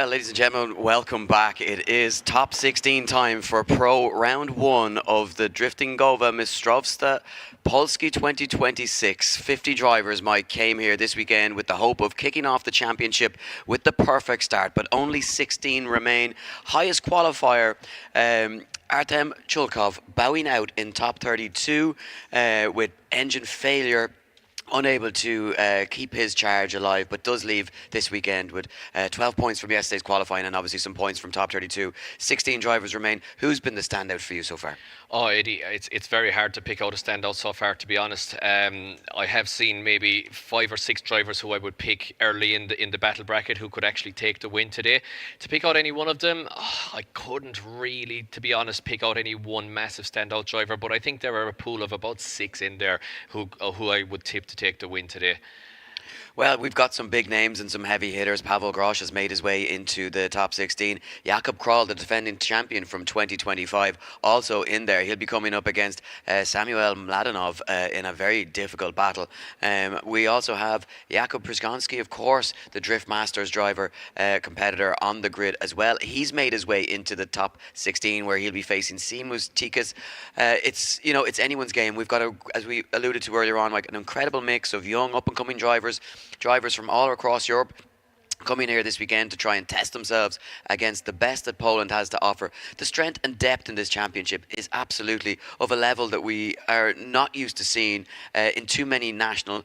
Well, ladies and gentlemen, welcome back. It is top 16 time for Pro Round 1 of the Driftingowe Mistrzostwa Polski 2026. 50 drivers, Mike, came here this weekend with the hope of kicking off the championship with the perfect start, but only 16 remain. Highest qualifier, Artem Chulkov bowing out in top 32 with engine failure, unable to keep his charge alive, but does leave this weekend with 12 points from yesterday's qualifying and obviously some points from top 32. 16 drivers remain. Who's been the standout for you so far? Oh, Eddie, it's very hard to pick out a standout so far, to be honest. I have seen maybe 5 or 6 drivers who I would pick early in the battle bracket who could actually take the win today. To pick out any one of them, I couldn't really, to be honest, pick out any one massive standout driver, but I think there are a pool of about 6 in there who I would tip to take the win today. Well, we've got some big names and some heavy hitters. Pavel Grosz has made his way into the top 16. Jakub Król, the defending champion from 2025, also in there. He'll be coming up against Samuel Mladenov in a very difficult battle. We also have Jakub Przygoński, of course, the Drift Masters driver, competitor on the grid as well. He's made his way into the top 16 where he'll be facing Seamus Tikas. It's anyone's game. We've got, as we alluded to earlier on, like an incredible mix of young up-and-coming drivers from all across Europe coming here this weekend to try and test themselves against the best that Poland has to offer. The strength and depth in this championship is absolutely of a level that we are not used to seeing in too many national,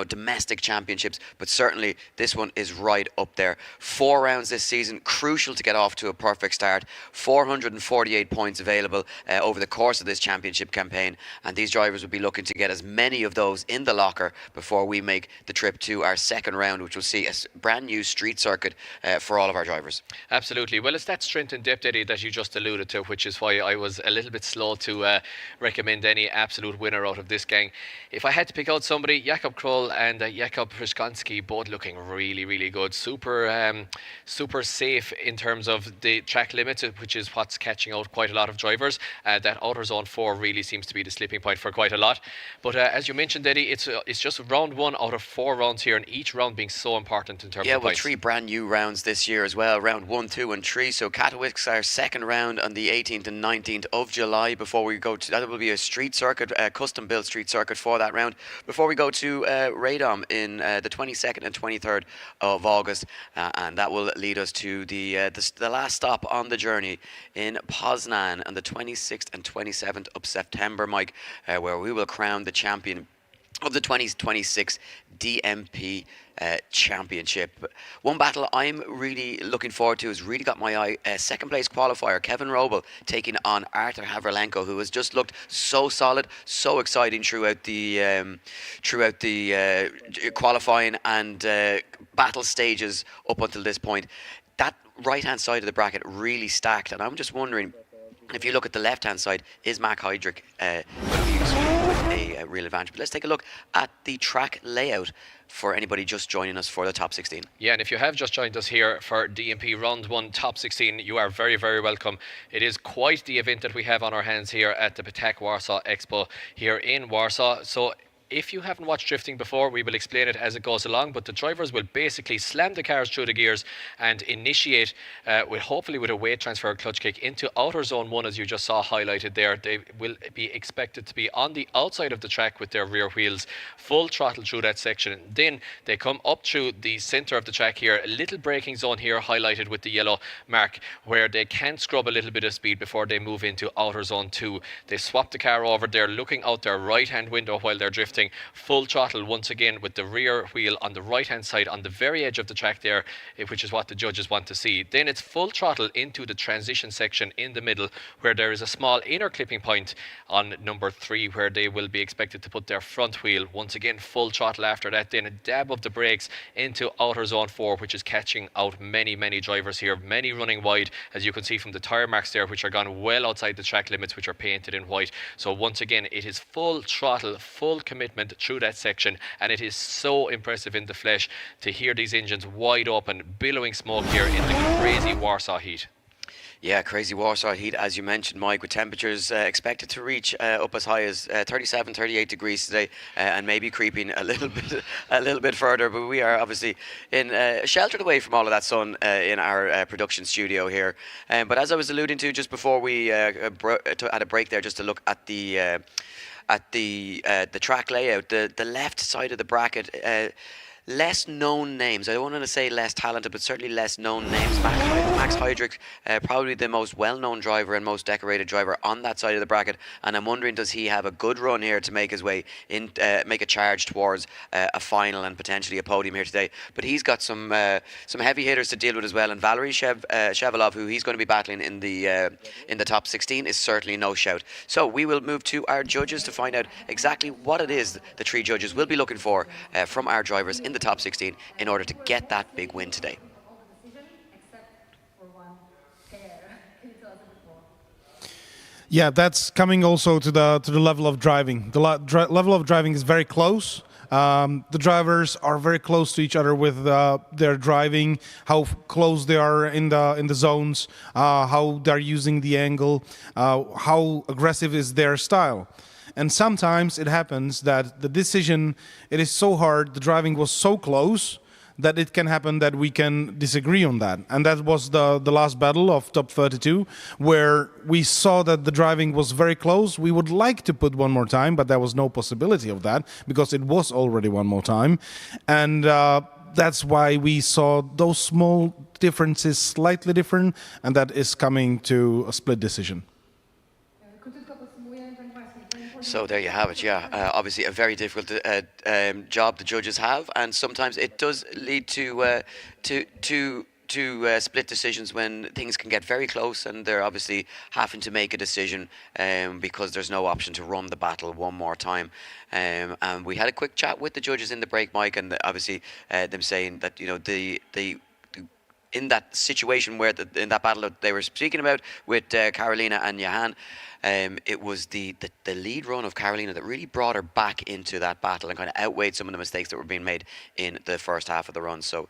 domestic championships, but certainly this one is right up there. 4 rounds this season, crucial to get off to a perfect start. 448 points available over the course of this championship campaign, and these drivers will be looking to get as many of those in the locker before we make the trip to our second round, which will see a brand new street circuit for all of our drivers. Absolutely. Well, it's that strength and depth, Eddie, that you just alluded to, which is why I was a little bit slow to recommend any absolute winner out of this gang. If I had to pick out somebody, Jakub Król and Jakub Przygoński, both looking really, really good. Super safe in terms of the track limits, which is what's catching out quite a lot of drivers. That outer zone 4 really seems to be the slipping point for quite a lot. But as you mentioned, Eddie, it's just round 1 out of 4 rounds here, and each round being so important in terms of points. 3 brand new rounds this year as well, round 1, 2 and 3. So Katowice, our second round on the 18th and 19th of July before we go to, that will be a street circuit, a custom built street circuit for that round, before we go to Radom in the 22nd and 23rd of August, and that will lead us to the last stop on the journey in Poznan on the 26th and 27th of September, Mike, where we will crown the champion of the 2026 DMP Championship. One battle I'm really looking forward to has really got my eye. Second place qualifier Kevin Robel taking on Artur Havralenko, who has just looked so solid, so exciting throughout the qualifying and battle stages up until this point. That right-hand side of the bracket really stacked, and I'm just wondering, if you look at the left-hand side, is Mac Heydrich with a real advantage? But let's take a look at the track layout for anybody just joining us for the top 16. Yeah, and if you have just joined us here for DMP Round 1 Top 16, you are very, very welcome. It is quite the event that we have on our hands here at the Ptak Warsaw Expo here in Warsaw. So if you haven't watched drifting before, we will explain it as it goes along, but the drivers will basically slam the cars through the gears and initiate hopefully with a weight transfer clutch kick into outer zone 1, as you just saw highlighted there. They will be expected to be on the outside of the track with their rear wheels full throttle through that section. Then they come up through the center of the track here, a little braking zone here highlighted with the yellow mark, where they can scrub a little bit of speed before they move into outer zone 2. They swap the car over, they're looking out their right hand window while they're drifting, full throttle once again with the rear wheel on the right hand side on the very edge of the track there, which is what the judges want to see. Then it's full throttle into the transition section in the middle, where there is a small inner clipping point on number 3, where they will be expected to put their front wheel. Once again, full throttle after that, then a dab of the brakes into outer zone 4, which is catching out many drivers here, many running wide, as you can see from the tire marks there, which are gone well outside the track limits, which are painted in white. So once again, it is full throttle, full commitment through that section, and it is so impressive in the flesh to hear these engines wide open, billowing smoke here in the crazy Warsaw heat. Yeah, crazy Warsaw heat, as you mentioned, Mike, with temperatures expected to reach up as high as 37, 38 degrees today, and maybe creeping a little bit further. But we are obviously sheltered away from all of that sun in our production studio here. But as I was alluding to just before we had a break there, just to look at the track layout, the left side of the bracket. Less known names. I don't want to say less talented, but certainly less known names. Max Heidrich, probably the most well-known driver and most decorated driver on that side of the bracket. And I'm wondering, does he have a good run here to make his way in, make a charge towards a final and potentially a podium here today? But he's got some heavy hitters to deal with as well. And Valery Shevelov, who he's going to be battling in the top 16, is certainly no shout. So we will move to our judges to find out exactly what it is the three judges will be looking for from our drivers in the top 16 in order to get that big win today. Yeah, that's coming also to the level of driving. The level of driving is very close. The drivers are very close to each other with their driving, how close they are in the zones, how they're using the angle, how aggressive is their style. And sometimes it happens that the decision, it is so hard, the driving was so close that it can happen that we can disagree on that. And that was the last battle of top 32, where we saw that the driving was very close. We would like to put one more time, but there was no possibility of that because it was already one more time. And that's why we saw those small differences slightly different, and that is coming to a split decision. So there you have it. Yeah, obviously a very difficult job the judges have, and sometimes it does lead to split decisions when things can get very close, and they're obviously having to make a decision because there's no option to run the battle one more time. And we had a quick chat with the judges in the break, Mike, and obviously them saying that in that situation where in that battle that they were speaking about with Karolina and Johan, it was the lead run of Karolina that really brought her back into that battle and kind of outweighed some of the mistakes that were being made in the first half of the run. So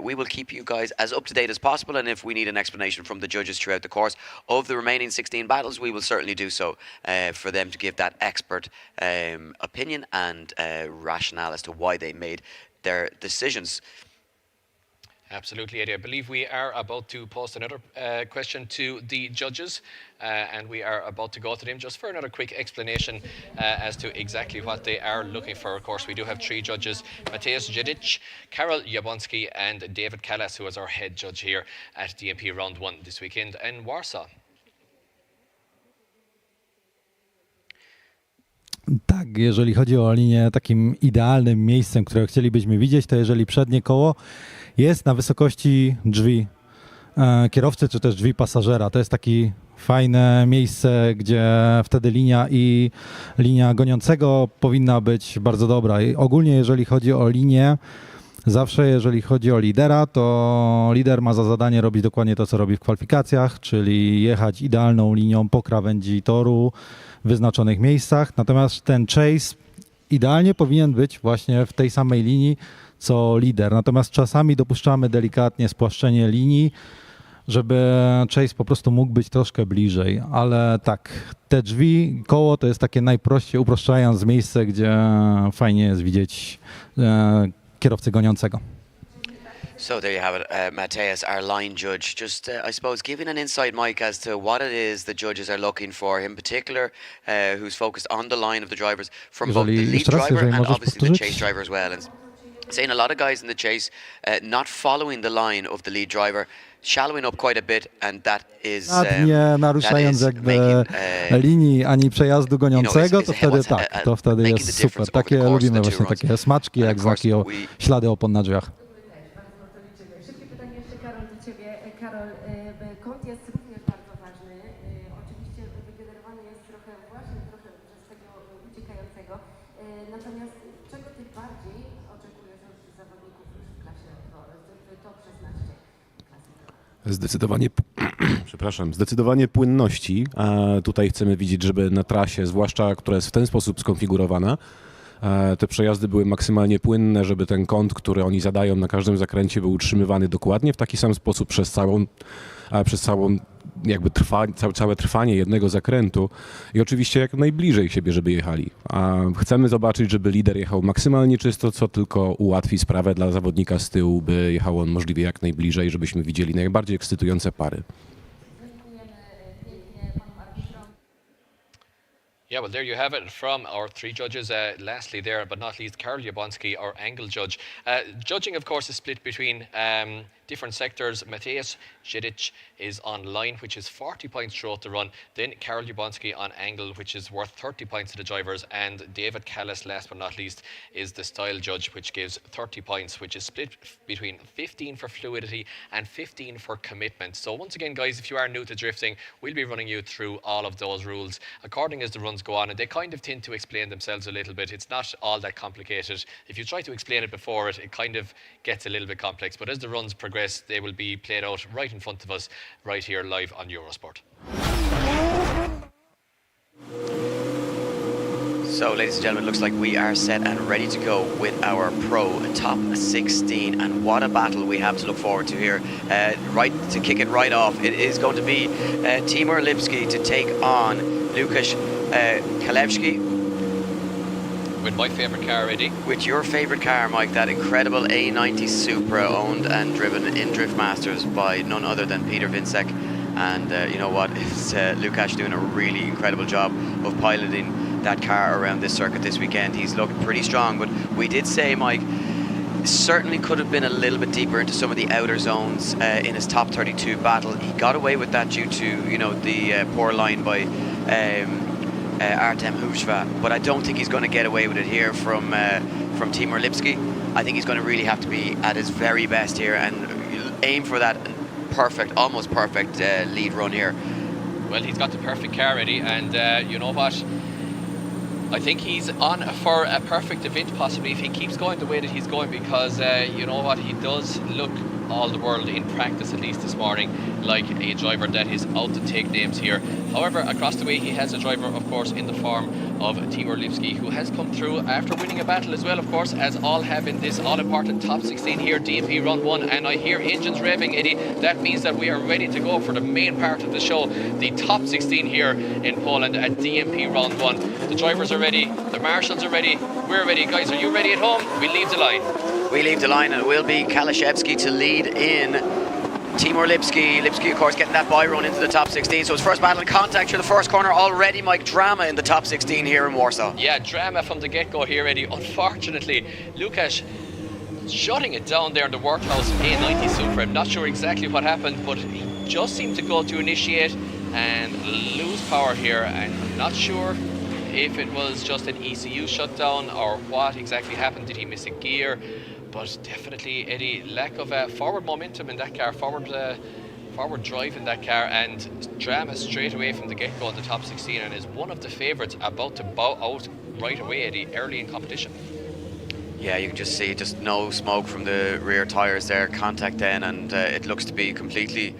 we will keep you guys as up to date as possible, and if we need an explanation from the judges throughout the course of the remaining 16 battles, we will certainly do so for them to give that expert opinion and rationale as to why they made their decisions. Absolutely, Eddie. I believe we are about to post another question to the judges, and we are about to go to them just for another quick explanation as to exactly what they are looking for. Of course, we do have three judges: Mateusz Dziedic, Karol Jabłonski, and David Callas, who is our head judge here at DMP Round 1 this weekend in Warsaw. Tak, jeżeli chodzi o linię, takim idealnym miejscem, które chcielibyśmy widzieć, to jeżeli przednie koło jest na wysokości drzwi kierowcy, czy też drzwi pasażera. To jest takie fajne miejsce, gdzie wtedy linia goniącego powinna być bardzo dobra. I ogólnie jeżeli chodzi o linię, zawsze jeżeli chodzi o lidera, to lider ma za zadanie robić dokładnie to, co robi w kwalifikacjach, czyli jechać idealną linią po krawędzi toru w wyznaczonych miejscach. Natomiast ten chase idealnie powinien być właśnie w tej samej linii, co lider. Natomiast czasami dopuszczamy delikatnie spłaszczenie linii, żeby chase po prostu mógł być troszkę bliżej. Ale tak, te drzwi, koło to jest takie najprościej, uproszczając, miejsce, gdzie fajnie jest widzieć kierowcę goniącego. So there you have it, Mateusz, our line judge, just I suppose giving an insight, Mike, as to what it is the judges are looking for, in particular who's focused on the line of the drivers from both the lead driver and obviously the chase driver as well. And saying a lot of guys in the chase not following the line of the lead driver, shallowing up quite a bit, and that is nie naruszając jakby linii ani przejazdu goniącego, to wtedy tak, to wtedy jest super. Takie lubimy właśnie takie smaczki, jak znaki ślady opon na drzwiach. Szybkie pytanie jeszcze, Karol, do Ciebie. Karol, kąt jest również bardzo ważny. Oczywiście wygenerowany jest trochę przez tego uciekającego. Natomiast czego Ty bardziej oczekujesz od zawodników w klasie top 16? Zdecydowanie płynności. Tutaj chcemy widzieć, żeby na trasie, zwłaszcza która jest w ten sposób skonfigurowana, te przejazdy były maksymalnie płynne, żeby ten kąt, który oni zadają na każdym zakręcie, był utrzymywany dokładnie w taki sam sposób przez całą jakby całe trwanie jednego zakrętu i oczywiście jak najbliżej siebie, żeby jechali. A chcemy zobaczyć, żeby lider jechał maksymalnie czysto, co tylko ułatwi sprawę dla zawodnika z tyłu, by jechał on możliwie jak najbliżej, żebyśmy widzieli najbardziej ekscytujące pary. Yeah, well, there you have it from our three judges. Lastly there, but not least, Karol Jabłonski, our angle judge. Judging, of course, is split between different sectors. Mateusz Żydić is on line, which is 40 points throughout the run. Then Karol Jabłonski on angle, which is worth 30 points to the drivers. And David Callis, last but not least, is the style judge, which gives 30 points, which is split between 15 for fluidity and 15 for commitment. So once again, guys, if you are new to drifting, we'll be running you through all of those rules according as the runs go on, and they kind of tend to explain themselves a little bit. It's not all that complicated. If you try to explain it before it kind of gets a little bit complex, but as the runs progress, they will be played out right in front of us, right here live on Eurosport. So, ladies and gentlemen, it looks like we are set and ready to go with our Pro Top 16, and what a battle we have to look forward to here. Right to kick it right off, it is going to be Timur Lipski to take on Łukasz Kalewski. With my favourite car, Eddie. With your favourite car, Mike, that incredible A90 Supra, owned and driven in Drift Masters by none other than Peter Vincek. And you know what, it's Łukasz doing a really incredible job of piloting that car around this circuit this weekend. He's looked pretty strong, but we did say, Mike, certainly could have been a little bit deeper into some of the outer zones in his top 32 battle. He got away with that due to, you know, the poor line by Artem Hufshva, but I don't think he's going to get away with it here from Timur Lipski. I think he's going to really have to be at his very best here and aim for that perfect, almost perfect lead run here. Well, he's got the perfect car, Eddie, and you know what? I think he's on for a perfect event possibly if he keeps going the way that he's going, because you know what, he does look all the world in practice, at least this morning, like a driver that is out to take names here. However, across the way he has a driver, of course, in the form of Timur Lipski, who has come through after winning a battle as well, of course, as all have in this all-important top 16 here, DMP round 1, and I hear engines revving, Eddie. That means that we are ready to go for the main part of the show, the top 16 here in Poland at DMP round 1. The drivers are ready, the marshals are ready, we're ready. Guys, are you ready at home? We leave the line. We leave the line, and it will be Kalashevsky to lead in. Timur Lipski. Lipski, of course, getting that by run into the top 16. So his first battle in contact through the first corner already, Mike. Drama in the top 16 here in Warsaw. Yeah, drama from the get-go here, Eddie. Unfortunately, Łukasz shutting it down there in the workhouse A90 Supra. I'm not sure exactly what happened, but he just seemed to go to initiate and lose power here. And I'm not sure if it was just an ECU shutdown or what exactly happened. Did he miss a gear? But definitely, Eddie, lack of forward momentum in that car, forward drive in that car, and drama straight away from the get-go in the top 16, and is one of the favourites about to bow out right away, Eddie, early in competition. Yeah, you can just see just no smoke from the rear tyres there, contact then, and it looks to be completely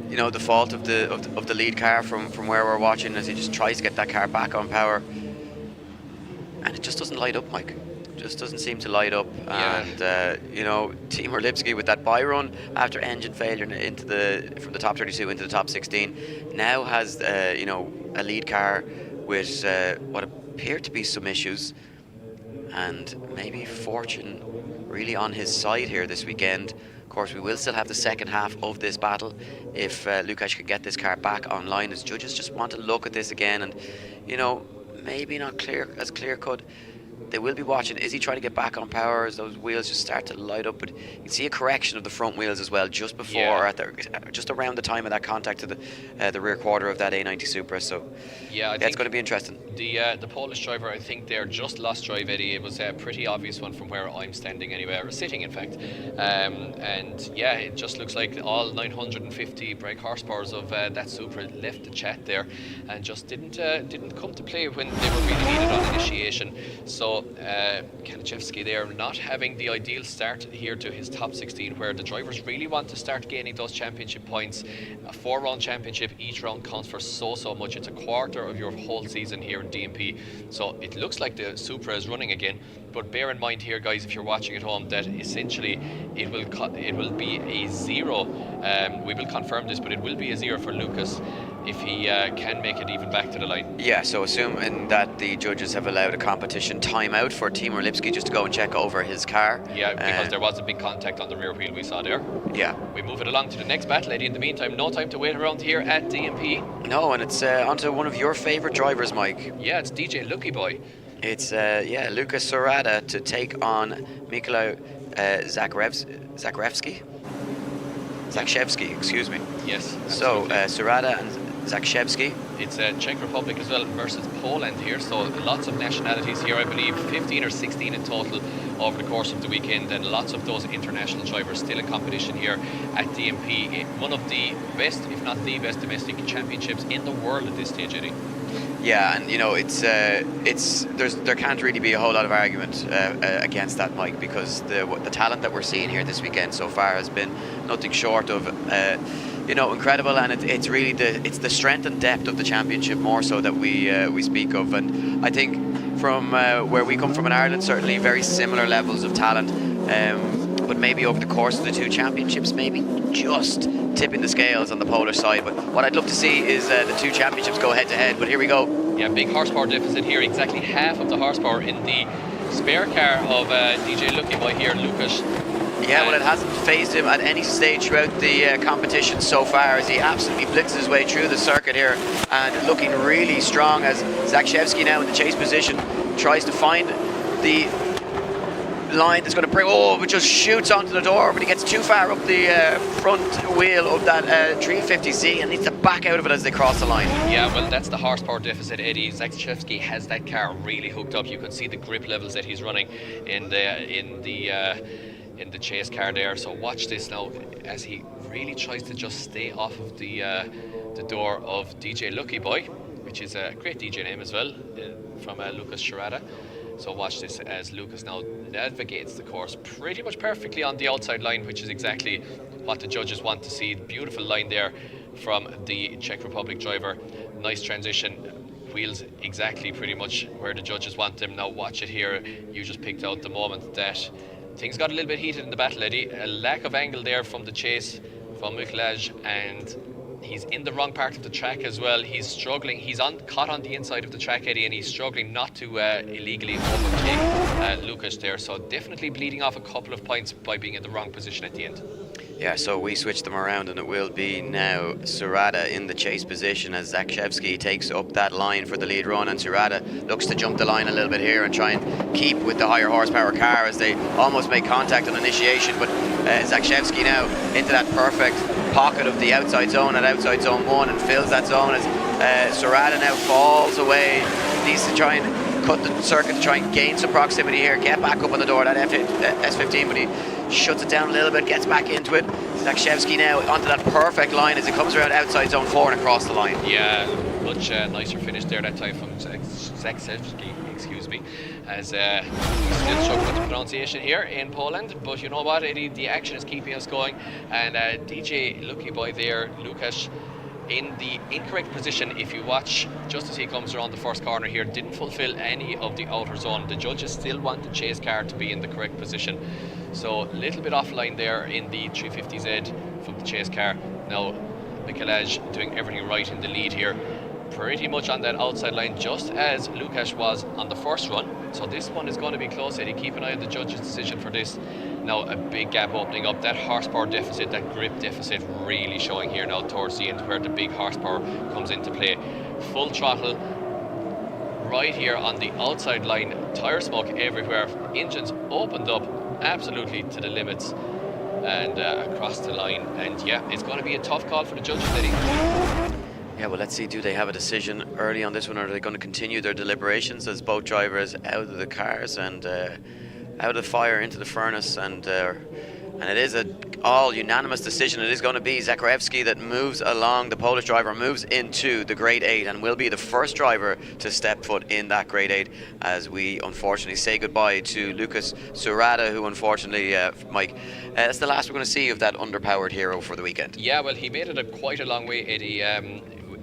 you know, the fault of the lead car from where we're watching, as he just tries to get that car back on power, and it just doesn't light up, Mike. Just doesn't seem to light up. Yeah. And you know, Timur Lipski with that by run after engine failure from the top 32 into the top 16 now has you know, a lead car with what appear to be some issues, and maybe fortune really on his side here this weekend. Of course, we will still have the second half of this battle if Łukasz can get this car back online, as judges just want to look at this again, and you know, maybe not clear cut. They will be watching. Is he trying to get back on power as those wheels just start to light up? But you can see a correction of the front wheels as well, just before, or just around the time of that contact to the rear quarter of that A90 Supra. So yeah, it's going to be interesting. The Polish driver, I think they're just lost drive, Eddie. It was a pretty obvious one from where I'm standing anyway, or sitting in fact. And yeah, it just looks like all 950 brake horsepowers of that Supra left the chat there, and just didn't come to play when they were really needed on initiation. So Kalashevsky there not having the ideal start here to his top 16, where the drivers really want to start gaining those championship points. A 4-round championship, each round counts for so much. It's a quarter of your whole season here in from DMP. So it looks like the Supra is running again, but bear in mind here, guys, if you're watching at home, that essentially it will be a 0. We will confirm this, but it will be a 0 for Lucas if he can make it even back to the line. Yeah, so assuming that the judges have allowed a competition timeout for Timur Lipski just to go and check over his car. Yeah, because there was a big contact on the rear wheel we saw there. Yeah. We move it along to the next battle, Eddie. In the meantime, no time to wait around here at DMP. No, and it's onto one of your favourite drivers, Mike. Yeah, it's DJ Lucky Boy. It's Lucas Serrada to take on Mikołaj Zakrzewski, excuse me. Yes. So Serrada and Zakrzewski. It's Czech Republic as well versus Poland here, so lots of nationalities here. I believe 15 or 16 in total over the course of the weekend, and lots of those international drivers still in competition here at DMP. One of the best, if not the best, domestic championships in the world at this stage, Eddie. Yeah, and you know there can't really be a whole lot of argument against that, Mike, because the talent that we're seeing here this weekend so far has been nothing short of incredible, and it's really the strength and depth of the championship more so that we speak of. And I think from where we come from in Ireland, certainly very similar levels of talent, but maybe over the course of the two championships, maybe just tipping the scales on the Polish side. But what I'd love to see is the two championships go head to head. But here we go. Yeah, big horsepower deficit here, exactly half of the horsepower in the spare car of DJ Lucky Boy here, Lucas. Yeah, well, it hasn't phased him at any stage throughout the competition so far, as he absolutely blitzes his way through the circuit here and looking really strong, as Zakrzewski now in the chase position tries to find the line that's going to bring, but just shoots onto the door, but he gets too far up the front wheel of that 350Z and needs to back out of it as they cross the line. Yeah, well, that's the horsepower deficit, Eddie. Zakrzewski has that car really hooked up. You can see the grip levels that he's running in the chase car there. So watch this now as he really tries to just stay off of the door of DJ Lucky Boy, which is a great DJ name as well, from Lucas Serrada. So watch this as Lucas now navigates the course pretty much perfectly on the outside line, which is exactly what the judges want to see. Beautiful line there from the Czech Republic driver. Nice transition. Wheels exactly pretty much where the judges want them. Now watch it here. You just picked out the moment that things got a little bit heated in the battle, Eddie. A lack of angle there from the chase from Mikołaj, and he's in the wrong part of the track as well. He's struggling. He's caught on the inside of the track, Eddie, and he's struggling not to illegally overtake Lucas there. So definitely bleeding off a couple of points by being in the wrong position at the end. Yeah, so we switch them around, and it will be now Serrada in the chase position as Zakrzewski takes up that line for the lead run, and Serrada looks to jump the line a little bit here and try and keep with the higher horsepower car as they almost make contact on initiation. But Zakrzewski now into that perfect pocket of the outside zone at outside zone 1 and fills that zone as Serrada now falls away. Needs to try and cut the circuit to try and gain some proximity here, get back up on the door of that S15, but he shuts it down a little bit, gets back into it. Zakrzewski now onto that perfect line as it comes around outside zone 4 and across the line. Yeah, much nicer finish there that time from Zakrzewski, excuse me, as he's still struggling with the pronunciation here in Poland. But you know what, Eddie, the action is keeping us going, and DJ Lucky Boy there, Lucas, in the incorrect position. If you watch, just as he comes around the first corner here, didn't fulfill any of the outer zone. The judges still want the chase car to be in the correct position. So a little bit offline there in the 350Z from the chase car. Now Mikołaj doing everything right in the lead here, pretty much on that outside line, just as Lucas was on the first run. So this one is going to be close, Eddie. Keep an eye on the judge's decision for this. Now a big gap opening up, that horsepower deficit, that grip deficit really showing here now towards the end where the big horsepower comes into play. Full throttle right here on the outside line, tire smoke everywhere, engines opened up absolutely to the limits and across the line. And yeah, it's going to be a tough call for the judges, Eddie. Yeah, well, let's see, do they have a decision early on this one, or are they going to continue their deliberations as both drivers out of the cars and out of the fire into the furnace, and it is an all unanimous decision. It is going to be Zakrzewski that moves along. The Polish driver moves into the grade 8 and will be the first driver to step foot in that grade 8 as we unfortunately say goodbye to Lucas Serrada, who unfortunately, Mike, that's the last we're going to see of that underpowered hero for the weekend. Yeah, well, he made it quite a long way, Eddie.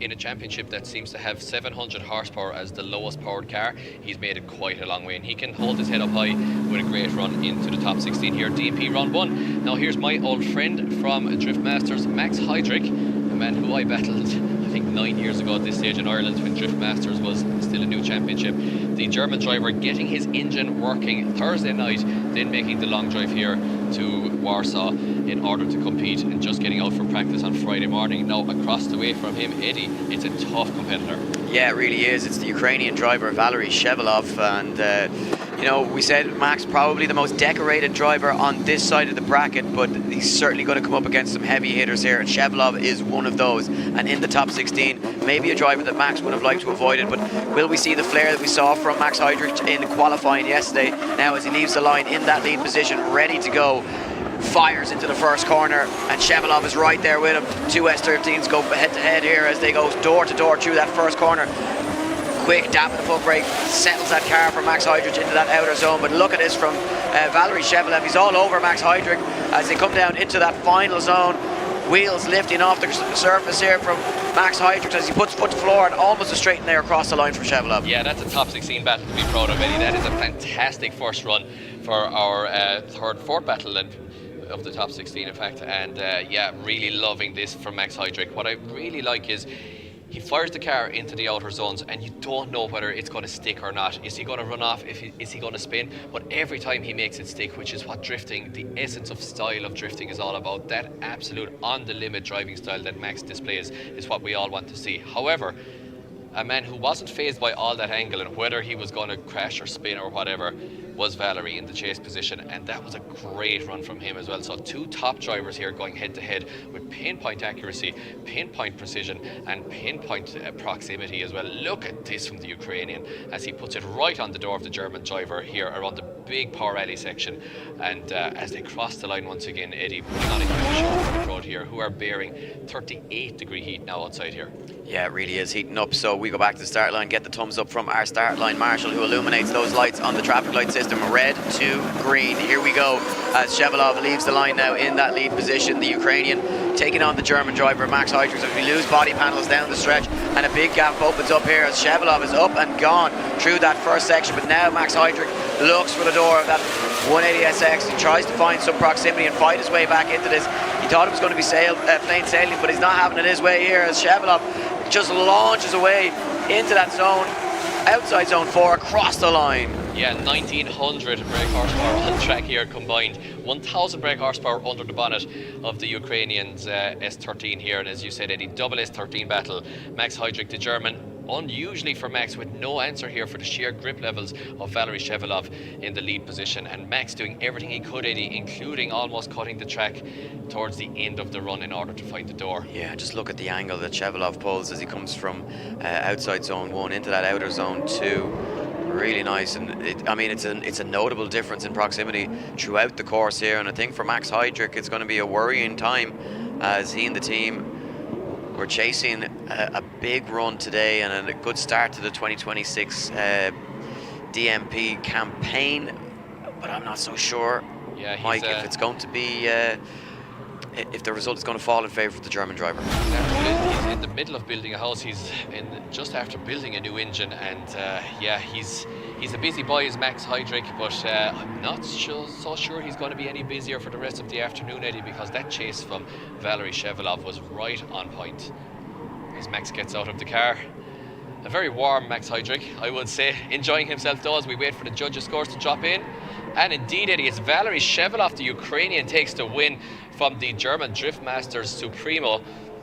in a championship that seems to have 700 horsepower as the lowest powered car, he's made it quite a long way, and he can hold his head up high with a great run into the top 16 here. DMP round 1. Now here's my old friend from Drift Masters, Max Heydrich, a man who I battled I think 9 years ago at this stage in Ireland when Drift Masters was still a new championship. The German driver getting his engine working Thursday night, then making the long drive here to Warsaw in order to compete, and just getting out for practice on Friday morning. Now across the way from him, Eddie, it's a tough competitor. Yeah, it really is. It's the Ukrainian driver Valery Shevelov, and you know, we said Max probably the most decorated driver on this side of the bracket, but he's certainly going to come up against some heavy hitters here, and Shevelov is one of those. And in the top 16, maybe a driver that Max would have liked to avoid it, but will we see the flair that we saw from Max Heydrich in qualifying yesterday? Now as he leaves the line in that lead position, ready to go, fires into the first corner, and Shevelov is right there with him. Two S13s go head to head here as they go door to door through that first corner. Quick dab of the foot brake, settles that car for Max Heydrich into that outer zone. But look at this from Valery Shevelov. He's all over Max Heydrich as they come down into that final zone. Wheels lifting off the surface here from Max Heydrich as he puts foot to floor, and almost a straight and there across the line for Shevelov. Yeah, that's a top 16 battle to be proud of, Eddie. That is a fantastic first run for our fourth battle of the top 16, in fact. And yeah, really loving this from Max Heydrich. What I really like is he fires the car into the outer zones, and you don't know whether it's going to stick or not. Is he going to run off? Is he going to spin? But every time he makes it stick, which is what drifting, the essence of style of drifting is all about. That absolute on-the-limit driving style that Max displays is what we all want to see. However, a man who wasn't fazed by all that angle and whether he was going to crash or spin or whatever was Valery in the chase position, and that was a great run from him as well. So two top drivers here going head to head with pinpoint accuracy, pinpoint precision, and pinpoint proximity as well. Look at this from the Ukrainian as he puts it right on the door of the German driver here around the big power alley section, and as they cross the line once again, Eddie putting on a huge show for the crowd here, who are bearing 38-degree heat now outside here. Yeah, it really is heating up. So we go back to the start line, get the thumbs up from our start line marshal, who illuminates those lights on the traffic light system, red to green. Here we go as Shevelov leaves the line now in that lead position. The Ukrainian taking on the German driver Max Heydrich as we lose body panels down the stretch, and a big gap opens up here as Shevelov is up and gone through that first section. But now Max Heydrich looks for the door of that 180SX. He tries to find some proximity and fight his way back into this. He thought it was going to be plain sailing, but he's not having it his way here as Shevelov just launches away into that zone, outside zone 4, across the line. Yeah, 1900 brake horsepower on track here combined. 1000 brake horsepower under the bonnet of the Ukrainians S13 here. And as you said, Eddie, double S13 battle. Max Heydrich, the German, unusually for Max, with no answer here for the sheer grip levels of Valery Shevelov in the lead position. And Max doing everything he could, Eddie, including almost cutting the track towards the end of the run in order to find the door. Yeah, just look at the angle that Shevelov pulls as he comes from outside zone 1 into that outer zone 2. Really nice, and it's a notable difference in proximity throughout the course here. And I think for Max Heydrich, it's going to be a worrying time as he and the team were chasing a big run today and a good start to the 2026 DMP campaign. But I'm not so sure, yeah, Mike, if it's going to be if the result is going to fall in favour of the German driver. He's in the middle of building a house. He's just after building a new engine, and yeah, he's a busy boy, is Max Heydrich, but I'm not so sure he's going to be any busier for the rest of the afternoon, Eddie, because that chase from Valery Shevelov was right on point. As Max gets out of the car, a very warm Max Heydrich, I would say, enjoying himself though as we wait for the judges' scores to drop in. And indeed, Eddie, it's Valery Shevelov, the Ukrainian, takes the win from the German Drift Masters Supremo.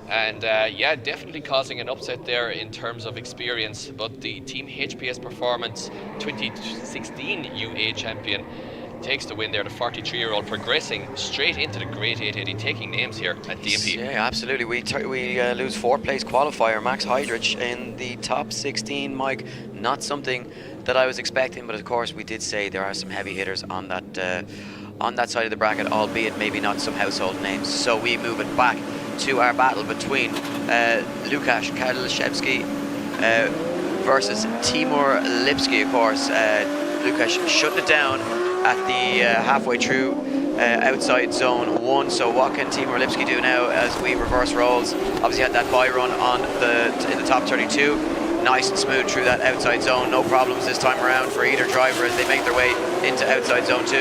And yeah, definitely causing an upset there in terms of experience. But the Team HPS Performance 2016 UA champion takes the win there, the 43-year-old, progressing straight into the Great 880, taking names here at DMP. Yeah, absolutely. We lose 4th place qualifier Max Heydrich in the top 16, Mike. Not something that I was expecting, but of course we did say there are some heavy hitters on that side of the bracket, albeit maybe not some household names. So we move it back to our battle between Łukasz Karolina versus Timur Lipski. Of course, Łukasz shut it down at the halfway through outside zone 1. So what can Team Orlipski do now as we reverse roles? Obviously had that bye run on in the top 32. Nice and smooth through that outside zone. No problems this time around for either driver as they make their way into outside zone 2.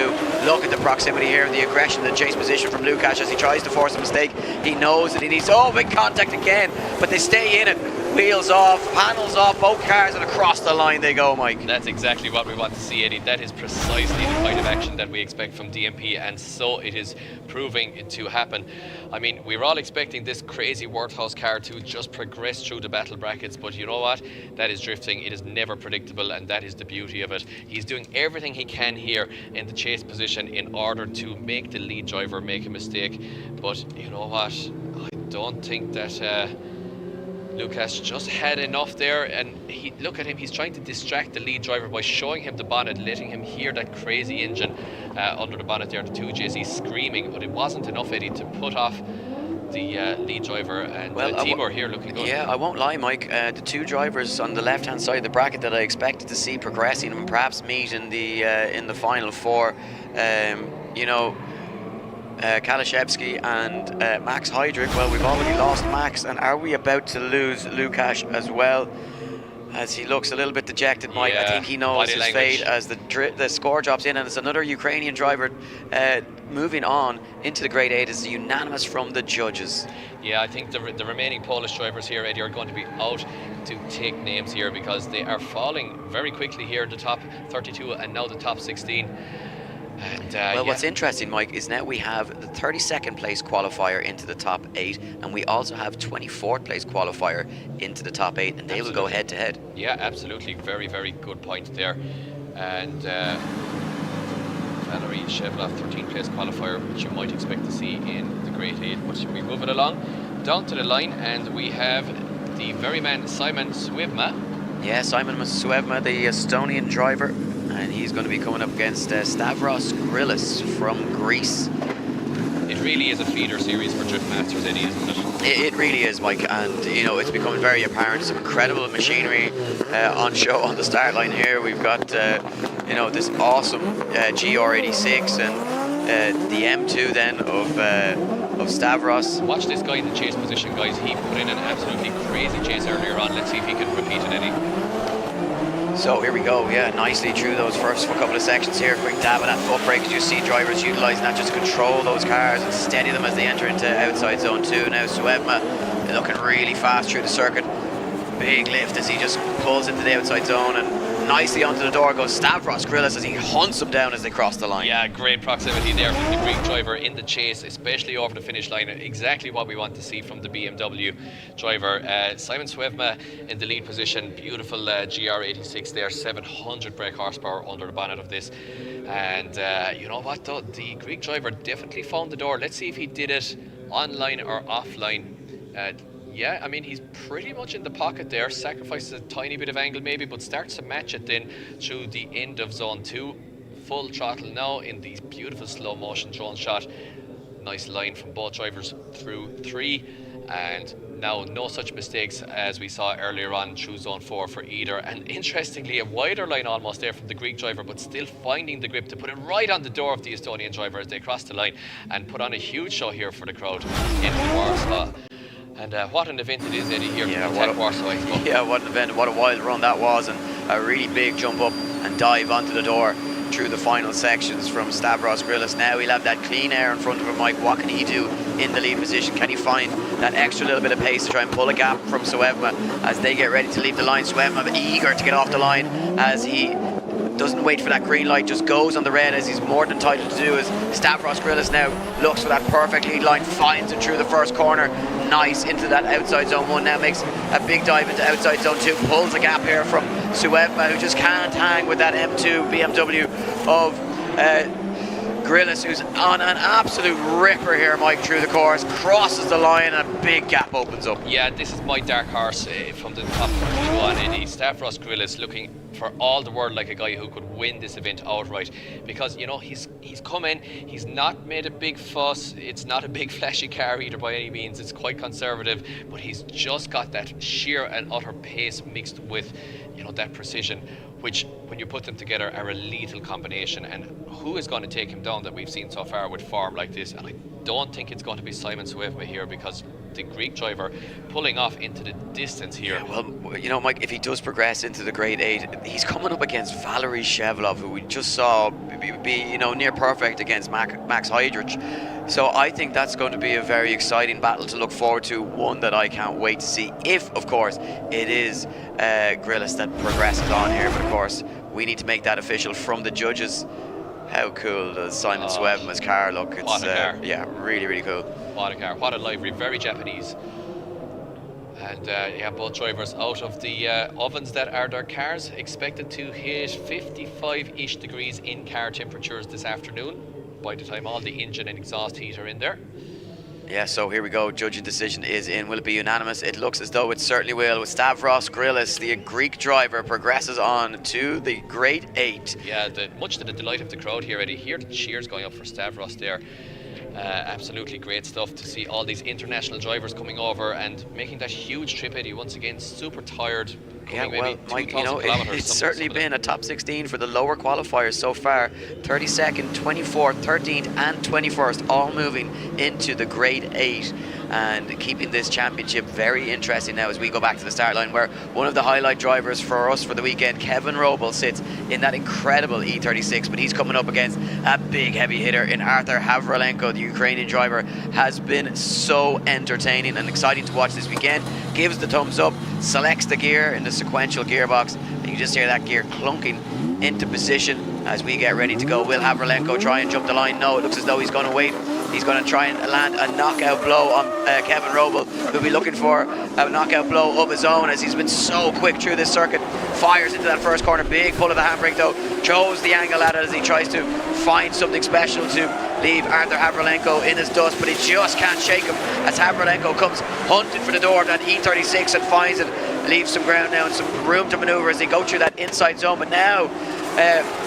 Look at the proximity here and the aggression, the chase position from Lukáš as he tries to force a mistake. He knows that he needs, oh, big contact again, but they stay in it. Wheels off, panels off, both cars, and across the line they go, Mike. That's exactly what we want to see, Eddie. That is precisely the kind of action that we expect from DMP, and so it is proving to happen. I mean, we were all expecting this crazy Worthouse car to just progress through the battle brackets, but you know what? That is drifting. It is never predictable, and that is the beauty of it. He's doing everything he can here in the chase position in order to make the lead driver make a mistake. But you know what? I don't think that Lukáš just had enough there, and look at him, he's trying to distract the lead driver by showing him the bonnet, letting him hear that crazy engine under the bonnet there, the 2JZ screaming, but it wasn't enough, Eddie, to put off the lead driver, and Timur here looking good. Yeah, I won't lie, Mike, the two drivers on the left hand side of the bracket that I expected to see progressing and perhaps meet in the final four, you know, Kalashevsky and Max Heydrich. Well, we've already lost Max, and are we about to lose Lukáš as well? As he looks a little bit dejected, Mike. I think he knows his fate as the score drops in, and it's another Ukrainian driver moving on into the Grade 8 is unanimous from the judges. Yeah, I think the remaining Polish drivers here, Eddie, are going to be out to take names here because they are falling very quickly here in the top 32 and now the top 16. And, what's interesting, Mike, is now we have the 32nd place qualifier into the top 8, and we also have 24th place qualifier into the top 8, and they will go head to head. Yeah, absolutely. Very, very good point there. And Valery Shevlov, 13th place qualifier, which you might expect to see in the Grade 8. But we move it along down to the line, and we have the very man Simon Swevma. Yeah, Simon Swevma, the Estonian driver. And he's going to be coming up against Stavros Grillis from Greece. It really is a feeder series for Drift Masters, Eddie, isn't it? It really is, Mike, and you know, it's becoming very apparent. Some incredible machinery on show on the start line here. We've got you know, this awesome GR86 and the M2 then of Stavros. Watch this guy in the chase position, guys. He put in an absolutely crazy chase earlier on. Let's see if he can repeat it, Eddie. So here we go, yeah, nicely through those first couple of sections here. Quick dab on that foot brake as you see drivers utilising that just to control those cars and steady them as they enter into outside zone 2. Now Swevma looking really fast through the circuit. Big lift as he just pulls into the outside zone, and nicely onto the door goes Stavros Grillis as he hunts them down as they cross the line. Yeah, great proximity there from the Greek driver in the chase, especially over the finish line. Exactly what we want to see from the BMW driver. Simon Swevma in the lead position. Beautiful GR86 there, 700 brake horsepower under the bonnet of this. And you know what though, the Greek driver definitely found the door. Let's see if he did it online or offline. Yeah, I mean, he's pretty much in the pocket there, sacrifices a tiny bit of angle maybe, but starts to match it then through the end of zone 2. Full throttle now in the beautiful slow motion drone shot. Nice line from both drivers through 3, and now no such mistakes as we saw earlier on through zone 4 for either. And interestingly, a wider line almost there from the Greek driver, but still finding the grip to put it right on the door of the Estonian driver as they cross the line and put on a huge show here for the crowd in Warsaw. And what an event it is, Eddie, here at the Ptak Warsaw Expo. Yeah, what an event, what a wild run that was, and a really big jump up and dive onto the door through the final sections from Stavros Grillis. Now he'll have that clean air in front of him, Mike. What can he do in the lead position? Can he find that extra little bit of pace to try and pull a gap from Swevma as they get ready to leave the line? Swevma eager to get off the line as he doesn't wait for that green light, just goes on the red as he's more than entitled to do. As Stavros Grillis now looks for that perfect lead line, finds it through the first corner, nice into that outside zone 1, now makes a big dive into outside zone 2, pulls a gap here from Swevma, who just can't hang with that M2 BMW of Grillis, who's on an absolute ripper here, Mike, through the course, crosses the line and a big gap opens up. Yeah, this is my dark horse from the top 32 on, Eddie. Stavros Grillis looking for all the world like a guy who could win this event outright, because you know he's come in, he's not made a big fuss, it's not a big flashy car either by any means, it's quite conservative, but he's just got that sheer and utter pace mixed with, you know, that precision. which when you put them together are a lethal combination. And who is going to take him down that we've seen so far with form like this? And I don't think it's going to be Simon Suevma here, because the Greek driver pulling off into the distance here. Yeah, well, you know, Mike, if he does progress into the grade 8, he's coming up against Valery Shevlov, who we just saw be you know, near perfect against Max Heidrich. So I think that's going to be a very exciting battle to look forward to, one that I can't wait to see, if, of course, it is Grillis that progresses on here. But, of course, we need to make that official from the judges. How cool does Simon Suevma's car look? It's, what a car. Yeah, really, really cool. What a car, what a livery, very Japanese. And yeah, both drivers out of the ovens that are their cars, expected to hit 55-ish degrees in car temperatures this afternoon, by the time all the engine and exhaust heat are in there. Yeah, so here we go. Judging decision is in. Will it be unanimous? It looks as though it certainly will. With Stavros Grillis, the Greek driver, progresses on to the grade 8. Yeah, much to the delight of the crowd here, Eddie. Hear the cheers going up for Stavros there. Absolutely great stuff to see all these international drivers coming over and making that huge trip, Eddie. Once again, super tired. Yeah, well, Mike, you know, it's certainly been a top 16 for the lower qualifiers so far. 32nd, 24th, 13th and 21st, all moving into the grade 8 and keeping this championship very interesting now as we go back to the start line, where one of the highlight drivers for us for the weekend, Kevin Roble, sits in that incredible E36, but he's coming up against a big heavy hitter in Arthur Havrilenko. The Ukrainian driver has been so entertaining and exciting to watch this weekend. Gives the thumbs up, selects the gear in the sequential gearbox, and you just hear that gear clunking into position as we get ready to go. Will Havrilenko try and jump the line? No, it looks as though he's going to wait. He's going to try and land a knockout blow on Kevin Roble, who'll be looking for a knockout blow of his own, as he's been so quick through this circuit. Fires into that first corner, big pull of the handbrake though, chose the angle at it as he tries to find something special to leave Arthur Havrilenko in his dust, but he just can't shake him as Havrilenko comes hunting for the door of that E36 and finds it, leaves some ground now and some room to maneuver as they go through that inside zone. But now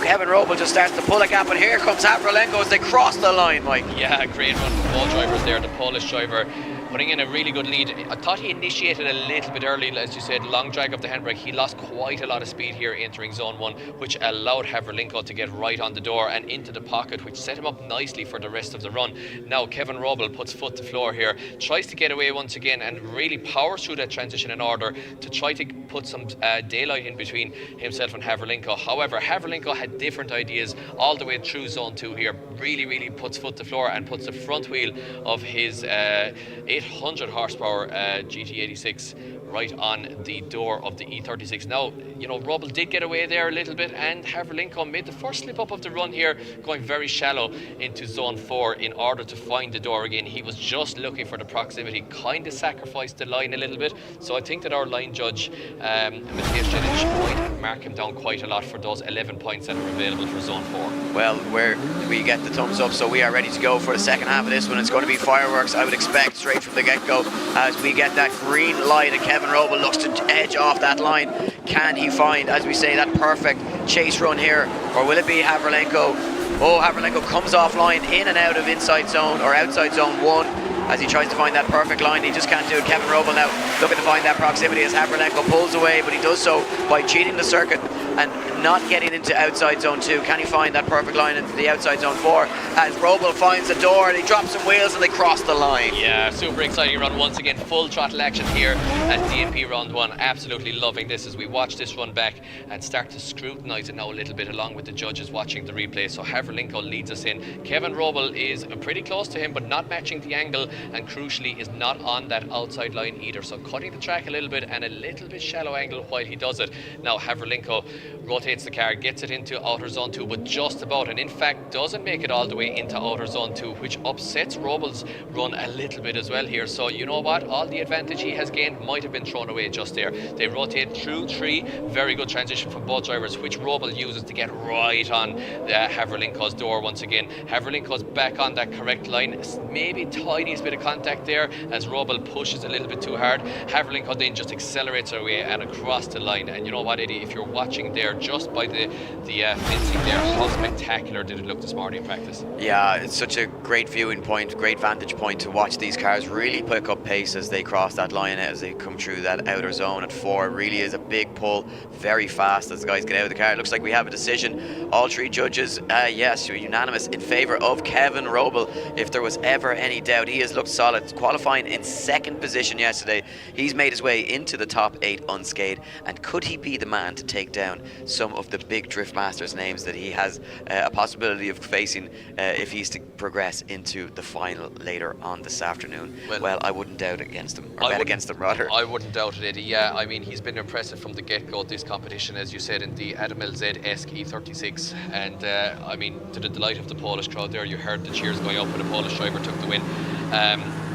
Kevin Roble just starts to pull a gap, and here comes Havrilenko as they cross the line, Mike. Yeah, great run from both drivers there. The Polish driver putting in a really good lead. I thought he initiated a little bit early, as you said, long drag of the handbrake. He lost quite a lot of speed here entering zone 1, which allowed Havrilenko to get right on the door and into the pocket, which set him up nicely for the rest of the run. Now Kevin Roble puts foot to floor here, tries to get away once again and really powers through that transition in order to try to put some daylight in between himself and Havrilenko. However, Havrilenko had different ideas all the way through zone 2 here. Really puts foot to floor and puts the front wheel of his 800 horsepower GT86 right on the door of the E36. Now, you know, Roble did get away there a little bit, and Havrilenko made the first slip up of the run here, going very shallow into zone 4 in order to find the door again. He was just looking for the proximity, kind of sacrificed the line a little bit. So I think that our line judge, Mateusz Jedic, might mark him down quite a lot for those 11 points that are available for zone 4. Well, where we get the thumbs up, so we are ready to go for the second half of this one. It's going to be fireworks, I would expect, straight from the get-go, as we get that green light and Kevin Roble looks to edge off that line. Can he find, as we say, that perfect chase run here, or will it be Havrilenko? Oh, Havrilenko comes offline, in and out of inside zone or outside zone 1 as he tries to find that perfect line. He just can't do it. Kevin Roble now looking to find that proximity as Havrilenko pulls away, but he does so by cheating the circuit and not getting into outside zone 2. Can he find that perfect line into the outside zone 4 as Roble finds the door and he drops some wheels and they cross the line? Yeah, super exciting run once again. Full throttle action here at DNP round 1. Absolutely loving this as we watch this run back and start to scrutinise it now a little bit along with the judges watching the replay. So Havrilenko leads us in. Kevin Roble is pretty close to him but not matching the angle, and crucially is not on that outside line either. So cutting the track a little bit and a little bit shallow angle while he does it. Now Havrilenko rotates the car, gets it into outer zone 2, but just about, and in fact doesn't make it all the way into outer zone 2, which upsets Roble's run a little bit as well here. So you know what, all the advantage he has gained might have been thrown away just there. They rotate through 3, very good transition from both drivers, which Roble uses to get right on Havrilenko Haverlinko's door once again. Haverlinko's back on that correct line, maybe tiniest bit of contact there as Robel pushes a little bit too hard. Haverlinko then just accelerates away and across the line. And you know what, Eddie, if you're watching there just by the fencing there, how spectacular did it look this morning in practice? Yeah, it's such a great viewing point, great vantage point to watch these cars really pick up pace as they cross that line, as they come through that outer zone at 4. It really is a big pull, very fast as the guys get out of the car. It looks like we have a decision. All 3 judges, yes, unanimous in favour of Kevin Robel. If there was ever any doubt, he has looked solid, qualifying in 2nd position yesterday. He's made his way into the top 8 unscathed, and could he be the man to take down some of the big Drift Masters names that he has a possibility of facing if he's to progress into the final later on this afternoon? Well, I wouldn't doubt against him, or bet against him rather. I wouldn't doubt it, Eddie. Yeah, I mean, he's been impressive from the get-go of this competition, as you said, in the Adam LZ-esque E36, and I mean, to the delight of the Polish crowd there, you heard the cheers going up when the Polish driver took the win.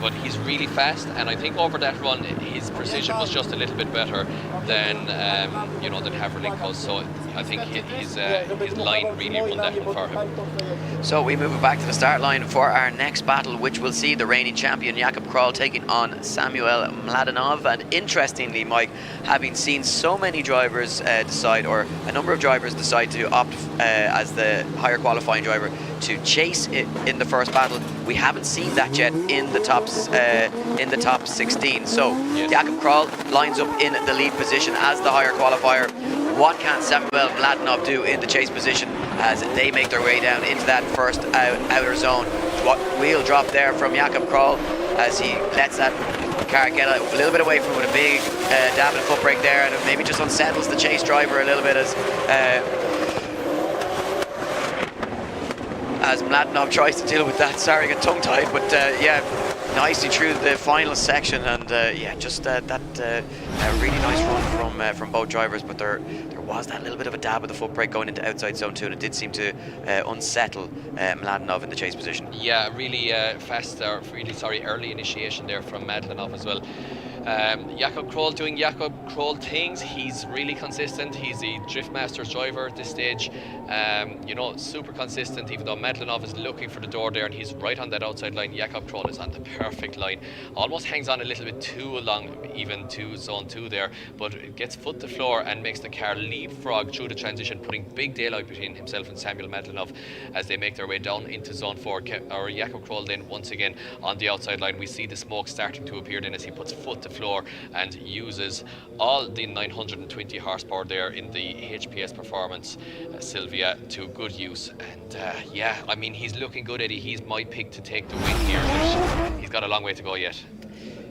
But he's really fast, and I think over that run his precision was just a little bit better than than Haverlinko's. So I think his line really won that one for him. So we move it back to the start line for our next battle, which will see the reigning champion Jakub Kroll taking on Samuel Mladenov. And interestingly, Mike, having seen so many drivers decide, or a number of drivers decide to opt as the higher qualifying driver to chase it in the first battle, we haven't seen that yet in the top 16. So yes. Jakub Kroll lines up in the lead position as the higher qualifier. What can Samuel Mladenov do in the chase position as they make their way down into that first outer zone? What wheel drop there from Jakub Kroll as he lets that car get a little bit away from it with a big dabbing foot brake there, and it maybe just unsettles the chase driver a little bit as Mladenov tries to deal with that. Sorry, I got tongue-tied, but yeah, nicely through the final section, and yeah, just that really nice run from both drivers. But there was that little bit of a dab of the foot brake going into outside zone 2, and it did seem to unsettle Mladenov in the chase position. Yeah, really early initiation there from Mladenov as well. Jakub Kroll doing Jakub Kroll things. He's really consistent. He's a Drift Masters driver at this stage. Super consistent, even though Mladenov is looking for the door there and he's right on that outside line. Jakub Kroll is on the perfect line. Almost hangs on a little bit too long even to zone 2 there, but gets foot to floor and makes the car leapfrog through the transition, putting big daylight between himself and Samuel Mladenov as they make their way down into zone 4. Jakub Kroll then once again on the outside line. We see the smoke starting to appear then as he puts foot to floor and uses all the 920 horsepower there in the HPS Performance Sylvia to good use. And yeah, I mean, he's looking good, Eddie. He's my pick to take the win here, but he's got a long way to go yet.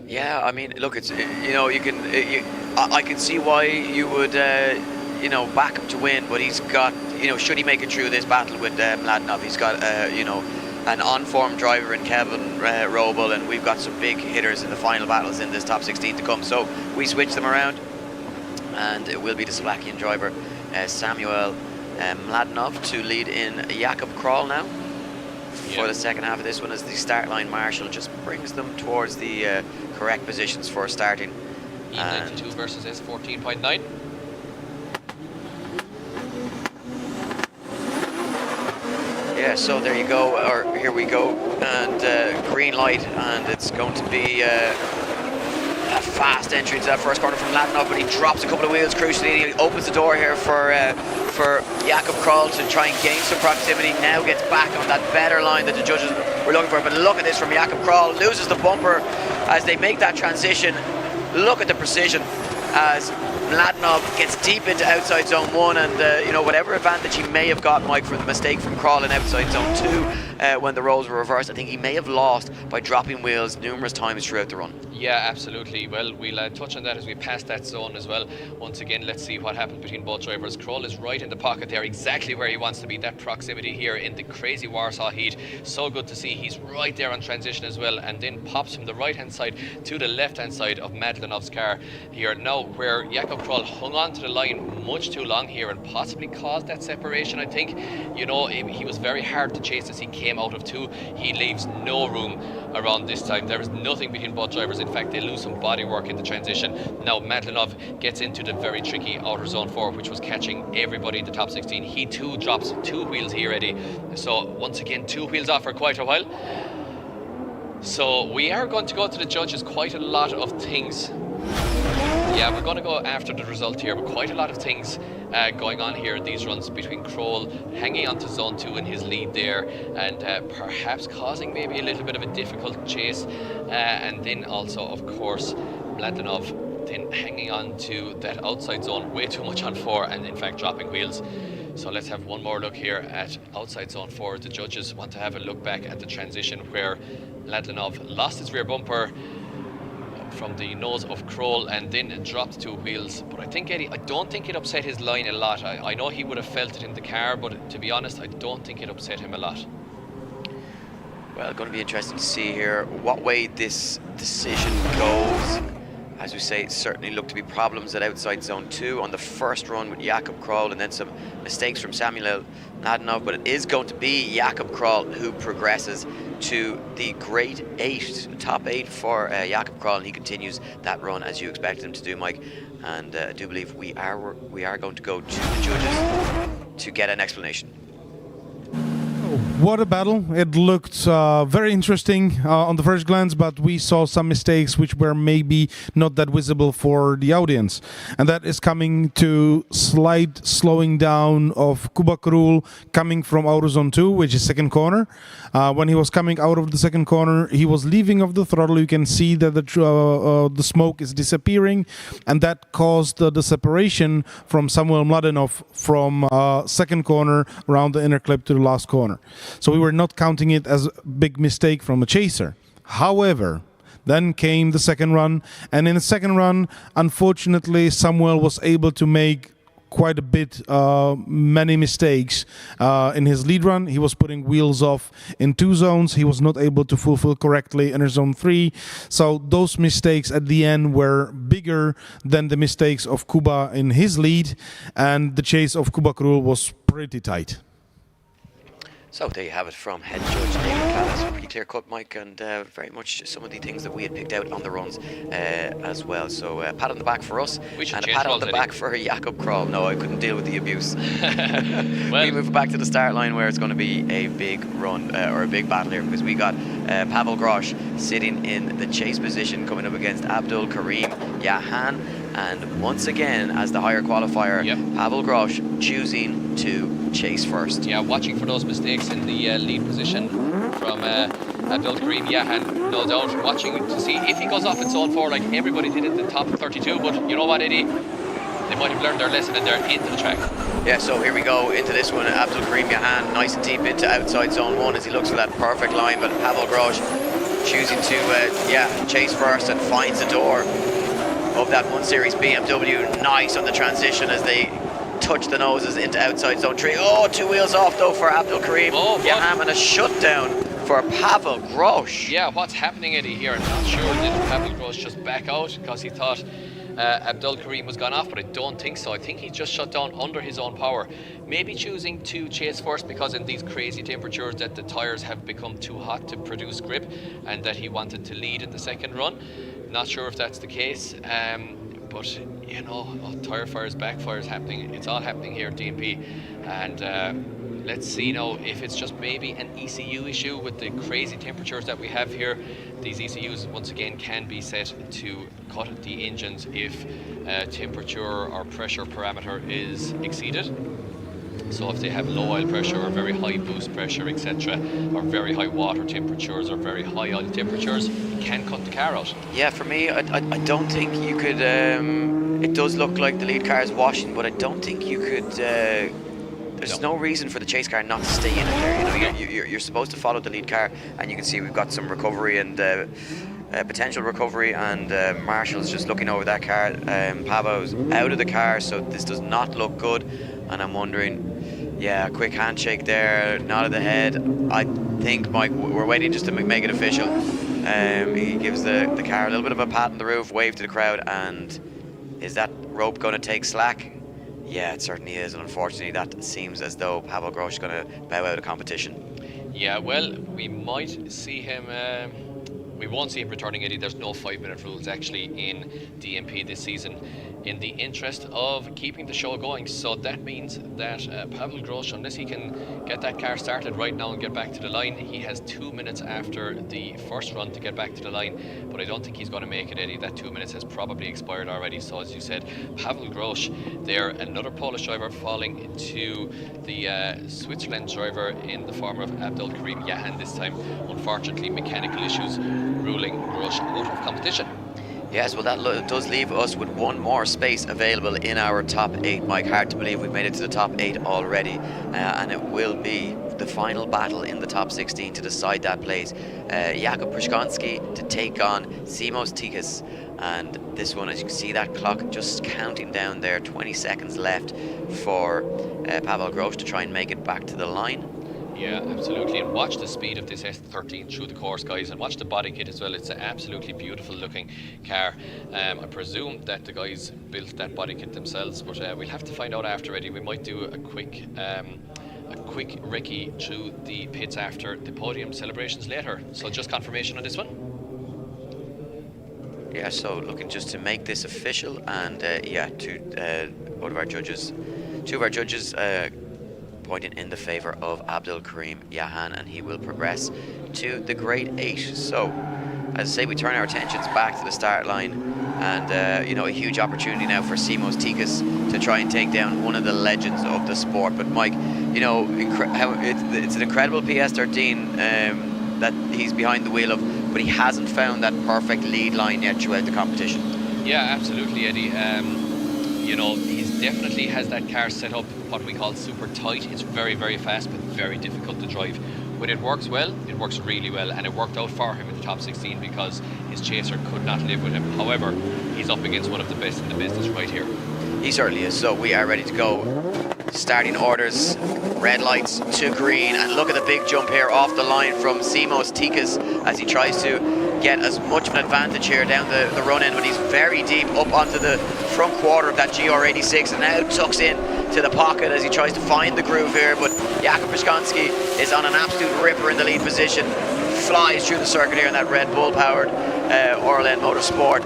Yeah, I mean, look, it's I can see why you would back him to win, but he's got, should he make it through this battle with Mladenov, he's got an on-form driver in Kevin Robel, and we've got some big hitters in the final battles in this top 16 to come. So we switch them around, and it will be the Slovakian driver Samuel Mladenov to lead in Jakub Kroll now for the second half of this one, as the start line marshal just brings them towards the correct positions for starting. E92 versus S14.9. Yeah, so there you go, or here we go, and green light, and it's going to be a fast entry into that first corner from Mladenov, but he drops a couple of wheels crucially. He opens the door here for Jakub Kroll to try and gain some proximity. Now gets back on that better line that the judges were looking for, but look at this from Jakub Kroll, loses the bumper as they make that transition. Look at the precision as Mladenov gets deep into outside zone 1, and whatever advantage he may have got, Mike, from the mistake from Kroll in outside zone 2 when the roles were reversed, I think he may have lost by dropping wheels numerous times throughout the run. Yeah, absolutely. Well, we'll touch on that as we pass that zone as well. Once again, let's see what happens between both drivers. Kroll is right in the pocket there, exactly where he wants to be. That proximity here in the crazy Warsaw heat, so good to see. He's right there on transition as well, and then pops from the right hand side to the left hand side of Mladenov's car here now, where Jakub Kroll hung on to the line much too long here and possibly caused that separation. I think he was very hard to chase as he came out of 2. He leaves no room around this time. There is nothing between both drivers in in fact they lose some bodywork in the transition. Now Madlinov gets into the very tricky outer zone 4, which was catching everybody in the top 16. He too drops 2 wheels here, Eddie. So once again, 2 wheels off for quite a while. So we are going to go to the judges quite a lot of things. Yeah, we're going to go after the result here, but quite a lot of things going on here in these runs between Kroll hanging on to zone 2 in his lead there, and perhaps causing maybe a little bit of a difficult chase, and then also of course Mladinov then hanging on to that outside zone way too much on 4 and in fact dropping wheels. So let's have one more look here at outside zone 4. The judges want to have a look back at the transition where Mladinov lost his rear bumper from the nose of Kroll and then dropped 2 wheels. But I think, Eddie, I don't think it upset his line a lot. I know he would have felt it in the car, but to be honest, I don't think it upset him a lot. Well, going to be interesting to see here what way this decision goes. As we say, it certainly looked to be problems at outside zone 2 on the first run with Jakub Kroll, and then some mistakes from Samuel Mladinov, but it is going to be Jakub Kroll who progresses to the grade 8, top 8 for Jakub Kroll, and he continues that run as you expected him to do, Mike. And I do believe we are going to go to the judges to get an explanation. What a battle. It looked very interesting on the first glance, but we saw some mistakes which were maybe not that visible for the audience. And that is coming to slight slowing down of Kuba Król coming from outer zone 2, which is second corner. When he was coming out of the second corner, he was leaving off the throttle. You can see that the smoke is disappearing, and that caused the separation from Samuel Mladinov from second corner around the inner clip to the last corner. So we were not counting it as a big mistake from a chaser. However, then came the second run, and in the second run, unfortunately, Samuel was able to make quite a bit, many mistakes in his lead run. He was putting wheels off in 2 zones. He was not able to fulfill correctly in zone 3. So those mistakes at the end were bigger than the mistakes of Kuba in his lead, and the chase of Kuba Król was pretty tight. So there you have it from head judge David Callis. Pretty clear cut, Mike, and very much some of the things that we had picked out on the runs as well. So pat on the back for us, and a pat on the back for Jakub Kroll. No, I couldn't deal with the abuse. Well, we move back to the start line where it's going to be a big run or a big battle here, because we got Pavel Grosz sitting in the chase position coming up against Abdul Karim Yahan. And once again, as the higher qualifier, Pavel Grosz choosing to chase first. Yeah, watching for those mistakes in the lead position from Abdul Karim Yahan, no doubt. Watching to see if he goes off in zone 4 like everybody did in the top 32. But you know what, Eddie? They might have learned their lesson and they're into the track. Yeah, so here we go into this one. Abdul Karim Yahan nice and deep into outside zone 1 as he looks for that perfect line. But Pavel Grosz choosing to chase first and finds the door of that 1 Series BMW. Nice on the transition as they touch the noses into outside zone 3. Oh, 2 wheels off though for Abdul Karim Yahan, and a shutdown for Pavel Grosz. Yeah, what's happening, Eddie, here? I'm not sure. Did Pavel Grosz just back out because he thought Abdul Karim was gone off? But I don't think so. I think he just shut down under his own power. Maybe choosing to chase first because in these crazy temperatures that the tyres have become too hot to produce grip, and that he wanted to lead in the second run. Not sure if that's the case, but you know, tyre fires, backfires happening. It's all happening here at DMP, and let's see now if it's just maybe an ECU issue with the crazy temperatures that we have here. These ECUs once again can be set to cut the engines if temperature or pressure parameter is exceeded. So if they have low oil pressure or very high boost pressure, etc., or very high water temperatures or very high oil temperatures, it can cut the car out. Yeah, for me, I don't think you could. It does look like the lead car is washing, but I don't think you could. There's no reason for the chase car not to stay in it there. You know, you're supposed to follow the lead car, and you can see we've got some recovery and potential recovery, and Marshall's just looking over that car. Pavel's out of the car, so this does not look good, and I'm wondering. Yeah, a quick handshake there, nod of the head. I think, Mike, we're waiting just to make it official. He gives the car a little bit of a pat on the roof, wave to the crowd, and is that rope going to take slack? Yeah, it certainly is, and unfortunately that seems as though Pavel Grosz is going to bow out of competition. Yeah, well, we might see him We won't see him returning, Eddie. There's no 5-minute rules actually in DMP this season, in the interest of keeping the show going. So that means that Pavel Grosz, unless he can get that car started right now and get back to the line, he has 2 minutes after the first run to get back to the line. But I don't think he's going to make it, Eddie. That 2 minutes has probably expired already. So as you said, Pavel Grosz there, another Polish driver falling to the Switzerland driver in the form of Abdul Karim Yahan this time. Unfortunately, mechanical issues ruling Grosz out of competition. Yes, well, that does leave us with one more space available in our top 8. Mike, hard to believe we've made it to the top 8 already, and it will be the final battle in the top 16 to decide that place. Jakub Przygoński to take on Simos Tikas, and this one, as you can see that clock just counting down there, 20 seconds left for Pavel Grosz to try and make it back to the line. Yeah, absolutely. And watch the speed of this S13 through the course, guys, and watch the body kit as well. It's an absolutely beautiful looking car. I presume that the guys built that body kit themselves, but we'll have to find out after, Eddie. We might do a quick recce through the pits after the podium celebrations later. So just confirmation on this one. Yeah, so looking just to make this official, and two of our judges pointing in the favour of Abdul Karim Yahan, and he will progress to the grade 8. So, as I say, we turn our attentions back to the start line, and a huge opportunity now for Simos Tikas to try and take down one of the legends of the sport. But Mike, it's an incredible PS13 that he's behind the wheel of, but he hasn't found that perfect lead line yet throughout the competition. Yeah, absolutely, Eddie. He definitely has that car set up what we call super tight. It's very, very fast, but very difficult to drive. When it works well, it works really well, and it worked out for him in the top 16 because his chaser could not live with him. However, he's up against one of the best in the business right here. He certainly is. So we are ready to go. Starting orders, red lights to green, and look at the big jump here off the line from Simos Tikas as he tries to get as much of an advantage here down the run end, but he's very deep up onto the front quarter of that GR86 and now tucks in to the pocket as he tries to find the groove here. But Jakub Przygoński is on an absolute ripper in the lead position, flies through the circuit here in that Red Bull powered Orlen Motorsport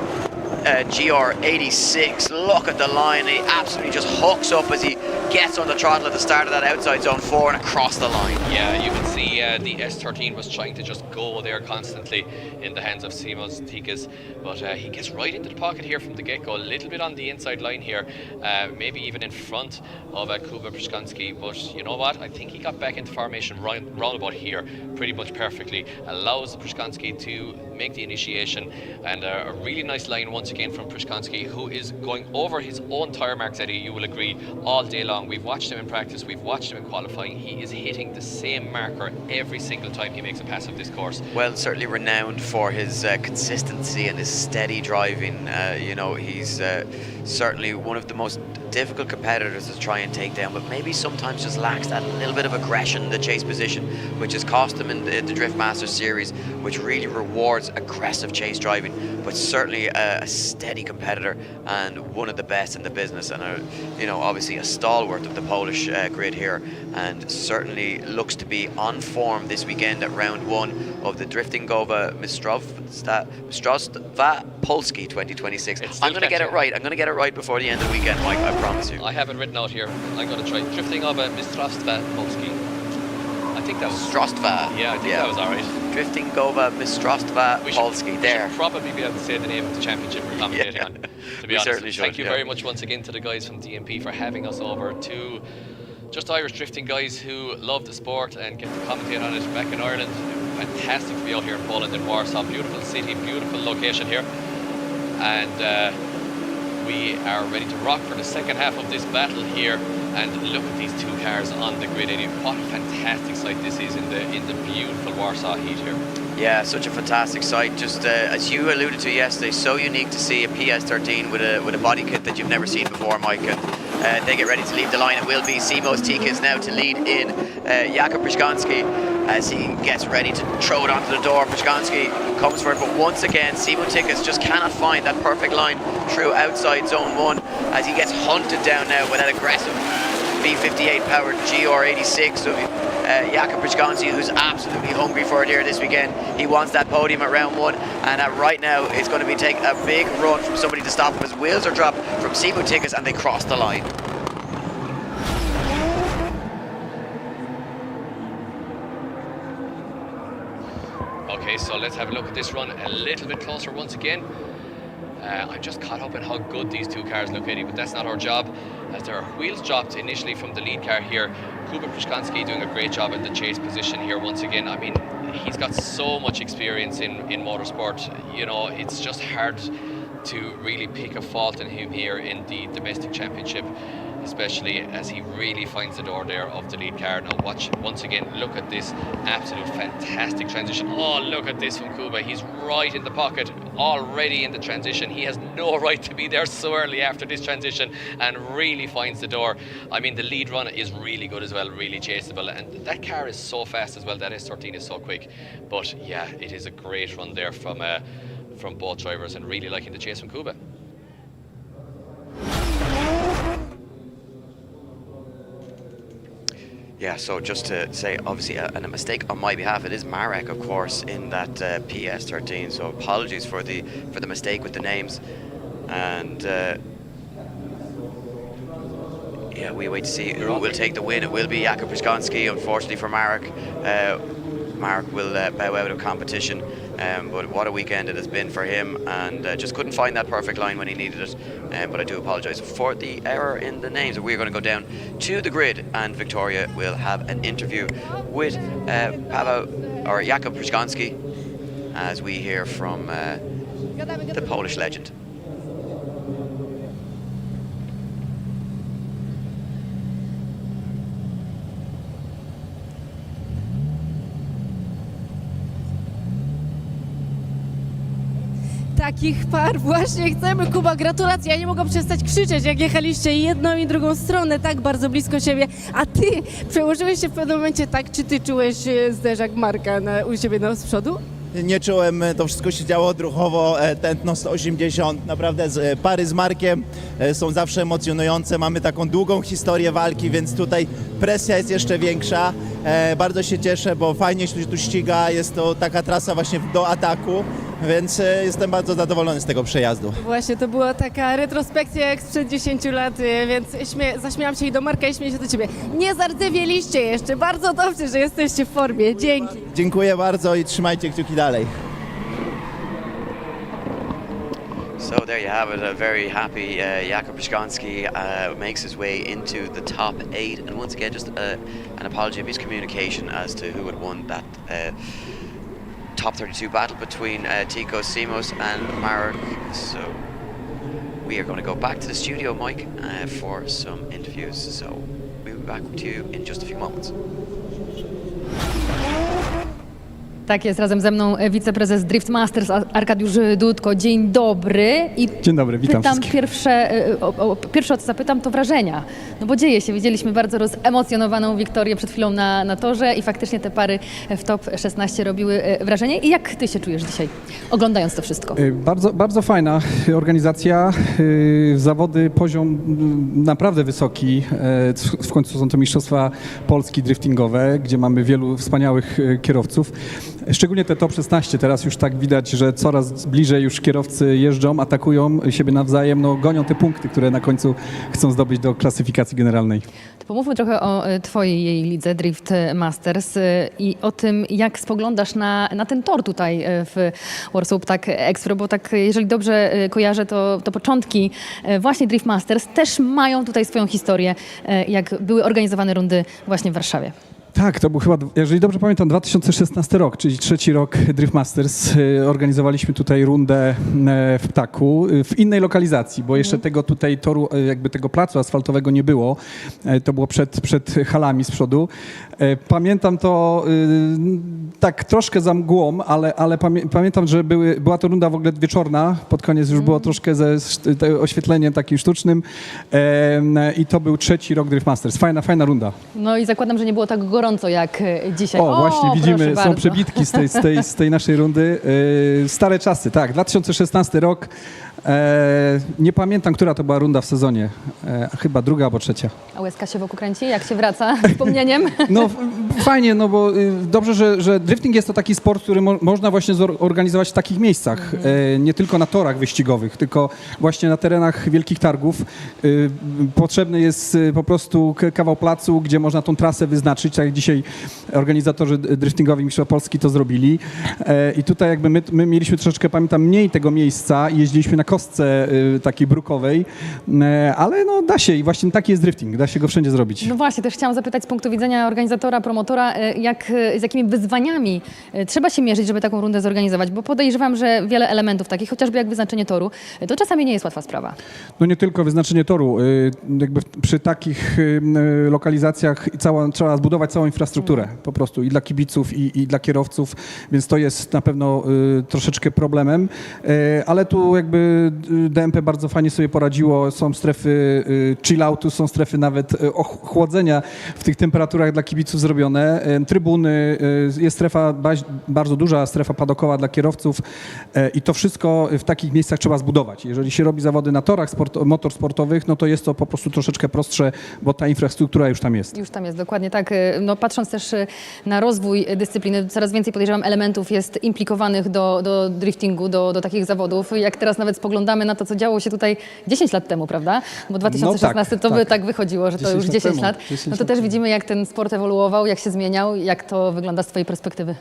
GR86. Look at the line, he absolutely just hooks up as he gets on the throttle at the start of that outside zone 4 and across the line. Yeah, you can see the S13 was trying to just go there constantly in the hands of Simos Tikas, but he gets right into the pocket here from the get-go, a little bit on the inside line here, maybe even in front of Kuba Przygoński, but you know what, I think he got back into formation round about here pretty much perfectly, allows Przygoński to make the initiation, and a really nice line once again from Przygoński, who is going over his own tyre marks, Eddie, you will agree, all day long. We've watched him in practice, we've watched him in qualifying. He is hitting the same marker every single time he makes a pass of this course. Well, certainly renowned for his consistency and his steady driving. He's certainly one of the most difficult competitors to try and take down, but maybe sometimes just lacks that little bit of aggression in the chase position, which has cost him in the Drift Masters series, which really rewards aggressive chase driving, but certainly a steady competitor and one of the best in the business, and obviously a stalwart of the Polish grid here, and certainly looks to be on form this weekend at round 1 of the Driftingowe Mistrzostwa Polski 2026. I'm going to get it right. I'm going to get it right before the end of the weekend, Mike, I promise you. I have it written out here. I'm going to try Driftingowe Mistrzostwa Polski. I think that was... Mistrzostwa. Yeah, I think that was all right. Driftingowe Mistrzostwa Polski. There. We should probably be able to say the name of the championship we're commentating on, to be honest. Certainly should, Thank you very much once again to the guys from DMP for having us over to just Irish drifting guys who love the sport and get to commentate on it back in Ireland. Fantastic to be out here in Poland, in Warsaw. Beautiful city, beautiful location here. And we are ready to rock for the second half of this battle here. And look at these two cars on the grid, Eddie. What a fantastic sight this is in the beautiful Warsaw heat here. Yeah, such a fantastic sight. Just as you alluded to yesterday, so unique to see a PS13 with a body kit that you've never seen before, Mike. And they get ready to leave the line. It will be Simos Tikas now to lead in Jakub Przygoński as he gets ready to throw it onto the door. Przygoński comes for it, but once again, Simos Tikas just cannot find that perfect line through outside zone 1 as he gets hunted down now with that aggressive V58 powered GR86 of Jakub Przygoński, who's absolutely hungry for it here this weekend. He wants that podium at round 1, and right now it's going to be taking a big run from somebody to stop him. His wheels are dropped from Seymour tickets and they cross the line. Okay, so let's have a look at this run a little bit closer once again. I'm just caught up in how good these two cars look, Eddie, but that's not our job. As their wheels dropped initially from the lead car here, Jakub Przygoński doing a great job in the chase position here once again. I mean, he's got so much experience in motorsport. You know, it's just hard to really pick a fault in him here in the domestic championship, especially as he really finds the door there of the lead car. Now watch, once again, look at this absolute fantastic transition. Oh, look at this from Kuba. He's right in the pocket already in the transition. He has no right to be there so early after this transition and really finds the door. I mean, the lead run is really good as well, really chaseable. And that car is so fast as well. That S13 is so quick. But yeah, it is a great run there from both drivers and really liking the chase from Kuba. Yeah, so just to say, obviously, a mistake on my behalf. It is Marek, of course, in that PS13. So apologies for the mistake with the names. And yeah, we wait to see who will take the win. It will be Jakub Przygoński, unfortunately for Marek. Marek will bow out of competition. But what a weekend it has been for him, and just couldn't find that perfect line when he needed it. But I do apologise for the error in the names. We're going to go down to the grid, and Victoria will have an interview with Jakub Przygoński as we hear from the Polish legend. Takich par właśnie chcemy. Kuba, gratulacje. Ja nie mogłam przestać krzyczeć, jak jechaliście jedną i drugą stronę tak bardzo blisko siebie. A ty przełożyłeś się w pewnym momencie tak, czy ty czułeś zderzak Marka u siebie z przodu? Nie czułem, to wszystko się działo odruchowo, tętno 180, naprawdę pary z Markiem są zawsze emocjonujące, mamy taką długą historię walki, więc tutaj presja jest jeszcze większa. Bardzo się cieszę, bo fajnie się tu ściga, jest to taka trasa właśnie do ataku, więc jestem bardzo zadowolony z tego przejazdu. Właśnie, to była taka retrospekcja jak sprzed 10 lat, więc zaśmiałam się i do Marka i śmieję się do ciebie. Nie zardzewieliście jeszcze, bardzo dobrze, że jesteście w formie, dzięki. Dziękuję bardzo i trzymajcie kciuki dalej. So there you have it, a very happy Jakub Przygoński makes his way into the top 8, and once again just an apology of miscommunication as to who had won that top 32 battle between Tico Simos and Marek. So we are going to go back to the studio, Mike, for some interviews, so we'll be back to you in just a few moments. Tak jest, razem ze mną wiceprezes Drift Masters Arkadiusz Dudko. Dzień dobry. Dzień dobry, witam wszystkich. Pierwsze o co zapytam, to wrażenia. No bo dzieje się, widzieliśmy bardzo rozemocjonowaną Wiktorię przed chwilą na torze i faktycznie te pary w top 16 robiły wrażenie. I jak ty się czujesz dzisiaj, oglądając to wszystko? Bardzo fajna organizacja, zawody, poziom naprawdę wysoki. W końcu są to Mistrzostwa Polski driftingowe, gdzie mamy wielu wspaniałych kierowców. Szczególnie te top 16, teraz już tak widać, że coraz bliżej już kierowcy jeżdżą, atakują siebie nawzajem, no, gonią te punkty, które na końcu chcą zdobyć do klasyfikacji generalnej. To pomówmy trochę o twojej lidze Drift Masters i o tym, jak spoglądasz na ten tor tutaj w Warsaw Ptak Expo, bo tak, jeżeli dobrze kojarzę, to początki właśnie Drift Masters też mają tutaj swoją historię, jak były organizowane rundy właśnie w Warszawie. Tak, to był chyba, jeżeli dobrze pamiętam, 2016 rok, czyli trzeci rok Drift Masters. Organizowaliśmy tutaj rundę w Ptaku w innej lokalizacji, bo jeszcze tego tutaj toru, jakby tego placu asfaltowego nie było. To było przed halami z przodu. Pamiętam to tak troszkę za mgłą, ale pamiętam, że była to runda w ogóle wieczorna. Pod koniec już było troszkę ze oświetleniem takim sztucznym i to był trzeci rok Drift Masters. Fajna runda. No i zakładam, że nie było tak gorąco jak dzisiaj. O, właśnie widzimy, są przebitki z tej naszej rundy. Stare czasy, tak, 2016 rok. Nie pamiętam, która to była runda w sezonie. Chyba druga albo trzecia. A łezka się wokół kręci? Jak się wraca wspomnieniem? No fajnie, no bo dobrze, że drifting jest to taki sport, który można właśnie zorganizować w takich miejscach. Nie tylko na torach wyścigowych, tylko właśnie na terenach wielkich targów. Potrzebny jest po prostu kawał placu, gdzie można tą trasę wyznaczyć, tak jak dzisiaj organizatorzy driftingowi Mistrzostw Polski to zrobili. I tutaj jakby my mieliśmy troszeczkę, pamiętam, mniej tego miejsca i jeździliśmy na kostce takiej brukowej, ale no da się i właśnie taki jest drifting, da się go wszędzie zrobić. No właśnie, też chciałam zapytać z punktu widzenia organizatora, promotora, z jakimi wyzwaniami trzeba się mierzyć, żeby taką rundę zorganizować, bo podejrzewam, że wiele elementów takich, chociażby jak wyznaczenie toru, to czasami nie jest łatwa sprawa. No nie tylko wyznaczenie toru, jakby przy takich lokalizacjach trzeba zbudować całą infrastrukturę po prostu i dla kibiców i dla kierowców, więc to jest na pewno troszeczkę problemem, ale tu jakby DMP bardzo fajnie sobie poradziło, są strefy chill-outu, są strefy nawet ochłodzenia w tych temperaturach dla kibiców zrobione, trybuny, jest strefa, bardzo duża strefa padokowa dla kierowców i to wszystko w takich miejscach trzeba zbudować. Jeżeli się robi zawody na torach motorsportowych, no to jest to po prostu troszeczkę prostsze, bo ta infrastruktura już tam jest. Już tam jest, dokładnie tak. No, patrząc też na rozwój dyscypliny, coraz więcej podejrzewam elementów jest implikowanych do driftingu, do takich zawodów. Jak teraz nawet spoglądamy na to, co działo się tutaj 10 lat temu, prawda? Bo 2016 to by tak wychodziło, że to już 10 lat. No to też widzimy, jak ten sport ewoluował, jak się zmieniał, jak to wygląda z twojej perspektywy.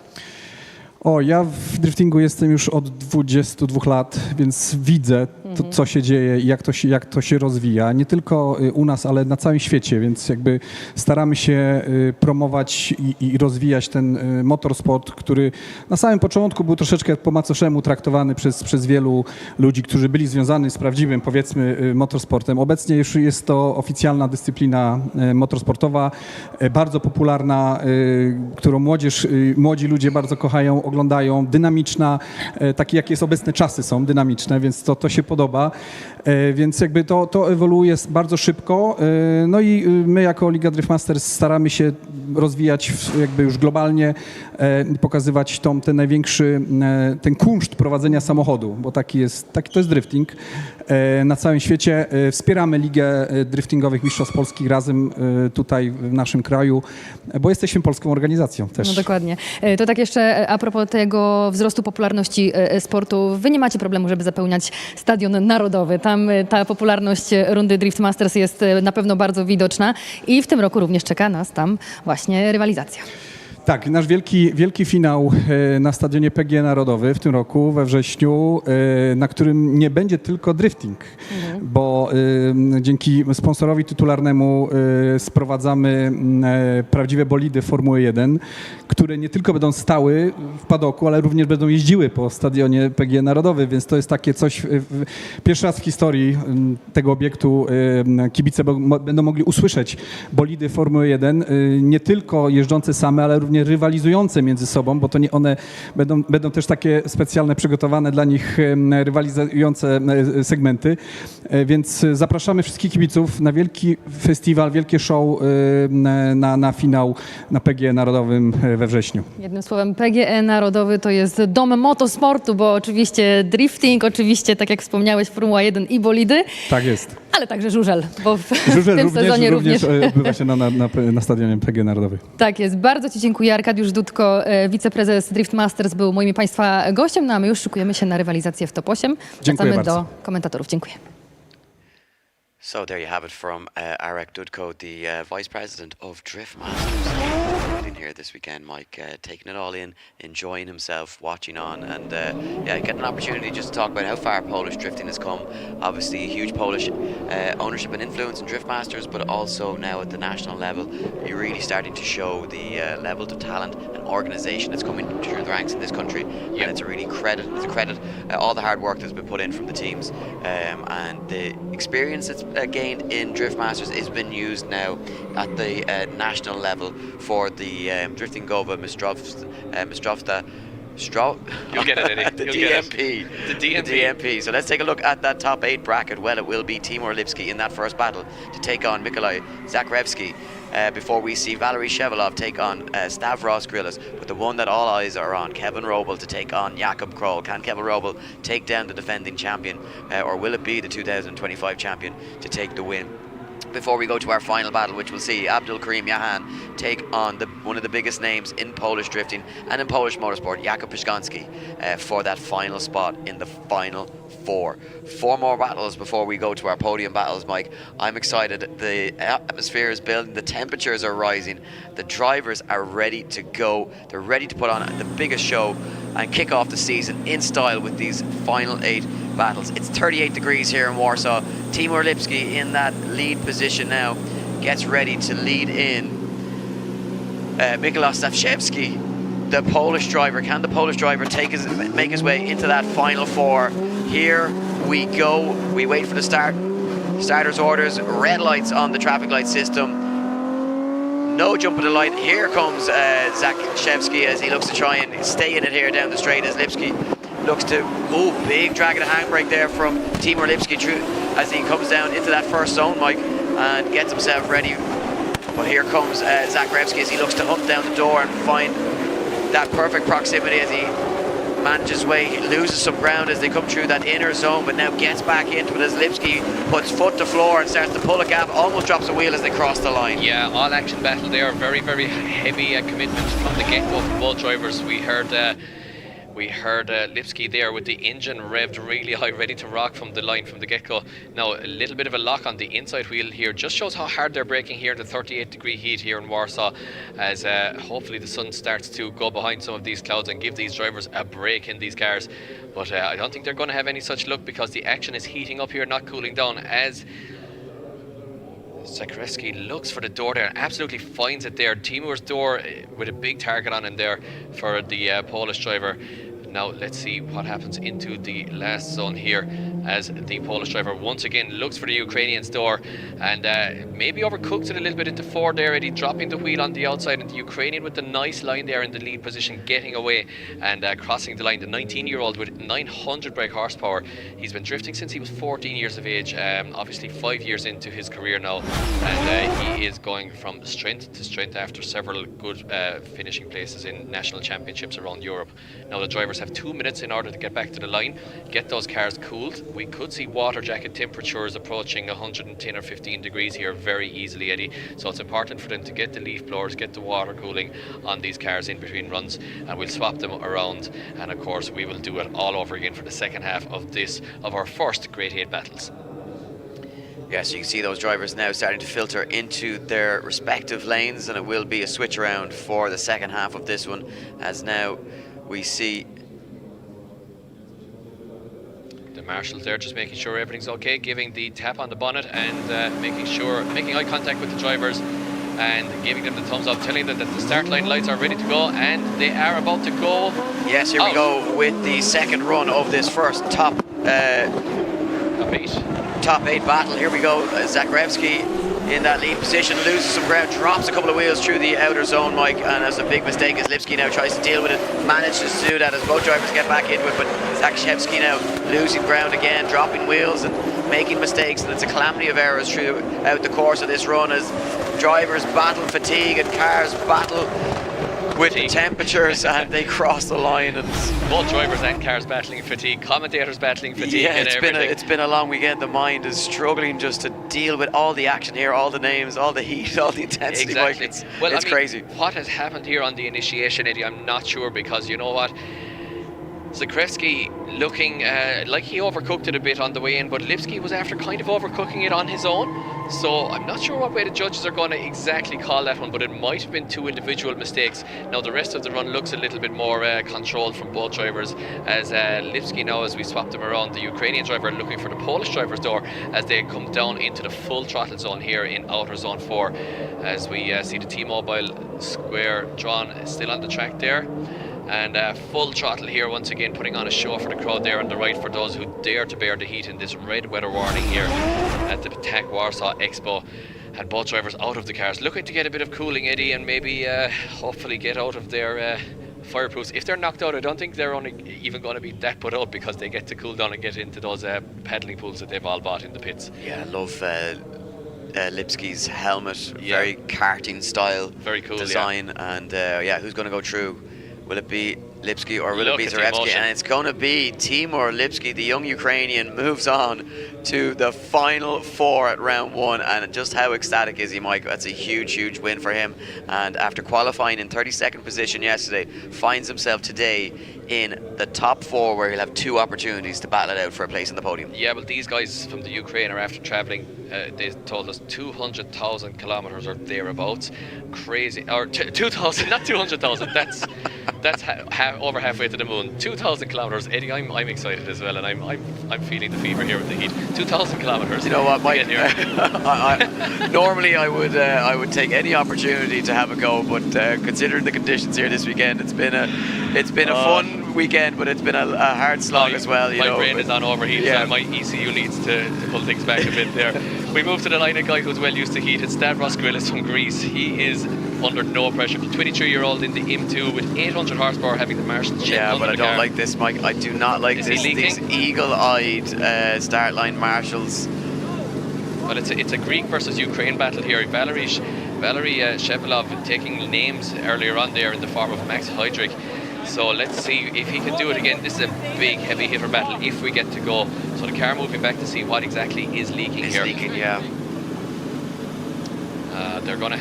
Ja w driftingu jestem już od 22 lat, więc widzę to, co się dzieje i jak to się rozwija. Nie tylko u nas, ale na całym świecie, więc jakby staramy się promować i rozwijać ten motorsport, który na samym początku był troszeczkę po macoszemu traktowany przez wielu ludzi, którzy byli związani z prawdziwym, powiedzmy, motorsportem. Obecnie już jest to oficjalna dyscyplina motorsportowa, bardzo popularna, którą młodzi ludzie bardzo kochają, oglądają, dynamiczna, takie jakie jest obecne czasy są dynamiczne, więc to się podoba, więc jakby to ewoluuje bardzo szybko, no i my jako Liga Drift Masters staramy się rozwijać jakby już globalnie, pokazywać ten największy, ten kunszt prowadzenia samochodu, bo to jest drifting na całym świecie. Wspieramy Ligę Driftingowych Mistrzostw Polskich razem tutaj w naszym kraju, bo jesteśmy polską organizacją też. No dokładnie. To tak jeszcze a propos tego wzrostu popularności sportu. Wy nie macie problemu, żeby zapełniać stadion narodowy. Tam ta popularność rundy Drift Masters jest na pewno bardzo widoczna i w tym roku również czeka nas tam właśnie rywalizacja. Tak, nasz wielki finał na stadionie PGE Narodowy w tym roku, we wrześniu, na którym nie będzie tylko drifting, bo dzięki sponsorowi tytularnemu sprowadzamy prawdziwe bolidy Formuły 1, które nie tylko będą stały w padoku, ale również będą jeździły po stadionie PGE Narodowy, więc to jest takie coś, pierwszy raz w historii tego obiektu kibice będą mogli usłyszeć bolidy Formuły 1, nie tylko jeżdżące same, ale również rywalizujące między sobą, bo to nie one będą też takie specjalne, przygotowane dla nich rywalizujące segmenty, więc zapraszamy wszystkich kibiców na wielki festiwal, wielkie show na finał na PGE Narodowym we wrześniu. Jednym słowem, PGE Narodowy to jest dom motosportu, bo oczywiście drifting, oczywiście tak jak wspomniałeś, Formuła 1 i bolidy. Tak jest. Ale także żużel, bo w żużel tym sezonie również odbywa się na stadionie PGE Narodowy. Tak jest. Bardzo Ci dziękuję. Arkadiusz Dudko, wiceprezes Drift Masters, był moim Państwa gościem, no a my już szykujemy się na rywalizację w top 8. Wracamy do komentatorów. Dziękuję. So there you have it from Marek Dudko, the Vice President of Drift Masters. In here this weekend, Mike, taking it all in, enjoying himself, watching on, and getting an opportunity just to talk about how far Polish drifting has come. Obviously, huge Polish ownership and influence in Drift Masters, but also now at the national level, you're really starting to show the level of talent and organisation that's coming through the ranks in this country, and it's a really credit. It's a credit all the hard work that's been put in from the teams, and the experience that's gained in Drift Masters has been used now at the national level for the Driftingowe Mistrzostwa You'll get it, Eddie. the You'll DMP. The DMP. So let's take a look at that top 8 bracket. Well, it will be Timur Lipski in that first battle to take on Mikolaj Zakrevski. before we see Valery Shevelov take on Stavros Grillis. But the one that all eyes are on, Kevin Robel to take on Jakub Kroll. Can Kevin Robel take down the defending champion, or will it be the 2025 champion to take the win? Before we go to our final battle, which will see Abdul Karim Yahan take on one of the biggest names in Polish drifting and in Polish motorsport, Jakub Przygoński, for that final spot in the final four. Four more battles before we go to our podium battles, Mike. I'm excited. The atmosphere is building, the temperatures are rising, the drivers are ready to go. They're ready to put on the biggest show and kick off the season in style with these final 8 battles. It's 38 degrees here in Warsaw. Timur Lipski in that lead position now gets ready to lead in. Mikołaj Stawczewski, the Polish driver. Can the Polish driver make his way into that final 4? Here we go. We wait for the starter's orders. Red lights on the traffic light system. No jump of the light. Here comes Zakrzewski as he looks to try and stay in it here down the straight as Lipski looks to, big drag of the handbrake there from Timur Lipski as he comes down into that first zone, Mike, and gets himself ready. But here comes Zakrzewski as he looks to hunt down the door and find that perfect proximity as he manages his way. He loses some ground as they come through that inner zone, but now gets back into it as Lipski puts foot to floor and starts to pull a gap, almost drops a wheel as they cross the line. Yeah, all action battle there, very, very heavy commitment from the get-go from both drivers. We heard Lipski there with the engine revved really high, ready to rock from the line from the get-go. Now a little bit of a lock on the inside wheel here just shows how hard they're braking here in the 38 degree heat here in Warsaw, as hopefully the sun starts to go behind some of these clouds and give these drivers a break in these cars. But I don't think they're going to have any such luck because the action is heating up here, not cooling down, as Zakrzewski looks for the door there and absolutely finds it there. Timur's door with a big target on him there for the Polish driver. Now let's see what happens into the last zone here as the Polish driver once again looks for the Ukrainian's door and maybe overcooks it a little bit into 4 there, Eddie, dropping the wheel on the outside, and the Ukrainian with the nice line there in the lead position getting away and crossing the line. The 19-year-old with 900 brake horsepower. He's been drifting since he was 14 years of age, obviously 5 years into his career now, and he is going from strength to strength after several good finishing places in national championships around Europe. Now the drivers have 2 minutes in order to get back to the line, get those cars cooled. We could see water jacket temperatures approaching 110 or 15 degrees here very easily, Eddie. So it's important for them to get the leaf blowers, get the water cooling on these cars in between runs, and we'll swap them around. And of course, we will do it all over again for the second half of our first Grade 8 battles. Yeah, so you can see those drivers now starting to filter into their respective lanes, and it will be a switch around for the second half of this one, as now we see the marshals there just making sure everything's okay, giving the tap on the bonnet and making eye contact with the drivers and giving them the thumbs up, telling them that the start line lights are ready to go, and they are about to go. Yes, here we go with the second run of this first top 8 battle. Here we go. Zakrzewski in that lead position, loses some ground, drops a couple of wheels through the outer zone, Mike, and that's a big mistake as Lipski now tries to deal with it, manages to do that as both drivers get back into it, but Zakrzewski now losing ground again, dropping wheels and making mistakes, and it's a calamity of errors throughout the course of this run as drivers battle fatigue and cars battle with the temperatures and they cross the line, and both drivers and cars battling fatigue, commentators battling fatigue. Yeah, it's been a long weekend. The mind is struggling just to deal with all the action here, all the names, all the heat, all the intensity. Exactly. Like, it's crazy. What has happened here on the initiation, Eddie, I'm not sure, because you know what, Zakrzewski looking like he overcooked it a bit on the way in, but Lipski was after kind of overcooking it on his own. So I'm not sure what way the judges are going to exactly call that one, but it might have been 2 individual mistakes. Now the rest of the run looks a little bit more controlled from both drivers, as Lipski now, as we swap them around, the Ukrainian driver looking for the Polish driver's door as they come down into the full throttle zone here in outer zone 4, as we see the T-Mobile square drawn still on the track there. And full throttle here once again, putting on a show for the crowd there on the right for those who dare to bear the heat in this red weather warning here at the Ptak Warsaw Expo. And both drivers out of the cars, looking to get a bit of cooling, Eddie, and maybe hopefully get out of their fireproofs. If they're knocked out, I don't think they're only even going to be that put out, because they get to cool down and get into those paddling pools that they've all bought in the pits. Yeah, I love Lipski's helmet, very karting style, very cool design, and who's going to go through? Will it be Lipski or will it be Zarevsky? And it's going to be Timur Lipski, the young Ukrainian, moves on to the final 4 at round 1. And just how ecstatic is he, Mike? That's a huge win for him. And after qualifying in 32nd position yesterday, finds himself today in the top 4, where he'll have 2 opportunities to battle it out for a place in the podium. Yeah, well, these guys from the Ukraine are after travelling, they told us 200,000 kilometres or thereabouts. Crazy. Or 2,000, not 200,000. That's over halfway to the moon. 2,000 kilometres. Eddie, I'm excited as well, and I'm feeling the fever here with the heat. 2,000 kilometres. You know what, Mike? Normally I would take any opportunity to have a go, but considering the conditions here this weekend, it's been a fun weekend, but it's been a hard slog as well. My brain is on overheat, and my ECU needs to pull things back a bit there. We move to the line, a guy who's well used to heat. It's Stavros Grillis from Greece. He is under no pressure. 22-year-old in the M2 with 800 horsepower, having the Marshall jet. Yeah, but I don't car. like this, Mike. I do not like these eagle-eyed start line marshals. Well, it's a Greek versus Ukraine battle here. Valery Shevelov taking names earlier on there in the form of Max Heydrich. So let's see if he can do it again. This is a big heavy hitter battle if we get to go. So the car moving back to see what exactly is leaking here. Yeah. They're going to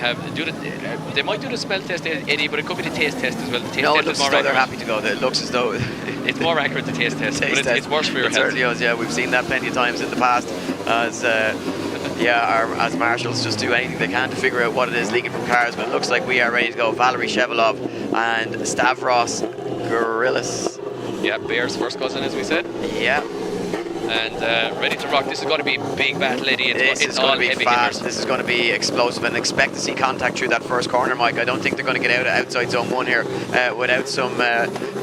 they might do the smell test, Eddie, but it could be the taste test as well. The taste No, test it looks is more as though accurate. they're happy to go. It looks as though it's more accurate, the taste test, but it's worse for your it health. certainly is, yeah. We've seen that plenty of times in the past as marshals just do anything they can to figure out what it is leaking from cars, but it looks like we are ready to go. Valery Shevelov and Stavros Grillis. Yeah, Bear's first cousin, as we said. Yeah. And ready to rock. This is going to be a big battle, Eddie. It's going all to be heavy fast. hitters. This is going to be explosive, and expect to see contact through that first corner, Mike. I don't think they're going to get out of outside zone 1 here without some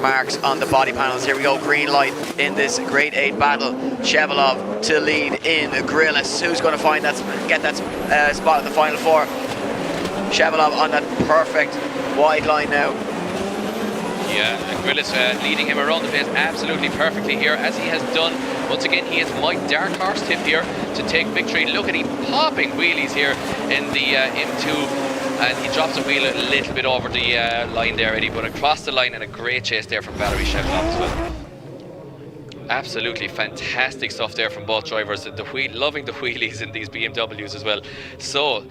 marks on the body panels. Here we go, green light in this grade 8 battle. Shevelov to lead in Grillis. Who's going to get that spot in the final 4? Shevelov on that perfect wide line now. Yeah, and Grillis leading him around the place absolutely perfectly here, as he has done. Once again, he is my dark horse tip here to take victory. Look at him popping wheelies here in the M2, and he drops a wheel a little bit over the line there, Eddie, but across the line, and a great chase there from Valery Shevelov as well. Absolutely fantastic stuff there from both drivers. Loving the wheelies in these BMWs as well. So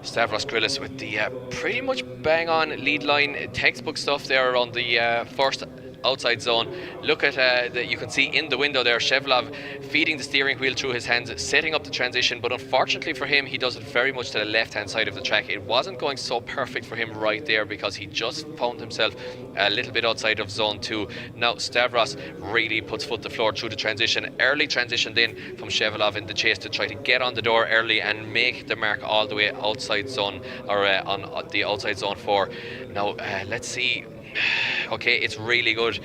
Stavros Grillis with the pretty much bang on lead line, textbook stuff there around the first outside zone. Look at you can see in the window there Shevelov feeding the steering wheel through his hands, setting up the transition, but unfortunately for him, he does it very much to the left hand side of the track. It wasn't going so perfect for him right there because he just found himself a little bit outside of zone 2. Now Stavros really puts foot to floor through the transition. Early transition then from Shevelov in the chase to try to get on the door early and make the mark all the way outside zone, or on the outside zone 4. Now let's see. Okay, it's really good.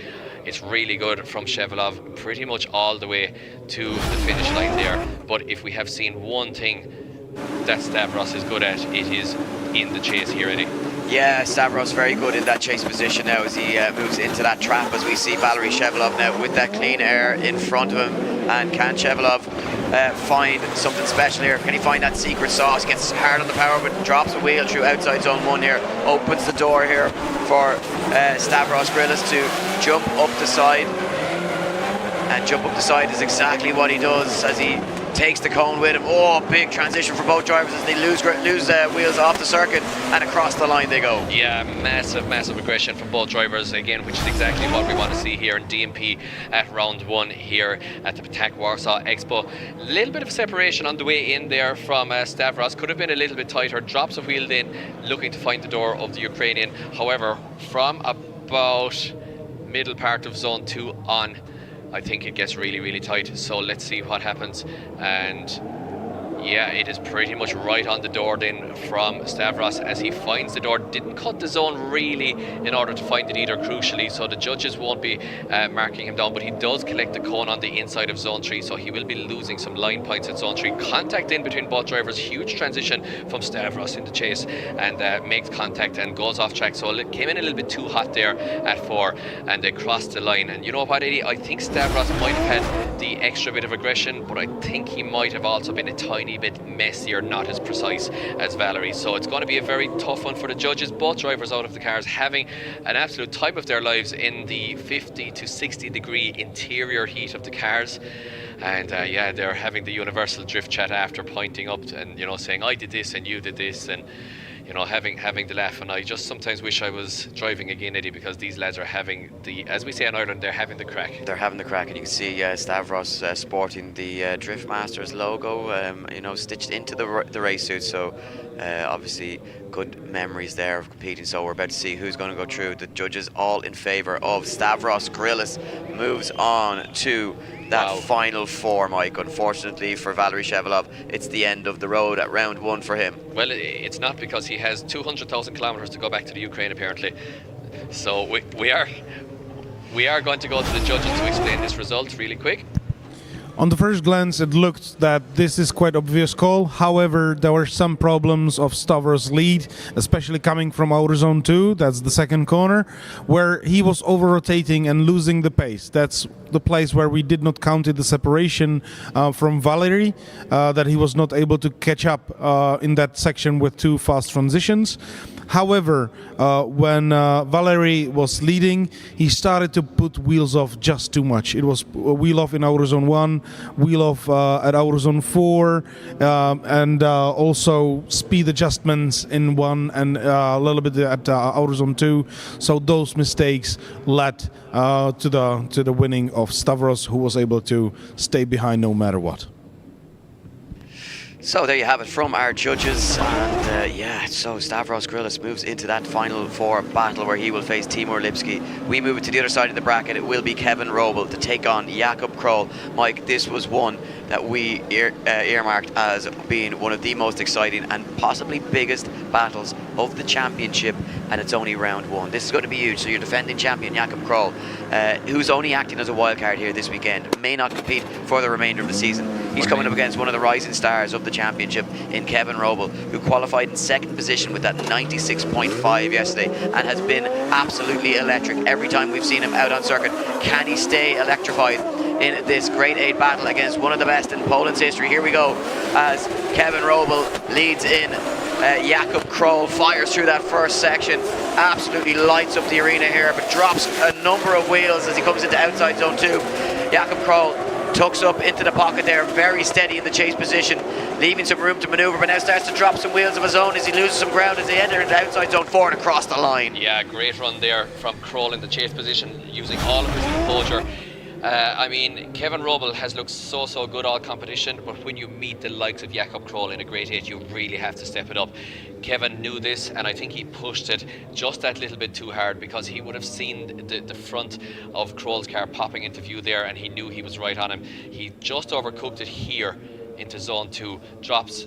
It's really good from Shevelov, pretty much all the way to the finish line there. But if we have seen one thing that Stavros is good at, it is in the chase here, Eddie. Yeah, Stavros very good in that chase position now as he moves into that trap, as we see Valery Shevelov now with that clean air in front of him. And can Shevelov find something special here? Can he find that secret sauce? Gets hard on the power, but drops a wheel through outside zone 1 here. Opens the door here for Stavros Grillis to jump up the side. And jump up the side is exactly what he does as he takes the cone with him. Oh, big transition for both drivers as they lose wheels off the circuit, and across the line they go. Yeah, massive aggression from both drivers again, which is exactly what we want to see here in DMP at round 1 here at the Ptak Warsaw Expo. A little bit of separation on the way in there from Stavros. Could have been a little bit tighter. Drops a wheel in, looking to find the door of the Ukrainian. However, from about middle part of zone 2 on, I think it gets really tight, so let's see what happens. And yeah, it is pretty much right on the door then from Stavros as he finds the door. Didn't cut the zone really in order to find it either, crucially, so the judges won't be marking him down, but he does collect the cone on the inside of zone 3, so he will be losing some line points at zone 3. Contact in between both drivers, huge transition from Stavros in the chase, and makes contact and goes off track, so it came in a little bit too hot there at 4, and they crossed the line. And you know what, Eddie, I think Stavros might have had the extra bit of aggression, but I think he might have also been a tiny tiny bit messier, not as precise as Valerie. So it's going to be a very tough one for the judges. Both drivers out of the cars having an absolute time of their lives in the 50 to 60 degree interior heat of the cars. And yeah, they're having the universal drift chat after, pointing up and, you know, saying, I did this and you did this, and, you know, having the laugh. And I just sometimes wish I was driving again, Eddie, because these lads are having the, as we say in Ireland, they're having the crack. They're having the crack, and you can see Stavros sporting the Drift Masters logo, you know, stitched into the race suit. So obviously good memories there of competing. So we're about to see who's going to go through. The judges all in favour of Stavros Grillis. Moves on to that final four, Mike. Unfortunately for Valery Shevelov, it's the end of the road at round one for him. Well, it's not, because he has 200,000 kilometres to go back to the Ukraine apparently. So we are going to go to the judges to explain this result really quick. On the first glance, it looked that this is quite obvious call. However, there were some problems of Stavros' lead, especially coming from outer zone 2, that's the second corner, where he was over-rotating and losing the pace. That's the place where we did not count the separation from Valery, that he was not able to catch up in that section with two fast transitions. However, when Valery was leading, he started to put wheels off just too much. It was wheel off in outer zone 1, wheel off at outer zone 4, and also speed adjustments in 1 and a little bit at outer zone 2. So those mistakes led to the winning of Stavros, who was able to stay behind no matter what. So there you have it from our judges, and yeah, so Stavros Grillis moves into that final four battle where he will face Timur Lipski. We move it to the other side of the bracket. It will be Kevin Robel to take on Jakub Kroll. Mike, this was one that we earmarked as being one of the most exciting and possibly biggest battles of the championship, and it's only round one. This is going to be huge. So your defending champion Jakub Kroll, who's only acting as a wild card here this weekend, may not compete for the remainder of the season. He's coming up against one of the rising stars of the championship in Kevin Robel, who qualified in second position with that 96.5 yesterday and has been absolutely electric every time we've seen him out on circuit. Can he stay electrified in this Grade 8 battle against one of the best in Poland's history? Here we go as Kevin Robel leads in. Jakub Kroll fires through that first section, absolutely lights up the arena here, but drops a number of wheels as he comes into outside zone 2. Jakub Kroll tucks up into the pocket there, very steady in the chase position, leaving some room to manoeuvre, but now starts to drop some wheels of his own as he loses some ground as they enter into outside zone 4 and across the line. Yeah, great run there from Kroll in the chase position, using all of his composure. I mean, Kevin Robel has looked so good all competition, but when you meet the likes of Jakub Kroll in a Grade 8, you really have to step it up. Kevin knew this, and I think he pushed it just that little bit too hard, because he would have seen the front of Kroll's car popping into view there, and he knew he was right on him. He just overcooked it here into zone 2, drops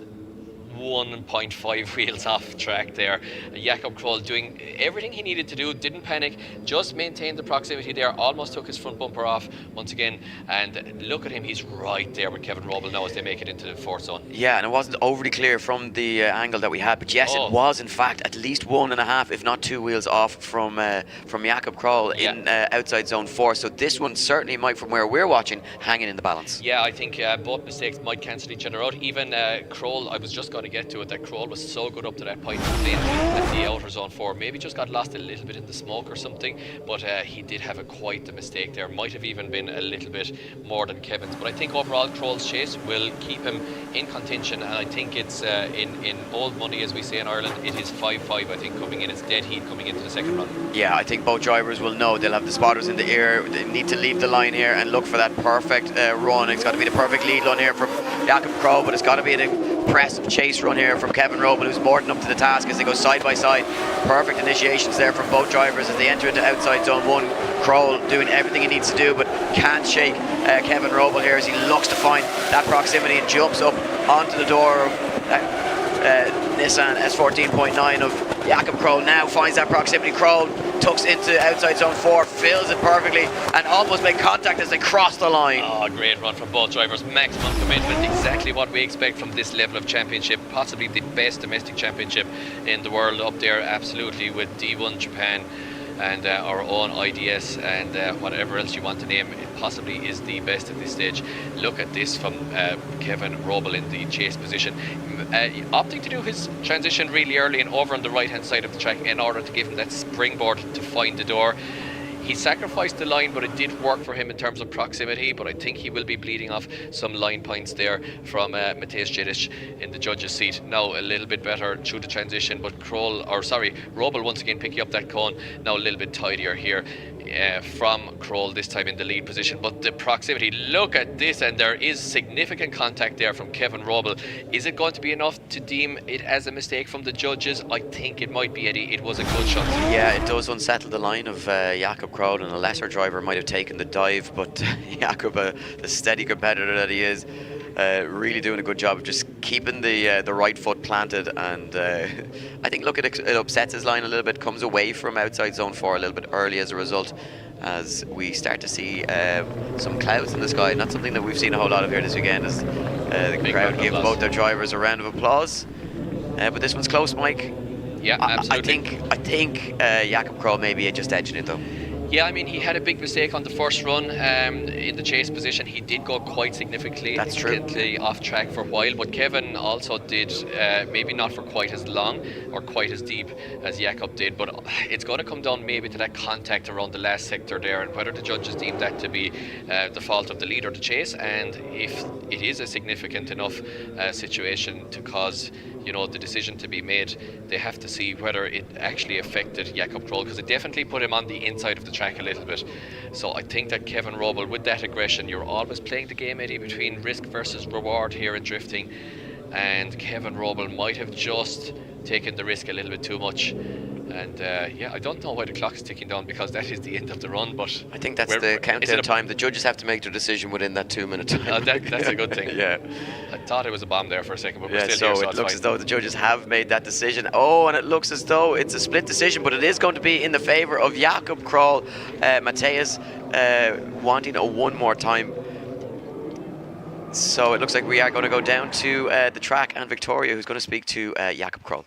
1.5 wheels off track there. Jakub Kroll doing everything he needed to do, didn't panic, just maintained the proximity there, almost took his front bumper off once again, and look at him, he's right there with Kevin Robel now as they make it into the fourth zone. Yeah, and it wasn't overly clear from the angle that we had, but yes, it was in fact at least 1.5, if not 2 wheels off from Jakub Kroll in outside zone 4. So this one certainly might, from where we're watching, hanging in the balance. Yeah, I think both mistakes might cancel each other out. Even Kroll, I was just going to get to it, that Kroll was so good up to that point at the outer zone 4, maybe just got lost a little bit in the smoke or something, but he did have quite the mistake there, might have even been a little bit more than Kevin's, but I think overall Kroll's chase will keep him in contention, and I think it's in old money, as we say in Ireland, it is 5-5 I think coming in. It's dead heat coming into the second round. Yeah, I think both drivers will know, they'll have the spotters in the ear, they need to leave the line here and look for that perfect run. It's got to be the perfect lead run here from Jakub Kroll, but it's got to be an impressive chase run here from Kevin Robel, who's more than up to the task as they go side by side. Perfect initiations there from both drivers as they enter into outside zone 1. Kroll doing everything he needs to do, but can't shake Kevin Robel here as he looks to find that proximity and jumps up onto the door of Nissan S14.9 of Jakub Kroll. Now finds that proximity. Kroll tucks into outside zone 4, fills it perfectly, and almost make contact as they cross the line. Oh, great run from both drivers. Maximum commitment, exactly what we expect from this level of championship. Possibly the best domestic championship in the world up there, absolutely, with D1 Japan. and our own IDS and whatever else you want to name, it possibly is the best at this stage. Look at this from Kevin Robel in the chase position, opting to do his transition really early and over on the right hand side of the track in order to give him that springboard to find the door. He sacrificed the line, but it did work for him in terms of proximity, but I think he will be bleeding off some line points there from Mateusz Dziedic in the judge's seat. Now a little bit better through the transition, but Robel once again picking up that cone, now a little bit tidier here from Kroll, this time in the lead position. But the proximity, look at this, and there is significant contact there from Kevin Robel. Is it going to be enough to deem it as a mistake from the judges? I think it might be, Eddie. It was a good shot. Yeah, it does unsettle the line of Jakub Kroll, and a lesser driver might have taken the dive, but Jakub, the steady competitor that he is, really doing a good job of just keeping the right foot planted, and I think, look, it upsets his line a little bit, comes away from outside zone 4 a little bit early as a result, as we start to see some clouds in the sky. Not something that we've seen a whole lot of here this weekend, as the crowd give both their drivers a round of applause. But this one's close, Mike. Yeah, absolutely. I think Jakub Kroll may be just edging it though. Yeah, I mean, he had a big mistake on the first run in the chase position. He did go quite significantly off track for a while, but Kevin also did, maybe not for quite as long or quite as deep as Jakub did, but it's going to come down maybe to that contact around the last sector there, and whether the judges deem that to be the fault of the lead or the chase, and if it is a significant enough situation to cause, you know, the decision to be made, they have to see whether it actually affected Jakub Kroll, because it definitely put him on the inside of the track a little bit. So I think that Kevin Robel, with that aggression, you're always playing the game, Eddie, between risk versus reward here in drifting, and Kevin Robel might have just taken the risk a little bit too much. And yeah, I don't know why the clock is ticking down, because that is the end of the run, but I think that's the countdown time. The judges have to make their decision within that 2-minute time. That's a good thing. Yeah, I thought it was a bomb there for a second, but we're yeah, still so here, so it looks fine. as though the judges have made that decision. Oh, and it looks as though it's a split decision, but it is going to be in the favour of Jakub Kroll. Mateusz wanting a one more time. So it looks like we are going to go down to the track, and Victoria, who's going to speak to Jakub Kroll.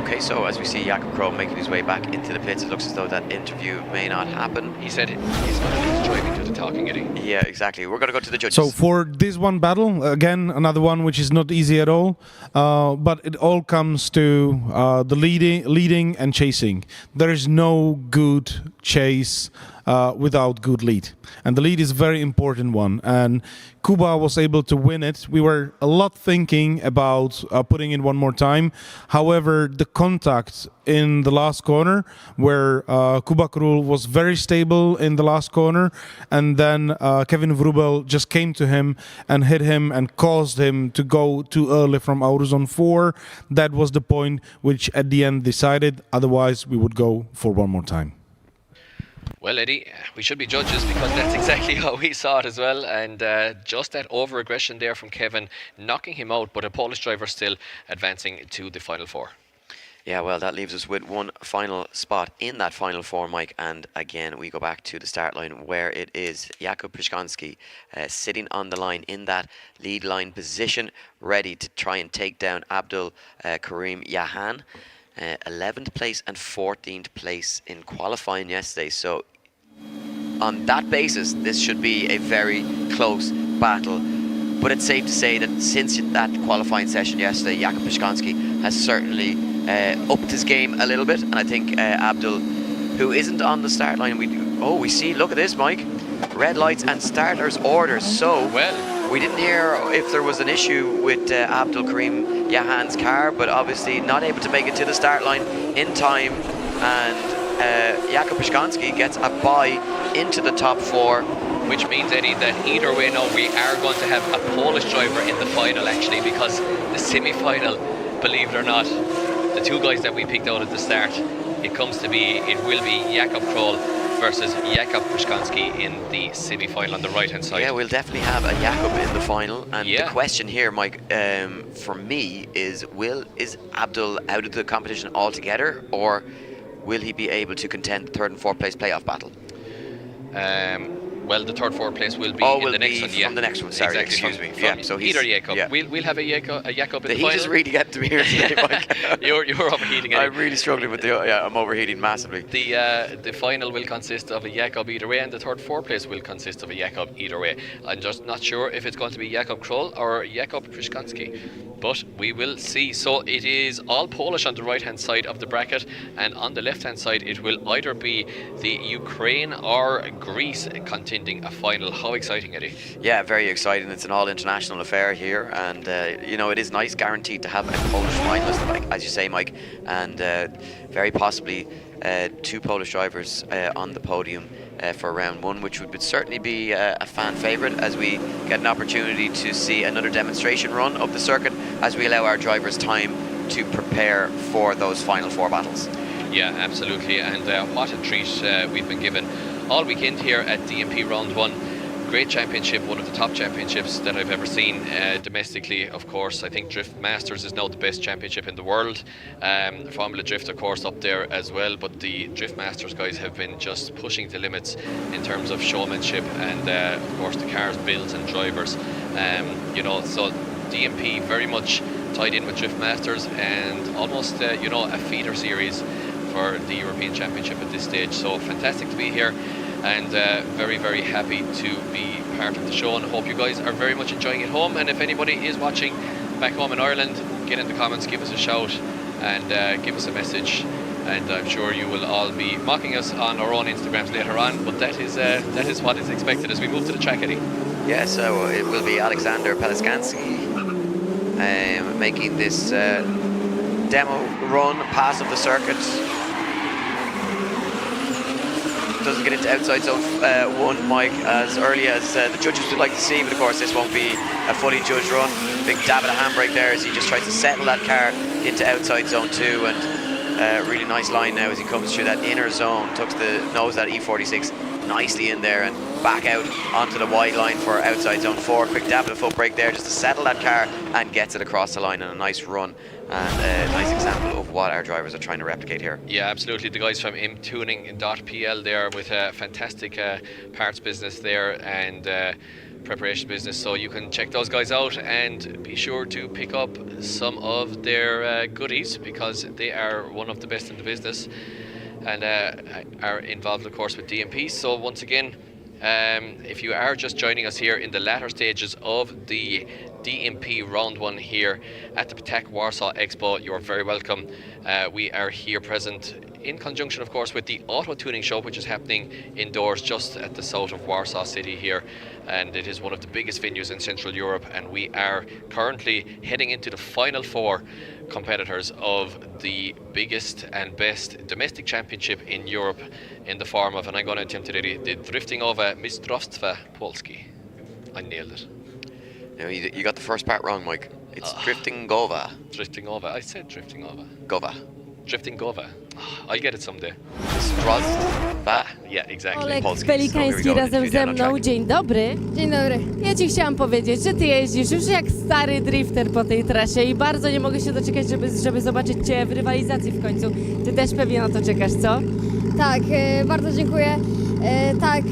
Okay, so as we see Jakub Kroll making his way back into the pits, it looks as though that interview may not happen. He said he's going to leave the driving to the talking, Eddie. Yeah, exactly. We're going to go to the judges. So for this one battle, again, another one which is not easy at all, but it all comes to the leading and chasing. There is no good chase without good lead, and the lead is a very important one, and Kuba was able to win it. We were a lot thinking about putting in one more time. However, the contact in the last corner, where Kuba Król was very stable in the last corner, and then Kevin Wrubel just came to him and hit him and caused him to go too early from Autozone 4. That was the point which at the end decided. Otherwise, we would go for one more time. Well, Eddie, we should be judges, because that's exactly how we saw it as well. And just that over-aggression there from Kevin, knocking him out, but a Polish driver still advancing to the Final Four. Yeah, well, that leaves us with one final spot in that Final Four, Mike. And again, we go back to the start line, where it is Jakub Przygoński sitting on the line in that lead line position, ready to try and take down Abdul Karim Yahan. 11th place and 14th place in qualifying yesterday. So on that basis, this should be a very close battle. But it's safe to say that since that qualifying session yesterday, Jakub Przygoński has certainly upped his game a little bit. And I think Abdul, who isn't on the start line, we see, look at this, Mike, red lights and starters orders. So we didn't hear if there was an issue with Abdul Karim Yahan's car, but obviously not able to make it to the start line in time, and Jakub Przygoński gets a bye into the top 4. Which means, Eddie, that either way now we are going to have a Polish driver in the final, actually, because the semi-final, believe it or not, the two guys that we picked out at the start, it will be Jakub Kroll versus Jakub Przygoński in the semi-final on the right-hand side. Yeah, we'll definitely have a Jakub in the final. And the question here, Mike, for me is Abdul out of the competition altogether, or will he be able to contend the 3rd and 4th place playoff battle? Well, the third, fourth place will be in the next one. Yeah, from the next one. Sorry, exactly. excuse me. From Yeah, so he's either Jakub. Yeah. We'll have a Jakub in the heat final. is really getting to me here today, Mike. You're overheating. I'm really struggling with the. Yeah, I'm overheating massively. The final will consist of a Jakub either way, and the third, fourth place will consist of a Jakub either way. I'm just not sure if it's going to be Jakub Kroll or Jakub Przygoński, but we will see. So it is all Polish on the right-hand side of the bracket, and on the left-hand side it will either be the Ukraine or Greece contending a final. How exciting, Eddie? Yeah, very exciting. It's an all-international affair here, and you know, it is nice, guaranteed to have a Polish finalist, like as you say, Mike, and very possibly two Polish drivers on the podium for round one, which would certainly be a fan favourite, as we get an opportunity to see another demonstration run of the circuit as we allow our drivers time to prepare for those final four battles. Yeah, absolutely, and what a treat we've been given all weekend here at DMP Round 1. Great championship, one of the top championships that I've ever seen domestically, of course. I think Drift Masters is now the best championship in the world. Formula Drift, of course, up there as well, but the Drift Masters guys have been just pushing the limits in terms of showmanship and, of course, the cars, builds and drivers. You know, so DMP very much tied in with Drift Masters and almost, you know, a feeder series for the European Championship at this stage. So fantastic to be here, and very, very happy to be part of the show, and hope you guys are very much enjoying it home. And if anybody is watching back home in Ireland, get in the comments, give us a shout and give us a message, and I'm sure you will all be mocking us on our own Instagrams later on, but that is what is expected as we move to the track, Eddie. Yeah, so it will be Alexander Peliskansky making this demo run pass of the circuit. Doesn't get into outside zone one, Mike, as early as the judges would like to see, but of course this won't be a fully judged run. Big dab of the handbrake there as he just tries to settle that car into outside zone 2, and really nice line now as he comes through that inner zone, tucks the nose that E46 nicely in there and back out onto the wide line for outside zone 4. Quick dab of the foot brake there just to settle that car and gets it across the line, and a nice run and a nice example of what our drivers are trying to replicate here. Yeah, absolutely. The guys from imtuning.pl there with a fantastic parts business there and preparation business, so you can check those guys out and be sure to pick up some of their goodies, because they are one of the best in the business and are involved, of course, with DMP. So once again, if you are just joining us here in the latter stages of the DMP Round 1 here at the Ptak Warsaw Expo, you're very welcome. We are here present in conjunction, of course, with the Auto Tuning Show, which is happening indoors just at the south of Warsaw City here, and it is one of the biggest venues in Central Europe, and we are currently heading into the final 4 competitors of the biggest and best domestic championship in Europe, in the form of, and I'm going to attempt today, the Driftingowe Mistrzostwa Polski. I nailed it. No, you got the first part wrong, Mike. It's Driftingowe. Driftingowe. I said Driftingowe. Gowa. Driftingowe. I'll get it someday. Yeah, exactly. Olek Pelikański razem ze mną. Dzień dobry. Dzień dobry. Ja ci chciałam powiedzieć, że ty jeździsz już jak stary drifter po tej trasie i bardzo nie mogę się doczekać, żeby zobaczyć cię w rywalizacji w końcu. Ty też pewnie na to czekasz, co? Tak, bardzo dziękuję. Tak,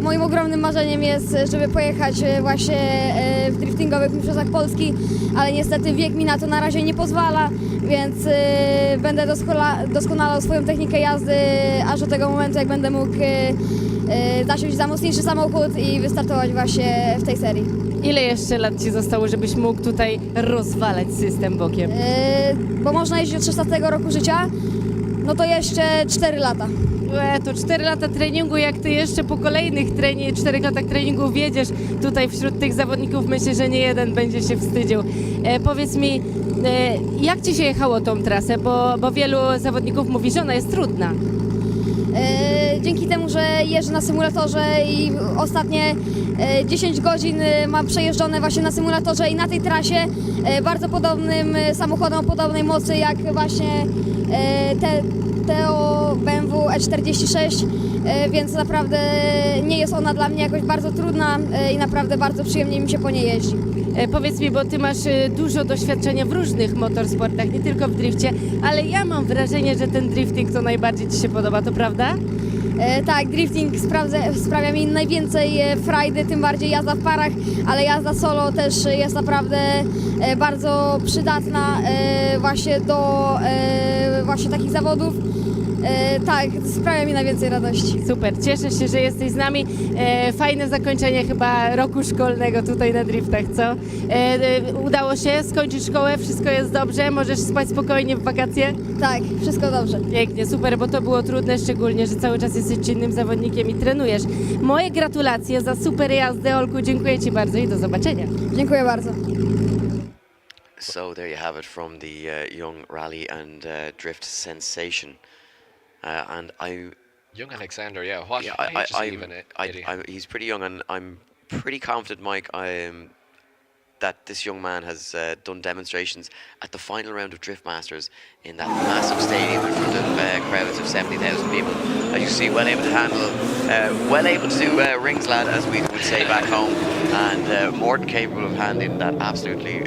moim ogromnym marzeniem jest, żeby pojechać właśnie w driftingowych mistrzostwach Polski, ale niestety wiek mi na to na razie nie pozwala, więc będę doskonalał swoją technikę jazdy aż do tego momentu, jak będę mógł zasiąść za mocniejszy samochód i wystartować właśnie w tej serii. Ile jeszcze lat ci zostało, żebyś mógł tutaj rozwalać system bokiem? Bo można jeździć od 16 roku życia, no to jeszcze 4 lata. To 4 lata treningu, jak ty jeszcze po kolejnych 4 latach treningu wjedziesz tutaj wśród tych zawodników, myślę, że nie jeden będzie się wstydził. Powiedz mi, jak ci się jechało tą trasę, bo wielu zawodników mówi, że ona jest trudna. Dzięki temu, że jeżdżę na symulatorze i ostatnie 10 godzin mam przejeżdżone właśnie na symulatorze i na tej trasie bardzo podobnym samochodem o podobnej mocy jak właśnie Teo BMW E46, więc naprawdę nie jest ona dla mnie jakoś bardzo trudna i naprawdę bardzo przyjemnie mi się po niej jeździ. Powiedz mi, bo ty masz dużo doświadczenia w różnych motorsportach, nie tylko w drifcie, ale ja mam wrażenie, że ten drifting to najbardziej ci się podoba, to prawda? Tak, drifting sprawia mi najwięcej frajdy, tym bardziej jazda w parach, ale jazda solo też jest naprawdę bardzo przydatna właśnie do właśnie takich zawodów. Tak, sprawia mi najwięcej radości. Super, cieszę się, że jesteś z nami. Fajne zakończenie chyba roku szkolnego tutaj na driftach, co? Udało się skończyć szkołę, wszystko jest dobrze, możesz spać spokojnie w wakacje? Tak, wszystko dobrze. Pięknie, super, bo to było trudne, szczególnie, że cały czas jesteś czynnym zawodnikiem i trenujesz. Moje gratulacje za super jazdę, Olku, dziękuję Ci bardzo i do zobaczenia. Dziękuję bardzo. So there you have it from the young rally and drift sensation. And Young Alexander, yeah. What? Yeah, age is he even, Eddie? he's pretty young, and I'm pretty confident, Mike, that this young man has done demonstrations at the final round of Drift Masters in that massive stadium in front of crowds of 70,000 people. As you see, well able to handle, well able to do rings lad, as we would say back home, and more than capable of handling that absolutely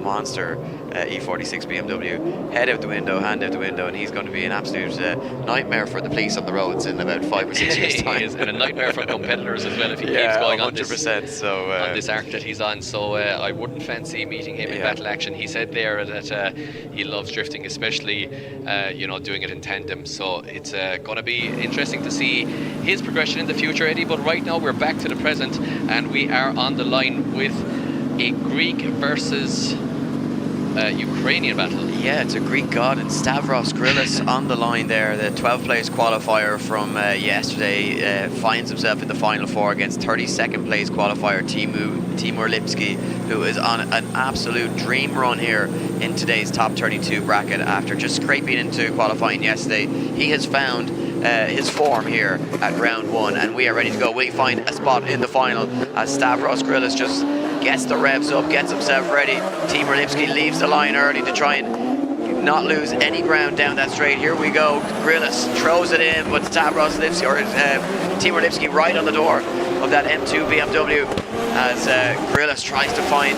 monster E46 BMW. Head out the window, hand out the window, and he's going to be an absolute nightmare for the police on the roads in about 5 or 6 years' time. He is, and a nightmare for competitors as well if he keeps going 100%, on this arc that he's on. So I wouldn't fancy meeting him in battle action. He said there that he loves drifting, especially doing it in tandem. So it's going to be interesting to see his progression in the future, Eddie. But right now we're back to the present, and we are on the line with a Greek versus Ukrainian battle. Yeah, it's a Greek god, and Stavros Grillis on the line there. The 12th place qualifier from yesterday finds himself in the final four against 32nd place qualifier Timur Lipski, who is on an absolute dream run here in today's top 32 bracket after just scraping into qualifying yesterday. He has found his form here at round one, and we are ready to go. Will he find a spot in the final as Stavros Grillis just gets the revs up, gets himself ready? Timur Lipski leaves the line early to try and not lose any ground down that straight. Here we go. Grillis throws it in, but Stavros Lipski, or Timur Lipski, right on the door of that M2 BMW as Grillis tries to find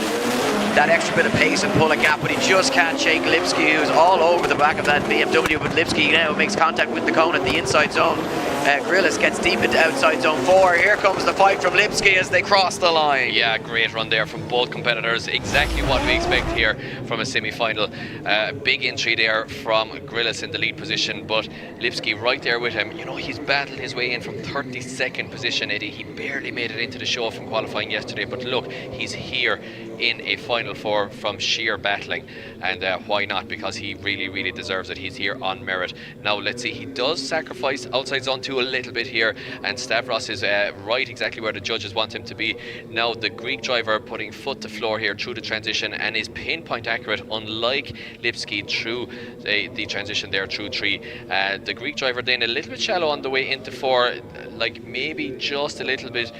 that extra bit of pace and pull a gap, but he just can't shake Lipski, who's all over the back of that BMW. But Lipski now makes contact with the cone at the inside zone. Grillis gets deep into outside zone 4. Here comes the fight from Lipski as they cross the line. Yeah, great run there from both competitors. Exactly what we expect here from a semi-final. Big entry there from Grillis in the lead position, but Lipski right there with him. You know, he's battled his way in from 32nd position, Eddie. He barely made it into the show from qualifying yesterday, but look, he's here in a final four from sheer battling, and why not? Because he really deserves it. He's here on merit. Now let's see, he does sacrifice outside zone 2 a little bit here, and Stavros is right exactly where the judges want him to be. Now the Greek driver putting foot to floor here through the transition and is pinpoint accurate, unlike Lipski through the transition there through 3. The Greek driver then a little bit shallow on the way into 4, like maybe just a little bit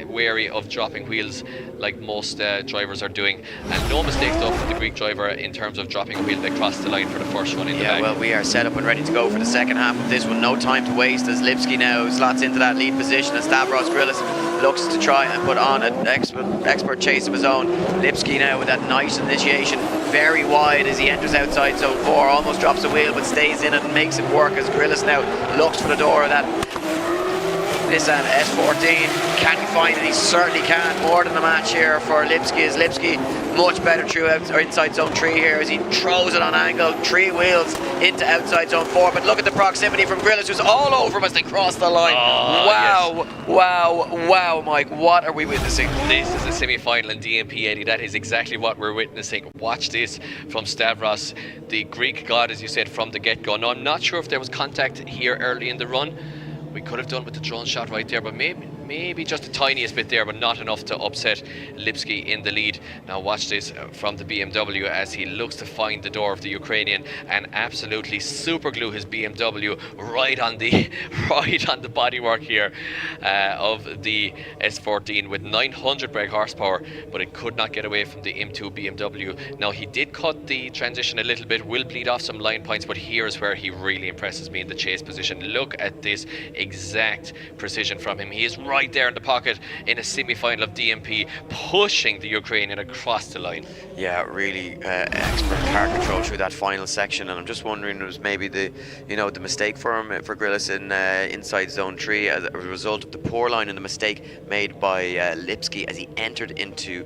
wary of dropping wheels like most drivers are doing, and no mistake though for the Greek driver in terms of dropping a wheel. They crossed the line for the first one in the bag. Well, we are set up and ready to go for the second half of this one. No time to waste as Lipski now slots into that lead position, and Stavros Grillis looks to try and put on an expert chase of his own. Lipski now with that nice initiation, very wide as he enters outside zone 4, almost drops a wheel but stays in it and makes it work as Grillis now looks for the door of that Nissan S14. Can he find it? He certainly can. More than the match here for Lipski, as Lipski much better through inside zone 3 here as he throws it on angle, 3 wheels into outside zone 4. But look at the proximity from Grillis, who's all over him as they cross the line. Wow, Mike, what are we witnessing? This is a semi-final in DMP, Eddie. That is exactly what we're witnessing. Watch this from Stavros, the Greek god, as you said, from the get-go. Now, I'm not sure if there was contact here early in the run. We could have done with the drone shot right there, but maybe just the tiniest bit there, but not enough to upset Lipski in the lead. Now watch this from the BMW as he looks to find the door of the Ukrainian and absolutely super glue his BMW right on the bodywork here of the S14 with 900 brake horsepower, but it could not get away from the M2 BMW. Now he did cut the transition a little bit, will bleed off some line points, but here's where he really impresses me in the chase position. Look at this exact precision from him. He is right right there in the pocket in a semi-final of DMP, pushing the Ukrainian across the line. Yeah, really expert car control through that final section, and I'm just wondering if it was maybe the mistake for him, for Grillis in inside zone 3 as a result of the poor line and the mistake made by Lipski as he entered into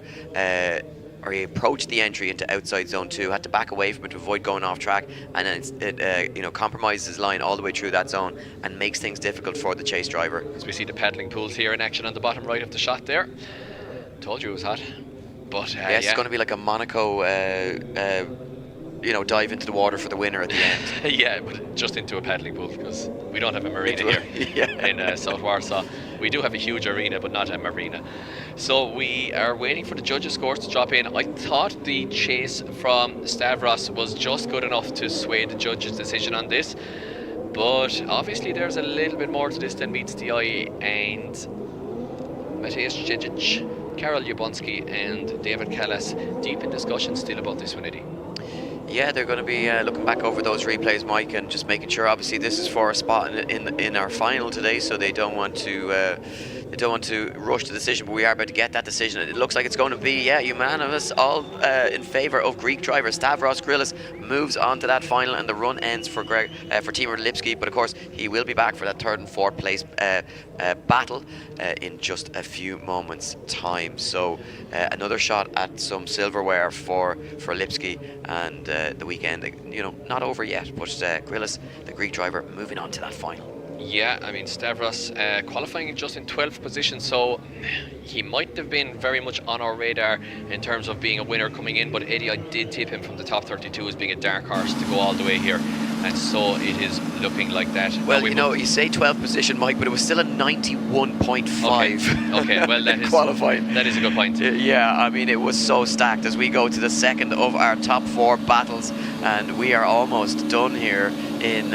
or he approached the entry into outside zone 2, had to back away from it to avoid going off track, and then it compromises his line all the way through that zone and makes things difficult for the chase driver. As we see the paddling pools here in action on the bottom right of the shot there. Told you it was hot. But it's going to be like a Monaco dive into the water for the winner at the end. Yeah, but just into a paddling pool, because we don't have a marina here in South Warsaw. We do have a huge arena, but not a marina. So we are waiting for the judges' scores to drop in. I thought the chase from Stavros was just good enough to sway the judges' decision on this, but obviously there's a little bit more to this than meets the eye, and Mateusz Dziedzic, Karol Jabonski and David Callas deep in discussion still about this one, Eddie. Yeah, they're going to be looking back over those replays, Mike, and just making sure. Obviously, this is for a spot in our final today, so they don't want to rush the decision. But we are about to get that decision. It looks like it's going to be unanimous, all in favour of Greek driver Stavros Grillis moves on to that final, and the run ends for Timur Lipski. But of course, he will be back for that 3rd and 4th place battle in just a few moments' time. So another shot at some silverware for Lipski, and the weekend, not over yet, but Grillis, the Greek driver, moving on to that final. Yeah, I mean, Stavros qualifying just in 12th position, so he might have been very much on our radar in terms of being a winner coming in, but Eddie, I did tip him from the top 32 as being a dark horse to go all the way here, and so it is looking like that. Well, you say 12th position, Mike, but it was still a 91.5. Okay, well, that is qualifying. That is a good point. Yeah, I mean, it was so stacked as we go to the second of our top 4 battles, and we are almost done here in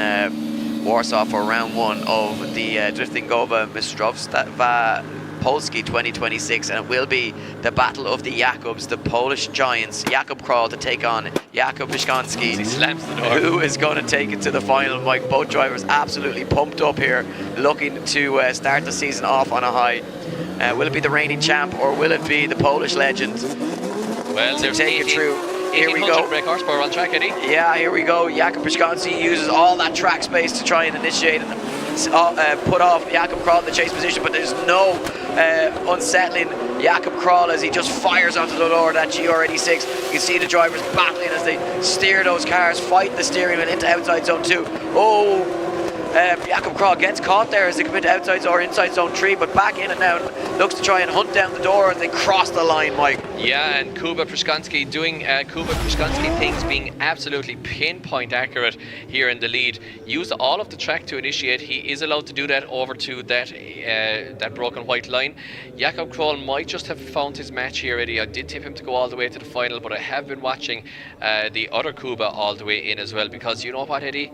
Warsaw for round 1 of the Driftingowe Mistrzostwa Polski 2026, and it will be the battle of the Jakubs, the Polish giants. Jakub Król to take on Jakub Przygoński. He slams the door. Who is going to take it to the final, Mike? Both drivers absolutely pumped up here, looking to start the season off on a high. Will it be the reigning champ, or will it be the Polish legend to take it through? Here we go. Brake horsepower on track, Eddie. Yeah, here we go. Jakub Przygoński uses all that track space to try and initiate and put off Jakub Król in the chase position, but there's no unsettling Jakub Król as he just fires onto the lower of that GR86. You can see the drivers battling as they steer those cars, fight the steering wheel into outside zone 2. Jakub Król gets caught there as they come into outside or inside zone 3, but back in it now, looks to try and hunt down the door as they cross the line, Mike. Yeah, and Kuba Przygoński doing Kuba Przygoński things, being absolutely pinpoint accurate here in the lead. Used all of the track to initiate. He is allowed to do that over to that broken white line. Jakub Król might just have found his match here, Eddie. I did tip him to go all the way to the final, but I have been watching the other Kuba all the way in as well, because you know what, Eddie?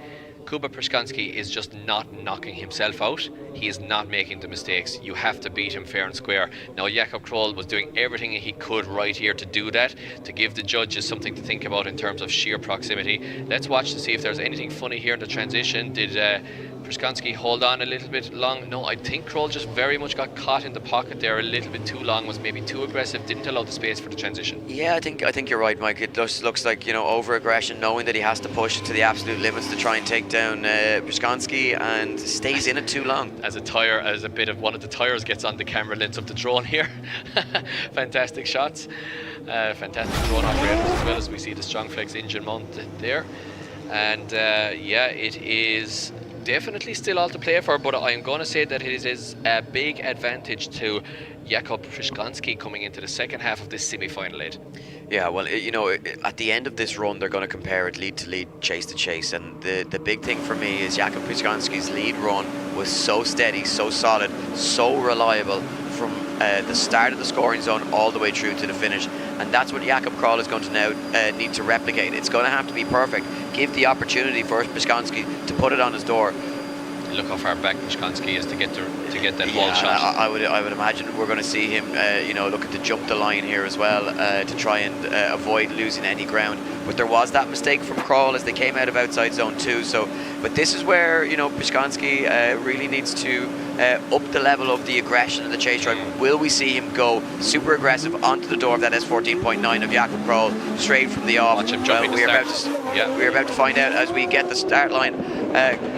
Kuba Przygoński is just not knocking himself out. He is not making the mistakes. You have to beat him fair and square. Now, Jakub Król was doing everything he could right here to do that, to give the judges something to think about in terms of sheer proximity. Let's watch to see if there's anything funny here in the transition. Did Przygoński hold on a little bit long? No, I think Król just very much got caught in the pocket there a little bit too long, was maybe too aggressive, didn't allow the space for the transition. Yeah, I think you're right, Mike. It just looks like, over-aggression, knowing that he has to push it to the absolute limits to try and take down Przygoński, and stays in it too long. As a bit of one of the tires gets on the camera lens of the drone here. Fantastic shots. Fantastic drone operators as well, as we see the Strongflex engine mounted there. And it is definitely still all to play for, but I'm going to say that it is a big advantage to Jakub Przygoński coming into the second half of this semi-final lead. Yeah, well, at the end of this run, they're going to compare it lead to lead, chase to chase, and the big thing for me is Jakub Przygoński's lead run was so steady, so solid, so reliable from the start of the scoring zone all the way through to the finish, and that's what Jakub Król is going to now need to replicate. It's going to have to be perfect. Give the opportunity for Przygoński to put it on his door. Look how far back Przygoński is to get that wall shot. I would imagine we're going to see him, looking to jump the line here as well to try and avoid losing any ground. But there was that mistake from Król as they came out of outside zone 2. But this is where Przygoński really needs to up the level of the aggression and the chase drive? Will we see him go super aggressive onto the door of that S14.9 of Jakub Kroll straight from the off? Watch him jumping we're about to find out as we get the start line.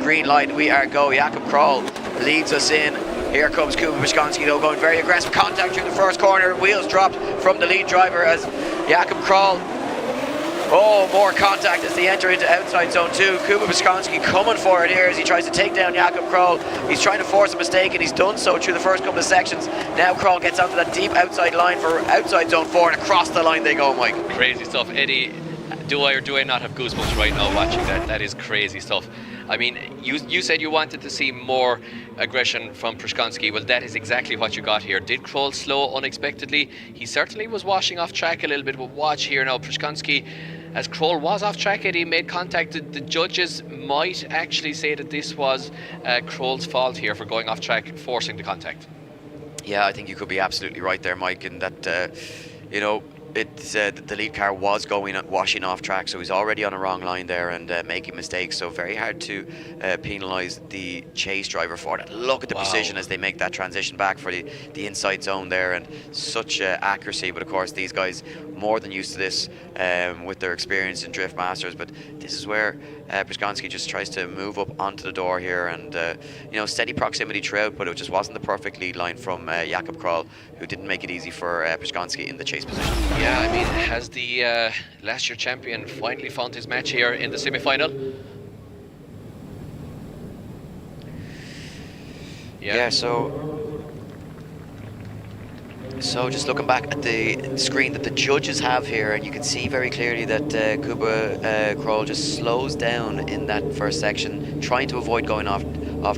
Green light, we are go. Jakub Kroll leads us in. Here comes Kuba Przygoński though, going very aggressive. Contact through the first corner. Wheels dropped from the lead driver as Jakub Kroll. Oh, more contact as they enter into outside zone 2. Kuba Przygoński coming for it here as he tries to take down Jakub Kroll. He's trying to force a mistake and he's done so through the first couple of sections. Now Kroll gets onto that deep outside line for outside zone 4 and across the line they go, Mike. Crazy stuff. Eddie, do I or do I not have goosebumps right now watching that? That is crazy stuff. I mean, you said you wanted to see more aggression from Przygoński. Well, that is exactly what you got here. Did Kroll slow unexpectedly? He certainly was washing off track a little bit, but watch here now, Przygoński, as Kroll was off track, Eddie made contact. The judges might actually say that this was Kroll's fault here for going off track, forcing the contact. Yeah, I think you could be absolutely right there, Mike, in that, you know, the lead car was washing off track, so he's already on a wrong line there and making mistakes, so very hard to penalise the chase driver for that. Look at the precision as they make that transition back for the inside zone there, and such accuracy. But of course these guys more than used to this with their experience in Drift Masters, but this is where Przygoński just tries to move up onto the door here, and you know, steady proximity throughout, but it just wasn't the perfect lead line from Jakub Kroll, who didn't make it easy for Przygoński in the chase position. Yeah, I mean, has the last year champion finally found his match here in the semi-final? Yeah, so just looking back at the screen that the judges have here, and you can see very clearly that Kuba Kroll just slows down in that first section, trying to avoid going off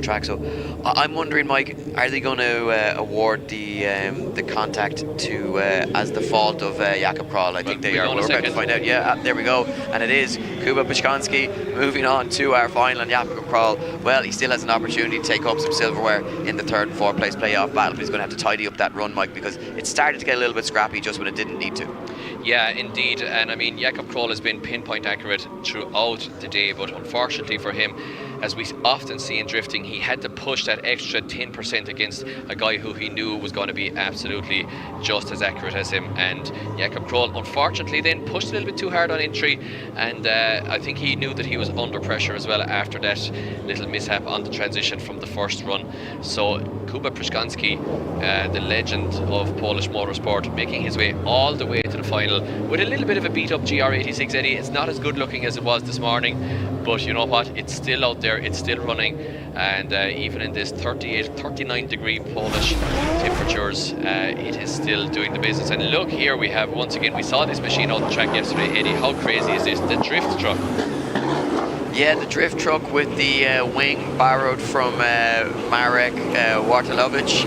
track. So I'm wondering, Mike, are they going to award the contact to as the fault of Jakub Kroll? I think they are. We're about to find out. Yeah, there we go, and it is Kuba Przygoński moving on to our final. And Jakub Kroll, well, he still has an opportunity to take up some silverware in the 3rd and 4th place playoff battle, but he's going to have to tidy up that run, Mike, because it started to get a little bit scrappy just when it didn't need to. Yeah, indeed, and I mean, Jakub Kroll has been pinpoint accurate throughout the day, but unfortunately for him, as we often see in drifting, he had to push that extra 10% against a guy who he knew was going to be absolutely just as accurate as him. And Jakub Kroll, unfortunately, then pushed a little bit too hard on entry, and I think he knew that he was under pressure as well after that little mishap on the transition from the first run. So Kuba Przygoński, the legend of Polish motorsport, making his way all the way to the final with a little bit of a beat up GR86, Eddie. It's not as good looking as it was this morning, but you know what, it's still out there, it's still running, and even in this 39 degree Polish temperatures, it is still doing the business. And look here, we have, once again, we saw this machine on the track yesterday, Eddie. How crazy is this? The drift truck. Yeah, the drift truck with the wing borrowed from Marek Wartałowicz.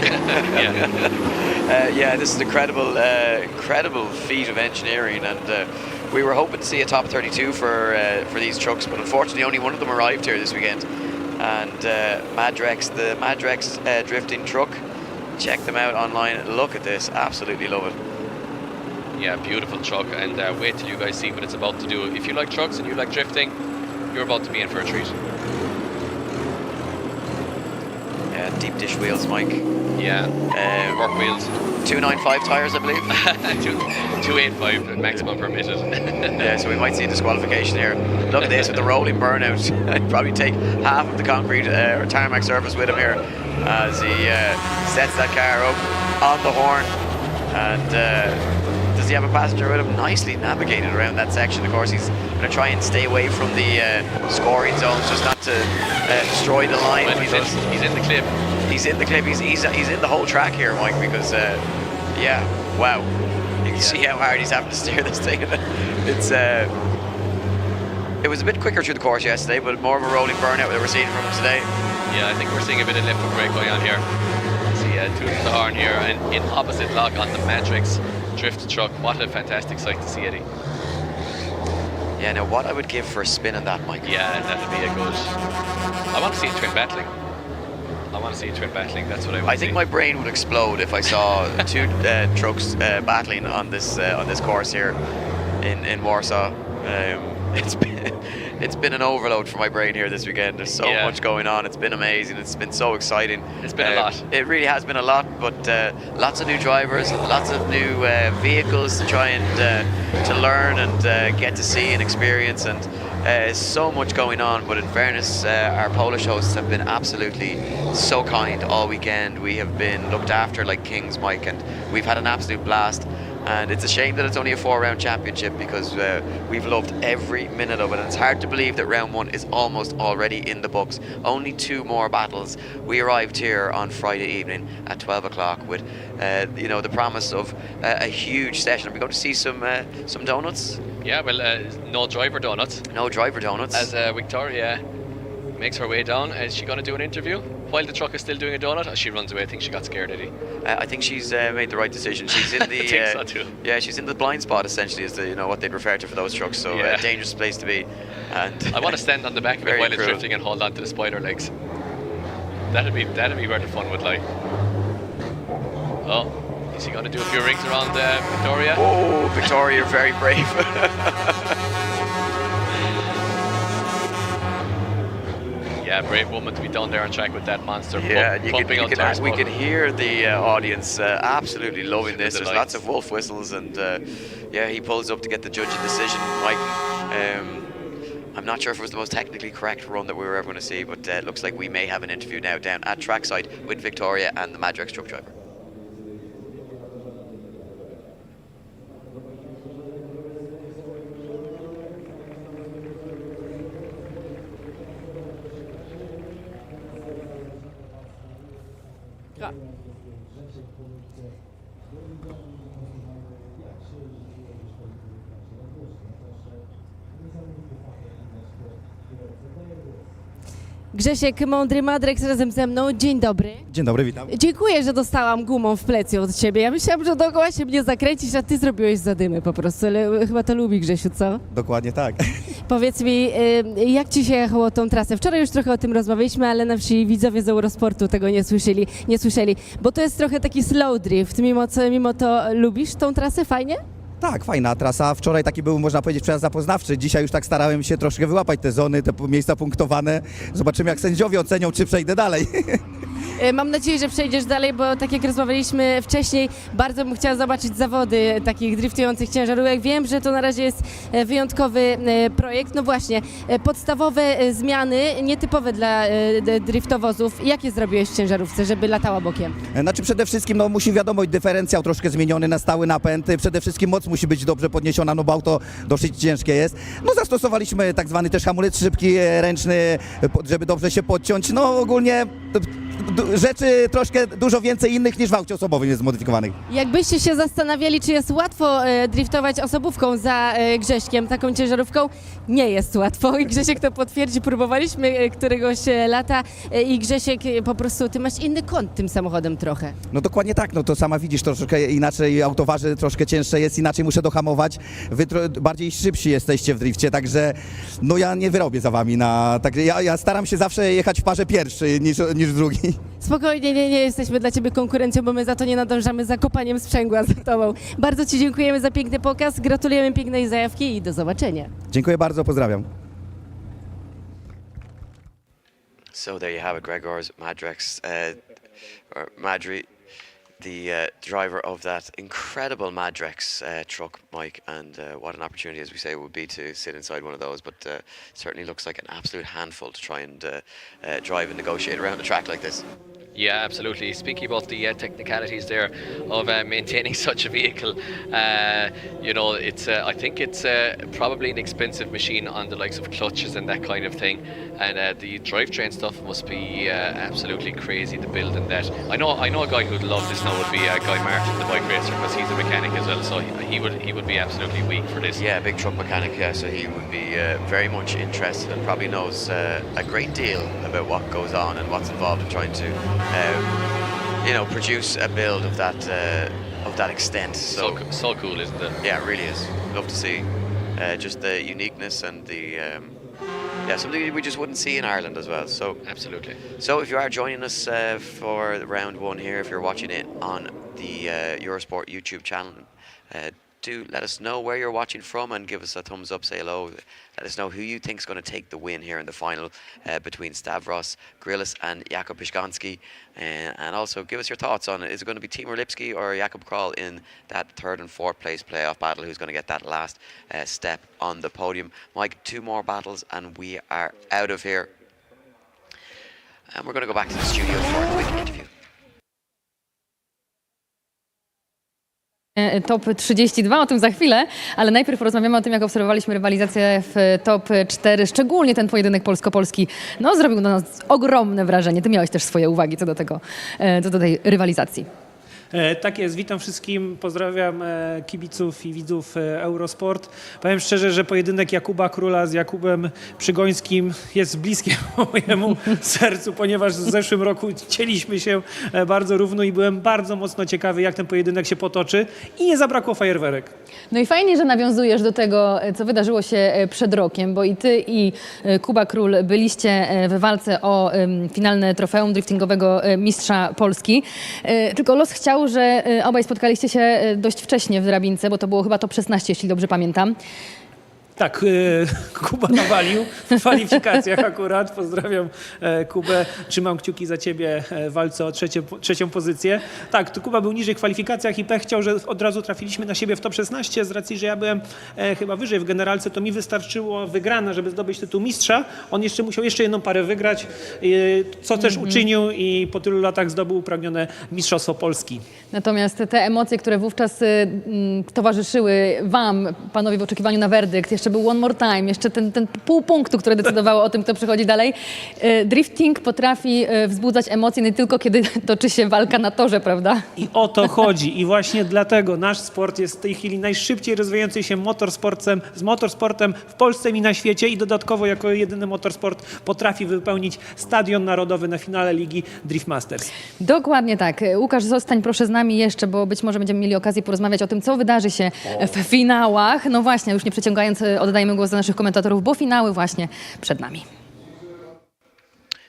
Yeah, this is an incredible feat of engineering, and we were hoping to see a top 32 for these trucks, but unfortunately only one of them arrived here this weekend. And Madrex, the Madrex drifting truck, check them out online. Look at this, absolutely love it. Yeah, beautiful truck, and wait till you guys see what it's about to do. If you like trucks and you like drifting, you're about to be in for a treat. Deep dish wheels, Mike. Yeah, work wheels. 295 tyres, I believe. 285 maximum permitted. Yeah, so we might see a disqualification here. Look at this with the rolling burnout. I'd probably take half of the concrete or tarmac surface with him here as he sets that car up on the horn. And does he have a passenger with him? Nicely navigated around that section. Of course, he's going to try and stay away from the scoring zones, just not to destroy the line. Well, he's in the clip. He's in the clip. He's in the whole track here, Mike, because yeah, wow. You can see how hard he's having to steer this thing. It's it was a bit quicker through the course yesterday, but more of a rolling burnout that we're seeing from him today. Yeah, I think we're seeing a bit of left foot brake going on here. See, tooting the horn here, and in opposite lock on the Matrix drift truck. What a fantastic sight to see, Eddie. Yeah, now what I would give for a spin on that, Mike. Yeah, that would be a good. I want to see a twin battling. That's what I want. I think my brain would explode if I saw two trucks battling on this course here in Warsaw. it's been an overload for my brain here this weekend. There's so much going on. It's been amazing. It's been so exciting. It's been a lot. It really has been a lot, but lots of new drivers, lots of new vehicles to try and to learn and get to see and experience, and so much going on. But in fairness, our Polish hosts have been absolutely so kind all weekend. We have been looked after like kings, Mike, and we've had an absolute blast. And it's a shame that it's only a 4-round championship, because we've loved every minute of it. And it's hard to believe that round 1 is almost already in the books. Only 2 more battles. We arrived here on Friday evening at 12 o'clock with, the promise of a huge session. Are we going to see some donuts? Yeah, well, no driver donuts. No driver donuts. As Victoria makes her way down, is she going to do an interview while the truck is still doing a donut? Or she runs away. I think she got scared, Eddie. I think she's made the right decision. She's in the I think so too. Yeah, she's in the blind spot, essentially, is what they'd refer to for those trucks. So dangerous place to be. And I want to stand on the back of it while it's drifting and hold on to the spoiler legs. That'd be where the fun would lie. Oh, is he going to do a few rings around Victoria? Oh, Victoria, you're very brave. Yeah, brave woman to be down there on track with that monster pumping out tires. We can hear the audience absolutely loving this. There's lots of wolf whistles, and he pulls up to get the judging decision. Mike, I'm not sure if it was the most technically correct run that we were ever going to see, but it looks like we may have an interview now down at trackside with Victoria and the Madrex truck driver. Grzesiek, mądry Madrex razem ze mną. Dzień dobry. Dzień dobry, witam. Dziękuję, że dostałam gumą w plecy od ciebie. Ja myślałam, że dookoła się mnie zakręcisz, a ty zrobiłeś zadymy po prostu. Ale chyba to lubi Grzesiu, co? Dokładnie tak. Powiedz mi, jak ci się jechało tą trasę? Wczoraj już trochę o tym rozmawialiśmy, ale nasi widzowie z Eurosportu tego nie słyszeli, bo to jest trochę taki slow drift. Mimo to lubisz tą trasę? Fajnie? Tak, fajna trasa. Wczoraj taki był, można powiedzieć, przejazd zapoznawczy. Dzisiaj już tak starałem się troszkę wyłapać te zony, te miejsca punktowane. Zobaczymy, jak sędziowie ocenią, czy przejdę dalej. Mam nadzieję, że przejdziesz dalej, bo tak jak rozmawialiśmy wcześniej, bardzo bym chciała zobaczyć zawody takich driftujących ciężarówek. Wiem, że to na razie jest wyjątkowy projekt. No właśnie, podstawowe zmiany, nietypowe dla driftowozów. Jakie zrobiłeś w ciężarówce, żeby latała bokiem? Znaczy przede wszystkim, musi wiadomo, dyferencjał troszkę zmieniony na stały napęd. Przede wszystkim moc musi być dobrze podniesiona, no bo auto dosyć ciężkie jest. No zastosowaliśmy tak zwany też hamulec szybki, ręczny, żeby dobrze się podciąć. No ogólnie rzeczy troszkę dużo więcej innych niż w aucie osobowym jest zmodyfikowanych. Jakbyście się zastanawiali, czy jest łatwo driftować osobówką za Grześkiem, taką ciężarówką, nie jest łatwo i Grzesiek to potwierdzi. Próbowaliśmy któregoś lata i Grzesiek, po prostu ty masz inny kąt tym samochodem trochę. No dokładnie tak, no to sama widzisz, troszkę inaczej auto waży, troszkę cięższe jest, inaczej muszę dohamować. Wy bardziej szybsi jesteście w drifcie, także no ja nie wyrobię za wami. Także ja staram się zawsze jechać w parze pierwszy niż drugi. Spokojnie, nie jesteśmy dla ciebie konkurencją, bo my za to nie nadążamy za kopaniem sprzęgła za tobą. Bardzo ci dziękujemy za piękny pokaz, gratulujemy pięknej zajawki i do zobaczenia. Dziękuję bardzo, pozdrawiam. So there you have it, Gregor's Madrex, or Madry, the driver of that incredible Madrex truck, Mike, and what an opportunity, as we say, it would be to sit inside one of those, but certainly looks like an absolute handful to try and drive and negotiate around a track like this. Yeah, absolutely. Speaking about the technicalities there of maintaining such a vehicle, it's I think it's probably an expensive machine on the likes of clutches and that kind of thing, and the drivetrain stuff must be absolutely crazy to build in that. I know a guy who'd love this now would be Guy Martin, the bike racer, because he's a mechanic as well, so he would be absolutely weak for this. Yeah, big truck mechanic, yeah, so he would be very much interested and probably knows a great deal about what goes on and what's involved in trying to produce a build of that extent. So cool, isn't it? Yeah, it really is. Love to see just the uniqueness and the something we just wouldn't see in Ireland as well. So absolutely. So if you are joining us for round 1 here, if you're watching it on the Eurosport YouTube channel, do let us know where you're watching from and give us a thumbs up, say hello. Let us know who you think is going to take the win here in the final between Stavros Grillis and Jakub Przygoński. And also give us your thoughts on it. Is it going to be Timur Lipski or Jakub Król in that 3rd and 4th place playoff battle? Who's going to get that last step on the podium? Mike, 2 more battles and we are out of here. And we're going to go back to the studio for a quick interview. Top 32, o tym za chwilę, ale najpierw porozmawiamy o tym, jak obserwowaliśmy rywalizację w top 4, szczególnie ten pojedynek polsko-polski. No, zrobił na nas ogromne wrażenie. Ty miałeś też swoje uwagi co do tego, co do tej rywalizacji. Tak jest, witam wszystkim, pozdrawiam kibiców i widzów Eurosport. Powiem szczerze, że pojedynek Jakuba Króla z Jakubem Przygońskim jest bliskie mojemu sercu, ponieważ w zeszłym roku cieliśmy się bardzo równo i byłem bardzo mocno ciekawy, jak ten pojedynek się potoczy i nie zabrakło fajerwerek. No i fajnie, że nawiązujesz do tego, co wydarzyło się przed rokiem, bo i ty, i Kuba Król byliście w walce o finalne trofeum driftingowego mistrza Polski. Tylko los chciał, że obaj spotkaliście się dość wcześnie w drabince, bo to było chyba top 16, jeśli dobrze pamiętam. Tak, Kuba nawalił w kwalifikacjach akurat. Pozdrawiam Kubę, trzymam kciuki za ciebie w walce o trzecią pozycję. Tak, to Kuba był niżej w kwalifikacjach i pech chciał, że od razu trafiliśmy na siebie w top 16. Z racji, że ja byłem chyba wyżej w generalce, to mi wystarczyło wygrana, żeby zdobyć tytuł mistrza. On musiał jeszcze jedną parę wygrać, co też uczynił i po tylu latach zdobył upragnione Mistrzostwo Polski. Natomiast te emocje, które wówczas towarzyszyły wam, panowie, w oczekiwaniu na werdykt, jeszcze był one more time, jeszcze ten pół punktu, które decydowało o tym, kto przechodzi dalej. Drifting potrafi wzbudzać emocje nie tylko, kiedy toczy się walka na torze, prawda? I o to chodzi. I właśnie dlatego nasz sport jest w tej chwili najszybciej rozwijający się motorsportem w Polsce i na świecie i dodatkowo jako jedyny motorsport potrafi wypełnić stadion narodowy na finale Ligi Drift Masters. Dokładnie tak. Łukasz, zostań proszę z nami jeszcze, bo być może będziemy mieli okazję porozmawiać o tym, co wydarzy się w finałach. No właśnie, już nie przeciągając, oddajmy głos do naszych komentatorów, bo finały właśnie przed nami.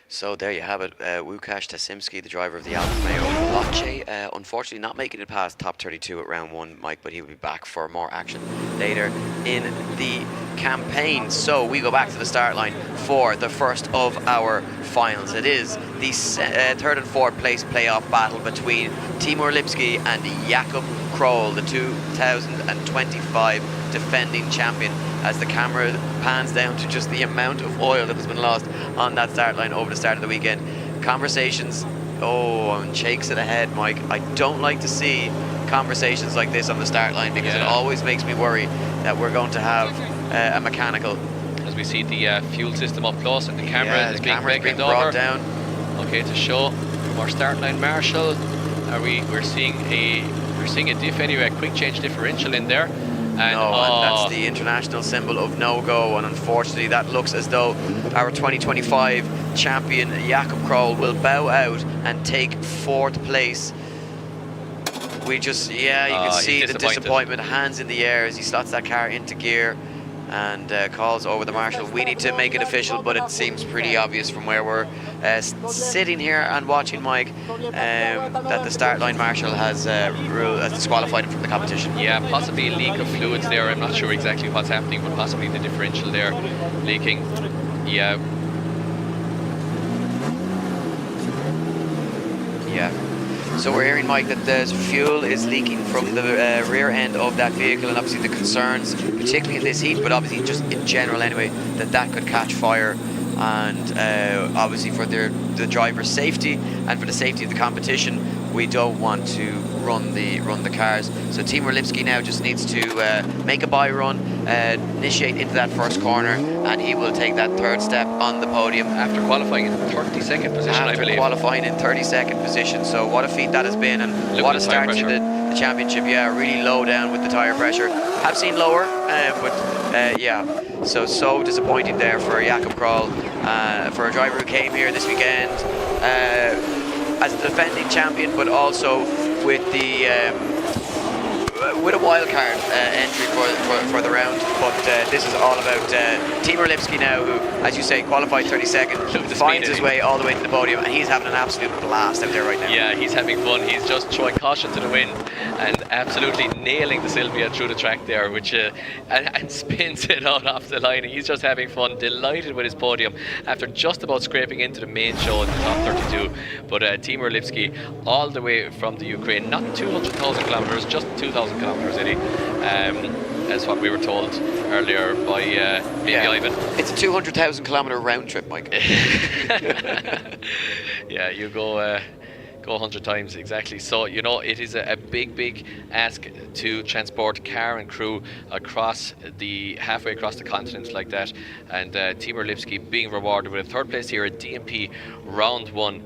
So there you have it, Łukasz Tasimski, the driver of the Alfa Romeo Loche, unfortunately not making it past top 32 at round 1, Mike, but he'll be back for more action later in the campaign. So we go back to the start line for the first of our finals. It is the 3rd and 4th place playoff battle between Timur Lipski and Jakub Król, the 2025 defending champion, as the camera pans down to just the amount of oil that has been lost on that start line over the start of the weekend. Conversations, and shakes of the head, Mike. I don't like to see conversations like this on the start line because it always makes me worry that we're going to have a mechanical. As we see the fuel system up close and the camera is being brought down. Okay, to show from our start line marshal, we're seeing a diff anyway, a quick change differential in there. And that's the international symbol of no-go, and unfortunately that looks as though our 2025 champion Jakub Król will bow out and take 4th place. We just, you can see the disappointment, hands in the air as he slots that car into gear and calls over the marshal. We need to make it official, but it seems pretty obvious from where we're sitting here and watching, Mike, that the start line marshal has disqualified him from the competition. Yeah, possibly a leak of fluids there. I'm not sure exactly what's happening, but possibly the differential there leaking. Yeah. So we're hearing, Mike, that the fuel is leaking from the rear end of that vehicle, and obviously the concerns, particularly in this heat, but obviously just in general anyway, that could catch fire, and obviously for the driver's safety and for the safety of the competition, we don't want to run the cars. So Timur Lipski now just needs to make a by run, initiate into that first corner, and he will take that 3rd step on the podium. After qualifying in 32nd position, I believe. After qualifying in 32nd position. So what a feat that has been, and what a start to the championship. Yeah, really low down with the tyre pressure. Have seen lower, so disappointing there for Jakub Król, for a driver who came here this weekend as the defending champion, but also with the with a wild card entry for the round, but this is all about Timur Lipski now, who, as you say, qualified 32nd, finds his way all the way to the podium, and he's having an absolute blast out there right now. Yeah, he's having fun. He's just throwing caution to the wind and absolutely nailing the Sylvia through the track there, which and spins it out off the line. He's just having fun, delighted with his podium after just about scraping into the main show in the top 32. But Timur Lipski, all the way from the Ukraine, not 200,000 kilometers, just 2,000 kilometers, Eddie. As what we were told earlier by Ivan. It's a 200,000 kilometer round trip, Mike. Yeah, you go 100 times exactly. So it is a big ask to transport car and crew across halfway across the continent like that. And Timur Lipski being rewarded with a third place here at DMP round 1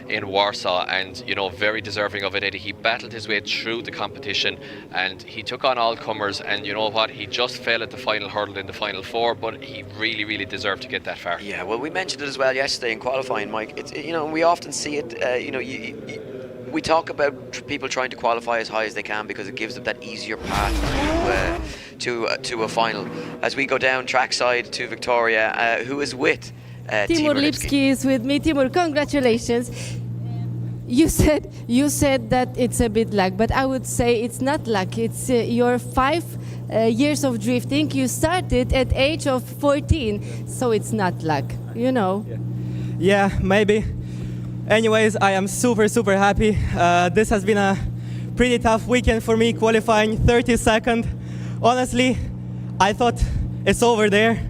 in Warsaw, and very deserving of it, Eddie. He battled his way through the competition and he took on all comers, and you know what, he just fell at the final hurdle in the final 4, but he really deserved to get that far. Yeah, well, we mentioned it as well yesterday in qualifying, Mike. It's we often see it. We talk about people trying to qualify as high as they can because it gives them that easier path to a final. As we go down trackside to Victoria, who is with Timur Lipski is with me. Timur, congratulations. You said that it's a bit luck, but I would say it's not luck. It's your 5 years of drifting. You started at age of 14, so it's not luck, Yeah, maybe. Anyways, I am super happy. This has been a pretty tough weekend for me, qualifying 32nd. Honestly, I thought it's over there.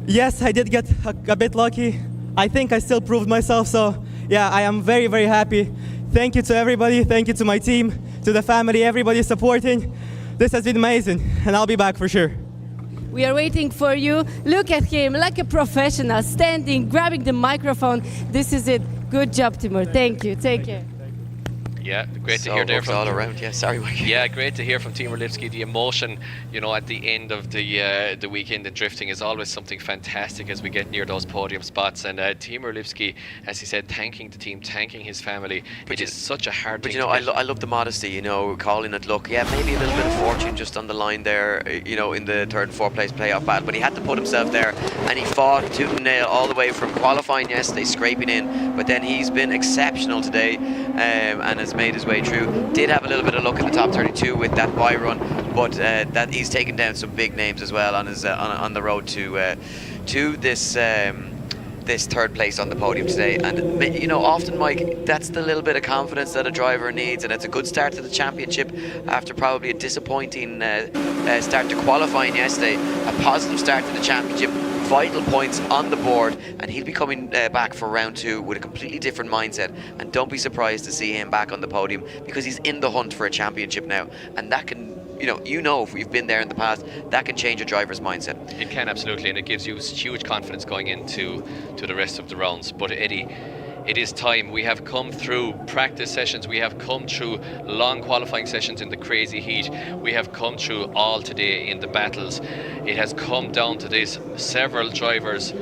Yes, I did get a bit lucky. I think I still proved myself, so yeah, I am very happy. Thank you to everybody, thank you to my team, to the family, everybody supporting. This has been amazing, and I'll be back for sure. We are waiting for you. Look at him, like a professional, standing, grabbing the microphone. This is it. Good job, Timur. Thank you. Take care. Yeah, great to hear there from all around. Yeah, sorry, Mike. Yeah, great to hear from Timur Lipski. The emotion, at the end of the weekend in drifting is always something fantastic as we get near those podium spots. And Timur Lipski, as he said, thanking the team, thanking his family. It is such a hard thing. But I love the modesty. Calling it luck. Yeah, maybe a little bit of fortune just on the line there. In the 3rd and 4th place playoff battle. But he had to put himself there, and he fought tooth and nail all the way from qualifying yesterday, scraping in. But then he's been exceptional today, and has made his way through. Did have a little bit of luck in the top 32 with that bye run, but that he's taken down some big names as well on his on the road to this this 3rd place on the podium today. And often, Mike, that's the little bit of confidence that a driver needs, and it's a good start to the championship after probably a disappointing start to qualifying yesterday. A positive start to the championship, vital points on the board, and he'll be coming back for round 2 with a completely different mindset. And don't be surprised to see him back on the podium, because he's in the hunt for a championship now, and that can, if we've been there in the past, that can change a driver's mindset. It can, absolutely, and it gives you huge confidence going into the rest of the rounds. But Eddie, it is time. We have come through practice sessions, we have come through long qualifying sessions in the crazy heat, we have come through all today in the battles. It has come down to this. Several drivers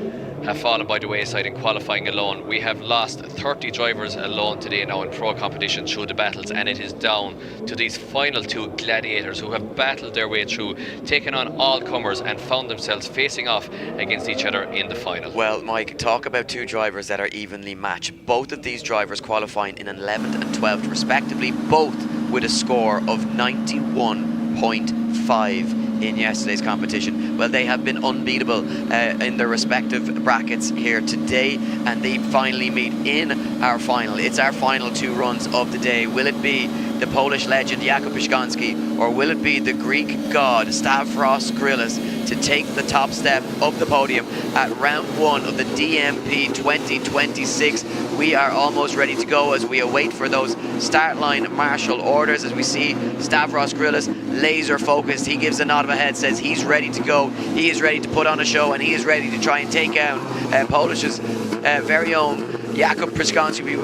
have fallen by the wayside in qualifying alone. We have lost 30 drivers alone today now in pro competition through the battles, and it is down to these final 2 gladiators who have battled their way through, taken on all comers, and found themselves facing off against each other in the final. Well, Mike, talk about 2 drivers that are evenly matched. Both of these drivers qualifying in 11th and 12th respectively, both with a score of 91.5 in yesterday's competition. Well, they have been unbeatable in their respective brackets here today, and they finally meet in our final. It's our final 2 runs of the day. Will it be the Polish legend Jakub Przygoński, or will it be the Greek god Stavros Grillis to take the top step up the podium at round 1 of the DMP 2026? We are almost ready to go as we await for those start line marshal orders, as we see Stavros Grillis laser focused. He gives a nod of a head, says he's ready to go, he is ready to put on a show, and he is ready to try and take out Polish's very own Jakub Przygoński.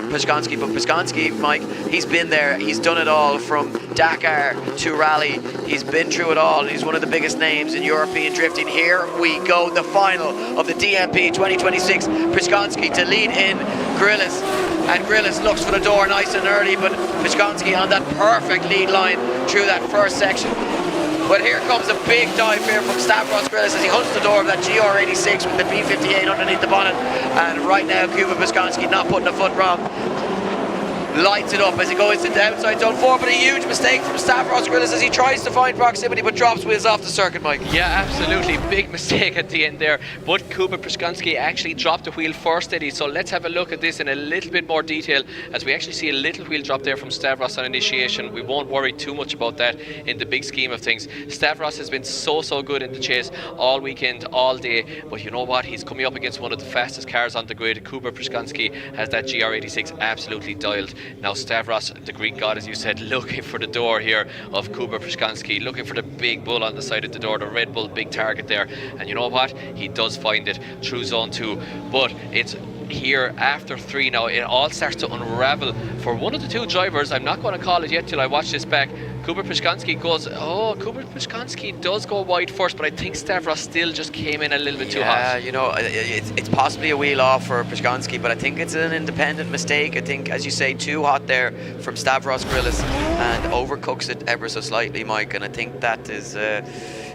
But Przygoński, Mike, he's been there, he's done it all from Dakar to Rally, he's been through it all, and he's one of the biggest names in European drifting. Here we go, the final of the DMP 2026. Przygoński to lead in Grillis. and Grillis looks for the door nice and early, but Przygoński on that perfect lead line through that first section. But here comes a big dive here from Stavros Grillis as he hunts the door of that GR86 with the B58 underneath the bonnet. And right now, Jakub Przygoński not putting a foot wrong. Lights it up as he goes into the outside zone 4, but a huge mistake from Stavros Grillis as he tries to find proximity but drops wheels off the circuit, Mike. Yeah, absolutely. Big mistake at the end there. But Jakub Przygoński actually dropped the wheel first, Eddie. So let's have a look at this in a little bit more detail as we actually see a little wheel drop there from Stavros on initiation. We won't worry too much about that in the big scheme of things. Stavros has been so good in the chase all weekend, all day. But you know what? He's coming up against one of the fastest cars on the grid. Jakub Przygoński has that GR86 absolutely dialed. Now Stavros, the Greek god, as you said, looking for the door here of Jakub Przygoński, looking for the big bull on the side of the door, the Red Bull big target there. And you know what? He does find it through zone 2. But it's here after 3 now. It all starts to unravel for one of the two drivers. I'm not going to call it yet till I watch this back. Jakub Przygoński Jakub Przygoński does go wide first, but I think Stavros still just came in a little bit too hot. Yeah, you know, it's possibly a wheel off for Przygoński, but I think it's an independent mistake. I think, as you say, too hot there from Stavros Grillis and overcooks it ever so slightly, Mike, and I think that is...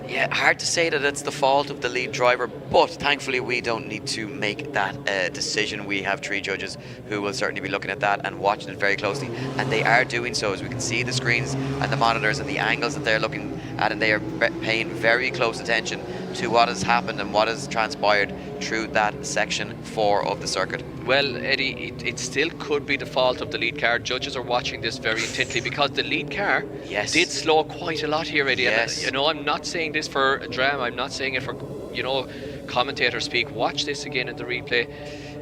yeah, hard to say that it's the fault of the lead driver, but thankfully we don't need to make that decision. We have 3 judges who will certainly be looking at that and watching it very closely, and they are doing so as we can see the screens and the monitors and the angles that they're looking at, and they are paying very close attention to what has happened and what has transpired through that section 4 of the circuit. Well, Eddie, it still could be the fault of the lead car. Judges are watching this very intently because the lead car did slow quite a lot here, Eddie. Yes. And, you know, I'm not saying this for drama. I'm not saying it for, you know, commentator speak. Watch this again at the replay.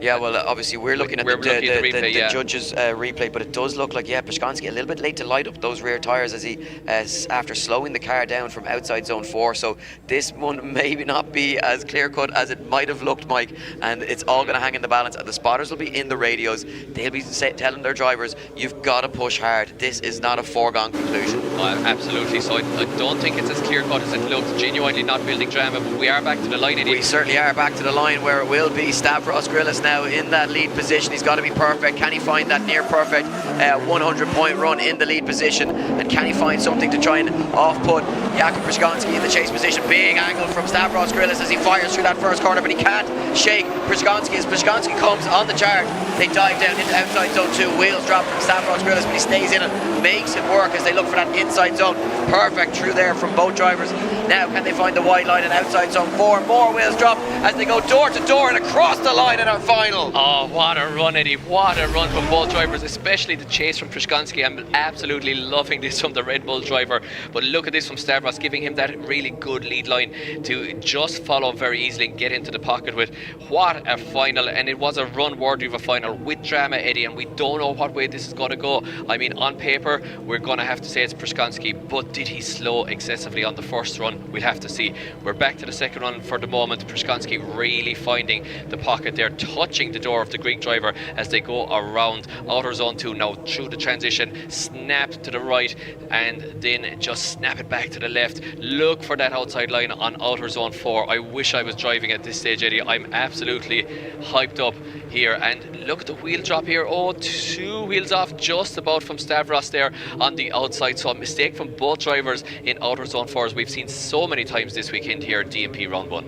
Yeah, well, obviously we're looking at the replay, judges' replay, but it does look like, Przygoński a little bit late to light up those rear tyres as he, after slowing the car down from outside zone 4. So this one maybe not be as clear-cut as it might have looked, Mike, and it's all going to hang in the balance. And the spotters will be in the radios. They'll be telling their drivers, you've got to push hard. This is not a foregone conclusion. Absolutely. So I don't think it's as clear-cut as it looks. Genuinely not building drama, but we are back to the line, Eddie. We certainly are back to the line where it will be Stavros Grillis now in that lead position. He's got to be perfect. Can he find that near perfect 100-point run in the lead position, and can he find something to try and off-put Jakub Przygoński in the chase position? Big angle from Stavros Grillis as he fires through that first corner, but he can't shake Przygoński. As Przygoński comes on the chart, they dive down into outside zone 2. Wheels drop from Stavros Grillis, but he stays in it, makes it work as they look for that inside zone. Perfect through there from both drivers. Now can they find the wide line in outside zone 4? More wheels drop as they go door to door and across the line in our final. Oh, what a run, Eddie. What a run from both drivers, especially the chase from Przygoński. I'm absolutely loving this from the Red Bull driver. But look at this from Stavros, giving him that really good lead line to just follow very easily and get into the pocket with. What a final. And it was a run worthy of a final with drama, Eddie. And we don't know what way this is going to go. I mean, on paper, we're going to have to say it's Przygoński. But did he slow excessively on the first run? We'll have to see. We're back to the second run for the moment. Przygoński really finding the pocket there, touching the door of the Greek driver as they go around outer zone 2 now through the transition, snap to the right and then just snap it back to the left. Look for that outside line on outer zone 4. I wish I was driving at this stage, Eddie. I'm absolutely hyped up here, and look at the wheel drop here. Oh, 2 wheels off just about from Stavros there on the outside. So a mistake from both drivers in outer zone 4 as we've seen so many times this weekend here at DMP round 1.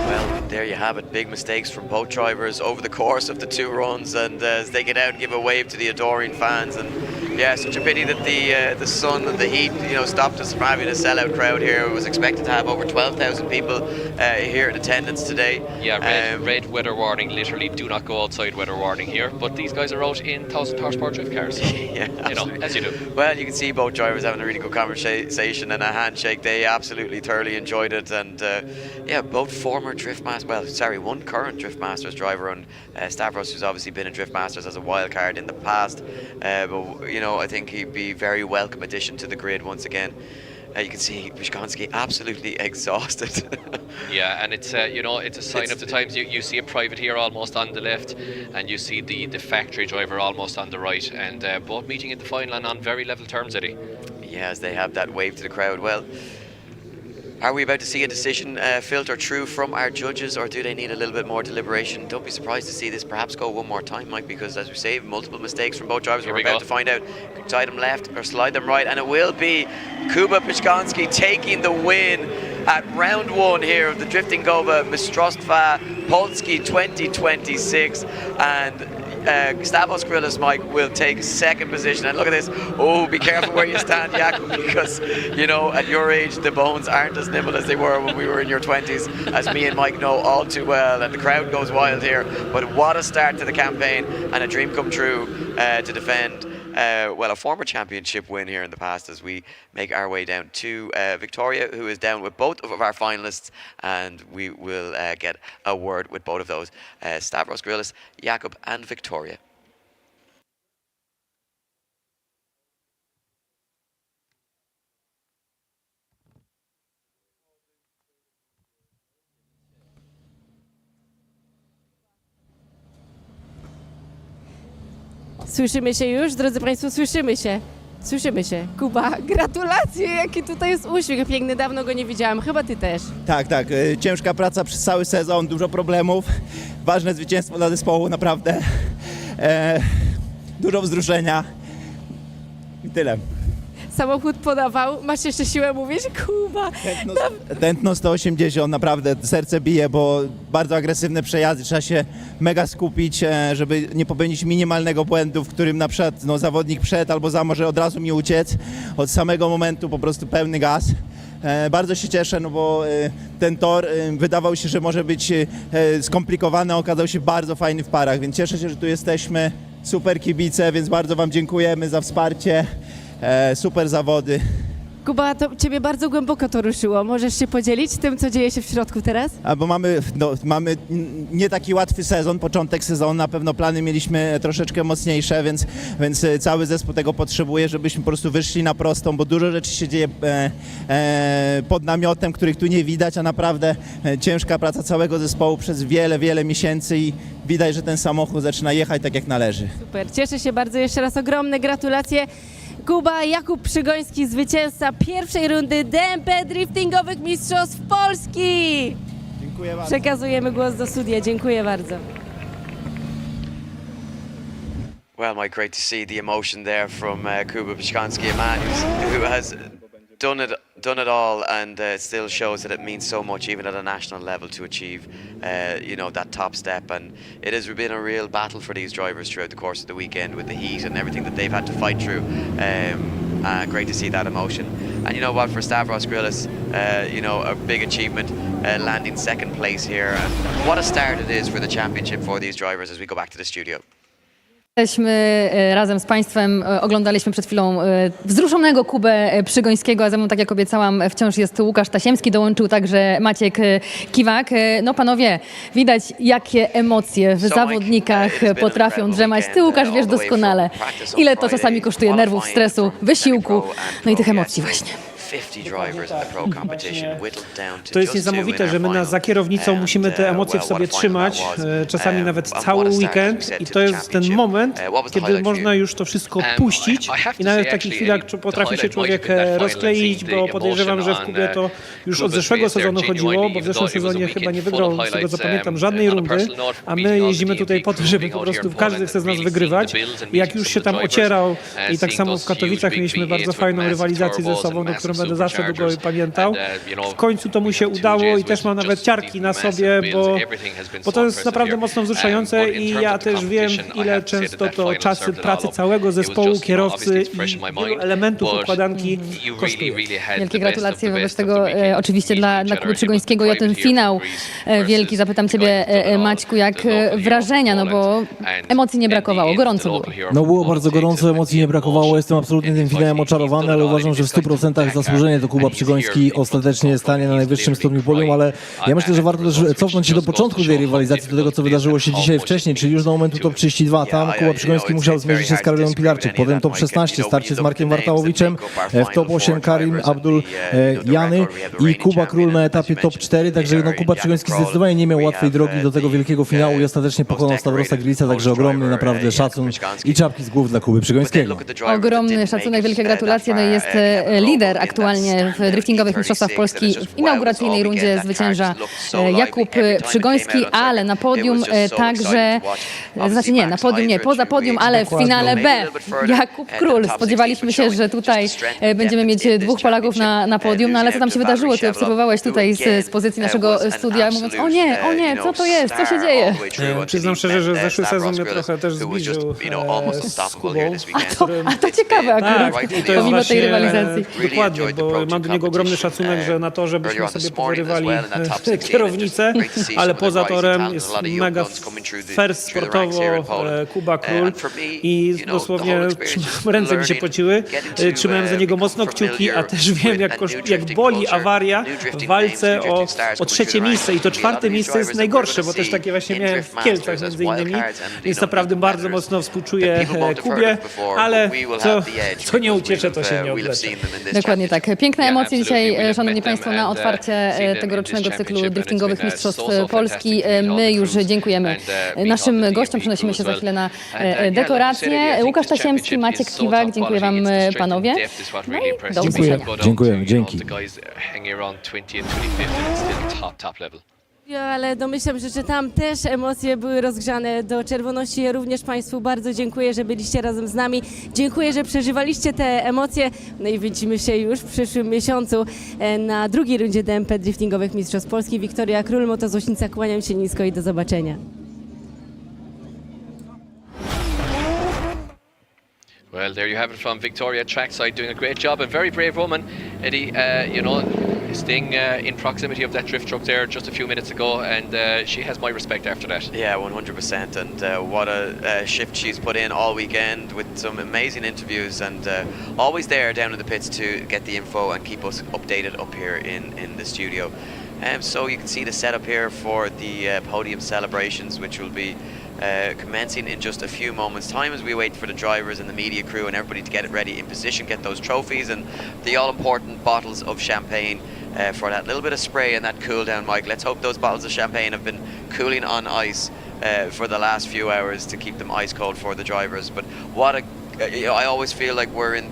Well, there you have it. Big mistakes from both drivers over the course of the 2 runs, and as they get out and give a wave to the adoring fans. And yeah, such a pity that the sun and the heat, you know, stopped us from having a sellout crowd here. It was expected to have over 12,000 people here in attendance today. Yeah, red weather warning. Literally, do not go outside weather warning here. But these guys are out in 1,000 horsepower drift cars. Yeah, you know, as you do. Well, you can see both drivers having a really good conversation and a handshake. They absolutely thoroughly enjoyed it, and yeah, both former Drift Masters. Well, sorry, one current Drift Masters driver, and Stavros, who's obviously been in Drift Masters as a wild card in the past. But you know, I think he'd be a very welcome addition to the grid once again. You can see Przygoński absolutely exhausted. Yeah, and it's you know, it's a sign of the times. You see a privateer almost on the left, and you see the factory driver almost on the right, and both meeting in the final and on very level terms, Eddie. Yeah, as they have that wave to the crowd. Well, Are we about to see a decision filter through from our judges, or do they need a little bit more deliberation? Don't be surprised to see this perhaps go one more time, Mike, because as we say, multiple mistakes from both drivers. We're about to find out. Slide them left or slide them right, and it will be Jakub Przygoński taking the win at round 1 here of the Driftingowe Mistrzostwa Polski 2026, and Stavros Grillis, Mike, will take second position. And look at this. Oh, be careful where you stand, Jakub, because, you know, at your age, the bones aren't as nimble as they were when we were in your 20s, as me and Mike know all too well. And the crowd goes wild here. But what a start to the campaign, and a dream come true to defend, well, a former championship win here in the past, as we make our way down to Victoria, who is down with both of our finalists, and we will get a word with both of those. Stavros Grillis, Jakub and Victoria. Słyszymy się już, drodzy Państwo, słyszymy się. Słyszymy się. Kuba, gratulacje, jaki tutaj jest uśmiech piękny, dawno go nie widziałam, chyba Ty też. Tak, tak, ciężka praca przez cały sezon, dużo problemów, ważne zwycięstwo dla zespołu, naprawdę, dużo wzruszenia i tyle. Samochód podawał, masz jeszcze siłę mówić? Kuba! Tętno 180, naprawdę serce bije, bo bardzo agresywne przejazdy, trzeba się mega skupić, żeby nie popełnić minimalnego błędu, w którym na przykład zawodnik przed albo może od razu mi uciec. Od samego momentu po prostu pełny gaz. Bardzo się cieszę, no bo ten tor wydawał się, że może być skomplikowany, a okazał się bardzo fajny w parach, więc cieszę się, że tu jesteśmy. Super kibice, więc bardzo Wam dziękujemy za wsparcie. Super zawody. Kuba, to Ciebie bardzo głęboko to ruszyło. Możesz się podzielić tym, co dzieje się w środku teraz? Bo mamy nie taki łatwy sezon, początek sezonu, na pewno plany mieliśmy troszeczkę mocniejsze, więc cały zespół tego potrzebuje, żebyśmy po prostu wyszli na prostą, bo dużo rzeczy się dzieje pod namiotem, których tu nie widać, a naprawdę ciężka praca całego zespołu przez wiele miesięcy i widać, że ten samochód zaczyna jechać tak jak należy. Super, cieszę się bardzo. Jeszcze raz ogromne gratulacje. Kuba, Jakub Przygoński, zwycięzca pierwszej rundy DMP Driftingowych Mistrzostw Polski. Dziękuję bardzo. Przekazujemy głos do studia. Dziękuję bardzo. Well, Mike, great to see the emotion there from Jakub Przygoński, a man who has done it all, and it still shows that it means so much, even at a national level, to achieve, you know, that top step. And it has been a real battle for these drivers throughout the course of the weekend, with the heat and everything that they've had to fight through. Great to see that emotion. And you know what, for Stavros Grillis, you know, a big achievement, landing second place here. And what a start it is for the championship for these drivers as we go back to the studio. Jesteśmy razem z Państwem, oglądaliśmy przed chwilą wzruszonego Kubę Przygońskiego, a ze mną, tak jak obiecałam, wciąż jest Łukasz Tasiemski, dołączył także Maciek Kiwak. No panowie, widać, jakie emocje w zawodnikach potrafią drzemać. Ty, Łukasz, wiesz doskonale, ile to czasami kosztuje nerwów, stresu, wysiłku, no i tych emocji właśnie. To jest niesamowite, że my za kierownicą musimy te emocje w sobie trzymać, czasami nawet cały weekend, i to jest ten moment, kiedy można już to wszystko puścić i nawet w takich chwilach potrafi się człowiek rozkleić, bo podejrzewam, że w Kubie to już od zeszłego sezonu chodziło, bo w zeszłym sezonie chyba nie wygrał, z tego co pamiętam, żadnej rundy, a my jeździmy tutaj po to, żeby po prostu każdy chce z nas wygrywać. I jak już się tam ocierał, i tak samo w Katowicach mieliśmy bardzo fajną rywalizację ze sobą, do którą będę zawsze długo pamiętał. W końcu to mu się udało i też mam nawet ciarki na sobie, bo to jest naprawdę mocno wzruszające i ja też wiem, ile często to czasy pracy całego zespołu, kierowcy i wielu elementów układanki kosztuje. Wielkie gratulacje wobec tego oczywiście dla Kuby Przygońskiego i o ten finał wielki. Zapytam Ciebie, Maćku, jak wrażenia, no bo emocji nie brakowało, gorąco było. No było bardzo gorąco, emocji nie brakowało, jestem absolutnie tym finałem oczarowany, ale uważam, że w 100% zasłużenie to Kuba Przygoński ostatecznie stanie na najwyższym stopniu podium, ale ja myślę, że warto też cofnąć się do początku tej rywalizacji, do tego, co wydarzyło się dzisiaj wcześniej, czyli już do momentu top 32. Tam Kuba Przygoński musiał zmierzyć się z Karoliną Pilarczyk, potem top 16, starcie z Markiem Wartałowiczem, w top 8 Karim Abdul Jany i Kuba Król na etapie top 4, także no, Kuba Przygoński zdecydowanie nie miał łatwej drogi do tego wielkiego finału i ostatecznie pokonał Stavrosa Grillisa, także ogromny naprawdę szacun i czapki z głów dla Kuby Przygońskiego. Ogromny szacunek, wielkie gratulacje, no i jest lider aktualnie aktualnie w driftingowych mistrzostwach Polski. W inauguracyjnej rundzie zwycięża Jakub Przygoński, ale na podium także, znaczy nie, na podium nie, poza podium, ale w finale B Jakub Król. Spodziewaliśmy się, że tutaj będziemy mieć dwóch Polaków na podium, no ale co tam się wydarzyło? Ty obserwowałeś tutaj z pozycji naszego studia, mówiąc, o nie, co to jest, co się dzieje? Przyznam szczerze, że zeszły sezon mnie trochę też zbliżył z Kubą. A to ciekawe akurat, pomimo tej rywalizacji. Dokładnie, bo mam do niego ogromny szacunek, że na to, żebyśmy sobie powyrywali kierownicę, ale poza torem jest mega fair sportowo Kuba Król i dosłownie ręce mi się pociły. Trzymałem za niego mocno kciuki, a też wiem, jak boli awaria w walce o trzecie miejsce i to czwarte miejsce jest najgorsze, bo też takie właśnie miałem w Kielcach między innymi, więc naprawdę bardzo mocno współczuję Kubie, ale co nie uciecze, to się nie odlecze. Dokładnie tak. Piękne emocje dzisiaj, szanowni państwo, na otwarcie tegorocznego cyklu driftingowych Mistrzostw Polski. My już dziękujemy naszym gościom, przenosimy się za chwilę na dekoracje. Łukasz Tasiemski, Maciek Kiwak, dziękuję wam panowie. No i do usłyszenia. Dziękujemy, dzięki. Ale domyślam się, że tam też emocje były rozgrzane do czerwoności. Ja również państwu bardzo dziękuję, że byliście razem z nami. Dziękuję, że przeżywaliście te emocje. No i widzimy się już w przyszłym miesiącu na drugiej rundzie DMP Driftingowych Mistrzostw Polski. Wiktoria Król, Motozłośnica, kłaniam się nisko i do zobaczenia. Well, there you have it from Victoria trackside, doing a great job and very brave woman, Eddie. Staying in proximity of that drift truck there just a few minutes ago, and she has my respect after that. Yeah, 100%, and what a shift she's put in all weekend with some amazing interviews, and always there down in the pits to get the info and keep us updated up here in the studio. So you can see the setup here for the podium celebrations, which will be commencing in just a few moments' time as we wait for the drivers and the media crew and everybody to get it ready in position, get those trophies and the all-important bottles of champagne for that little bit of spray and that cool down, Mike. Let's hope those bottles of champagne have been cooling on ice for the last few hours to keep them ice cold for the drivers. But what I always feel like we're in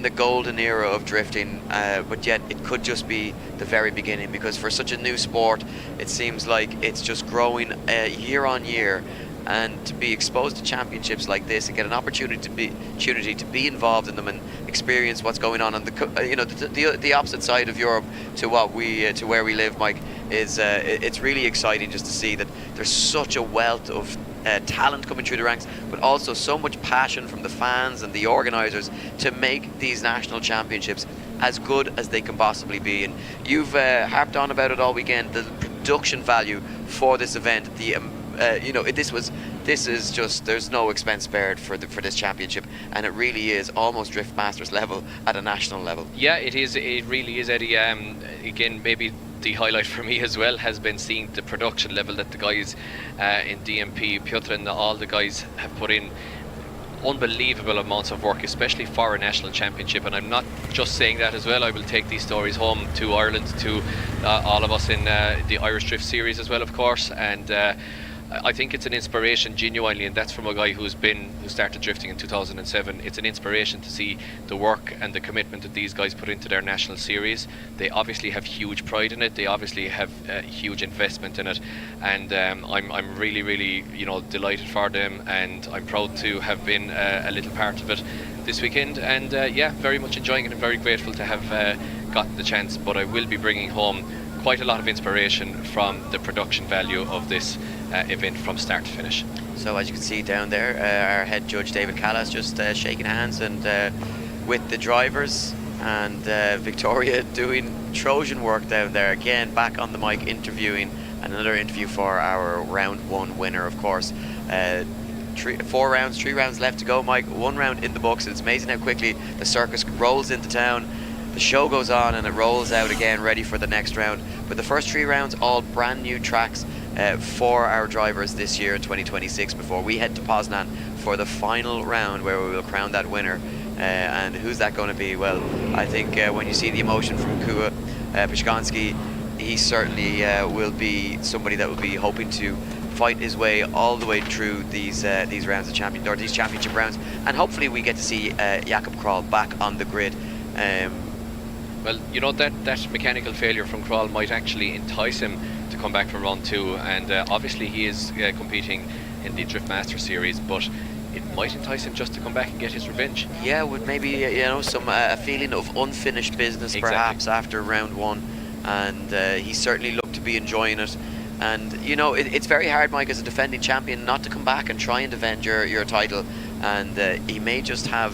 the golden era of drifting, but yet it could just be the very beginning, because for such a new sport, it seems like it's just growing year on year. And to be exposed to championships like this and get an opportunity to be involved in them and experience what's going on the opposite side of Europe to where we live, Mike, is it's really exciting just to see that there's such a wealth of talent coming through the ranks, but also so much passion from the fans and the organisers to make these national championships as good as they can possibly be. And you've harped on about it all weekend, the production value for this event. This is just, there's no expense spared for this championship, and it really is almost Drift Masters level at a national level. Yeah, it is. It really is, Eddie. Again, maybe the highlight for me as well has been seeing the production level that the guys in DMP, Piotr and all the guys have put in. Unbelievable amounts of work, especially for a national championship, and I'm not just saying that as well. I will take these stories home to Ireland, to all of us in the Irish Drift Series as well, of course, and I think it's an inspiration genuinely, and that's from a guy who started drifting in 2007. It's an inspiration to see the work and the commitment that these guys put into their national series. They obviously have huge pride in it. They obviously have huge investment in it, and I'm really, really, delighted for them, and I'm proud to have been a little part of it this weekend. And very much enjoying it and very grateful to have gotten the chance. But I will be bringing home quite a lot of inspiration from the production value of this event from start to finish. So as you can see down there, our head judge David Callas just shaking hands and with the drivers, and Victoria doing Trojan work down there again, back on the mic interviewing, and another interview for our round one winner, of course. 3 rounds left to go, Mike. 1 round in the books. It's amazing how quickly the circus rolls into town. The show goes on and it rolls out again, ready for the next round. But the first 3 rounds, all brand new tracks for our drivers this year in 2026, before we head to Poznan for the final round where we will crown that winner. And who's that going to be? Well, I think when you see the emotion from Jakub Przygoński, he certainly will be somebody that will be hoping to fight his way all the way through these rounds of these championship rounds, and hopefully we get to see Jakub crawl back on the grid. Well, you know, that mechanical failure from Kroll might actually entice him to come back for run 2, and obviously he is competing in the Drift Master Series, but it might entice him just to come back and get his revenge. Yeah, with maybe some a feeling of unfinished business perhaps after round 1, and he certainly looked to be enjoying it. And it's very hard, Mike, as a defending champion, not to come back and try and defend your title, and he may just have.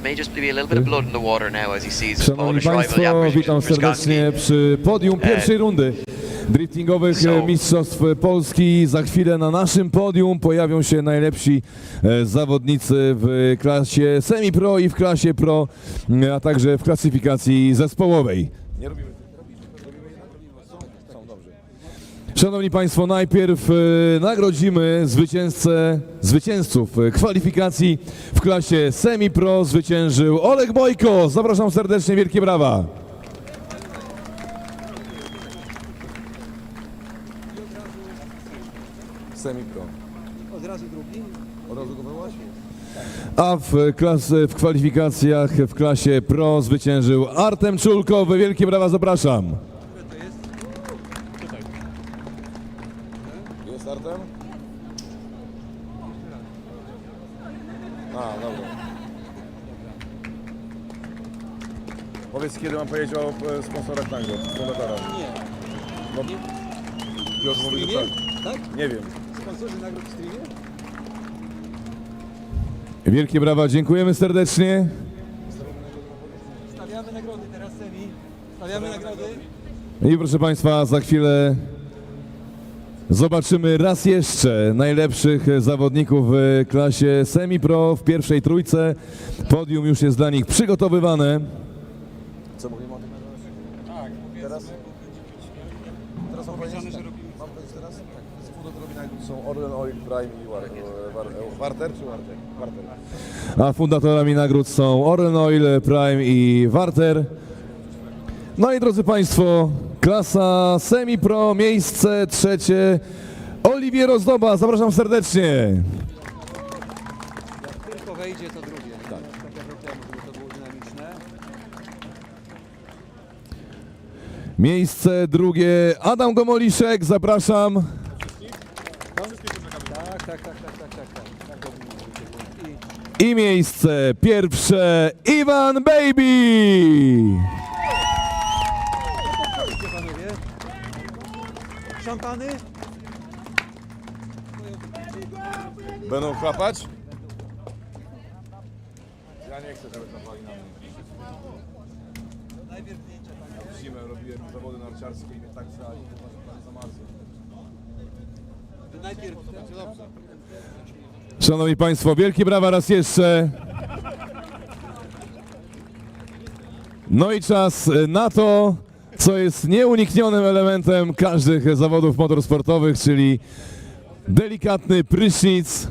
May just be a little bit of blood in the water now as he sees his Szanowni Polish rival Państwo, Jakub witam serdecznie przy podium pierwszej rundy driftingowych Mistrzostw Polski. Za chwilę na naszym podium pojawią się najlepsi zawodnicy w klasie semi-pro i w klasie pro, a także w klasyfikacji zespołowej. Szanowni Państwo, najpierw nagrodzimy zwycięzców kwalifikacji w klasie semi-pro. Zwyciężył Oleg Bojko. Zapraszam serdecznie, wielkie brawa. Semi-pro. Od razu drugi? Od razu go wyłaś? A w kwalifikacjach w klasie pro zwyciężył Artem Czulkowy. Wielkie brawa, zapraszam. Jest Artem? A, dobra. Powiedz, kiedy mam powiedzieć o sponsorach nagród, fundatorach. Nie. No, Piotr mówi, że tak. Tak? Nie wiem. Sponsorzy nagród w streamie? Wielkie brawa, dziękujemy serdecznie. Stawiamy nagrody teraz, Semi. Stawiamy nagrody. I proszę Państwa, za chwilę zobaczymy raz jeszcze najlepszych zawodników w klasie semi-pro w pierwszej trójce. Podium już jest dla nich przygotowywane. Co mówimy o tym? Tak. Teraz? Teraz mam powiedzieć, że robimy. Mam powiedzieć teraz? Tak. Fundatorami nagród są Orlen Oil, Prime i Warter czy Warter? A fundatorami nagród są Orlen Oil, Prime i Warter. No i drodzy Państwo, klasa semi-pro, miejsce trzecie, Oliwier Ozdoba, zapraszam serdecznie. Jak tylko wejdzie, to drugie. Tak. Tak jak temu, żeby to było dynamiczne. Miejsce drugie, Adam Gomoliszek, zapraszam. Tak. I miejsce pierwsze, Iwan Baby. Panowie. Szampany? Będą chlapać? Ja nie chcę, żeby chlapali na mnie. Najpierw zdjęcia, tak? W zimę robiłem zawody narciarskie i mnie tak zali, że zamarzło. Najpierw będzie dobrze. Szanowni Państwo, wielkie brawa raz jeszcze. No i czas na to, co jest nieuniknionym elementem każdych zawodów motorsportowych, czyli delikatny prysznic.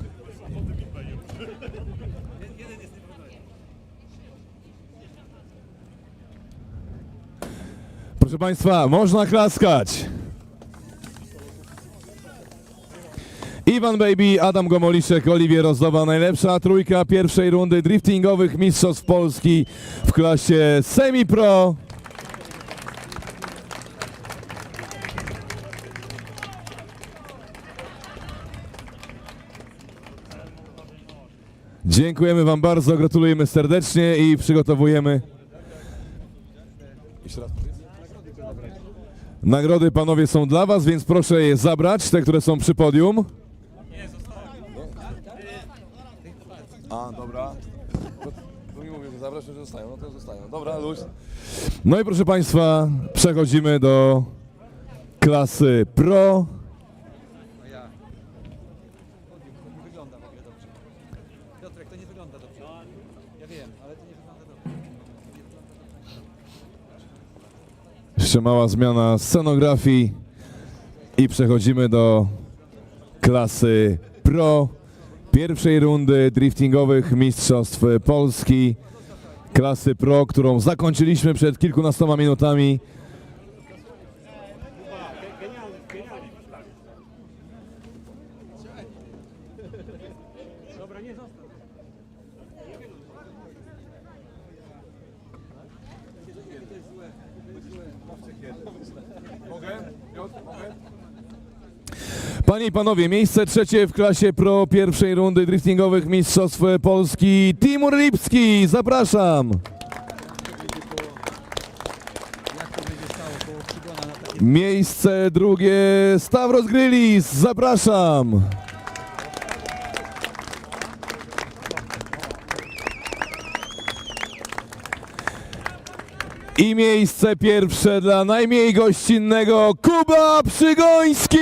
Proszę Państwa, można klaskać. Iwan Baby, Adam Gomoliszek, Oliwier Ozdoba, najlepsza trójka pierwszej rundy driftingowych Mistrzostw Polski w klasie semi-pro. Dziękujemy Wam bardzo, gratulujemy serdecznie i przygotowujemy. Jeszcze raz. Nagrody, panowie, są dla Was, więc proszę je zabrać, te, które są przy podium. A, dobra. To mi mówię, że zabrać, że zostają. No to zostają. Dobra, luz. No i proszę Państwa, przechodzimy do klasy pro. Nie wygląda w ogóle dobrze. Piotrek, to nie wygląda dobrze. Ja wiem, ale to nie wygląda dobrze. Jeszcze mała zmiana scenografii i przechodzimy do klasy pro pierwszej rundy driftingowych Mistrzostw Polski. Klasy pro, którą zakończyliśmy przed kilkunastoma minutami. Panie i panowie, miejsce trzecie w klasie pro pierwszej rundy driftingowych Mistrzostw Polski. Timur Lipski, zapraszam. Miejsce drugie Stavros Grylis, zapraszam. I miejsce pierwsze dla najmniej gościnnego Kuba Przygoński!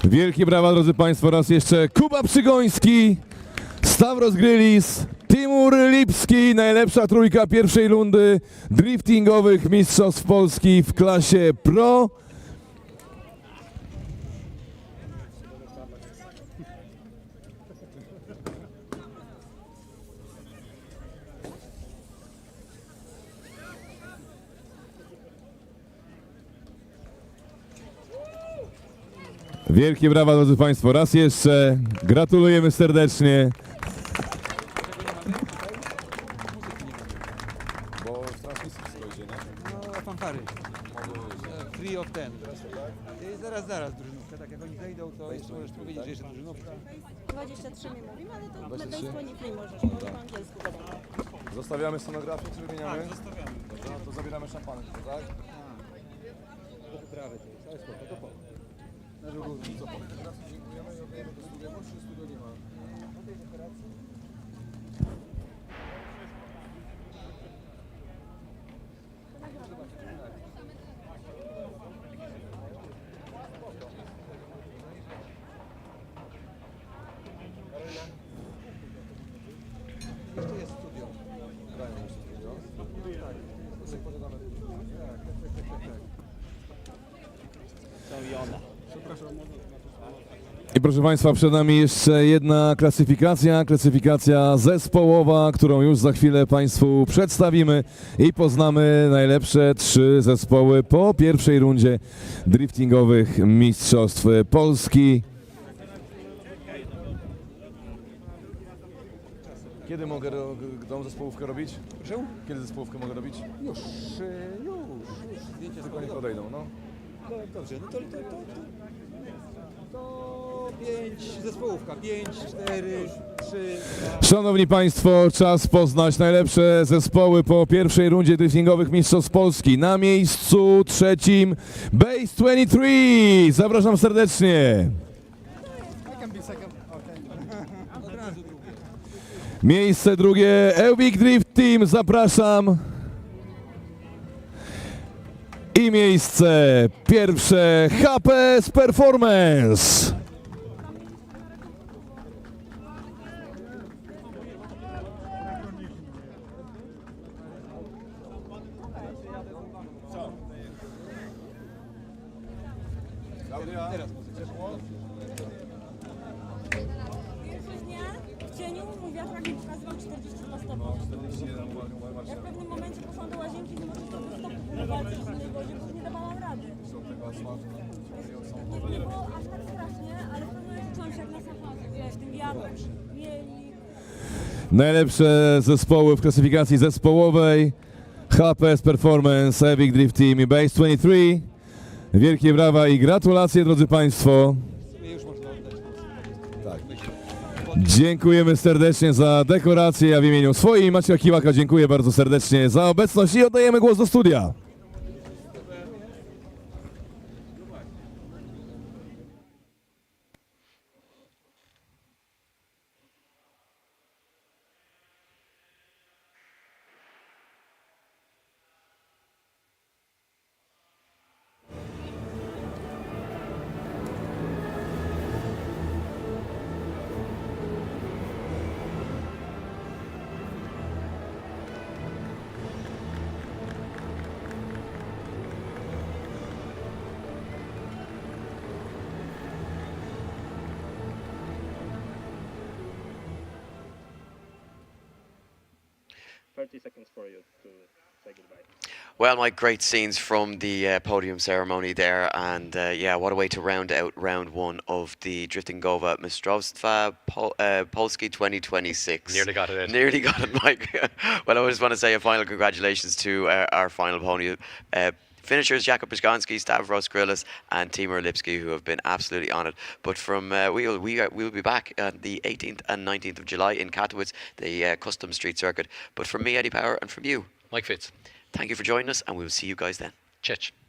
Wielkie brawa, drodzy Państwo, raz jeszcze Kuba Przygoński, Stavros Grylis, Timur Lipski, najlepsza trójka pierwszej rundy driftingowych Mistrzostw Polski w klasie pro. Wielkie brawa, drodzy Państwo, raz jeszcze gratulujemy serdecznie. Bo w transmisji wszystko idzie, nie? No, fanfary. Free of ten. Zaraz, drużynówka. Tak jak oni zejdą, to jeszcze możesz powiedzieć, że jeszcze drużynówka. 23 mi mówimy, ale to medalstwo nie możesz, bo po angielsku wiadomo. Zostawiamy scenografię, czy wymieniamy? Tak, zostawiamy. Dobra, to zabieramy szampany, tak? Do wyprawy to jest, ale spoko, to powiem. Na żurówce. Co, po dekoracji dziękujemy i oddajemy do studia, bo czy studio nie ma? Po tej dekoracji? Jeszcze jest studio. Grają jeszcze studio. Tak. To sobie pogadamy. To i ona. I proszę Państwa, przed nami jeszcze jedna klasyfikacja zespołowa, którą już za chwilę Państwu przedstawimy i poznamy najlepsze 3 zespoły po pierwszej rundzie driftingowych Mistrzostw Polski. Kiedy mogę tą zespołówkę robić? Proszę? Kiedy zespołówkę mogę robić? Już. Zdjęcia tylko niech odejdą, no. No dobrze, no to 5 zespołówka, 5, 4, 3, 2. Szanowni Państwo, czas poznać najlepsze zespoły po pierwszej rundzie driftingowych Mistrzostw Polski. Na miejscu trzecim Base 23. Zapraszam serdecznie. Miejsce drugie Eubik Drift Team. Zapraszam. I miejsce pierwsze HPS Performance. Pierwszy dnia w cieniu mój wiatrak mi pokazywał 42 stopnie. Ja w pewnym momencie poszłam do łazienki, nie mogłam sobie stopy walczyć w zimnej wodzie, bo nie dawałam rady. Nie było aż tak strasznie, ale w pewnym momencie czułam się jak na samochodzie, wiesz, tym wiatrem. Najlepsze zespoły w klasyfikacji zespołowej HPS Performance, Epic Drift Team i Base 23. Wielkie brawa i gratulacje, drodzy Państwo. Tak. Dziękujemy serdecznie za dekorację, a w imieniu swoim Macieja Kiłaka dziękuję bardzo serdecznie za obecność i oddajemy głos do studia. 30 seconds for you to say goodbye. Well, Mike, great scenes from the podium ceremony there, and yeah, what a way to round out round one of the Driftingowe Mistrzostwa Polski 2026. Nearly got it in. Nearly got it, Mike. Well, I just want to say a final congratulations to our final pony finishers, Jakub Przygoński, Stavros Grillis and Timur Lipski, who have been absolutely on it. But from we'll be back on the 18th and 19th of July in Katowice, the custom street circuit. But from me, Eddie Power, and from you, Mike Fitz. thank you for joining us, and we'll see you guys then. Cześć.